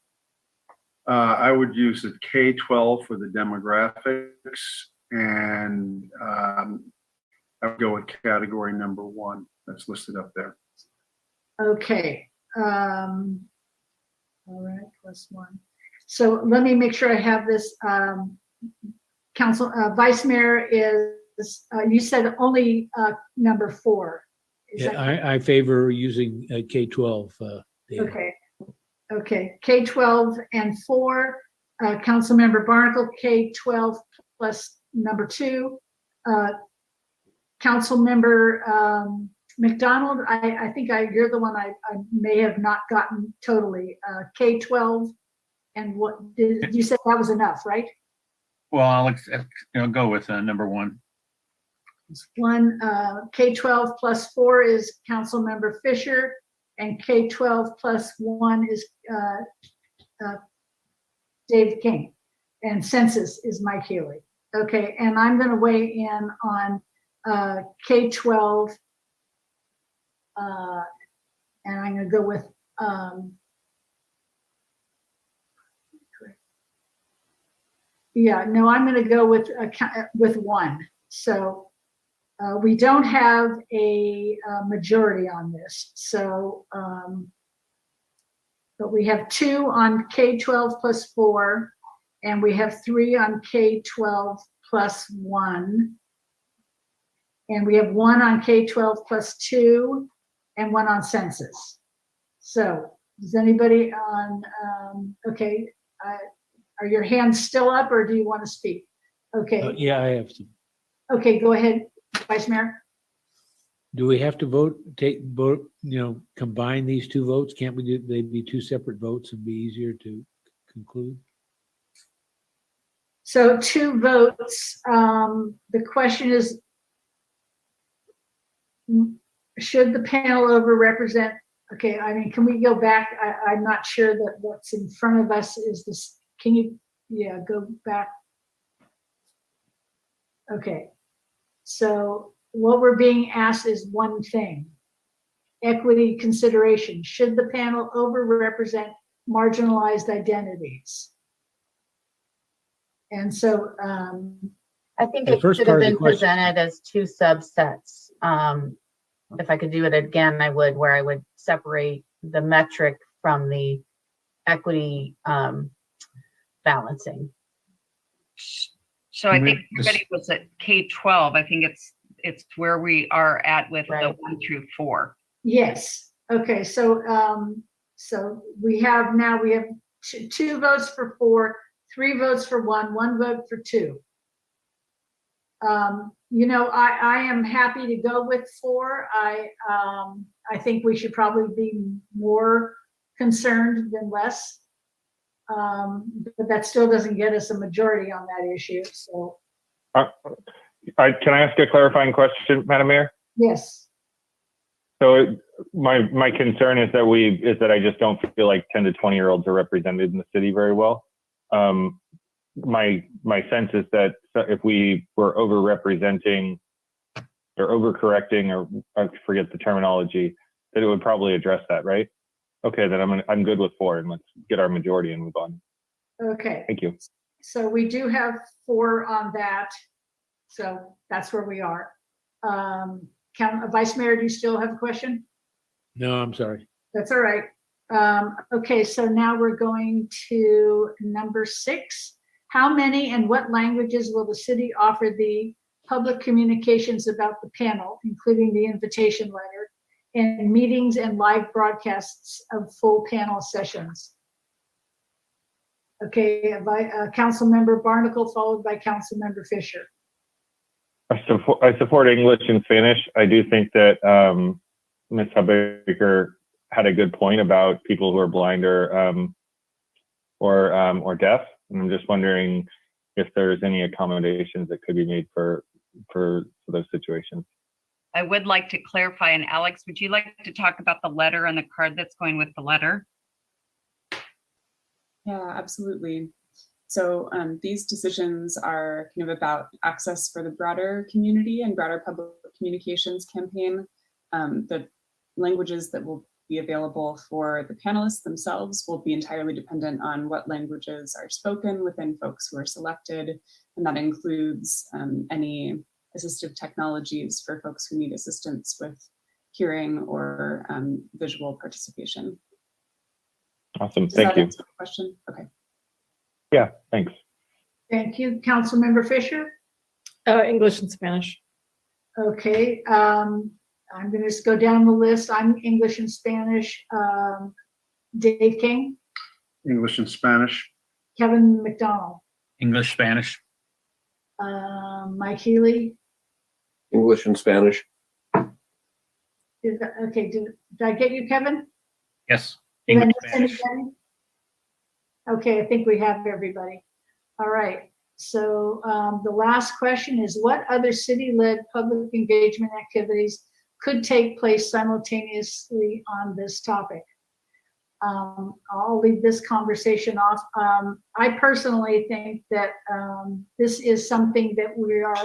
Speaker 12: I would use the K-12 for the demographics And I would go with category number 1 that's listed up there.
Speaker 2: Okay. All right, +1. So let me make sure I have this. Council Vice Mayor is, you said only number 4. Is that correct?
Speaker 3: I favor using K-12 data.
Speaker 2: Okay. Okay, K-12 and 4. Councilmember Barnacle, K-12 plus number 2. Councilmember McDonald, I think you're the one I may have not gotten totally. K-12 and what did you say that was enough, right?
Speaker 15: Well, I'll go with number 1.
Speaker 2: 1, K-12 plus 4 is Councilmember Fisher, and K-12 plus 1 is Dave King, and census is Mike Healy. Okay, and I'm going to weigh in on K-12, and I'm going to go with yeah, no, I'm going to go with 1. So we don't have a majority on this. So, but we have 2 on K-12 plus 4, and we have 3 on K-12 plus 1, and we have 1 on K-12 plus 2, and 1 on census. So does anybody on, okay, are your hands still up, or do you want to speak? Okay.
Speaker 3: Yeah, I have to.
Speaker 2: Okay, go ahead, Vice Mayor.
Speaker 3: Do we have to vote, combine these 2 votes? Can't we do, they'd be 2 separate votes and be easier to conclude?
Speaker 2: So 2 votes. The question is, should the panel overrepresent? Okay, I mean, can we go back? I'm not sure that what's in front of us is this. Can you, yeah, go back? Okay, so what we're being asked is one thing: equity consideration. Should the panel overrepresent marginalized identities? And so
Speaker 20: I think it should have been presented as 2 subsets. If I could do it again, I would, where I would separate the metric from the equity balancing.
Speaker 16: So I think everybody was at K-12. I think it's where we are at with the 1 through 4.
Speaker 2: yes. Okay, so so we have 2 votes for 4, 3 votes for 1, 1 vote for 2. I am happy to go with 4. I think we should probably be more concerned than less. But that still doesn't get us a majority on that issue. So,
Speaker 14: can I ask a clarifying question, Madam Mayor?
Speaker 2: Yes.
Speaker 14: So my concern is that I just don't feel like 10 to 20-year-olds are represented in the city very well. My sense is that if we were overrepresenting or overcorrecting, or I forget the terminology, that it would probably address that, right? Okay, then I'm good with 4, and let's get our majority and move on.
Speaker 2: Okay.
Speaker 14: Thank you.
Speaker 2: So we do have 4 on that. So that's where we are. Vice Mayor, do you still have a question?
Speaker 3: No, I'm sorry.
Speaker 2: That's all right. Okay, so now we're going to number 6. How many and what languages will the city offer the public communications about the panel, including the invitation letter, and meetings and live broadcasts of full panel sessions? Okay, by Councilmember Barnacle, followed by Councilmember Fisher.
Speaker 14: I support English and Spanish. I do think that Ms. Hubbaker had a good point about people who are blind or deaf, and I'm just wondering if there's any accommodations that could be made for those situations.
Speaker 16: I would like to clarify, and Alex, would you like to talk about the letter and the card that's going with the letter?
Speaker 1: Yeah, absolutely. So these decisions are kind of about access for the broader community and broader public communications campaign. The languages that will be available for the panelists themselves will be entirely dependent on what languages are spoken within folks who are selected, and that includes any assistive technologies for folks who need assistance with hearing or visual participation.
Speaker 14: Awesome,
Speaker 1: Does
Speaker 14: thank
Speaker 1: that
Speaker 14: you.
Speaker 1: answer the question? Okay.
Speaker 14: Yeah, thanks.
Speaker 2: Thank you. Councilmember Fisher?
Speaker 13: English and Spanish.
Speaker 2: Okay, I'm gonna just go down the list. I'm English and Spanish. Dave King,
Speaker 12: English and Spanish.
Speaker 2: Kevin McDonald,
Speaker 15: English, Spanish.
Speaker 2: Mike Healy.
Speaker 11: English and Spanish.
Speaker 2: Okay, did I get you, Kevin?
Speaker 15: Yes.
Speaker 2: Did I
Speaker 15: English,
Speaker 2: miss
Speaker 15: Spanish.
Speaker 2: anybody? Okay, I think we have everybody. All right, so the last question is, what other city-led public engagement activities could take place simultaneously on this topic? I'll leave this conversation off. I personally think that this is something that we are,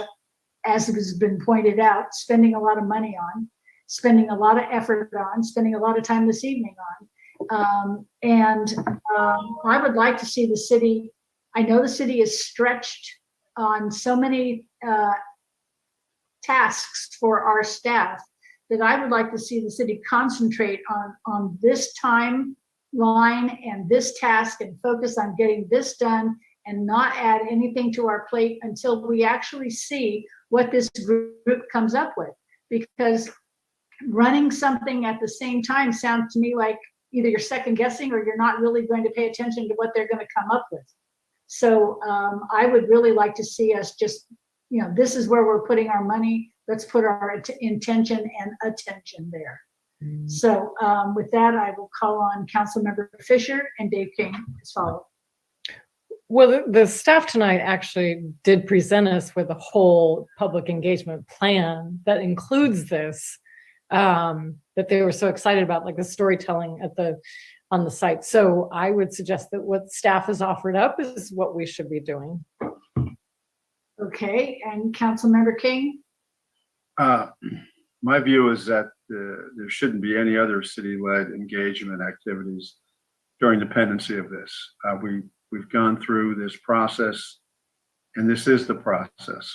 Speaker 2: as has been pointed out, spending a lot of money on, spending a lot of effort on, spending a lot of time this evening on. I would like to see the city, I know the city is stretched on so many tasks for our staff that I would like to see the city concentrate on this timeline and this task and focus on getting this done and not add anything to our plate until we actually see what this group comes up with. Because running something at the same time sounds to me like either you're second guessing or you're not really going to pay attention to what they're going to come up with. So I would really like to see us just, this is where we're putting our money. Let's put our intention and attention there. So with that, I will call on Councilmember Fisher and Dave King as follows.
Speaker 13: Well, the staff tonight actually did present us with a whole public engagement plan that includes this, that they were so excited about, like the storytelling on the site. So I would suggest that what staff has offered up is what we should be doing.
Speaker 2: Okay, and Councilmember King?
Speaker 12: My view is that there shouldn't be any other city-led engagement activities during the pendency of this. We've gone through this process, and this is the process.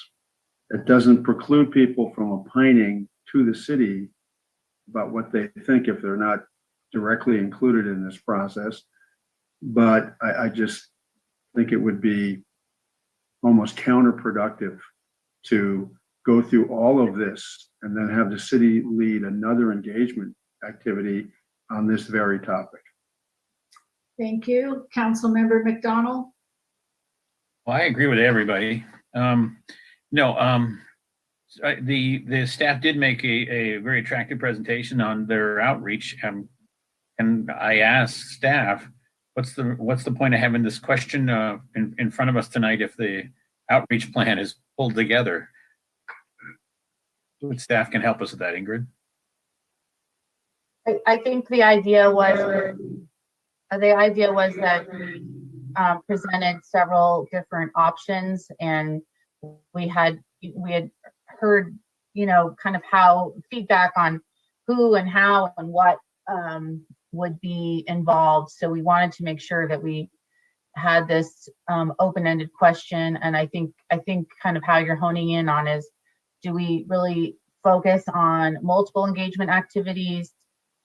Speaker 12: It doesn't preclude people from opining to the city about what they think if they're not directly included in this process. But I just think it would be almost counterproductive to go through all of this and then have the city lead another engagement activity on this very topic.
Speaker 2: Thank you. Councilmember McDonald?
Speaker 15: Well, I agree with everybody. The staff did make a very attractive presentation on their outreach, and I asked staff, what's the point of having this question in front of us tonight if the outreach plan is pulled together? Staff can help us with that, Ingrid.
Speaker 20: I think the idea was that we presented several different options, and we had heard, kind of how feedback on who and how and what would be involved. So we wanted to make sure that we had this open-ended question. And I think kind of how you're honing in on is, do we really focus on multiple engagement activities?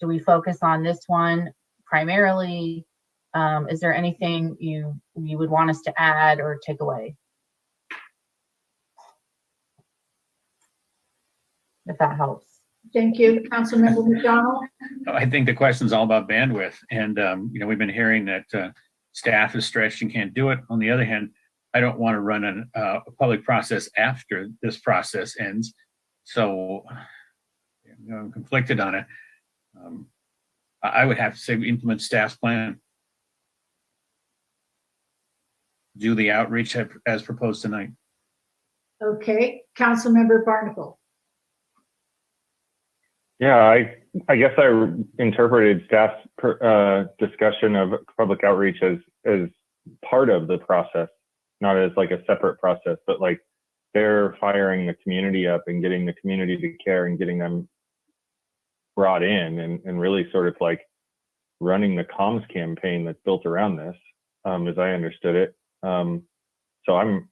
Speaker 20: Do we focus on this one primarily? Is there anything you would want us to add or take away? If that helps.
Speaker 2: Thank you. Councilmember McDonald?
Speaker 15: I think the question's all about bandwidth. And, we've been hearing that staff is stretched and can't do it. On the other hand, I don't want to run a public process after this process ends. So I'm conflicted on it. I would have to say we implement staff's plan. Do the outreach as proposed tonight.
Speaker 2: Okay, Councilmember Barnacle.
Speaker 14: Yeah, I guess I interpreted staff's discussion of public outreach as part of the process, not as like a separate process, but like they're firing the community up and getting the community to care and getting them brought in and really sort of like running the comms campaign that's built around this, as I understood it. So I'm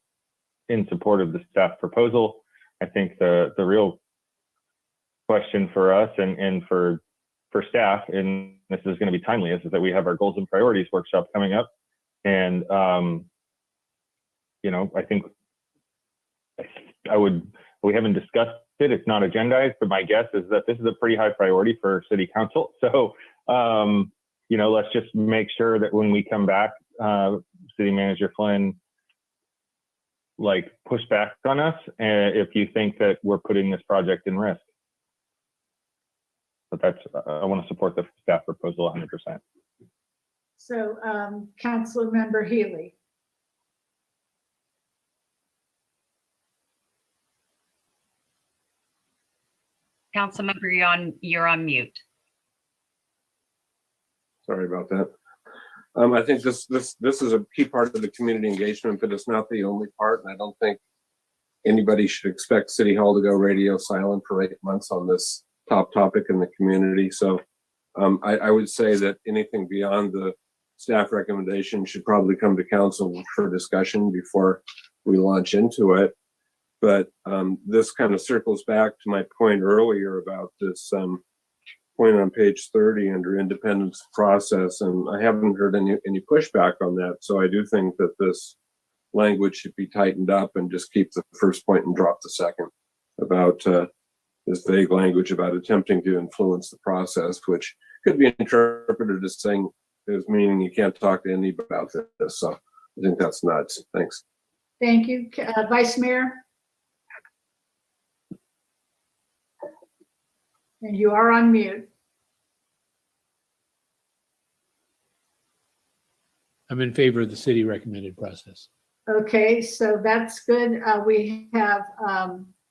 Speaker 14: in support of the staff proposal. I think the real question for us and for staff, and this is going to be timely, is that we have our goals and priorities workshop coming up. And, you know, I think we haven't discussed it. It's not agendized, but my guess is that this is a pretty high priority for city council. So, you know, let's just make sure that when we come back, City Manager Flynn, like, push back on us if you think that we're putting this project in risk. But that's, I want to support the staff proposal 100%.
Speaker 2: So, Council Member Healy.
Speaker 16: Councilmember, you're on mute.
Speaker 11: Sorry about that. I think this is a key part of the community engagement, but it's not the only part. And I don't think anybody should expect City Hall to go radio silent for 8 months on this top topic in the community. So I would say that anything beyond the staff recommendation should probably come to council for discussion before we launch into it. But this kind of circles back to my point earlier about this point on page 30 under independence process, and I haven't heard any pushback on that. So I do think that this language should be tightened up and just keep the first point and drop the second about this vague language about attempting to influence the process, which could be interpreted as saying, as meaning you can't talk to anybody about this. So I think that's nuts. Thanks.
Speaker 2: Thank you. Vice Mayor? And you are on mute.
Speaker 3: I'm in favor of the city recommended process.
Speaker 2: Okay, so that's good. We have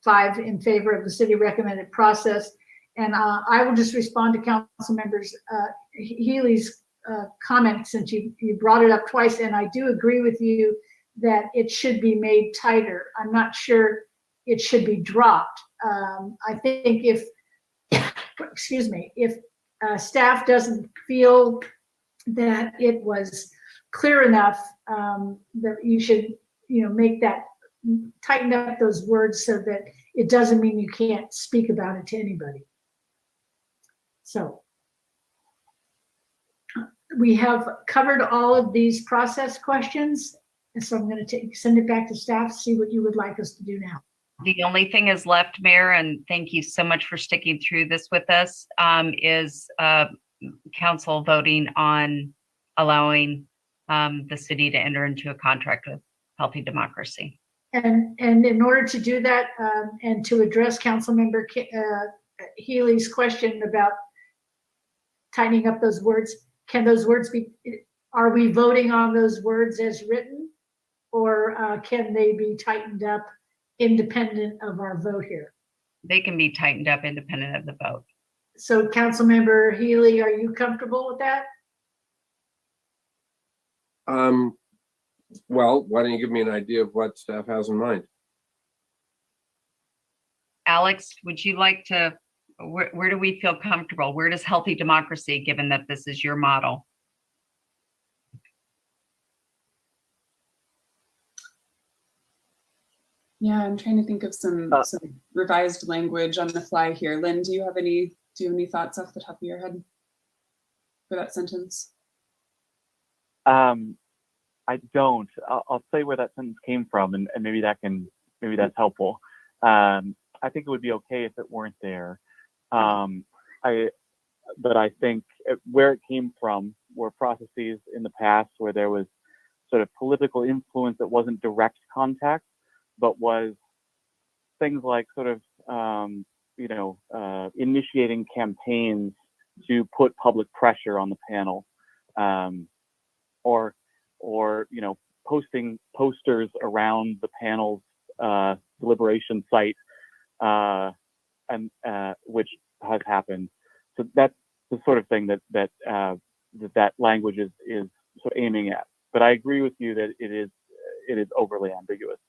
Speaker 2: 5 in favor of the city recommended process. And I will just respond to Council Members Healy's comment, since you brought it up twice. And I do agree with you that it should be made tighter. I'm not sure it should be dropped. I think if, excuse me, if staff doesn't feel that it was clear enough, that you should, make that, tighten up those words so that it doesn't mean you can't speak about it to anybody. So we have covered all of these process questions. And so I'm going to send it back to staff, see what you would like us to do now.
Speaker 16: The only thing is left, Mayor, and thank you so much for sticking through this with us, is council voting on allowing the city to enter into a contract with Healthy Democracy.
Speaker 2: And in order to do that, and to address Councilmember Healy's question about tightening up those words, can those words be, are we voting on those words as written, or can they be tightened up independent of our vote here?
Speaker 16: They can be tightened up independent of the vote.
Speaker 2: So Councilmember Healy, are you comfortable with that?
Speaker 11: Well, why don't you give me an idea of what staff has in mind?
Speaker 16: Alex, would you like to, where do we feel comfortable? Where does Healthy Democracy, given that this is your model?
Speaker 1: Yeah, I'm trying to think of some revised language on the fly here. Lynn, do you have any thoughts off the top of your head for that sentence?
Speaker 6: I don't. I'll say where that sentence came from, and maybe that's helpful. I think it would be okay if it weren't there. But I think where it came from were processes in the past where there was sort of political influence that wasn't direct contact, but was things like sort of, initiating campaigns to put public pressure on the panel, or posting posters around the panel's deliberation site, and which has happened. So that's the sort of thing that language is sort of aiming at. But I agree with you that it is overly ambiguous.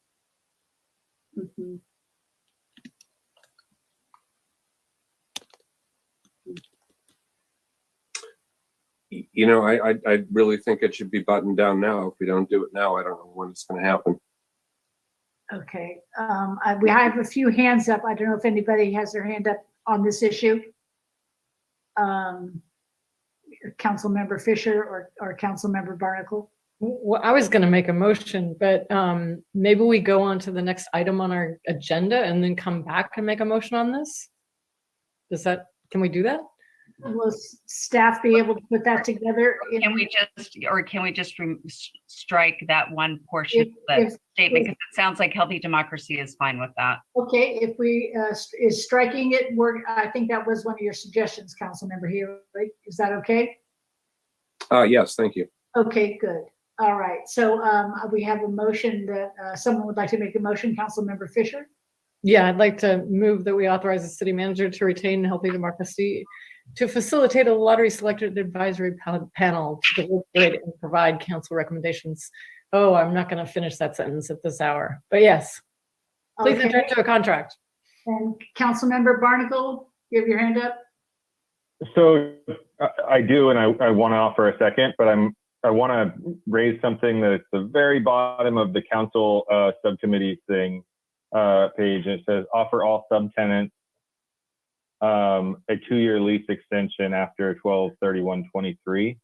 Speaker 1: Mm-hmm.
Speaker 11: You know, I really think it should be buttoned down now. If we don't do it now, I don't know when it's going to happen.
Speaker 2: Okay, we have a few hands up. I don't know if anybody has their hand up on this issue. Councilmember Fisher or Councilmember Barnacle.
Speaker 13: Well, I was going to make a motion, but maybe we go on to the next item on our agenda and then come back and make a motion on this. Can we do that?
Speaker 2: Will staff be able to put that together?
Speaker 16: Can we just strike that one portion of that statement? Because it sounds like Healthy Democracy is fine with that.
Speaker 2: Okay, if we is striking it, I think that was one of your suggestions, Councilmember Healy. Is that okay?
Speaker 11: Yes, thank you.
Speaker 2: Okay, good. All right. So we have a motion that someone would like to make a motion. Councilmember Fisher.
Speaker 13: Yeah, I'd like to move that we authorize the city manager to retain Healthy Democracy to facilitate a lottery selected advisory panel to deliberate and provide council recommendations. Oh, I'm not going to finish that sentence at this hour, but yes, please enter into a contract.
Speaker 2: And Councilmember Barnacle, you have your hand up.
Speaker 14: So I do, and I want to offer a second, but I want to raise something that's the very bottom of the council subcommittee thing page. It says offer all subtenants a 2-year lease extension after 12/31/23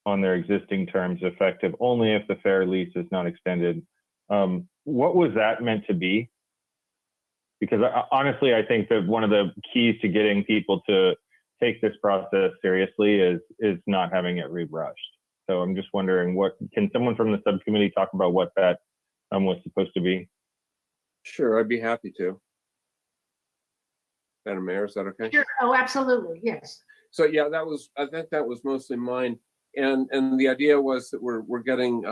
Speaker 14: on their existing terms, effective only if the fair lease is not extended. What was that meant to be? Because honestly, I think that one of the keys to getting people to take this process seriously is not having it re-brushed. So I'm just wondering, can someone from the subcommittee talk about what that was supposed to be?
Speaker 11: Sure, I'd be happy to. Madam Mayor, is that okay?
Speaker 2: Sure. Oh, absolutely. Yes.
Speaker 11: So yeah, I think that was mostly mine. And the idea was that we're getting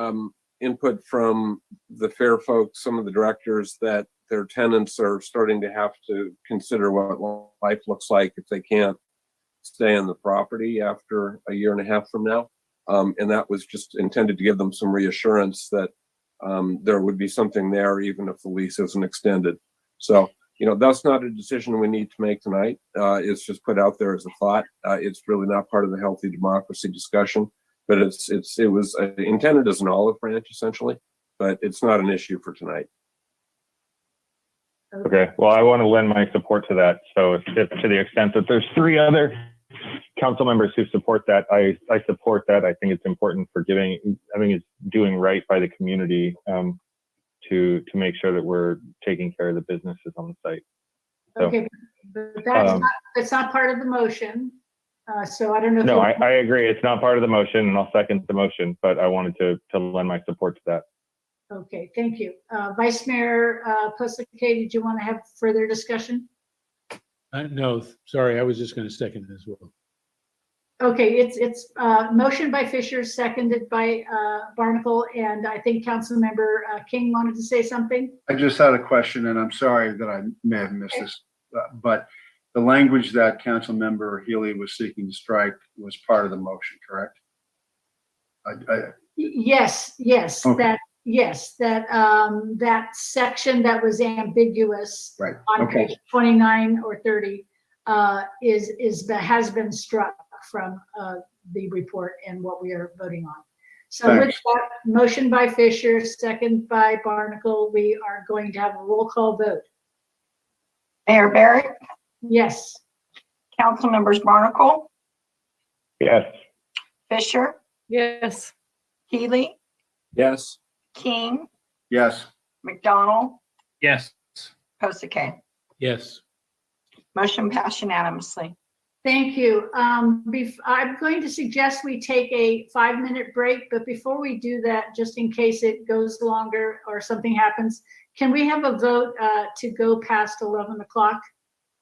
Speaker 11: input from the fair folks, some of the directors, that their tenants are starting to have to consider what life looks like if they can't stay on the property after a year and a half from now. And that was just intended to give them some reassurance that there would be something there even if the lease isn't extended. So, that's not a decision we need to make tonight. It's just put out there as a thought. It's really not part of the Healthy Democracy discussion, but it was intended as an olive branch essentially, but it's not an issue for tonight.
Speaker 14: Okay, well, I want to lend my support to that. So if to the extent that there's 3 other council members who support that, I support that. I think it's important for it's doing right by the community to make sure that we're taking care of the businesses on the site. So,
Speaker 2: okay, but that's not part of the motion. So I don't know.
Speaker 14: No, I agree. It's not part of the motion, and I'll second the motion, but I wanted to lend my support to that.
Speaker 2: Okay, thank you. Vice Mayor Puslick, did you want to have further discussion?
Speaker 3: No, sorry, I was just going to second it as well.
Speaker 2: Okay, it's motion by Fisher, seconded by Barnacle, and I think Councilmember King wanted to say something.
Speaker 12: I just had a question, and I'm sorry that I may have missed this, but the language that Councilmember Healy was seeking to strike was part of the motion, correct?
Speaker 2: Yes,
Speaker 12: Okay.
Speaker 2: that section that was ambiguous
Speaker 12: Right.
Speaker 2: on
Speaker 12: Okay.
Speaker 2: page 29 or 30 has been struck from the report and what we are voting on. So
Speaker 12: Thanks.
Speaker 2: with that motion by Fisher, second by Barnacle, we are going to have a roll call vote.
Speaker 7: Mayor Barrett,
Speaker 2: Yes.
Speaker 7: council members Barnacle,
Speaker 14: Yes.
Speaker 7: Fisher,
Speaker 13: Yes.
Speaker 7: Healy,
Speaker 11: Yes.
Speaker 7: King,
Speaker 12: Yes.
Speaker 7: McDonald,
Speaker 15: Yes.
Speaker 7: Posake.
Speaker 3: Yes.
Speaker 7: Motion passed unanimously.
Speaker 2: Thank you. I'm going to suggest we take a 5-minute break, but before we do that, just in case it goes longer or something happens, can we have a vote to go past 11 o'clock?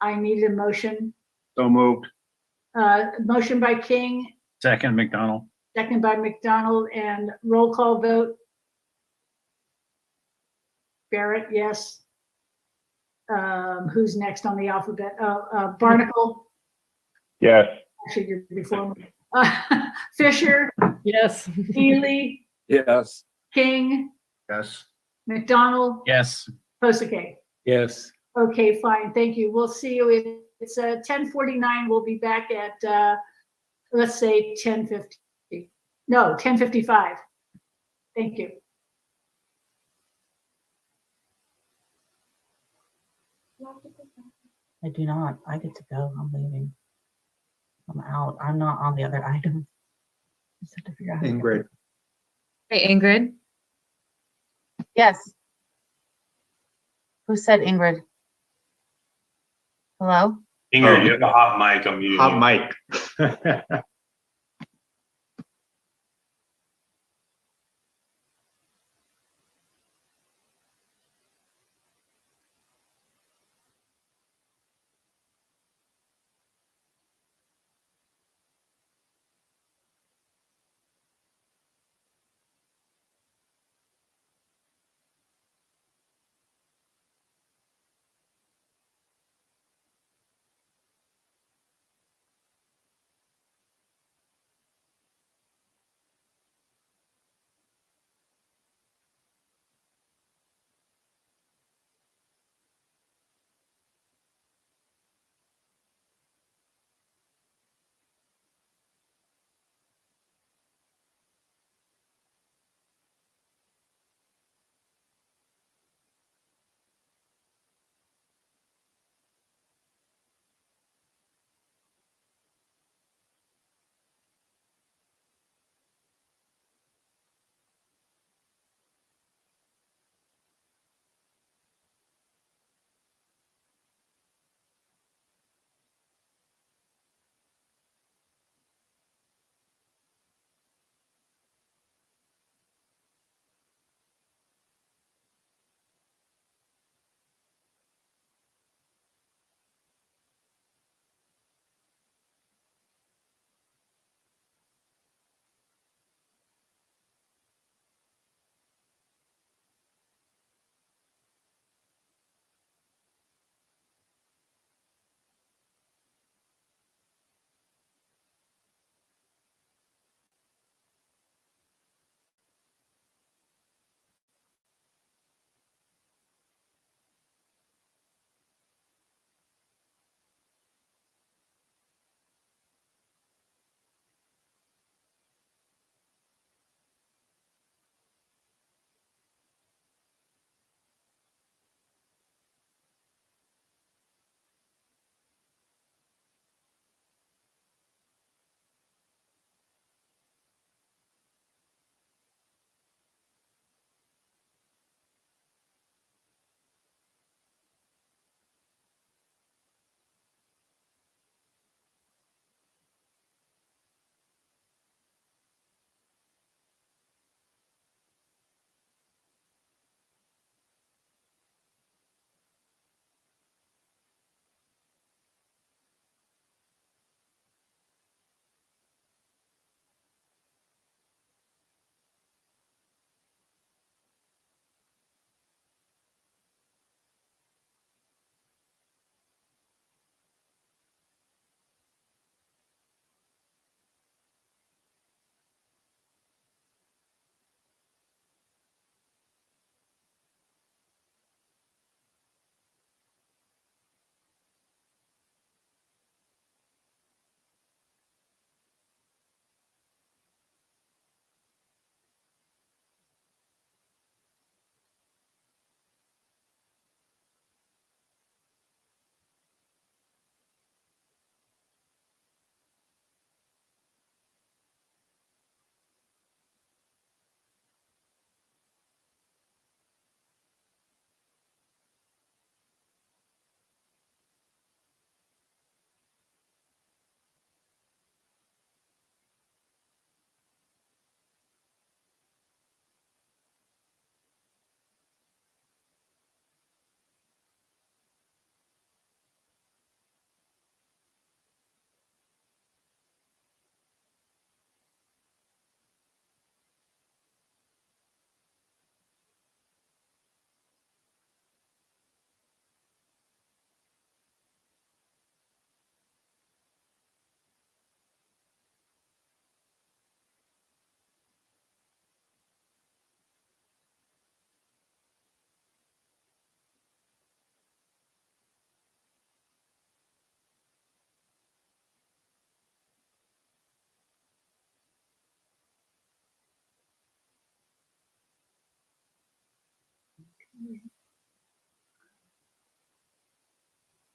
Speaker 2: I need a motion.
Speaker 12: So moved.
Speaker 2: Motion by King,
Speaker 15: Second, McDonald.
Speaker 2: second by McDonald, and roll call vote. Barrett, yes. Who's next on the alphabet? Barnacle.
Speaker 14: Yes.
Speaker 2: Actually, you're before me. Fisher,
Speaker 13: Yes.
Speaker 2: Healy,
Speaker 11: Yes.
Speaker 2: King,
Speaker 12: Yes.
Speaker 2: McDonald,
Speaker 15: Yes.
Speaker 2: Posake.
Speaker 3: Yes.
Speaker 2: Okay, fine, thank you. We'll see you. It's 10:49. We'll be back at, let's say 10:15. No, 10:55. Thank you.
Speaker 19: I do not. I get to go. I'm leaving. I'm out. I'm not on the other item. Just have to figure out.
Speaker 4: Ingrid.
Speaker 20: Hey, Ingrid. Yes. Who said Ingrid? Hello?
Speaker 21: Ingrid, you have a hot mic. I'm muting
Speaker 4: Hot
Speaker 21: you.
Speaker 4: mic.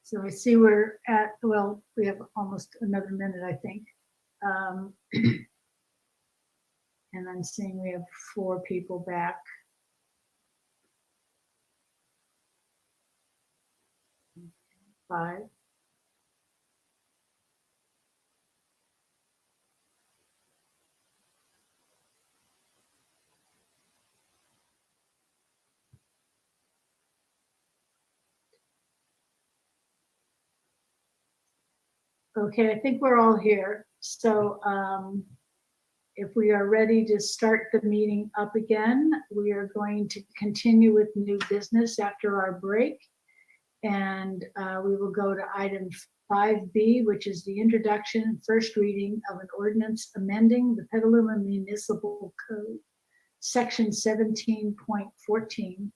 Speaker 2: So I see we're at, well, we have almost another minute, I think. And I'm seeing we have 4 people back. Five. Okay, I think we're all here. So if we are ready to start the meeting up again, we are going to continue with new business after our break. And we will go to item 5B, which is the introduction and first reading of an ordinance amending the Petaluma Municipal Code, section 17.14,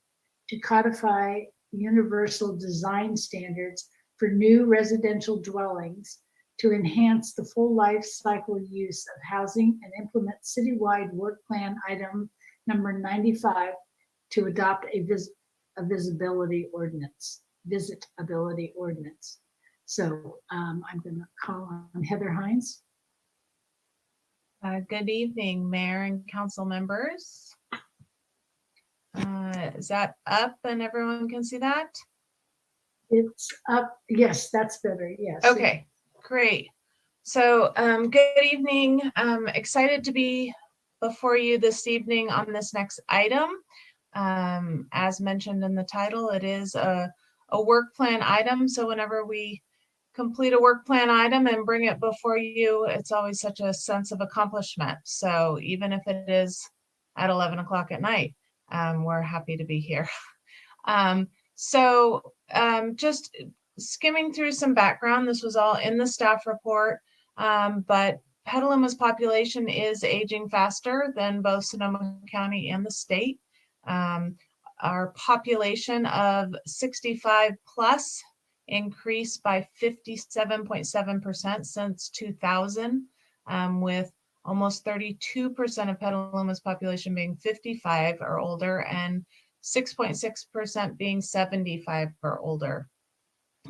Speaker 2: to codify universal design standards for new residential dwellings to enhance the full life cycle use of housing and implement citywide work plan item number 95 to adopt a visitability ordinance. So I'm going to call on Heather Hines.
Speaker 5: Good evening, Mayor and council members. Is that up and everyone can see that?
Speaker 2: It's up. Yes, that's better. Yes.
Speaker 5: Okay, great. So good evening. I'm excited to be before you this evening on this next item. As mentioned in the title, it is a work plan item. So whenever we complete a work plan item and bring it before you, it's always such a sense of accomplishment. So even if it is at 11 o'clock at night, we're happy to be here. Just skimming through some background, this was all in the staff report, but Petaluma's population is aging faster than both Sonoma County and the state. Our population of 65 plus increased by 57.7% since 2000, with almost 32% of Petaluma's population being 55 or older and 6.6% being 75 or older.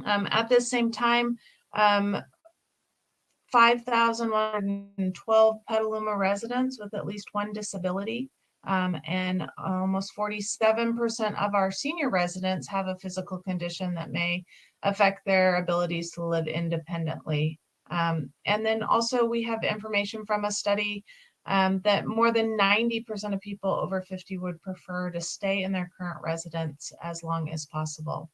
Speaker 5: At the same time, 5,112 Petaluma residents with at least one disability, and almost 47% of our senior residents have a physical condition that may affect their abilities to live independently. And then also we have information from a study that more than 90% of people over 50 would prefer to stay in their current residence as long as possible.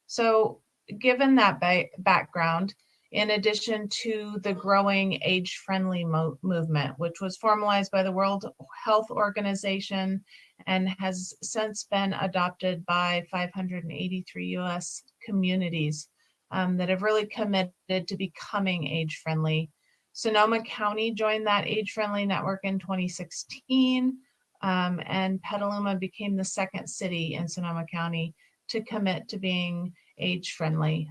Speaker 5: So given that background, in addition to the growing age-friendly movement, which was formalized by the World Health Organization and has since been adopted by 583 US communities that have really committed to becoming age-friendly. Sonoma County joined that age-friendly network in 2016, and Petaluma became the second city in Sonoma County to commit to being age-friendly.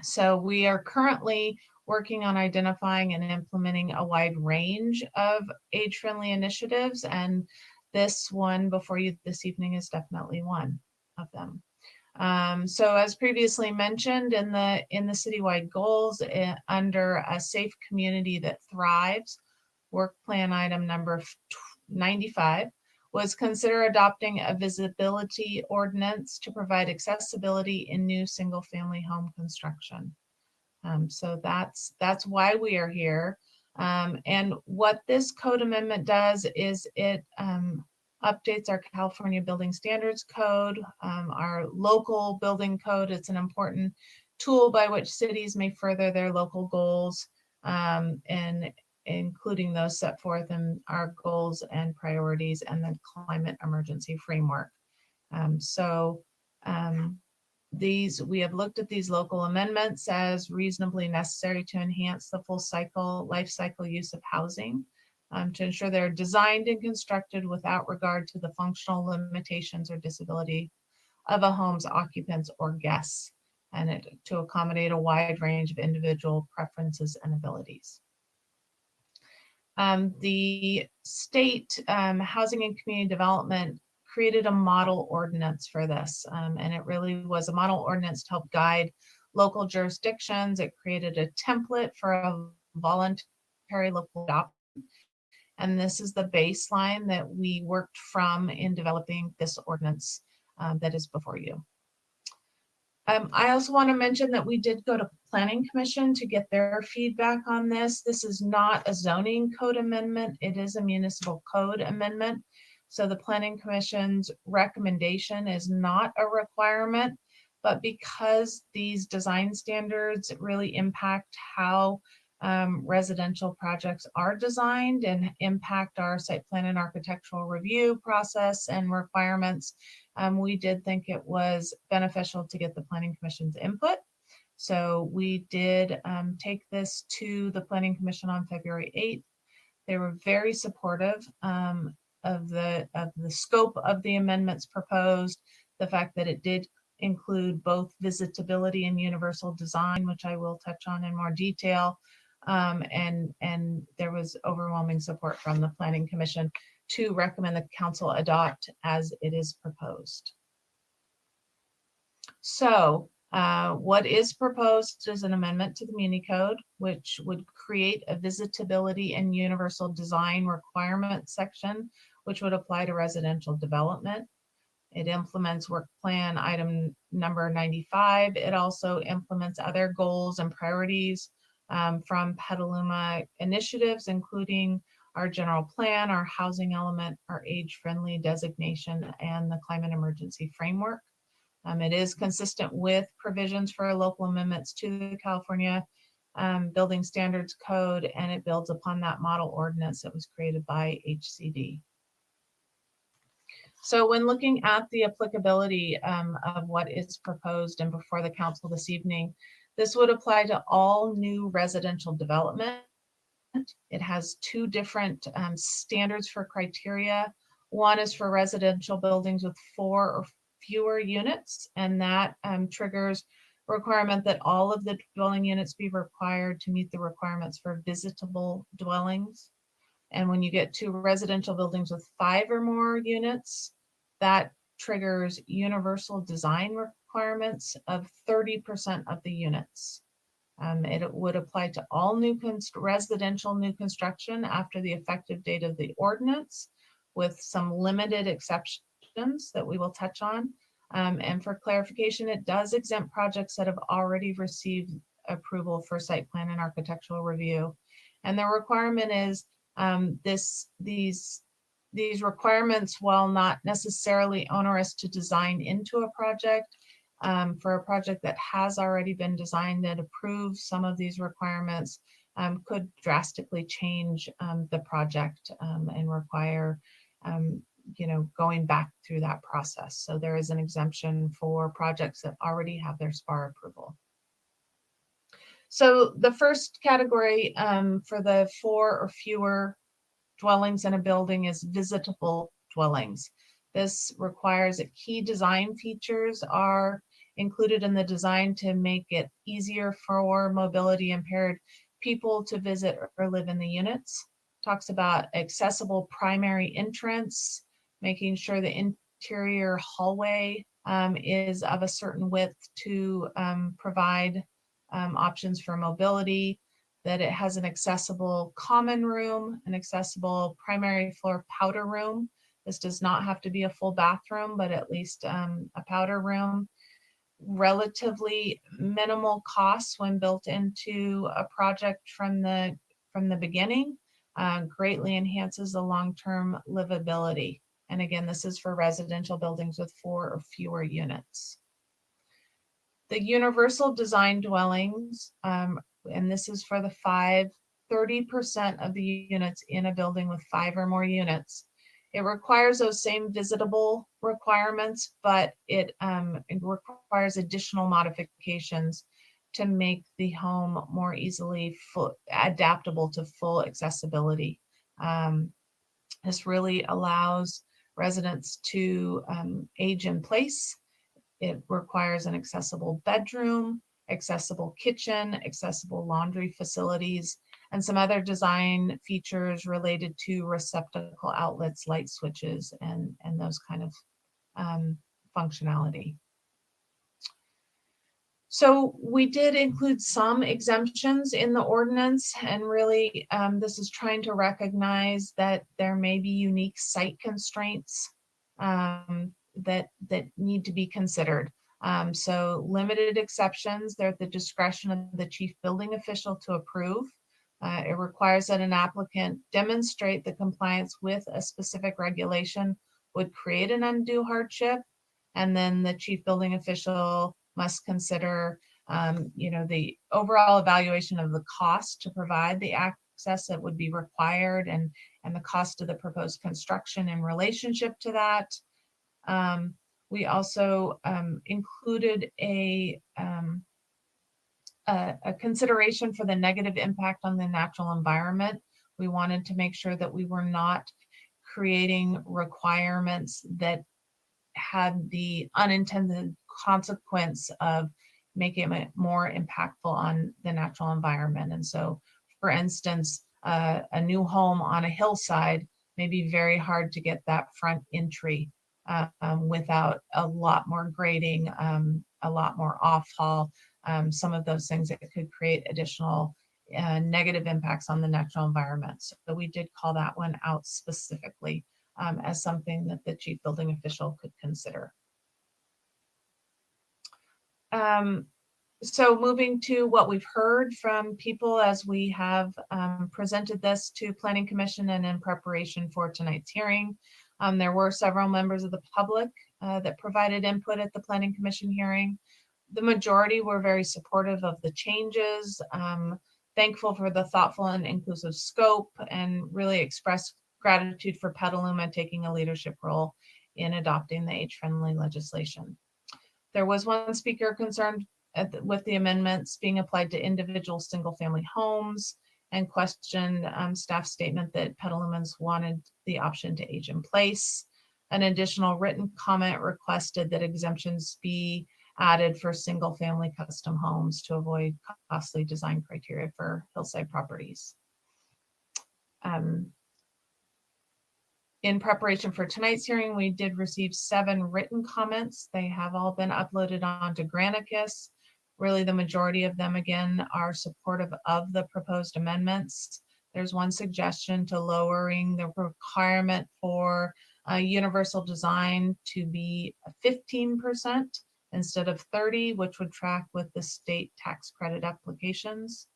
Speaker 5: So we are currently working on identifying and implementing a wide range of age-friendly initiatives, and this one before you this evening is definitely one of them. So as previously mentioned in the citywide goals, under a safe community that thrives, work plan item number 95 was consider adopting a visibility ordinance to provide accessibility in new single-family home construction. So that's why we are here. And what this code amendment does is it updates our California Building Standards Code, our local building code. It's an important tool by which cities may further their local goals, and including those set forth in our goals and priorities and the climate emergency framework. We have looked at these local amendments as reasonably necessary to enhance the full life cycle use of housing, to ensure they're designed and constructed without regard to the functional limitations or disability of a home's occupants or guests, and to accommodate a wide range of individual preferences and abilities. The state Housing and Community Development created a model ordinance for this. And it really was a model ordinance to help guide local jurisdictions. It created a template for a voluntary local adoption. And this is the baseline that we worked from in developing this ordinance that is before you. I also want to mention that we did go to Planning Commission to get their feedback on this. This is not a zoning code amendment. It is a municipal code amendment. So the Planning Commission's recommendation is not a requirement, but because these design standards really impact how residential projects are designed and impact our site plan and architectural review process and requirements, we did think it was beneficial to get the Planning Commission's input. So we did take this to the Planning Commission on February 8th. They were very supportive of the scope of the amendments proposed, the fact that it did include both visitability and universal design, which I will touch on in more detail. And there was overwhelming support from the Planning Commission to recommend the council adopt as it is proposed. So what is proposed is an amendment to the Muni Code, which would create a visitability and universal design requirement section, which would apply to residential development. It implements work plan item number 95. It also implements other goals and priorities from Petaluma initiatives, including our general plan, our housing element, our age-friendly designation, and the climate emergency framework. It is consistent with provisions for local amendments to the California Building Standards Code, and it builds upon that model ordinance that was created by HCD. So when looking at the applicability of what is proposed and before the council this evening, this would apply to all new residential development. It has two different standards for criteria. One is for residential buildings with 4 or fewer units, and that triggers requirement that all of the dwelling units be required to meet the requirements for visitable dwellings. And when you get to residential buildings with 5 or more units, that triggers universal design requirements of 30% of the units. It would apply to all new residential new construction after the effective date of the ordinance, with some limited exceptions that we will touch on. And for clarification, it does exempt projects that have already received approval for site plan and architectural review. And the requirement is these requirements, while not necessarily onerous to design into a project, for a project that has already been designed and approved, some of these requirements could drastically change the project and require going back through that process. So there is an exemption for projects that already have their SPAR approval. So the first category for the 4 or fewer dwellings in a building is visitable dwellings. This requires that key design features are included in the design to make it easier for mobility impaired people to visit or live in the units. Talks about accessible primary entrance, making sure the interior hallway is of a certain width to provide options for mobility, that it has an accessible common room, an accessible primary floor powder room. This does not have to be a full bathroom, but at least a powder room. Relatively minimal costs when built into a project from the beginning, greatly enhances the long-term livability. And again, this is for residential buildings with 4 or fewer units. The universal design dwellings, and this is for the 30% of the units in a building with 5 or more units. It requires those same visitable requirements, but it requires additional modifications to make the home more easily adaptable to full accessibility. This really allows residents to age in place. It requires an accessible bedroom, accessible kitchen, accessible laundry facilities, and some other design features related to receptacle outlets, light switches, and those kind of functionality. So we did include some exemptions in the ordinance, and really this is trying to recognize that there may be unique site constraints that need to be considered. So limited exceptions, they're at the discretion of the chief building official to approve. It requires that an applicant demonstrate the compliance with a specific regulation would create an undue hardship, and then the chief building official must consider, the overall evaluation of the cost to provide the access that would be required, and the cost of the proposed construction in relationship to that. We also included a consideration for the negative impact on the natural environment. We wanted to make sure that we were not creating requirements that had the unintended consequence of making it more impactful on the natural environment. And so, for instance, a new home on a hillside may be very hard to get that front entry without a lot more grading, a lot more off-haul, some of those things that could create additional negative impacts on the natural environment. So we did call that one out specifically as something that the chief building official could consider. So moving to what we've heard from people as we have presented this to Planning Commission and in preparation for tonight's hearing. There were several members of the public that provided input at the Planning Commission hearing. The majority were very supportive of the changes, thankful for the thoughtful and inclusive scope, and really expressed gratitude for Petaluma taking a leadership role in adopting the age-friendly legislation. There was one speaker concerned with the amendments being applied to individual single-family homes, and questioned staff statement that Petalumans wanted the option to age in place. An additional written comment requested that exemptions be added for single-family custom homes to avoid costly design criteria for hillside properties. In preparation for tonight's hearing, we did receive 7 written comments. They have all been uploaded onto Granicus. Really, the majority of them, again, are supportive of the proposed amendments. There's one suggestion to lowering the requirement for universal design to be 15% instead of 30%, which would track with the state tax credit applications.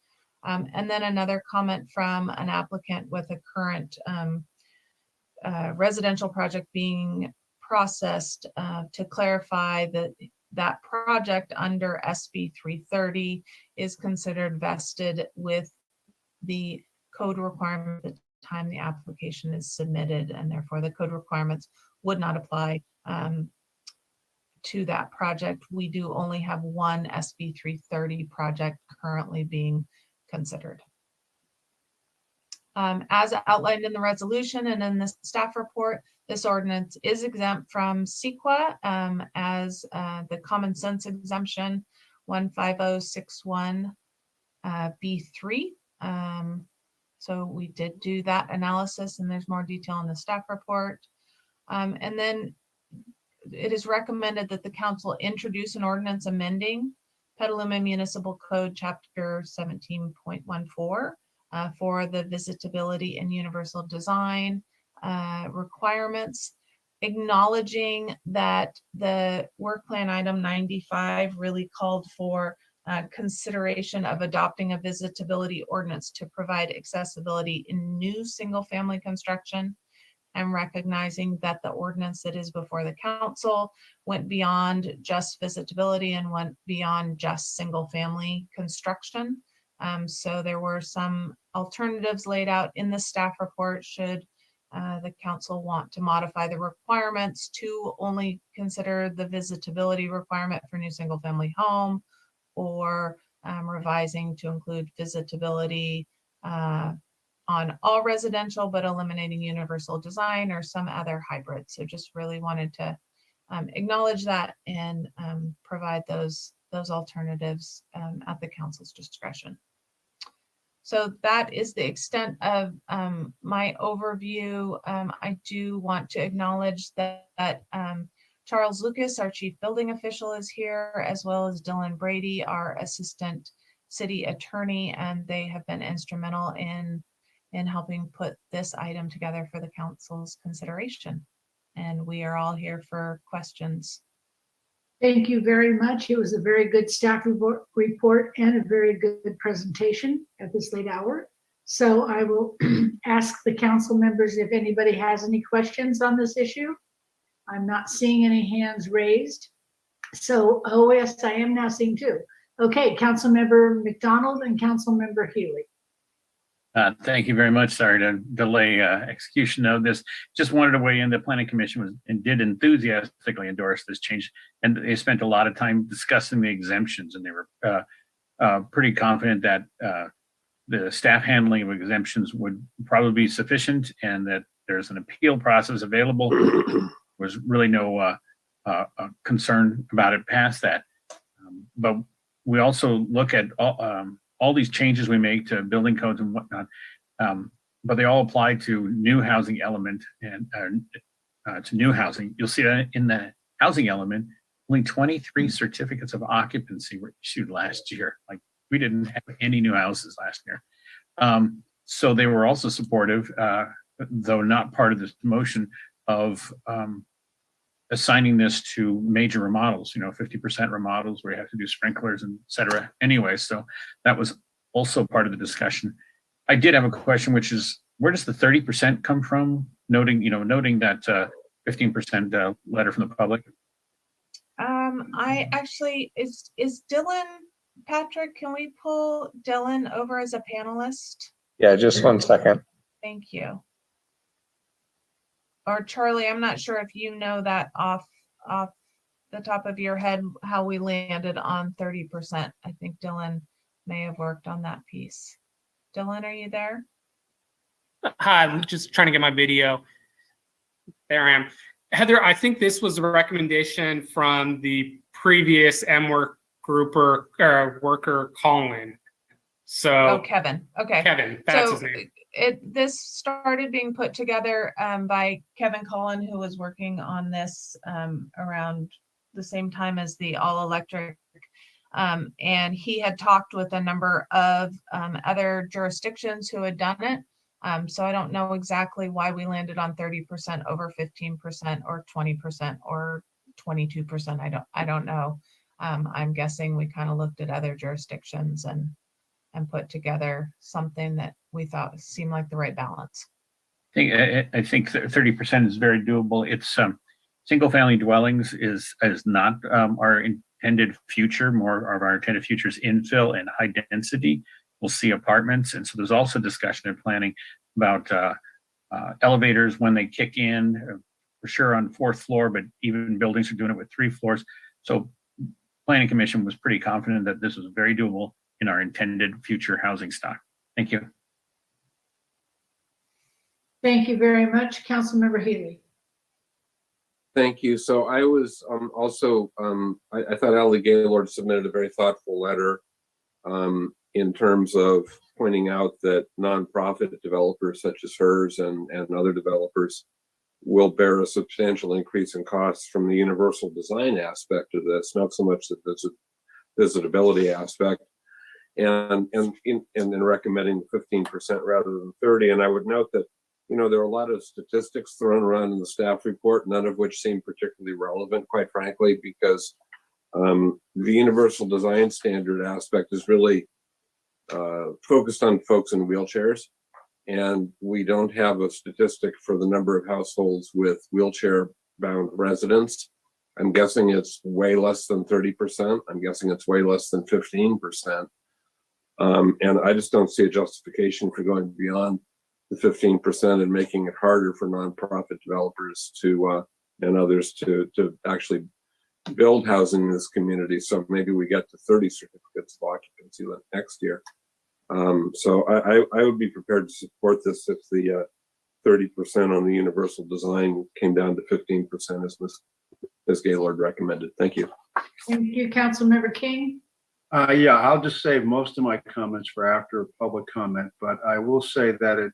Speaker 5: And then another comment from an applicant with a current residential project being processed to clarify that that project under SB 330 is considered vested with the code requirement at the time the application is submitted, and therefore the code requirements would not apply to that project. We do only have one SB 330 project currently being considered. As outlined in the resolution and in the staff report, this ordinance is exempt from CEQA as the common sense exemption 15061 B3. So we did do that analysis, and there's more detail in the staff report. And then it is recommended that the council introduce an ordinance amending Petaluma Municipal Code Chapter 17.14 for the visitability and universal design requirements, acknowledging that the work plan item 95 really called for consideration of adopting a visitability ordinance to provide accessibility in new single-family construction, and recognizing that the ordinance that is before the council went beyond just visitability and went beyond just single-family construction. So there were some alternatives laid out in the staff report should the council want to modify the requirements to only consider the visitability requirement for new single-family home, or revising to include visitability on all residential, but eliminating universal design, or some other hybrid. So just really wanted to acknowledge that and provide those alternatives at the council's discretion. So that is the extent of my overview. I do want to acknowledge that Charles Lucas, our chief building official, is here, as well as Dylan Brady, our assistant city attorney, and they have been instrumental in helping put this item together for the council's consideration. And we are all here for questions.
Speaker 2: Thank you very much. It was a very good staff report and a very good presentation at this late hour. So I will ask the council members if anybody has any questions on this issue. I'm not seeing any hands raised. So, oh yes, I am now seeing two. Okay, Councilmember McDonald and Councilmember Healy.
Speaker 15: Thank you very much. Sorry to delay execution of this. Just wanted to weigh in. The Planning Commission was and did enthusiastically endorse this change, and they spent a lot of time discussing the exemptions, and they were pretty confident that the staff handling of exemptions would probably be sufficient, and that there's an appeal process available. Was really no concern about it past that. But we also look at all these changes we make to building codes and whatnot, but they all apply to new housing element and to new housing. You'll see that in the housing element, only 23 certificates of occupancy were issued last year. Like, we didn't have any new houses last year. So they were also supportive, though not part of this motion, of assigning this to major remodels, 50% remodels where you have to do sprinklers and et cetera. Anyway, so that was also part of the discussion. I did have a question, which is, where does the 30% come from? Noting that 15% letter from the public.
Speaker 5: I actually, is Dylan, Patrick, can we pull Dylan over as a panelist?
Speaker 4: Yeah, just 1 second.
Speaker 5: Thank you. Or Charlie, I'm not sure if you know that off the top of your head, how we landed on 30%. I think Dylan may have worked on that piece. Dylan, are you there?
Speaker 8: Hi, I'm just trying to get my video. There I am. Heather, I think this was a recommendation from the previous MWork grouper worker, Colin. So
Speaker 5: Kevin. Okay.
Speaker 8: Kevin, that's his name.
Speaker 5: This started being put together by Kevin Collin, who was working on this around the same time as the all electric. And he had talked with a number of other jurisdictions who had done it. So I don't know exactly why we landed on 30% over 15% or 20% or 22%. I don't know. I'm guessing we kind of looked at other jurisdictions and put together something that we thought seemed like the right balance.
Speaker 15: I think 30% is very doable. It's single family dwellings is not our intended future. More of our intended future is infill and high density. We'll see apartments. And so there's also discussion and planning about elevators when they kick in, for sure on 4th floor, but even buildings are doing it with 3 floors. So Planning Commission was pretty confident that this was very doable in our intended future housing stock. Thank you.
Speaker 2: Thank you very much. Councilmember Healy.
Speaker 11: Thank you. So I was also, I thought Ally Gaylord submitted a very thoughtful letter in terms of pointing out that nonprofit developers such as hers and other developers will bear a substantial increase in costs from the universal design aspect of this, not so much the visitability aspect. And in recommending 15% rather than 30%. And I would note that, there are a lot of statistics thrown around in the staff report, none of which seem particularly relevant, quite frankly, because the universal design standard aspect is really focused on folks in wheelchairs. And we don't have a statistic for the number of households with wheelchair-bound residents. I'm guessing it's way less than 30%. I'm guessing it's way less than 15%. And I just don't see a justification for going beyond the 15% and making it harder for nonprofit developers to and others to actually build housing in this community. So maybe we get to 30 certificates of occupancy next year. So I would be prepared to support this if the 30% on the universal design came down to 15% as Ms. Gaylord recommended. Thank you.
Speaker 2: Thank you, Councilmember King.
Speaker 12: Yeah, I'll just save most of my comments for after public comment, but I will say that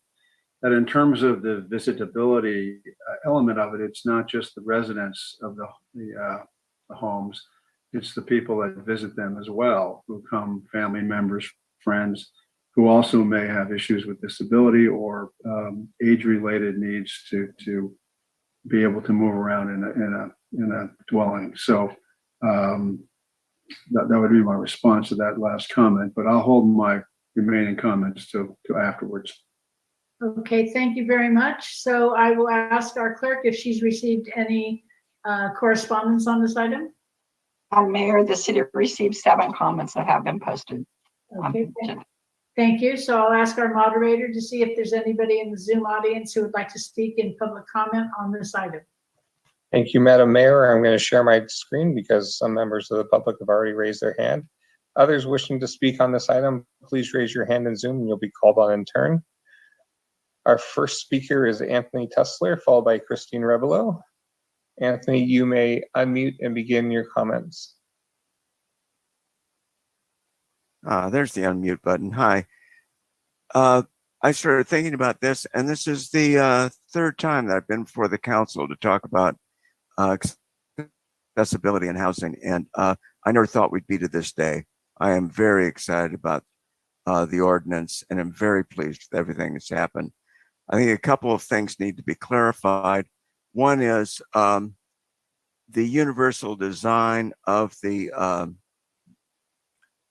Speaker 12: in terms of the visitability element of it, it's not just the residents of the homes, it's the people that visit them as well, who come, family members, friends, who also may have issues with disability or age-related needs to be able to move around in a dwelling. So that would be my response to that last comment, but I'll hold my remaining comments to afterwards.
Speaker 2: Okay, thank you very much. So I will ask our clerk if she's received any correspondence on this item.
Speaker 7: Mayor, the city received 7 comments that have been posted.
Speaker 2: Okay, thank you. So I'll ask our moderator to see if there's anybody in the Zoom audience who would like to speak in public comment on this item.
Speaker 4: Thank you, Madam Mayor. I'm going to share my screen because some members of the public have already raised their hand. Others wishing to speak on this item, please raise your hand in Zoom and you'll be called on in turn. Our first speaker is Anthony Tussler, followed by Christine Rebelo. Anthony, you may unmute and begin your comments.
Speaker 9: There's the unmute button. Hi. I started thinking about this, and this is the third time that I've been before the council to talk about accessibility in housing, and I never thought we'd be to this day. I am very excited about the ordinance, and I'm very pleased with everything that's happened. I think a couple of things need to be clarified. One is the universal design of the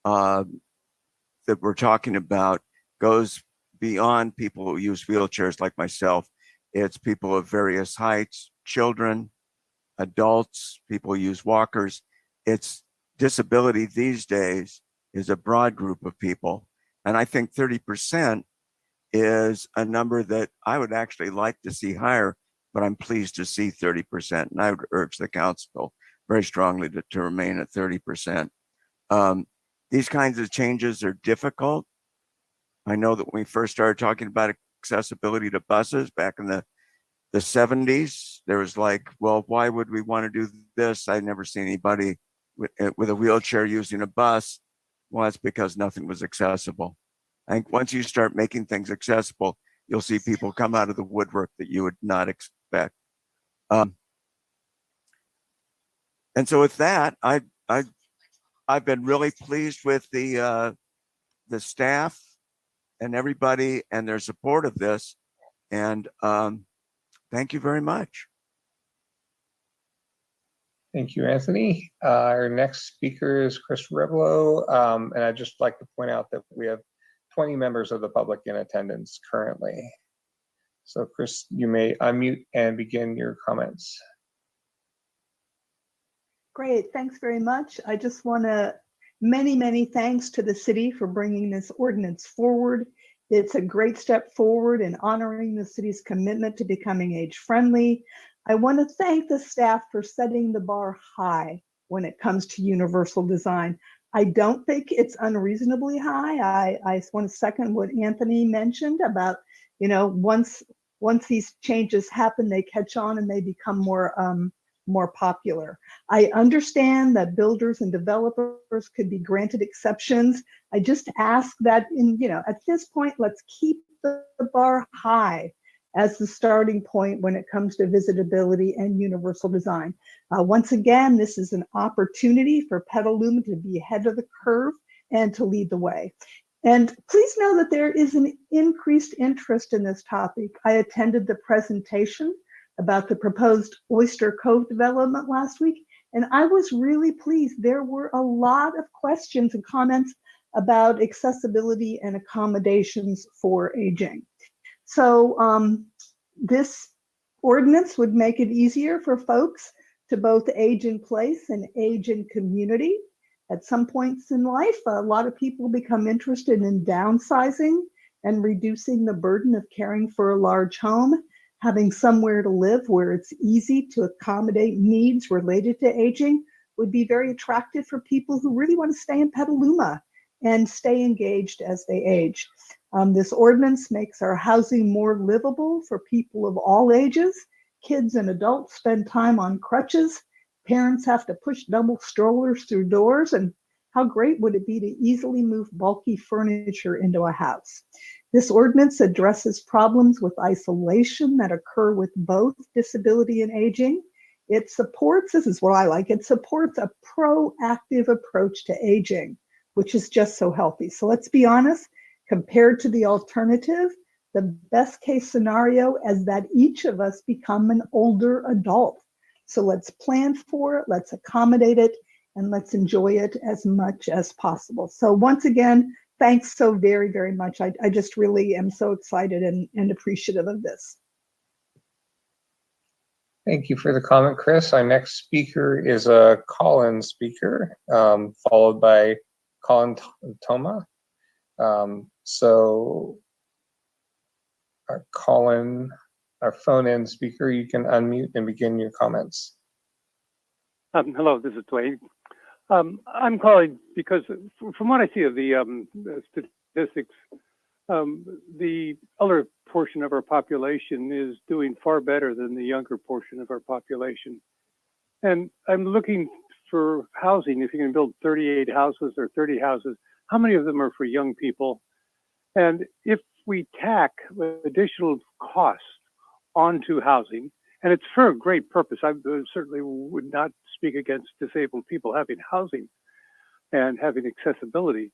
Speaker 9: that we're talking about goes beyond people who use wheelchairs like myself. It's people of various heights, children, adults, people who use walkers. It's disability these days is a broad group of people. And I think 30% is a number that I would actually like to see higher, but I'm pleased to see 30%. And I would urge the council very strongly to remain at 30%. These kinds of changes are difficult. I know that when we first started talking about accessibility to buses back in the 70s, there was like, well, why would we want to do this? I'd never seen anybody with a wheelchair using a bus. Well, that's because nothing was accessible. I think once you start making things accessible, you'll see people come out of the woodwork that you would not expect. And so with that, I've been really pleased with the staff and everybody and their support of this. And thank you very much.
Speaker 4: Thank you, Anthony. Our next speaker is Chris Rebelo. And I'd just like to point out that we have 20 members of the public in attendance currently. So Chris, you may unmute and begin your comments.
Speaker 10: Great, thanks very much. I just want to, many thanks to the city for bringing this ordinance forward. It's a great step forward in honoring the city's commitment to becoming age-friendly. I want to thank the staff for setting the bar high when it comes to universal design. I don't think it's unreasonably high. I want to second what Anthony mentioned about, you know, once these changes happen, they catch on and they become more popular. I understand that builders and developers could be granted exceptions. I just ask that at this point, let's keep the bar high as the starting point when it comes to visitability and universal design. Once again, this is an opportunity for Petaluma to be ahead of the curve and to lead the way. And please know that there is an increased interest in this topic. I attended the presentation about the proposed Oyster Cove development last week, and I was really pleased. There were a lot of questions and comments about accessibility and accommodations for aging. So this ordinance would make it easier for folks to both age in place and age in community. At some points in life, a lot of people become interested in downsizing and reducing the burden of caring for a large home. Having somewhere to live where it's easy to accommodate needs related to aging would be very attractive for people who really want to stay in Petaluma and stay engaged as they age. This ordinance makes our housing more livable for people of all ages. Kids and adults spend time on crutches. Parents have to push double strollers through doors, and How great would it be to easily move bulky furniture into a house? This ordinance addresses problems with isolation that occur with both disability and aging. It supports, this is what I like, it supports a proactive approach to aging, which is just so healthy. So let's be honest, compared to the alternative, the best case scenario is that each of us become an older adult. So let's plan for it, let's accommodate it, and let's enjoy it as much as possible. So once again, thanks so very, very much. I just really am so excited and appreciative of this.
Speaker 4: Thank you for the comment, Chris. Our next speaker is a call-in speaker, followed by Colin Toma. So our call-in, our phone-in speaker, you can unmute and begin your comments.
Speaker 17: Hello, this is Dwayne. I'm calling because from what I see of the statistics, the older portion of our population is doing far better than the younger portion of our population. And I'm looking for housing. If you can build 38 houses or 30 houses, how many of them are for young people? And if we tack additional costs onto housing, and it's for a great purpose. I certainly would not speak against disabled people having housing and having accessibility.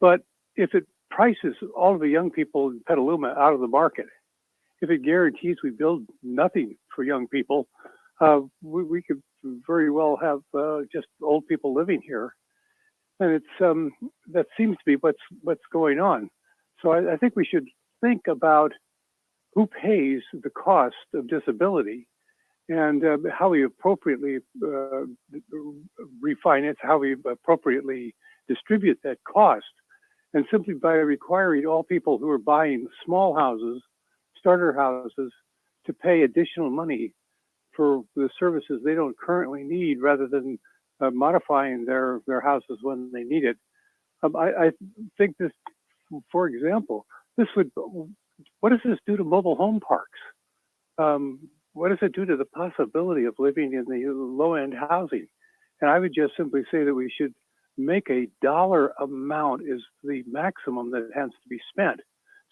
Speaker 17: But if it prices all of the young people in Petaluma out of the market, if it guarantees we build nothing for young people, we could very well have just old people living here. And it's that seems to be what's going on. So I think we should think about who pays the cost of disability and how we appropriately refinance, how we appropriately distribute that cost. And simply by requiring all people who are buying small houses, starter houses, to pay additional money for the services they don't currently need, rather than modifying their houses when they need it. I think this, for example, what does this do to mobile home parks? What does it do to the possibility of living in the low-end housing? And I would just simply say that we should make a dollar amount is the maximum that has to be spent,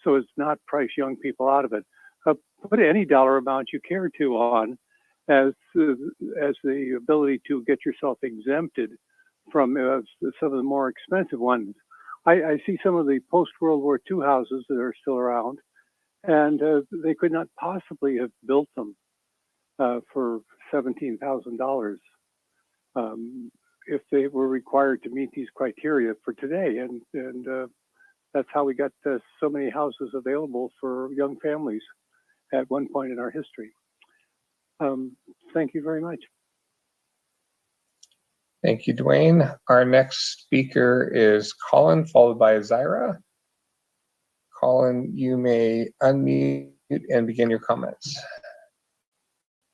Speaker 17: so as not price young people out of it. Put any dollar amount you care to on as the ability to get yourself exempted from some of the more expensive ones. I see some of the post-World War II houses that are still around, and they could not possibly have built them for $17,000 if they were required to meet these criteria for today. And that's how we got so many houses available for young families at one point in our history. Thank you very much.
Speaker 4: Thank you, Dwayne. Our next speaker is Colin, followed by Zyra. Colin, you may unmute and begin your comments.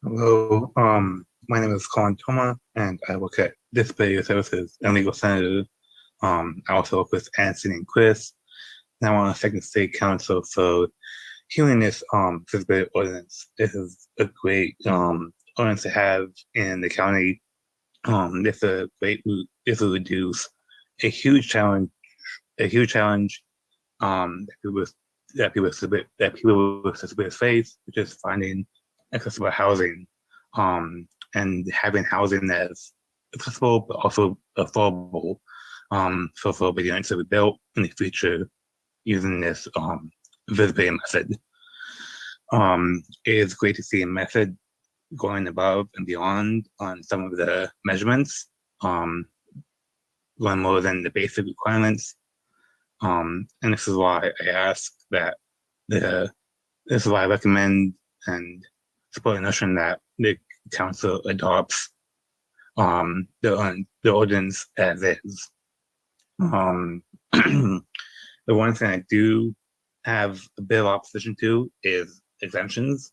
Speaker 18: Hello, my name is Colin Toma, and I work at Disability Services and Legal Center. I also work with Anson and Chris, and I'm on the second state council. So, hearing this disability ordinance, this is a great ordinance to have in the county. This will reduce a huge challenge that people with disabilities face, which is finding accessible housing, and having housing that's accessible but also affordable, for the units to be built in the future using this visibility method. It is great to see a method going above and beyond on some of the measurements, going more than the basic requirements. And this is why I ask that this is why I recommend and support the notion that the council adopts the ordinance as is. The one thing I do have a bit of opposition to is exemptions.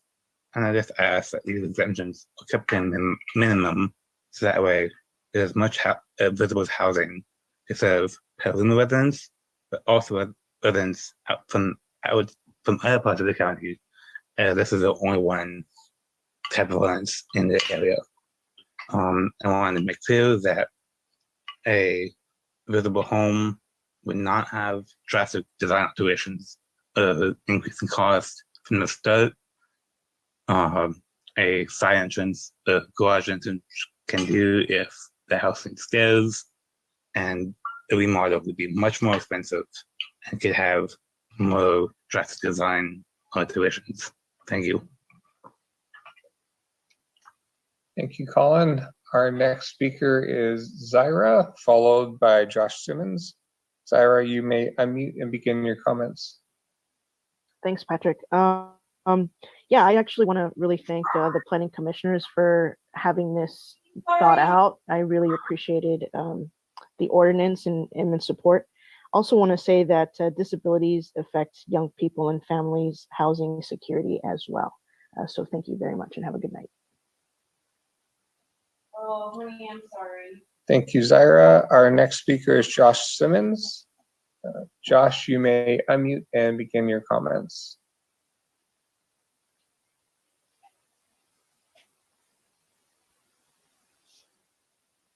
Speaker 18: And I just ask that these exemptions are kept in minimum, so that way there's as much visible housing to serve Petaluma residents, but also residents from other parts of the county. This is the only one type of residence in the area. I wanted to make clear that visible home would not have drastic design alterations, increasing cost from the start. A side entrance, a garage entrance can do if the house needs stairs, and a remodel would be much more expensive and could have more drastic design alterations. Thank you.
Speaker 4: Thank you, Colin. Our next speaker is Zaira, followed by Josh Simmons. Zaira, you may unmute and begin your comments.
Speaker 6: Thanks, Patrick. Yeah, I actually want to really thank the planning commissioners for having this thought out. I really appreciated the ordinance and the support. Also want to say that disabilities affect young people and families' housing security as well. So thank you very much and have a good night.
Speaker 20: Oh, honey, I'm sorry.
Speaker 4: Thank you, Zaira. Our next speaker is Josh Simmons. Josh, you may unmute and begin your comments.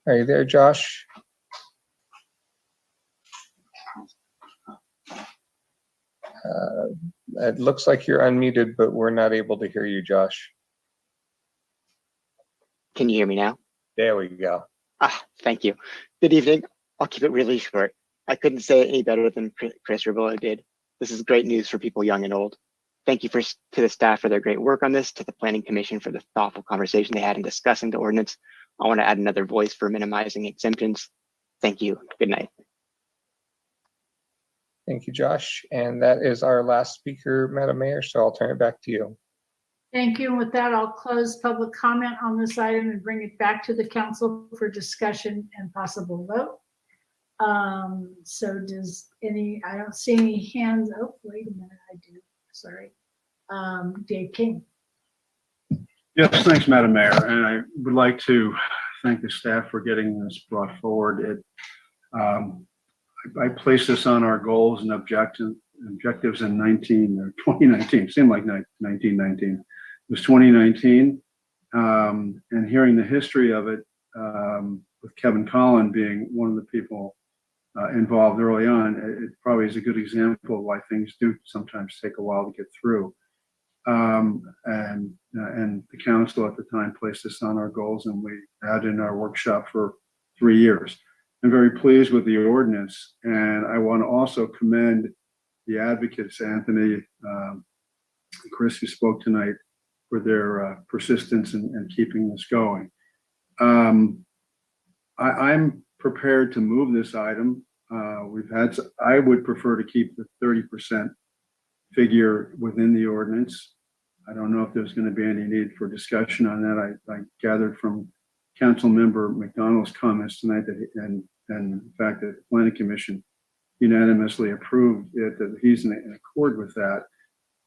Speaker 4: Are you there, Josh? It looks like you're unmuted, but we're not able to hear you, Josh.
Speaker 22: Can you hear me now?
Speaker 4: There we go.
Speaker 22: Thank you. Good evening. I'll keep it really short. I couldn't say it any better than Chris Ribola did. This is great news for people young and old. Thank you to the staff for their great work on this, to the Planning Commission for the thoughtful conversation they had in discussing the ordinance. I want to add another voice for minimizing exemptions. Thank you. Good night.
Speaker 4: Thank you, Josh. And that is our last speaker, Madam Mayor, so I'll turn it back to you.
Speaker 2: Thank you. And with that, I'll close public comment on this item and bring it back to the council for discussion and possible vote. So does I don't see any hands. Oh, wait a minute, I do. Sorry. Dave King.
Speaker 12: Yes, thanks, Madam Mayor. And I would like to thank the staff for getting this brought forward. I placed this on our goals and objectives in 2019. Seemed like 1919. It was 2019. And hearing the history of it, with Kevin Collin being one of the people involved early on, it probably is a good example of why things do sometimes take a while to get through. And the council at the time placed this on our goals, and we had in our workshop for 3 years. I'm very pleased with the ordinance, and I want to also commend the advocates, Anthony, Chris, who spoke tonight, for their persistence in keeping this going. I'm prepared to move this item. I would prefer to keep the 30% figure within the ordinance. I don't know if there's going to be any need for discussion on that. I gathered from Council Member McDonald's comments tonight and the fact that the Planning Commission unanimously approved it, that he's in accord with that.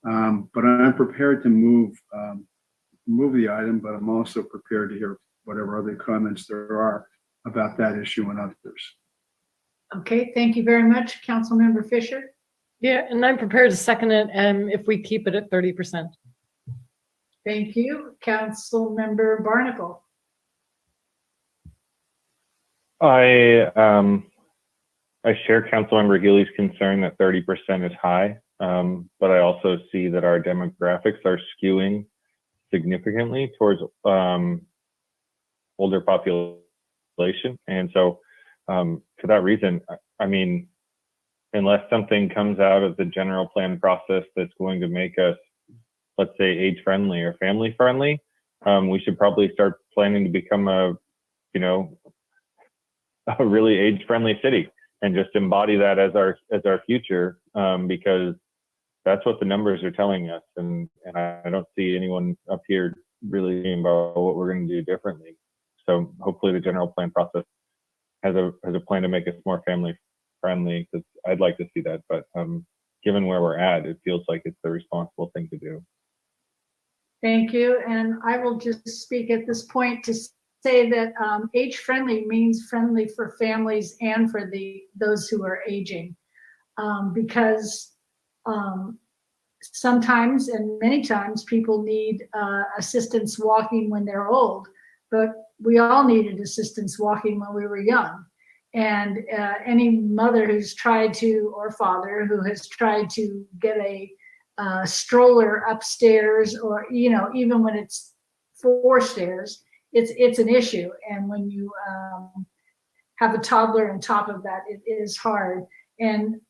Speaker 12: But I'm prepared to move the item, but I'm also prepared to hear whatever other comments there are about that issue and others.
Speaker 2: Okay, thank you very much, Councilmember Fisher.
Speaker 13: Yeah, and I'm prepared to second it if we keep it at 30%.
Speaker 2: Thank you, Councilmember Barnacle.
Speaker 14: I share Councilmember Healy's concern that 30% is high, but I also see that our demographics are skewing significantly towards older population, and so for that reason, I mean, unless something comes out of the general plan process that's going to make us, let's say, age friendly or family friendly, we should probably start planning to become a really age friendly city and just embody that as our future, because that's what the numbers are telling us, and I don't see anyone up here really thinking about what we're going to do differently. So hopefully the general plan process has a plan to make us more family friendly, because I'd like to see that. But given where we're at, it feels like it's the responsible thing to do.
Speaker 2: Thank you. And I will just speak at this point to say that age friendly means friendly for families and for those who are aging, because sometimes and many times people need assistance walking when they're old, but we all needed assistance walking when we were young. And any mother who's tried to, or father who has tried to get a stroller upstairs, or, you know, even when it's 4 stairs, it's an issue. And when you have a toddler on top of that, it is hard. And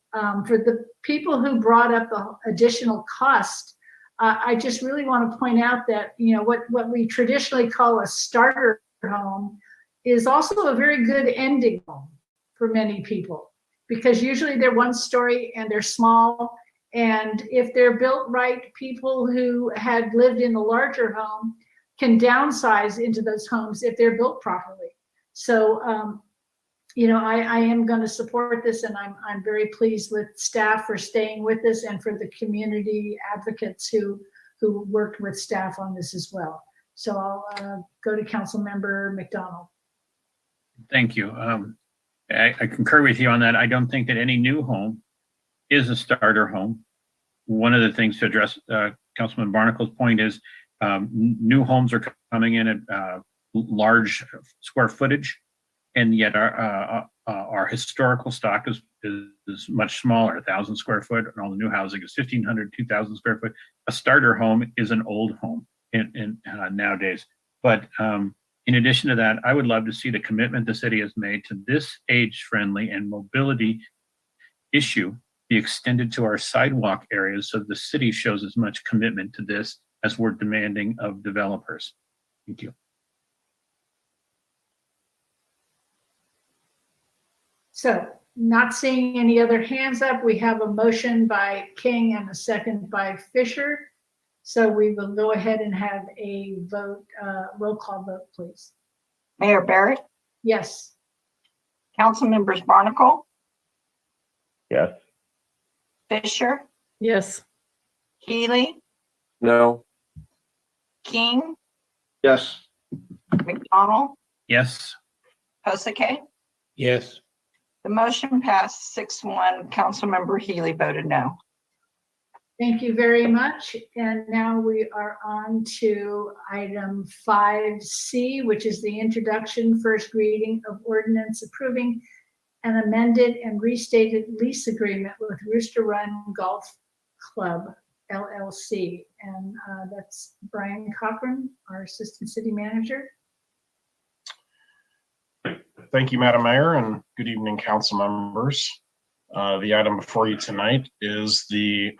Speaker 2: for the people who brought up the additional cost, I just really want to point out that, you know, what we traditionally call a starter home is also a very good ending home for many people, because usually they're 1 story and they're small. And if they're built right, people who had lived in a larger home can downsize into those homes if they're built properly. So, you know, I am going to support this, and I'm very pleased with staff for staying with this, and for the community advocates who worked with staff on this as well. So I'll go to Councilmember McDonald.
Speaker 15: Thank you. I concur with you on that. I don't think that any new home is a starter home. One of the things to address Councilman Barnacle's point is new homes are coming in at large square footage, and yet our historical stock is much smaller, 1,000 square foot, and all the new housing is 1,500, 2,000 square foot. A starter home is an old home in nowadays. But in addition to that, I would love to see the commitment the city has made to this age-friendly and mobility issue be extended to our sidewalk areas, so the city shows as much commitment to this as we're demanding of developers. Thank you.
Speaker 2: So, not seeing any other hands up, we have a motion by King and a second by Fisher. So we will go ahead and have a vote, roll call vote, please.
Speaker 7: Mayor Barrett,
Speaker 2: Yes.
Speaker 7: Council members Barnacle,
Speaker 14: Yes.
Speaker 7: Fisher,
Speaker 13: Yes.
Speaker 7: Healy,
Speaker 11: No.
Speaker 7: King,
Speaker 12: Yes.
Speaker 7: McDonald,
Speaker 15: Yes.
Speaker 7: Hosake.
Speaker 3: Yes.
Speaker 7: The motion passed 6-1. Councilmember Healy voted no.
Speaker 2: Thank you very much. And now we are on to item 5C, which is the introduction, first reading of ordinance approving an amended and restated lease agreement with Rooster Run Golf Club, LLC. And that's Brian Cochran, our Assistant City Manager.
Speaker 1: Thank you, Madam Mayor, and good evening, council members. The item before you tonight is the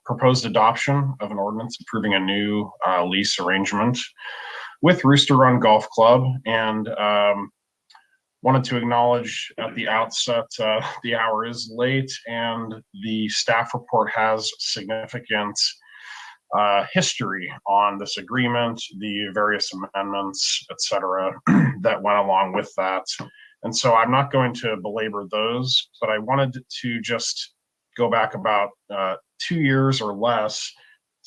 Speaker 1: proposed adoption of an ordinance approving a new lease arrangement with Rooster Run Golf Club. And wanted to acknowledge at the outset, the hour is late and the staff report has significant history on this agreement, the various amendments, et cetera, that went along with that. And so I'm not going to belabor those, but I wanted to just go back about 2 years or less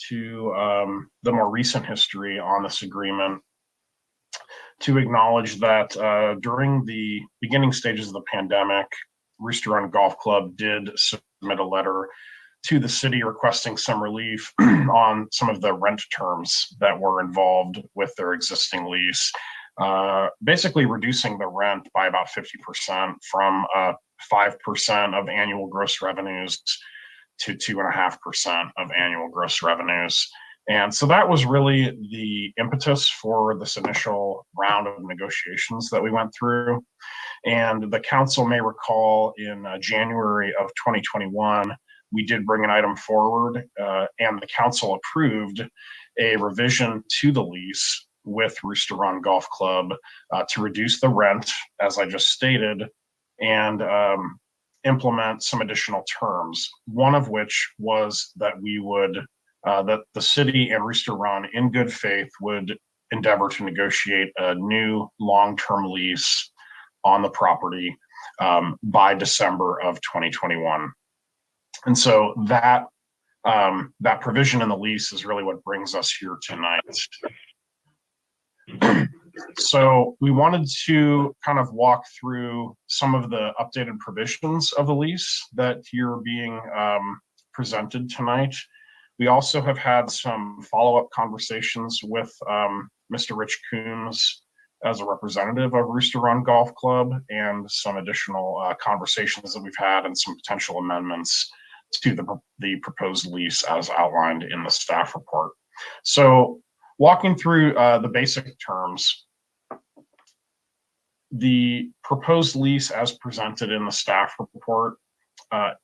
Speaker 1: to the more recent history on this agreement, to acknowledge that during the beginning stages of the pandemic, Rooster Run Golf Club did submit a letter to the city requesting some relief on some of the rent terms that were involved with their existing lease. Basically reducing the rent by about 50% from 5% of annual gross revenues to 2.5% of annual gross revenues. And so that was really the impetus for this initial round of negotiations that we went through. And the council may recall in January of 2021, we did bring an item forward and the council approved a revision to the lease with Rooster Run Golf Club to reduce the rent, as I just stated, and implement some additional terms. One of which was that we would, that the city and Rooster Run in good faith would endeavor to negotiate a new long-term lease on the property by December of 2021. And so that that provision in the lease is really what brings us here tonight. So we wanted to kind of walk through some of the updated provisions of the lease that you're being presented tonight. We also have had some follow-up conversations with Mr. Rich Coombs as a representative of Rooster Run Golf Club, and some additional conversations that we've had and some potential amendments to the proposed lease as outlined in the staff report. So walking through the basic terms, the proposed lease as presented in the staff report,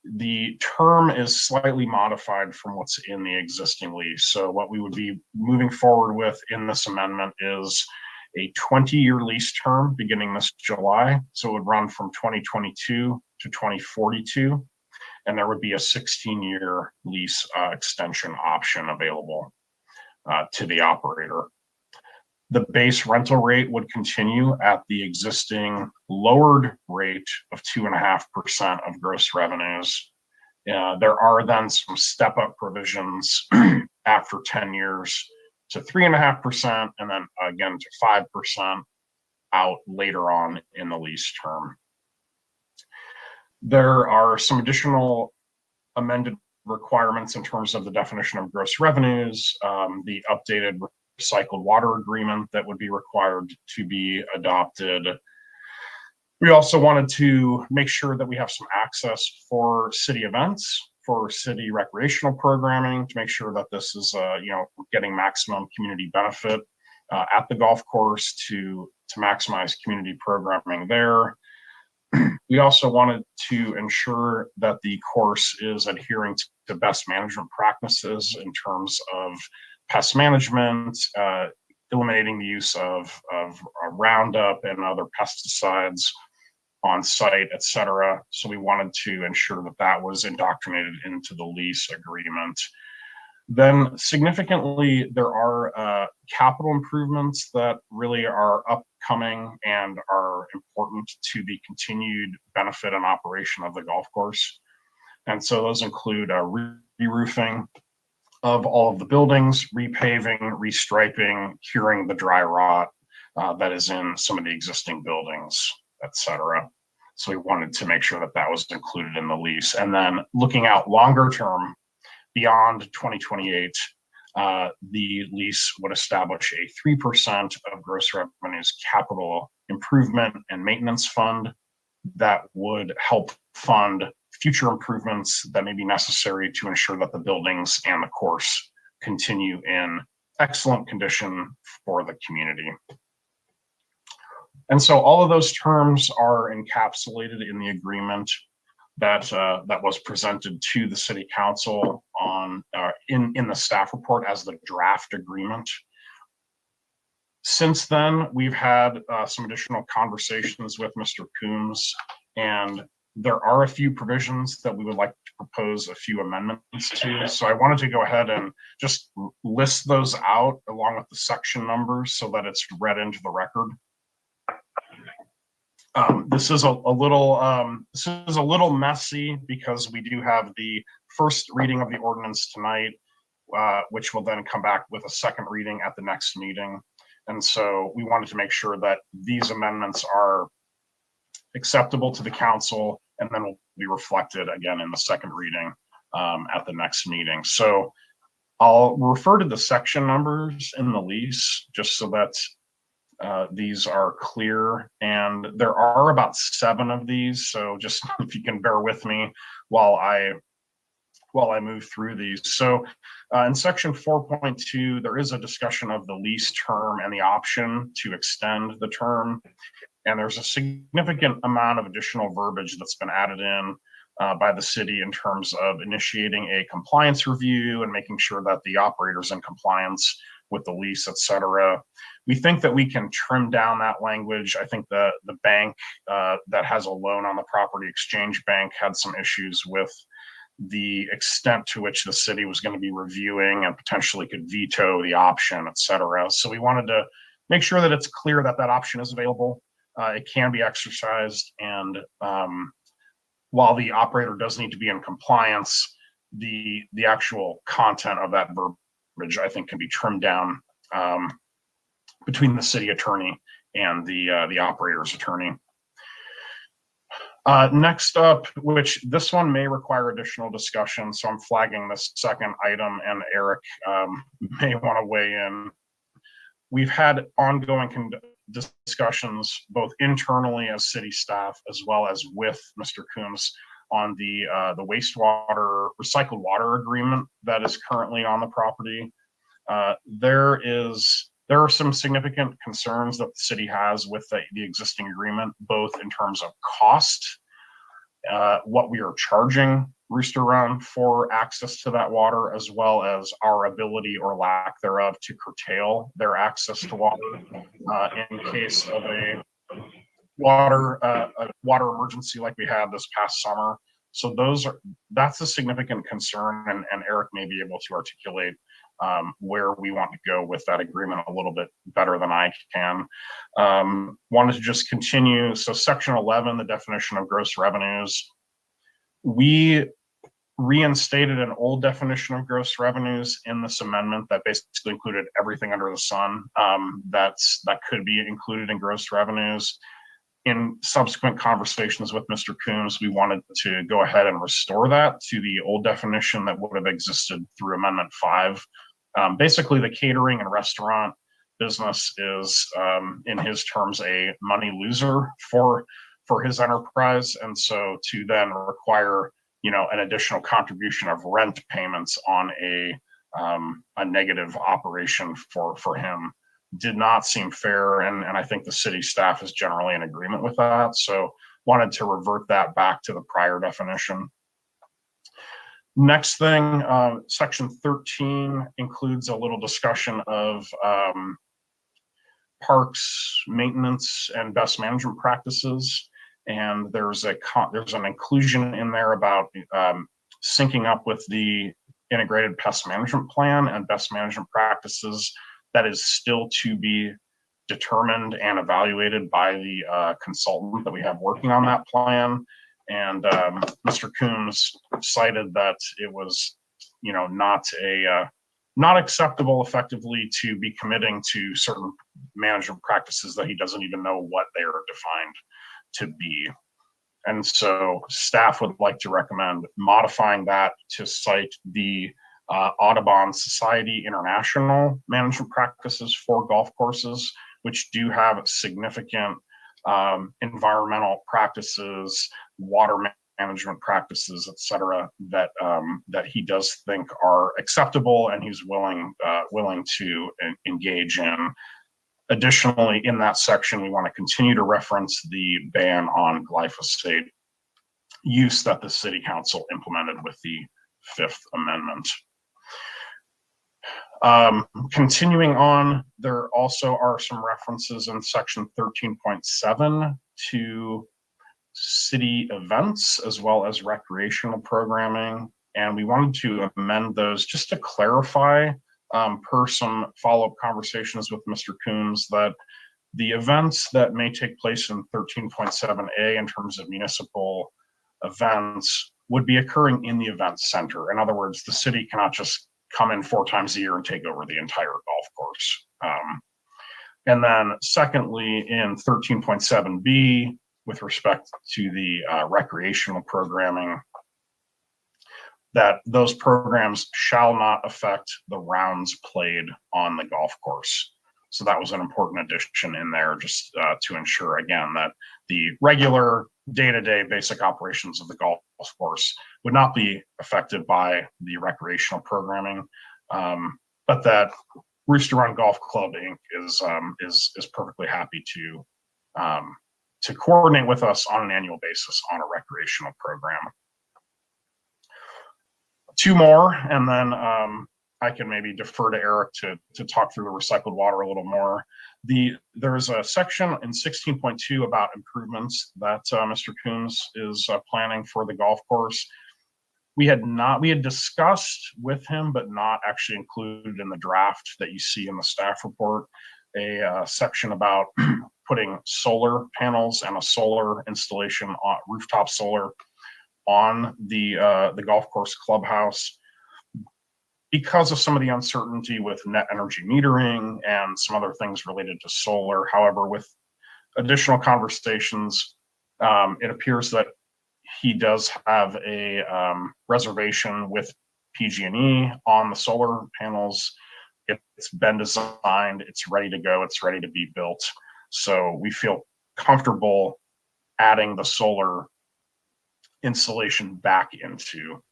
Speaker 1: the term is slightly modified from what's in the existing lease. So what we would be moving forward with in this amendment is a 20-year lease term beginning this July. So it would run from 2022 to 2042, and there would be a 16-year lease extension option available to the operator. The base rental rate would continue at the existing lowered rate of 2.5% of gross revenues. There are then some step-up provisions after 10 years to 3.5%, and then again to 5% out later on in the lease term. There are some additional amended requirements in terms of the definition of gross revenues, the updated recycled water agreement that would be required to be adopted. We also wanted to make sure that we have some access for city events, for city recreational programming, to make sure that this is, getting maximum community benefit at the golf course to maximize community programming there. We also wanted to ensure that the course is adhering to best management practices in terms of pest management, eliminating the use of Roundup and other pesticides on site, et cetera. So we wanted to ensure that that was indoctrinated into the lease agreement. Then significantly, there are capital improvements that really are upcoming and are important to the continued benefit and operation of the golf course. And so those include re-roofing of all of the buildings, repaving, restriping, curing the dry rot that is in some of the existing buildings, et cetera. So we wanted to make sure that that was included in the lease. And then looking out longer term, beyond 2028, the lease would establish a 3% of gross revenues capital improvement and maintenance fund that would help fund future improvements that may be necessary to ensure that the buildings and the course continue in excellent condition for the community. And so all of those terms are encapsulated in the agreement that was presented to the city council on in the staff report as the draft agreement. Since then, we've had some additional conversations with Mr. Coombs, and there are a few provisions that we would like to propose a few amendments to. So I wanted to go ahead and just list those out along with the section numbers so that it's read into the record. This is a little messy because we do have the first reading of the ordinance tonight, which will then come back with a second reading at the next meeting. And so we wanted to make sure that these amendments are acceptable to the council and then will be reflected again in the second reading at the next meeting. So I'll refer to the section numbers in the lease just so that these are clear, and there are about 7 of these. So just if you can bear with me while I move through these. So in section 4.2, there is a discussion of the lease term and the option to extend the term. And there's a significant amount of additional verbiage that's been added in by the city in terms of initiating a compliance review and making sure that the operator's in compliance with the lease, et cetera. We think that we can trim down that language. I think the bank that has a loan on the property, Exchange Bank, had some issues with the extent to which the city was going to be reviewing and potentially could veto the option, et cetera. So we wanted to make sure that it's clear that that option is available. It can be exercised, and while the operator does need to be in compliance, the actual content of that verbiage, I think, can be trimmed down between the city attorney and the operator's attorney. Next up, which this one may require additional discussion, so I'm flagging this second item, and Eric may want to weigh in. We've had ongoing discussions both internally as city staff as well as with Mr. Coombs on the wastewater recycled water agreement that is currently on the property. There are some significant concerns that the city has with the existing agreement, both in terms of cost, what we are charging Rooster Run for access to that water, as well as our ability or lack thereof to curtail their access to water in case of a water emergency like we had this past summer. So that's a significant concern, and Eric may be able to articulate where we want to go with that agreement a little bit better than I can. Wanted to just continue. So section 11, the definition of gross revenues. We reinstated an old definition of gross revenues in this amendment that basically included everything under the sun that could be included in gross revenues. In subsequent conversations with Mr. Coombs, we wanted to go ahead and restore that to the old definition that would have existed through Amendment 5. Basically, the catering and restaurant business is, in his terms, a money loser for his enterprise, and so to then require, an additional contribution of rent payments on a negative operation for him did not seem fair, and I think the city staff is generally in agreement with that. So wanted to revert that back to the prior definition. Next thing, section 13 includes a little discussion of parks maintenance and best management practices, and there's an inclusion in there about syncing up with the integrated pest management plan and best management practices. That is still to be determined and evaluated by the consultant that we have working on that plan. And Mr. Coombs cited that it was, not acceptable effectively to be committing to certain management practices that he doesn't even know what they are defined to be. And so staff would like to recommend modifying that to cite the Audubon Society International management practices for golf courses, which do have significant environmental practices, water management practices, et cetera, that he does think are acceptable and he's willing to engage in. Additionally, in that section, we want to continue to reference the ban on glyphosate use that the City Council implemented with the Fifth Amendment. Continuing on, there also are some references in section 13.7 to city events as well as recreational programming. And we wanted to amend those just to clarify, per some follow-up conversations with Mr. Coombs, that the events that may take place in 13.7A in terms of municipal events would be occurring in the event center. In other words, the city cannot just come in 4 times a year and take over the entire golf course. And then secondly, in 13.7B, with respect to the recreational programming, that those programs shall not affect the rounds played on the golf course. So that was an important addition in there, just to ensure, again, that the regular day-to-day basic operations of the golf course would not be affected by the recreational programming, but that Rooster Run Golf Club Inc. is perfectly happy to coordinate with us on an annual basis on a recreational program. 2 more, and then I can maybe defer to Eric to talk through the recycled water a little more. There's a section in 16.2 about improvements that Mr. Coombs is planning for the golf course. We had discussed with him, but not actually included in the draft that you see in the staff report, a section about putting solar panels and a solar installation on rooftop solar on the golf course clubhouse. Because of some of the uncertainty with net energy metering and some other things related to solar. However, with additional conversations, it appears that he does have a reservation with PG&E on the solar panels. It's been designed, it's ready to go, it's ready to be built. So we feel comfortable adding the solar installation back into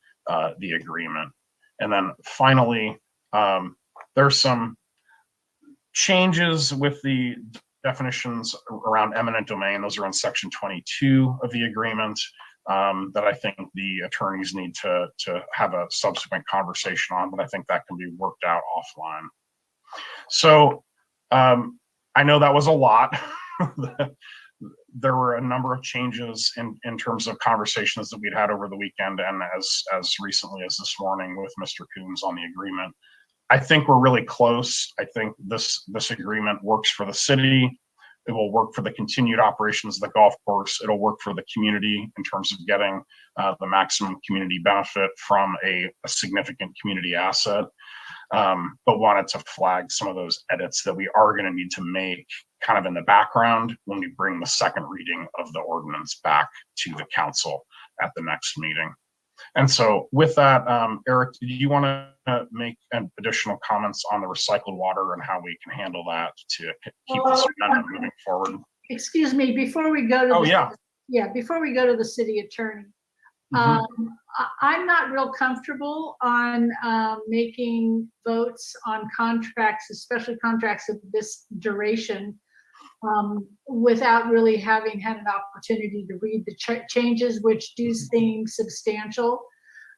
Speaker 1: the agreement. And then finally, there's some changes with the definitions around eminent domain. Those are in section 22 of the agreement that I think the attorneys need to have a subsequent conversation on, but I think that can be worked out offline. So I know that was a lot. There were a number of changes in terms of conversations that we'd had over the weekend and as recently as this morning with Mr. Coombs on the agreement. I think we're really close. I think this agreement works for the city. It will work for the continued operations of the golf course. It'll work for the community in terms of getting the maximum community benefit from a significant community asset. But wanted to flag some of those edits that we are going to need to make kind of in the background when we bring the second reading of the ordinance back to the council at the next meeting. And so with that, Eric, do you want to make additional comments on the recycled water and how we can handle that to keep this amendment moving forward?
Speaker 2: Excuse me, before we go to before we go to the city attorney, I'm not real comfortable on making votes on contracts, especially contracts of this duration, without really having had an opportunity to read the changes, which do seem substantial.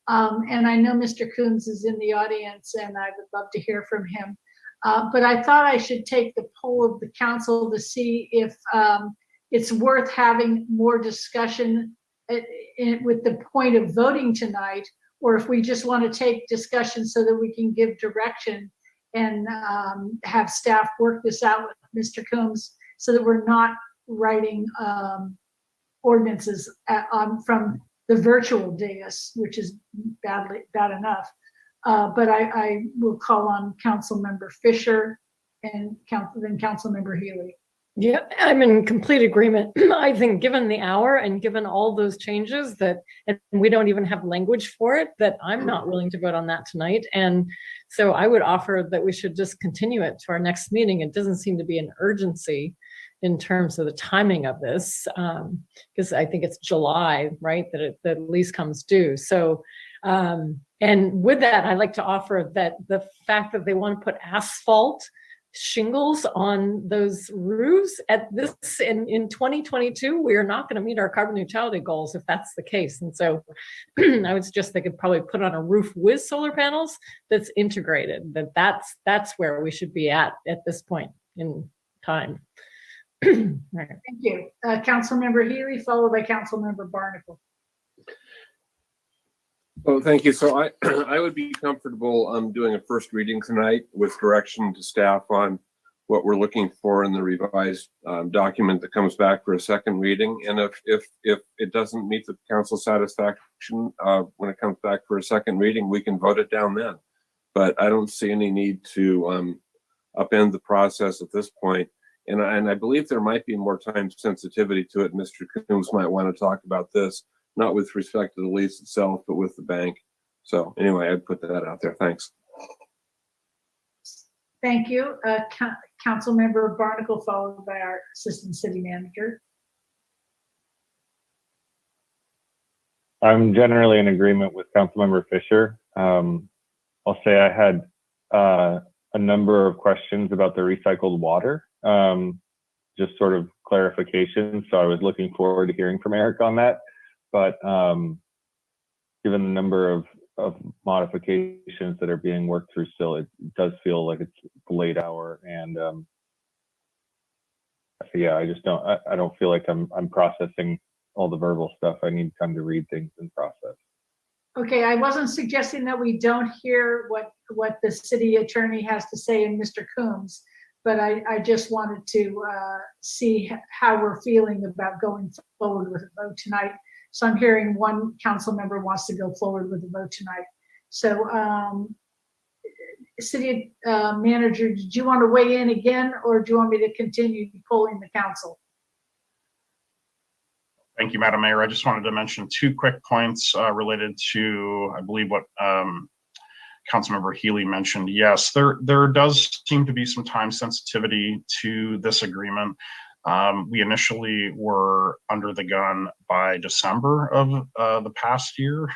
Speaker 2: And I know Mr. Coombs is in the audience and I would love to hear from him. But I thought I should take the poll of the council to see if it's worth having more discussion with the point of voting tonight, or if we just want to take discussion so that we can give direction and have staff work this out with Mr. Coombs so that we're not writing ordinances from the virtual dais, which is bad enough. But I will call on Council Member Fisher and then Council Member Healy.
Speaker 13: Yeah, I'm in complete agreement. I think given the hour and given all those changes and we don't even have language for it, that I'm not willing to vote on that tonight. And so I would offer that we should just continue it to our next meeting. It doesn't seem to be an urgency in terms of the timing of this, because I think it's July, right, that the lease comes due. So, and with that, I'd like to offer that the fact that they want to put asphalt shingles on those roofs at this in 2022, we are not going to meet our carbon neutrality goals if that's the case. And so I would suggest they could probably put on a roof with solar panels that's integrated. That's where we should be at this point in time.
Speaker 2: Thank you. Councilmember Healy, followed by Councilmember Barnacle.
Speaker 11: Oh, thank you. So I would be comfortable doing a first reading tonight with direction to staff on what we're looking for in the revised document that comes back for a second reading. And if it doesn't meet the council satisfaction when it comes back for a second reading, we can vote it down then. But I don't see any need to upend the process at this point. And I believe there might be more time sensitivity to it. Mr. Coombs might want to talk about this, not with respect to the lease itself, but with the bank. So anyway, I'd put that out there. Thanks.
Speaker 2: Thank you. Councilmember Barnacle, followed by our Assistant City Manager.
Speaker 14: I'm generally in agreement with Councilmember Fisher. I'll say I had a number of questions about the recycled water, just sort of clarification. So I was looking forward to hearing from Eric on that. But given the number of modifications that are being worked through still, it does feel like it's the late hour. And yeah, I don't feel like I'm processing all the verbal stuff. I need time to read things and process.
Speaker 2: Okay, I wasn't suggesting that we don't hear what the city attorney has to say in Mr. Coombs, but I just wanted to see how we're feeling about going forward with a vote tonight. So I'm hearing one council member wants to go forward with the vote tonight. So city manager, did you want to weigh in again, or do you want me to continue polling the council?
Speaker 1: Thank you, Madam Mayor. I just wanted to mention two quick points related to, I believe, what Councilmember Healy mentioned, yes, there does seem to be some time sensitivity to this agreement. We initially were under the gun by December of the past year,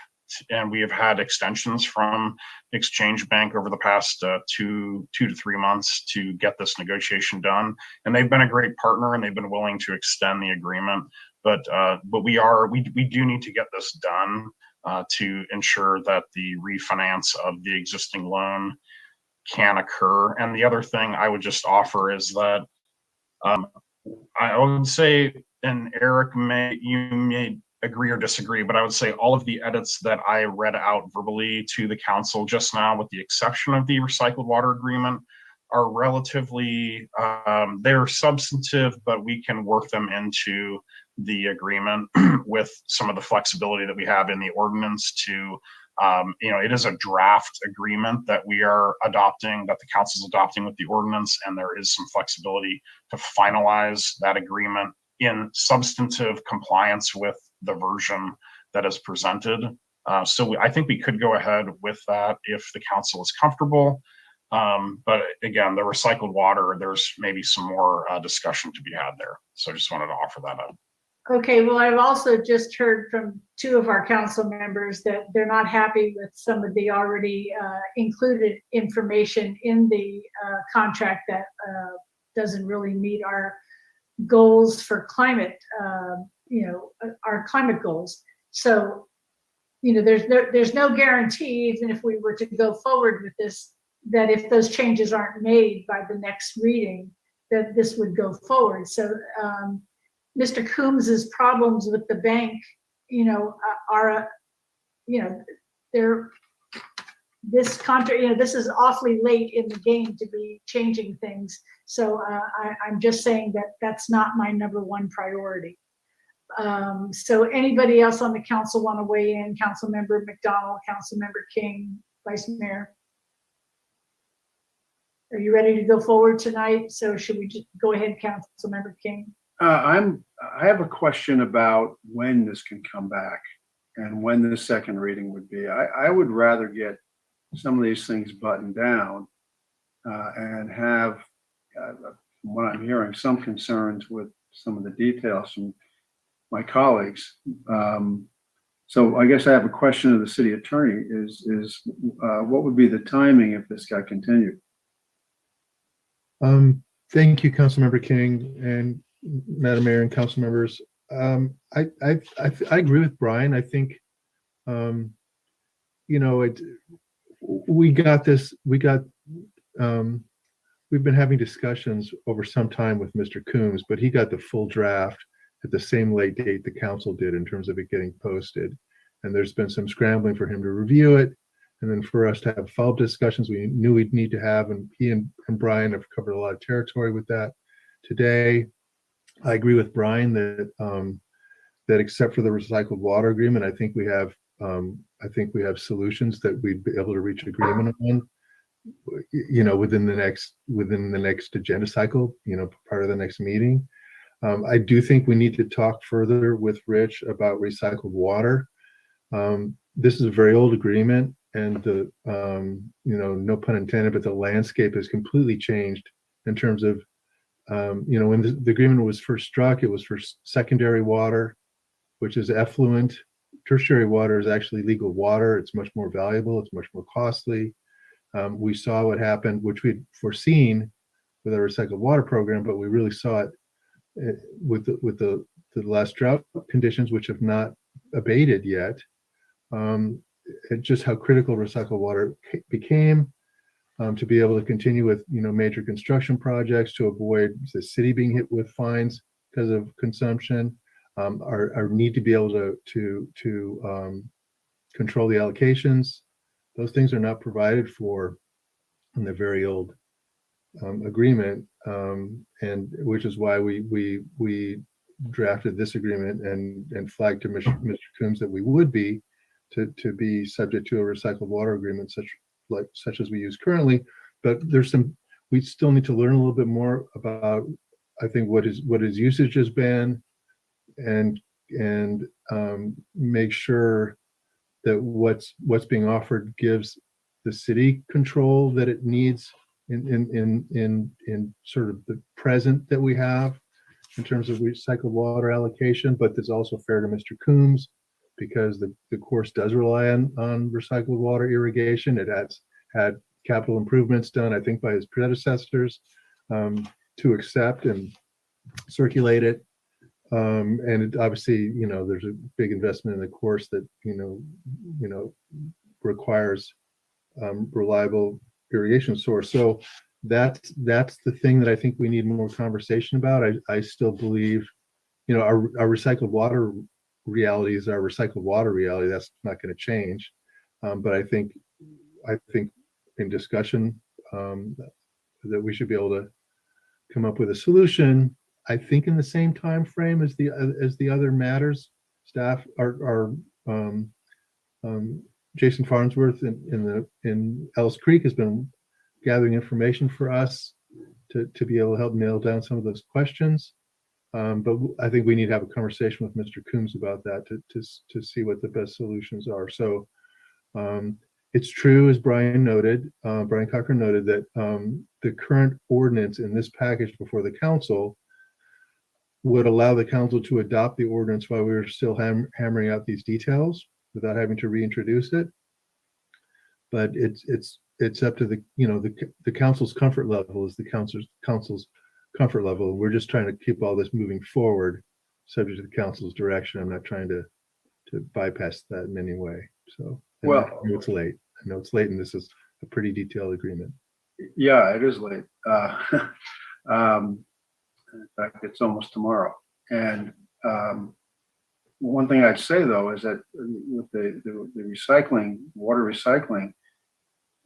Speaker 1: and we have had extensions from Exchange Bank over the past 2 to 3 months to get this negotiation done. And they've been a great partner, and they've been willing to extend the agreement. But we do need to get this done to ensure that the refinance of the existing loan can occur. And the other thing I would just offer is that I would say, and Eric, you may agree or disagree, but I would say all of the edits that I read out verbally to the council just now, with the exception of the recycled water agreement, are relatively, they're substantive, but we can work them into the agreement with some of the flexibility that we have in the ordinance to, it is a draft agreement that we are adopting, that the council is adopting with the ordinance, and there is some flexibility to finalize that agreement in substantive compliance with the version that is presented. So I think we could go ahead with that if the council is comfortable. But again, the recycled water, there's maybe some more discussion to be had there. So I just wanted to offer that up.
Speaker 2: Okay, well, I've also just heard from 2 of our council members that they're not happy with some of the already included information in the contract that doesn't really meet our goals for climate, our climate goals. So, there's no guarantee, even if we were to go forward with this, that if those changes aren't made by the next reading, that this would go forward. So, Mr. Coombs's problems with the bank, are, this contract, this is awfully late in the game to be changing things. So I'm just saying that that's not my #1 priority. So anybody else on the council want to weigh in? Councilmember McDonald, Councilmember King, Vice Mayor. Are you ready to go forward tonight? So should we just go ahead, Councilmember King?
Speaker 12: I have a question about when this can come back and when the second reading would be. I would rather get some of these things buttoned down and have, from what I'm hearing, some concerns with some of the details from my colleagues. So I guess I have a question of the city attorney is what would be the timing if this got continued?
Speaker 16: Thank you, Councilmember King and Madam Mayor and council members. I agree with Brian. I think, we got this, we've been having discussions over some time with Mr. Coombs, but he got the full draft at the same late date the council did in terms of it getting posted. And there's been some scrambling for him to review it. And then for us to have follow-up discussions we knew we'd need to have. And he and Brian have covered a lot of territory with that today. I agree with Brian that that except for the recycled water agreement, I think we have solutions that we'd be able to reach agreement on, within the next agenda cycle, part of the next meeting. I do think we need to talk further with Rich about recycled water. This is a very old agreement, and the no pun intended, but the landscape has completely changed in terms of when the agreement was first struck, it was for secondary water, which is effluent. Tertiary water is actually legal water. It's much more valuable. It's much more costly. We saw what happened, which we'd foreseen with our recycled water program, but we really saw it with the last drought conditions, which have not abated yet. Just how critical recycled water became. To be able to continue with major construction projects, to avoid the city being hit with fines because of consumption, our need to be able to control the allocations. Those things are not provided for in the very old agreement, and which is why we drafted this agreement and flagged to Mr. Coombs that we would be to be subject to a recycled water agreement such as we use currently. But we still need to learn a little bit more about, I think, what his usage has been, and make sure that what's being offered gives the city control that it needs in sort of the present that we have in terms of recycled water allocation, but that's also fair to Mr. Coombs because the course does rely on recycled water irrigation. It has had capital improvements done, I think, by his predecessors to accept and circulate it. And it obviously, there's a big investment in the course that, requires reliable irrigation source. So that's the thing that I think we need more conversation about. I still believe, our recycled water reality is our recycled water reality. That's not going to change. But I think in discussion that we should be able to come up with a solution. I think in the same time frame as the other matters. Staff are Jason Farnsworth in Ellis Creek has been gathering information for us to be able to help nail down some of those questions. But I think we need to have a conversation with Mr. Coombs about that to see what the best solutions are. So it's true, as Brian Cochran noted, that the current ordinance in this package before the council would allow the council to adopt the ordinance while we were still hammering out these details without having to reintroduce it. But it's up to the council's comfort level is the council's comfort level. We're just trying to keep all this moving forward, subject to the council's direction. I'm not trying to bypass that in any way. So
Speaker 12: Well,
Speaker 16: I know it's late. I know it's late, and this is a pretty detailed agreement.
Speaker 12: yeah, it is late. In fact, it's almost tomorrow. And one thing I'd say though is that with the recycling, water recycling,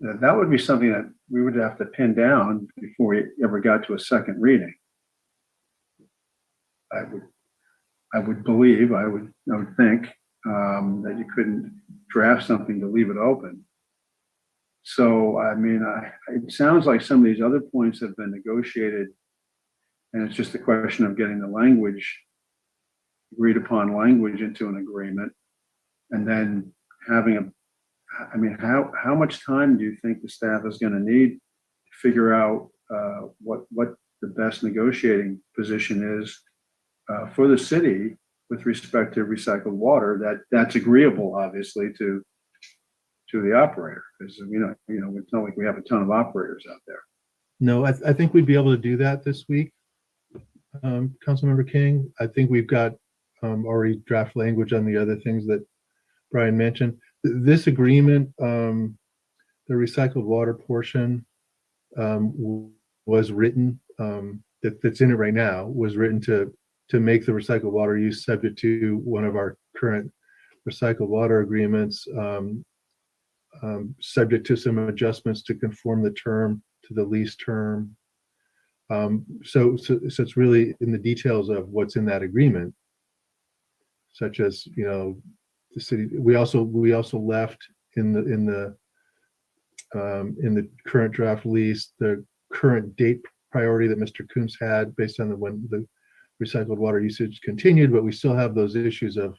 Speaker 12: that would be something that we would have to pin down before we ever got to a second reading. I would believe, I would think that you couldn't draft something to leave it open. So, I mean, it sounds like some of these other points have been negotiated, and it's just a question of getting the language, agreed upon language into an agreement, and then having how much time do you think the staff is going to need to figure out what the best negotiating position is for the city with respect to recycled water that's agreeable, obviously, to the operator, because it's not like we have a ton of operators out there.
Speaker 16: No, I think we'd be able to do that this week, Councilmember King. I think we've got already draft language on the other things that Brian mentioned. This agreement, the recycled water portion, was written, that's in it right now, was written to make the recycled water use subject to one of our current recycled water agreements, subject to some adjustments to conform the term to the lease term. So it's really in the details of what's in that agreement, such as, the city. We also left in the current draft lease the current date priority that Mr. Coombs had based on when the recycled water usage continued, but we still have those issues of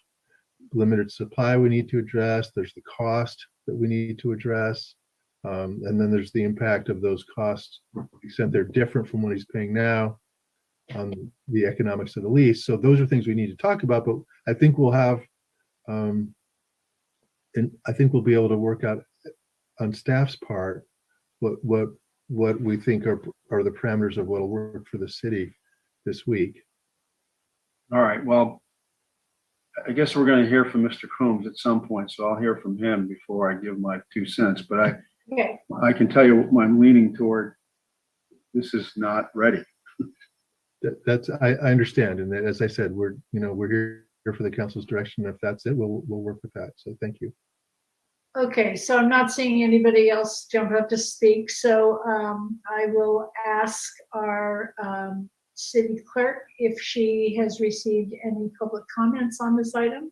Speaker 16: limited supply we need to address. There's the cost that we need to address. And then there's the impact of those costs, to the extent they're different from what he's paying now, on the economics of the lease. So those are things we need to talk about, but I think we'll have, and I think we'll be able to work out on staff's part what we think are the parameters of what'll work for the city this week.
Speaker 12: All right, well, I guess we're going to hear from Mr. Coombs at some point, so I'll hear from him before I give my 2 cents. But I can tell you I'm leaning toward this is not ready.
Speaker 16: That's I understand, and as I said, we're here for the council's direction. If that's it, we'll work with that. So thank you.
Speaker 2: Okay, so I'm not seeing anybody else jump up to speak. So I will ask our city clerk if she has received any public comments on this item.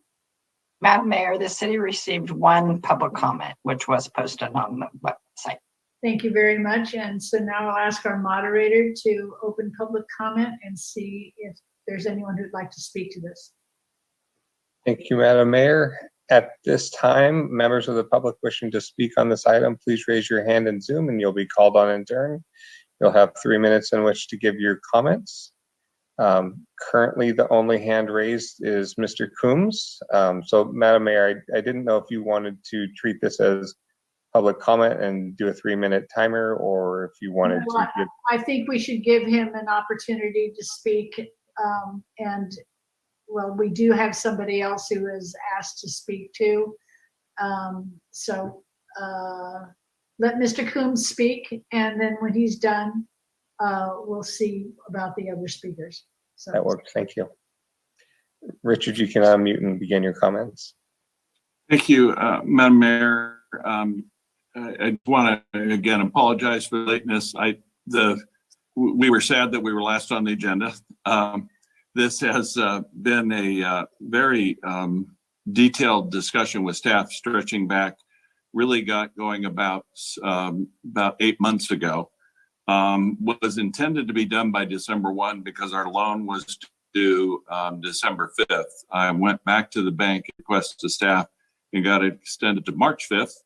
Speaker 7: Madam Mayor, the city received one public comment, which was posted on the website.
Speaker 2: Thank you very much. And so now I'll ask our moderator to open public comment and see if there's anyone who'd like to speak to this.
Speaker 4: Thank you, Madam Mayor. At this time, members of the public wishing to speak on this item, please raise your hand in Zoom and you'll be called on in turn. You'll have 3 minutes in which to give your comments. Currently, the only hand raised is Mr. Coombs. So, Madam Mayor, I didn't know if you wanted to treat this as public comment and do a 3-minute timer, or if you wanted to give.
Speaker 2: I think we should give him an opportunity to speak. And well, we do have somebody else who is asked to speak too. So let Mr. Coombs speak, and then when he's done, we'll see about the other speakers. So
Speaker 4: That works. Thank you. Richard, you can unmute and begin your comments.
Speaker 19: Thank you, Madam Mayor. I want to again apologize for the lateness. We were sad that we were last on the agenda. This has been a very detailed discussion with staff stretching back, really got going about 8 months ago. Was intended to be done by December 1 because our loan was due December 5th. I went back to the bank, requested to staff, and got it extended to March 5th.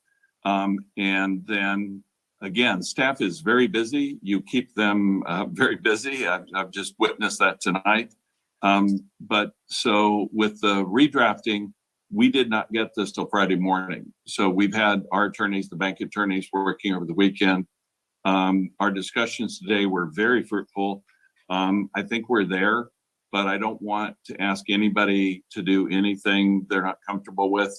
Speaker 19: And then again, staff is very busy. You keep them very busy. I've just witnessed that tonight. But so with the redrafting, we did not get this till Friday morning. So we've had our attorneys, the bank attorneys, working over the weekend. Our discussions today were very fruitful. I think we're there, but I don't want to ask anybody to do anything they're not comfortable with.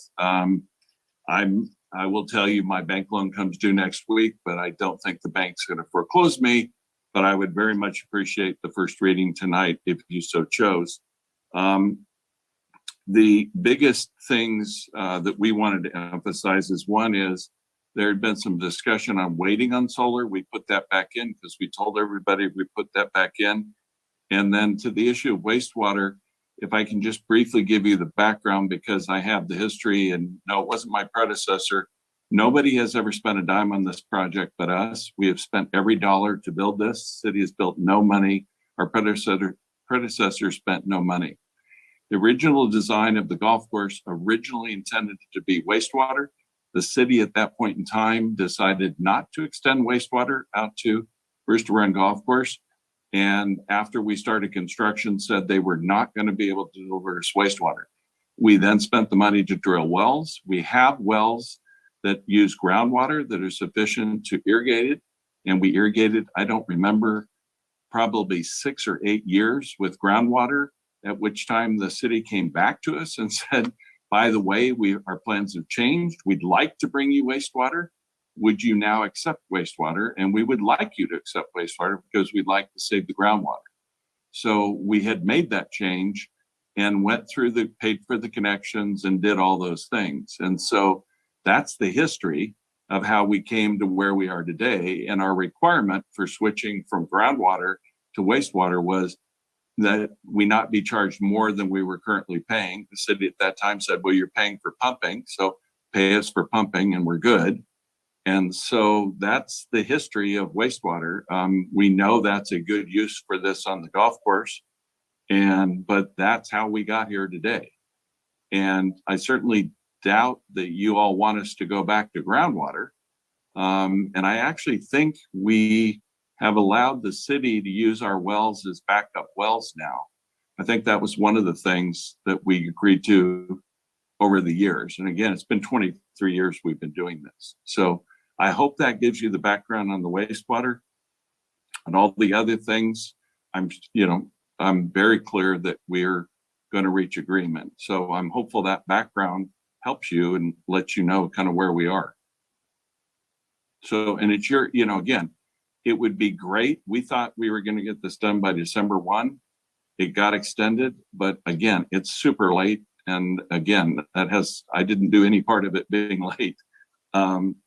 Speaker 19: I will tell you my bank loan comes due next week, but I don't think the bank's going to foreclose me. But I would very much appreciate the first reading tonight if you so chose. The biggest things that we wanted to emphasize is one is there had been some discussion on waiting on solar. We put that back in because we told everybody we put that back in. And then to the issue of wastewater, if I can just briefly give you the background because I have the history and no, it wasn't my predecessor. Nobody has ever spent a dime on this project but us. We have spent every dollar to build this. The city has built no money. Our predecessor spent no money. The original design of the golf course originally intended to be wastewater. The city at that point in time decided not to extend wastewater out to Brewster Run Golf Course. And after we started construction, said they were not going to be able to deliver us wastewater. We then spent the money to drill wells. We have wells that use groundwater that are sufficient to irrigate it. And we irrigated, I don't remember, probably 6 or 8 years with groundwater, at which time the city came back to us and said, by the way, our plans have changed. We'd like to bring you wastewater. Would you now accept wastewater? And we would like you to accept wastewater because we'd like to save the groundwater. So we had made that change and went through paid for the connections and did all those things. And so that's the history of how we came to where we are today. And our requirement for switching from groundwater to wastewater was that we not be charged more than we were currently paying. The city at that time said, well, you're paying for pumping, so pay us for pumping and we're good. And so that's the history of wastewater. We know that's a good use for this on the golf course, but that's how we got here today. And I certainly doubt that you all want us to go back to groundwater. And I actually think we have allowed the city to use our wells as backup wells now. I think that was one of the things that we agreed to over the years. And again, it's been 23 years we've been doing this. So I hope that gives you the background on the wastewater and all the other things. I'm very clear that we're going to reach agreement. So I'm hopeful that background helps you and lets you know kind of where we are. So, and it's your, again, it would be great. We thought we were going to get this done by December 1. It got extended, but again, it's super late. And again, I didn't do any part of it being late.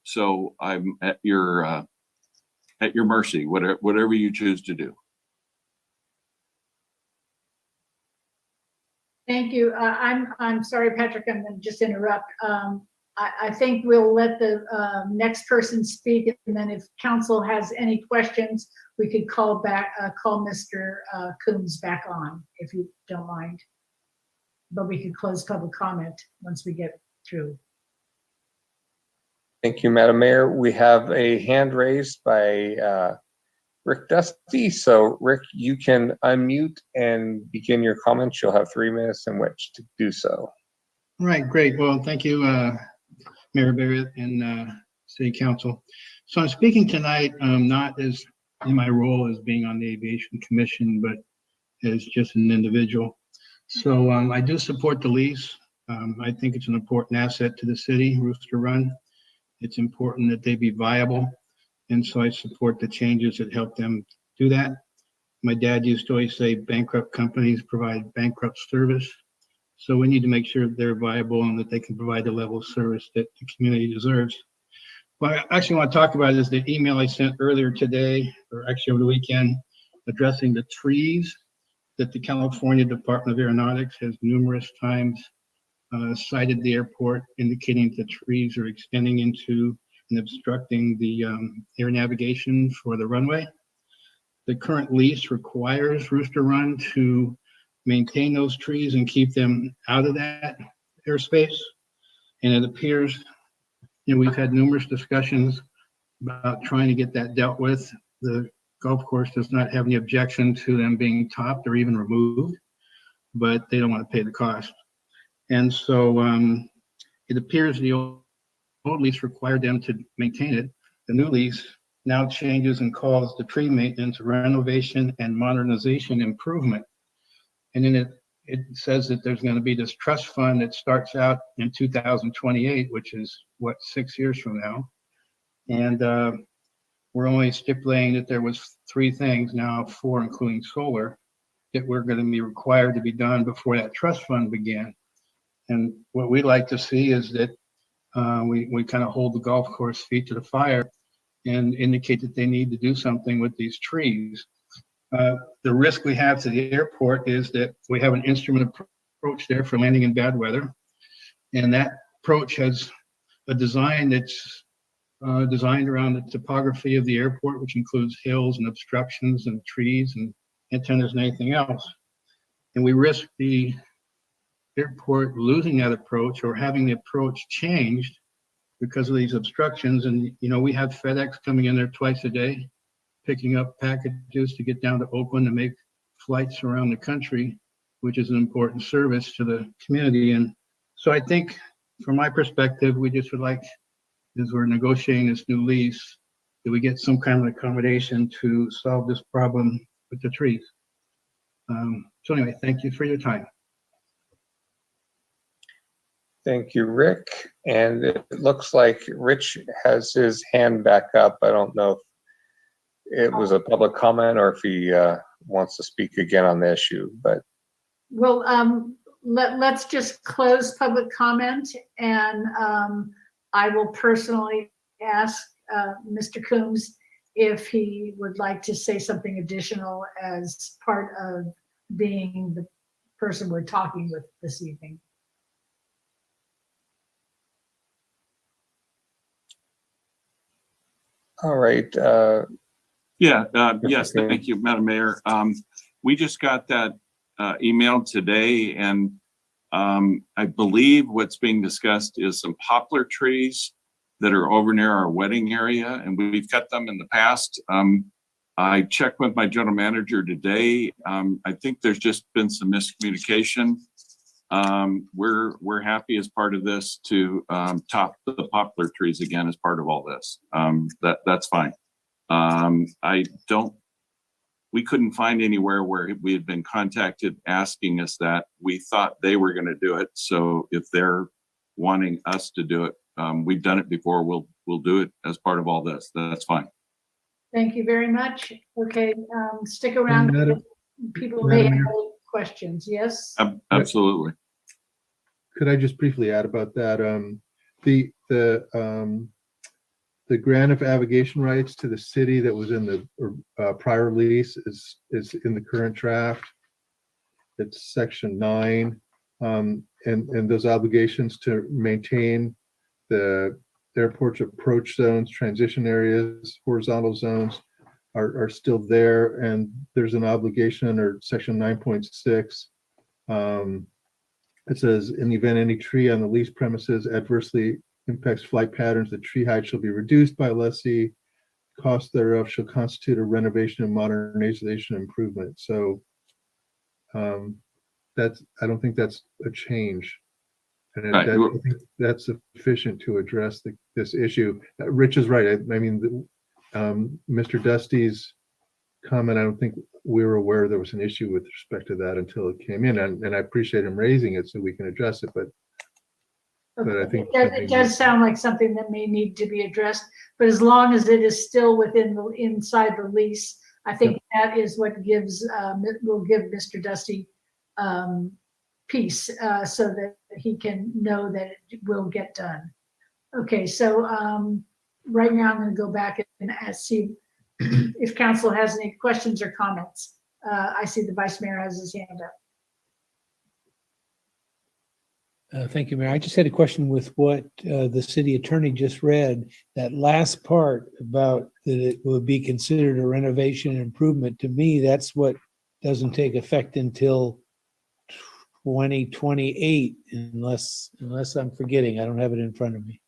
Speaker 19: So I'm at your mercy, whatever you choose to do.
Speaker 2: thank you. I'm sorry, Patrick, I'm going to just interrupt. I think we'll let the next person speak, and then if council has any questions, we could call Mr. Coombs back on, if you don't mind. But we could close public comment once we get through.
Speaker 4: Thank you, Madam Mayor. We have a hand raised by Rick Dusty. So Rick, you can unmute and begin your comments. You'll have 3 minutes in which to do so.
Speaker 8: Right, great. Well, thank you, Mayor Barrett and City Council. So I'm speaking tonight, not as in my role as being on the Aviation Commission, but as just an individual. So I do support the lease. I think it's an important asset to the city, Rooster Run. It's important that they be viable. And so I support the changes that help them do that. My dad used to always say bankrupt companies provide bankrupt service. So we need to make sure they're viable and that they can provide the level of service that the community deserves. What I actually want to talk about is the email I sent earlier today, or actually over the weekend, addressing the trees that the California Department of Aeronautics has numerous times cited the airport, indicating that trees are extending into and obstructing the air navigation for the runway. The current lease requires Rooster Run to maintain those trees and keep them out of that airspace. And it appears, we've had numerous discussions about trying to get that dealt with. The golf course does not have any objection to them being topped or even removed, but they don't want to pay the cost. And so it appears the old lease required them to maintain it. The new lease now changes and calls the tree maintenance, renovation, and modernization improvement. And then it says that there's going to be this trust fund that starts out in 2028, which is 6 years from now. And we're only stipulating that there was 3 things, now 4, including solar, that were going to be required to be done before that trust fund began. And what we'd like to see is that we kind of hold the golf course feet to the fire and indicate that they need to do something with these trees. The risk we have to the airport is that we have an instrument approach there for landing in bad weather. And that approach has a design that's designed around the topography of the airport, which includes hills and obstructions and trees and antennas and anything else. And we risk the airport losing that approach or having the approach changed because of these obstructions. And, we have FedEx coming in there twice a day, picking up packages to get down to Oakland and make flights around the country, which is an important service to the community. And so I think from my perspective, we just would like, as we're negotiating this new lease, that we get some kind of accommodation to solve this problem with the trees. So anyway, thank you for your time.
Speaker 4: Thank you, Rick. And it looks like Rich has his hand back up. I don't know if it was a public comment or if he wants to speak again on the issue, but.
Speaker 2: Well, let's just close public comment, and I will personally ask Mr. Coombs if he would like to say something additional as part of being the person we're talking with this evening.
Speaker 4: All right.
Speaker 19: Yes, thank you, Madam Mayor. We just got that email today, and I believe what's being discussed is some poplar trees that are over near our wedding area, and we've cut them in the past. I checked with my general manager today. I think there's just been some miscommunication. We're happy as part of this to top the poplar trees again as part of all this. That's fine. We couldn't find anywhere where we had been contacted asking us that. We thought they were going to do it. So if they're wanting us to do it, we've done it before. We'll do it as part of all this. That's fine.
Speaker 2: Thank you very much. Okay, stick around. People may have questions. Yes?
Speaker 19: Absolutely.
Speaker 16: Could I just briefly add about that? The grant of abrogation rights to the city that was in the prior lease is in the current draft. It's section 9, and those obligations to maintain the airport's approach zones, transition areas, horizontal zones are still there, and there's an obligation under section 9.6 It says, in the event any tree on the leased premises adversely impacts flight patterns, the tree height shall be reduced by lessee. Cost thereof shall constitute a renovation and modernization improvement. So I don't think that's a change. And
Speaker 19: Right.
Speaker 16: I think that's sufficient to address this issue. Rich is right. I mean, Mr. Dusty's comment, I don't think we were aware there was an issue with respect to that until it came in, and I appreciate him raising it so we can address it, but I think
Speaker 2: It does sound like something that may need to be addressed, but as long as it is still within inside the lease, I think that is what will give Mr. Dusty peace, so that he can know that it will get done. Okay, so right now I'm going to go back and see if council has any questions or comments. I see the vice mayor has his hand up.
Speaker 3: Thank you, Mayor. I just had a question with what the city attorney just read. That last part about that it would be considered a renovation and improvement. To me, that's what doesn't take effect until 2028, unless I'm forgetting. I don't have it in front of me.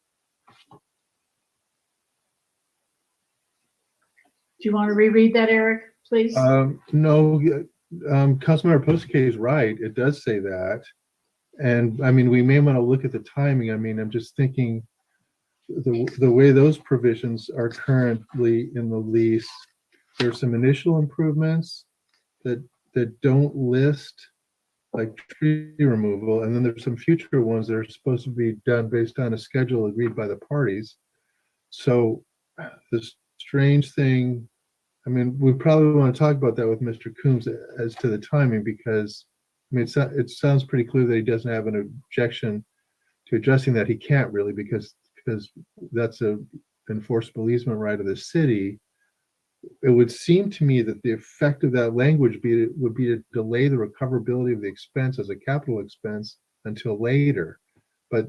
Speaker 2: Do you want to reread that, Eric, please?
Speaker 16: No, Councilmember Postake is right. It does say that. And I mean, we may want to look at the timing. I mean, I'm just thinking the way those provisions are currently in the lease, there's some initial improvements that don't list like tree removal. And then there's some future ones that are supposed to be done based on a schedule agreed by the parties. So the strange thing, I mean, we probably want to talk about that with Mr. Coombs as to the timing, because I mean, it sounds pretty clear that he doesn't have an objection to addressing that. He can't really, because that's a enforceable easement right of the city. It would seem to me that the effect of that language would be to delay the recoverability of the expense as a capital expense until later. But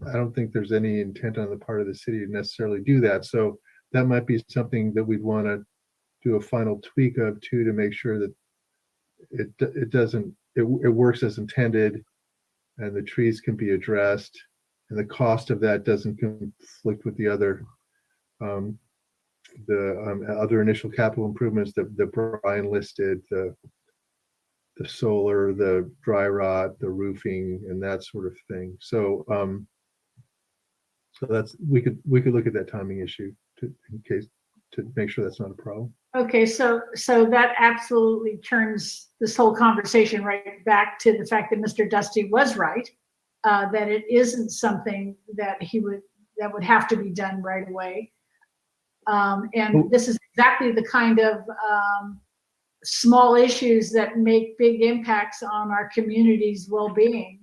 Speaker 16: I don't think there's any intent on the part of the city to necessarily do that. So that might be something that we'd want to do a final tweak of too, to make sure that it works as intended and the trees can be addressed and the cost of that doesn't conflict with the other other initial capital improvements that Brian listed, the solar, the dry rot, the roofing, and that sort of thing. So so that's we could look at that timing issue to make sure that's not a problem.
Speaker 2: Okay, so that absolutely turns this whole conversation right back to the fact that Mr. Dusty was right, that it isn't something that would have to be done right away. And this is exactly the kind of small issues that make big impacts on our community's well-being,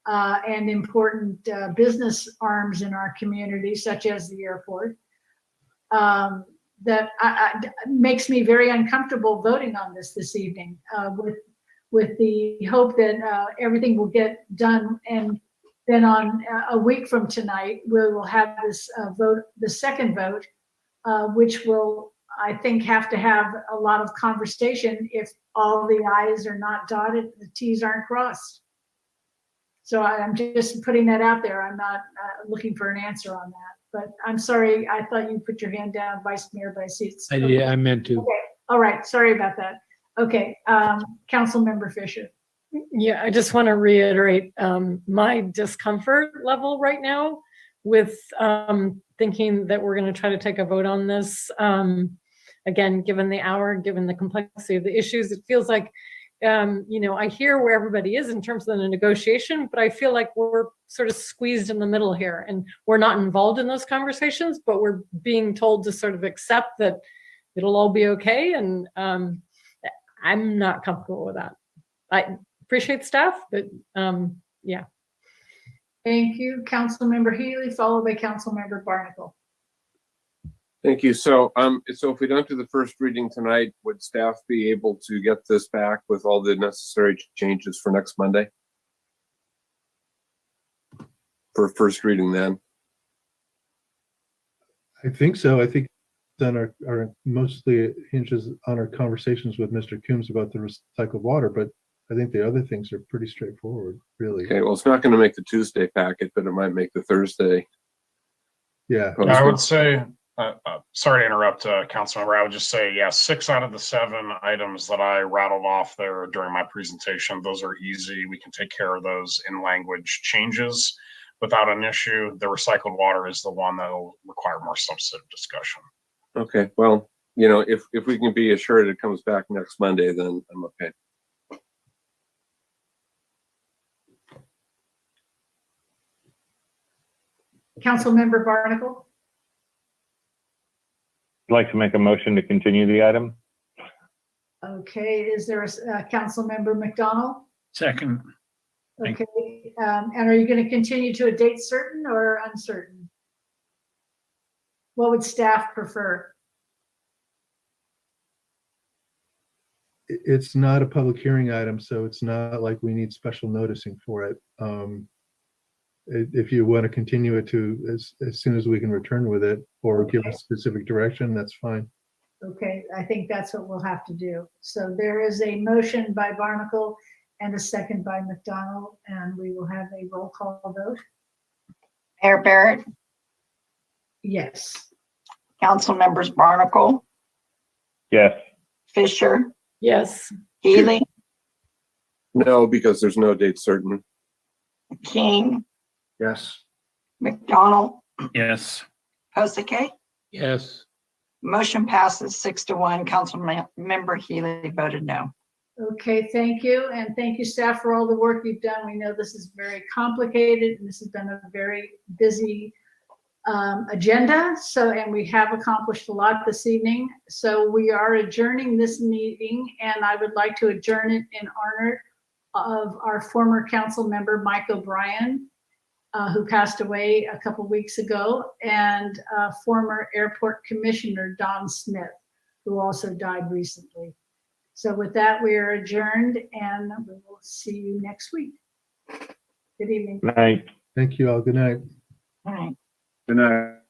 Speaker 2: and important business arms in our community, such as the airport. That makes me very uncomfortable voting on this evening, with the hope that everything will get done, and then on a week from tonight we will have this vote, the second vote, which will, I think, have to have a lot of conversation if all the I's are not dotted, the T's aren't crossed. So I'm just putting that out there. I'm not looking for an answer on that. But I'm sorry, I thought you put your hand down, Vice Mayor, but I see it's.
Speaker 3: Yeah, I meant to.
Speaker 2: Okay, all right, sorry about that. Okay, Councilmember Fisher.
Speaker 13: Yeah, I just want to reiterate my discomfort level right now with thinking that we're going to try to take a vote on this. Again, given the hour, given the complexity of the issues, it feels like, I hear where everybody is in terms of the negotiation, but I feel like we're sort of squeezed in the middle here, and we're not involved in those conversations, but we're being told to sort of accept that it'll all be okay. And I'm not comfortable with that. I appreciate staff, but yeah.
Speaker 2: Thank you, Councilmember Healy, followed by Councilmember Barnacle.
Speaker 11: Thank you. So, if we don't do the first reading tonight, would staff be able to get this back with all the necessary changes for next Monday? For first reading then?
Speaker 16: I think so. I think then our mostly hinges on our conversations with Mr. Coombs about the recycled water, but I think the other things are pretty straightforward, really.
Speaker 11: Okay, well, it's not going to make the Tuesday packet, but it might make the Thursday.
Speaker 16: Yeah.
Speaker 1: Yeah, I would say, sorry to interrupt, Councilmember. I would just say, yeah, 6 out of the 7 items that I rattled off there during my presentation, those are easy. We can take care of those in language changes without an issue. The recycled water is the one that will require more substantive discussion.
Speaker 11: Okay, well, you know, if we can be assured it comes back next Monday, then I'm okay.
Speaker 2: Councilmember Barnacle.
Speaker 14: I'd like to make a motion to continue the item.
Speaker 2: Okay, is there a Councilmember McDonald?
Speaker 15: Second.
Speaker 2: Okay, and are you going to continue to a date certain or uncertain? What would staff prefer?
Speaker 16: It's not a public hearing item, so it's not like we need special noticing for it. If you want to continue it to as soon as we can return with it or give us specific direction, that's fine.
Speaker 2: Okay, I think that's what we'll have to do. So there is a motion by Barnacle and a second by McDonald, and we will have a roll call vote.
Speaker 7: Mayor Barrett,
Speaker 2: Yes.
Speaker 7: Council members Barnacle,
Speaker 14: Yes.
Speaker 7: Fisher,
Speaker 13: Yes.
Speaker 7: Healy,
Speaker 11: No, because there's no date certain.
Speaker 7: King,
Speaker 12: Yes.
Speaker 7: McDonald,
Speaker 15: Yes.
Speaker 7: Hosake.
Speaker 3: Yes.
Speaker 7: Motion passes 6-1. Member Healy voted no.
Speaker 2: Okay, thank you. And thank you, staff, for all the work you've done. We know this is very complicated and this has been a very busy agenda. So, and we have accomplished a lot this evening. So we are adjourning this meeting, and I would like to adjourn it in honor of our former council member, Mike O'Brien, who passed away a couple weeks ago, and former airport commissioner, Don Smith, who also died recently. So with that, we are adjourned, and we will see you next week. Good evening.
Speaker 14: Night.
Speaker 16: Thank you all. Good night.
Speaker 7: All right.
Speaker 12: Good night.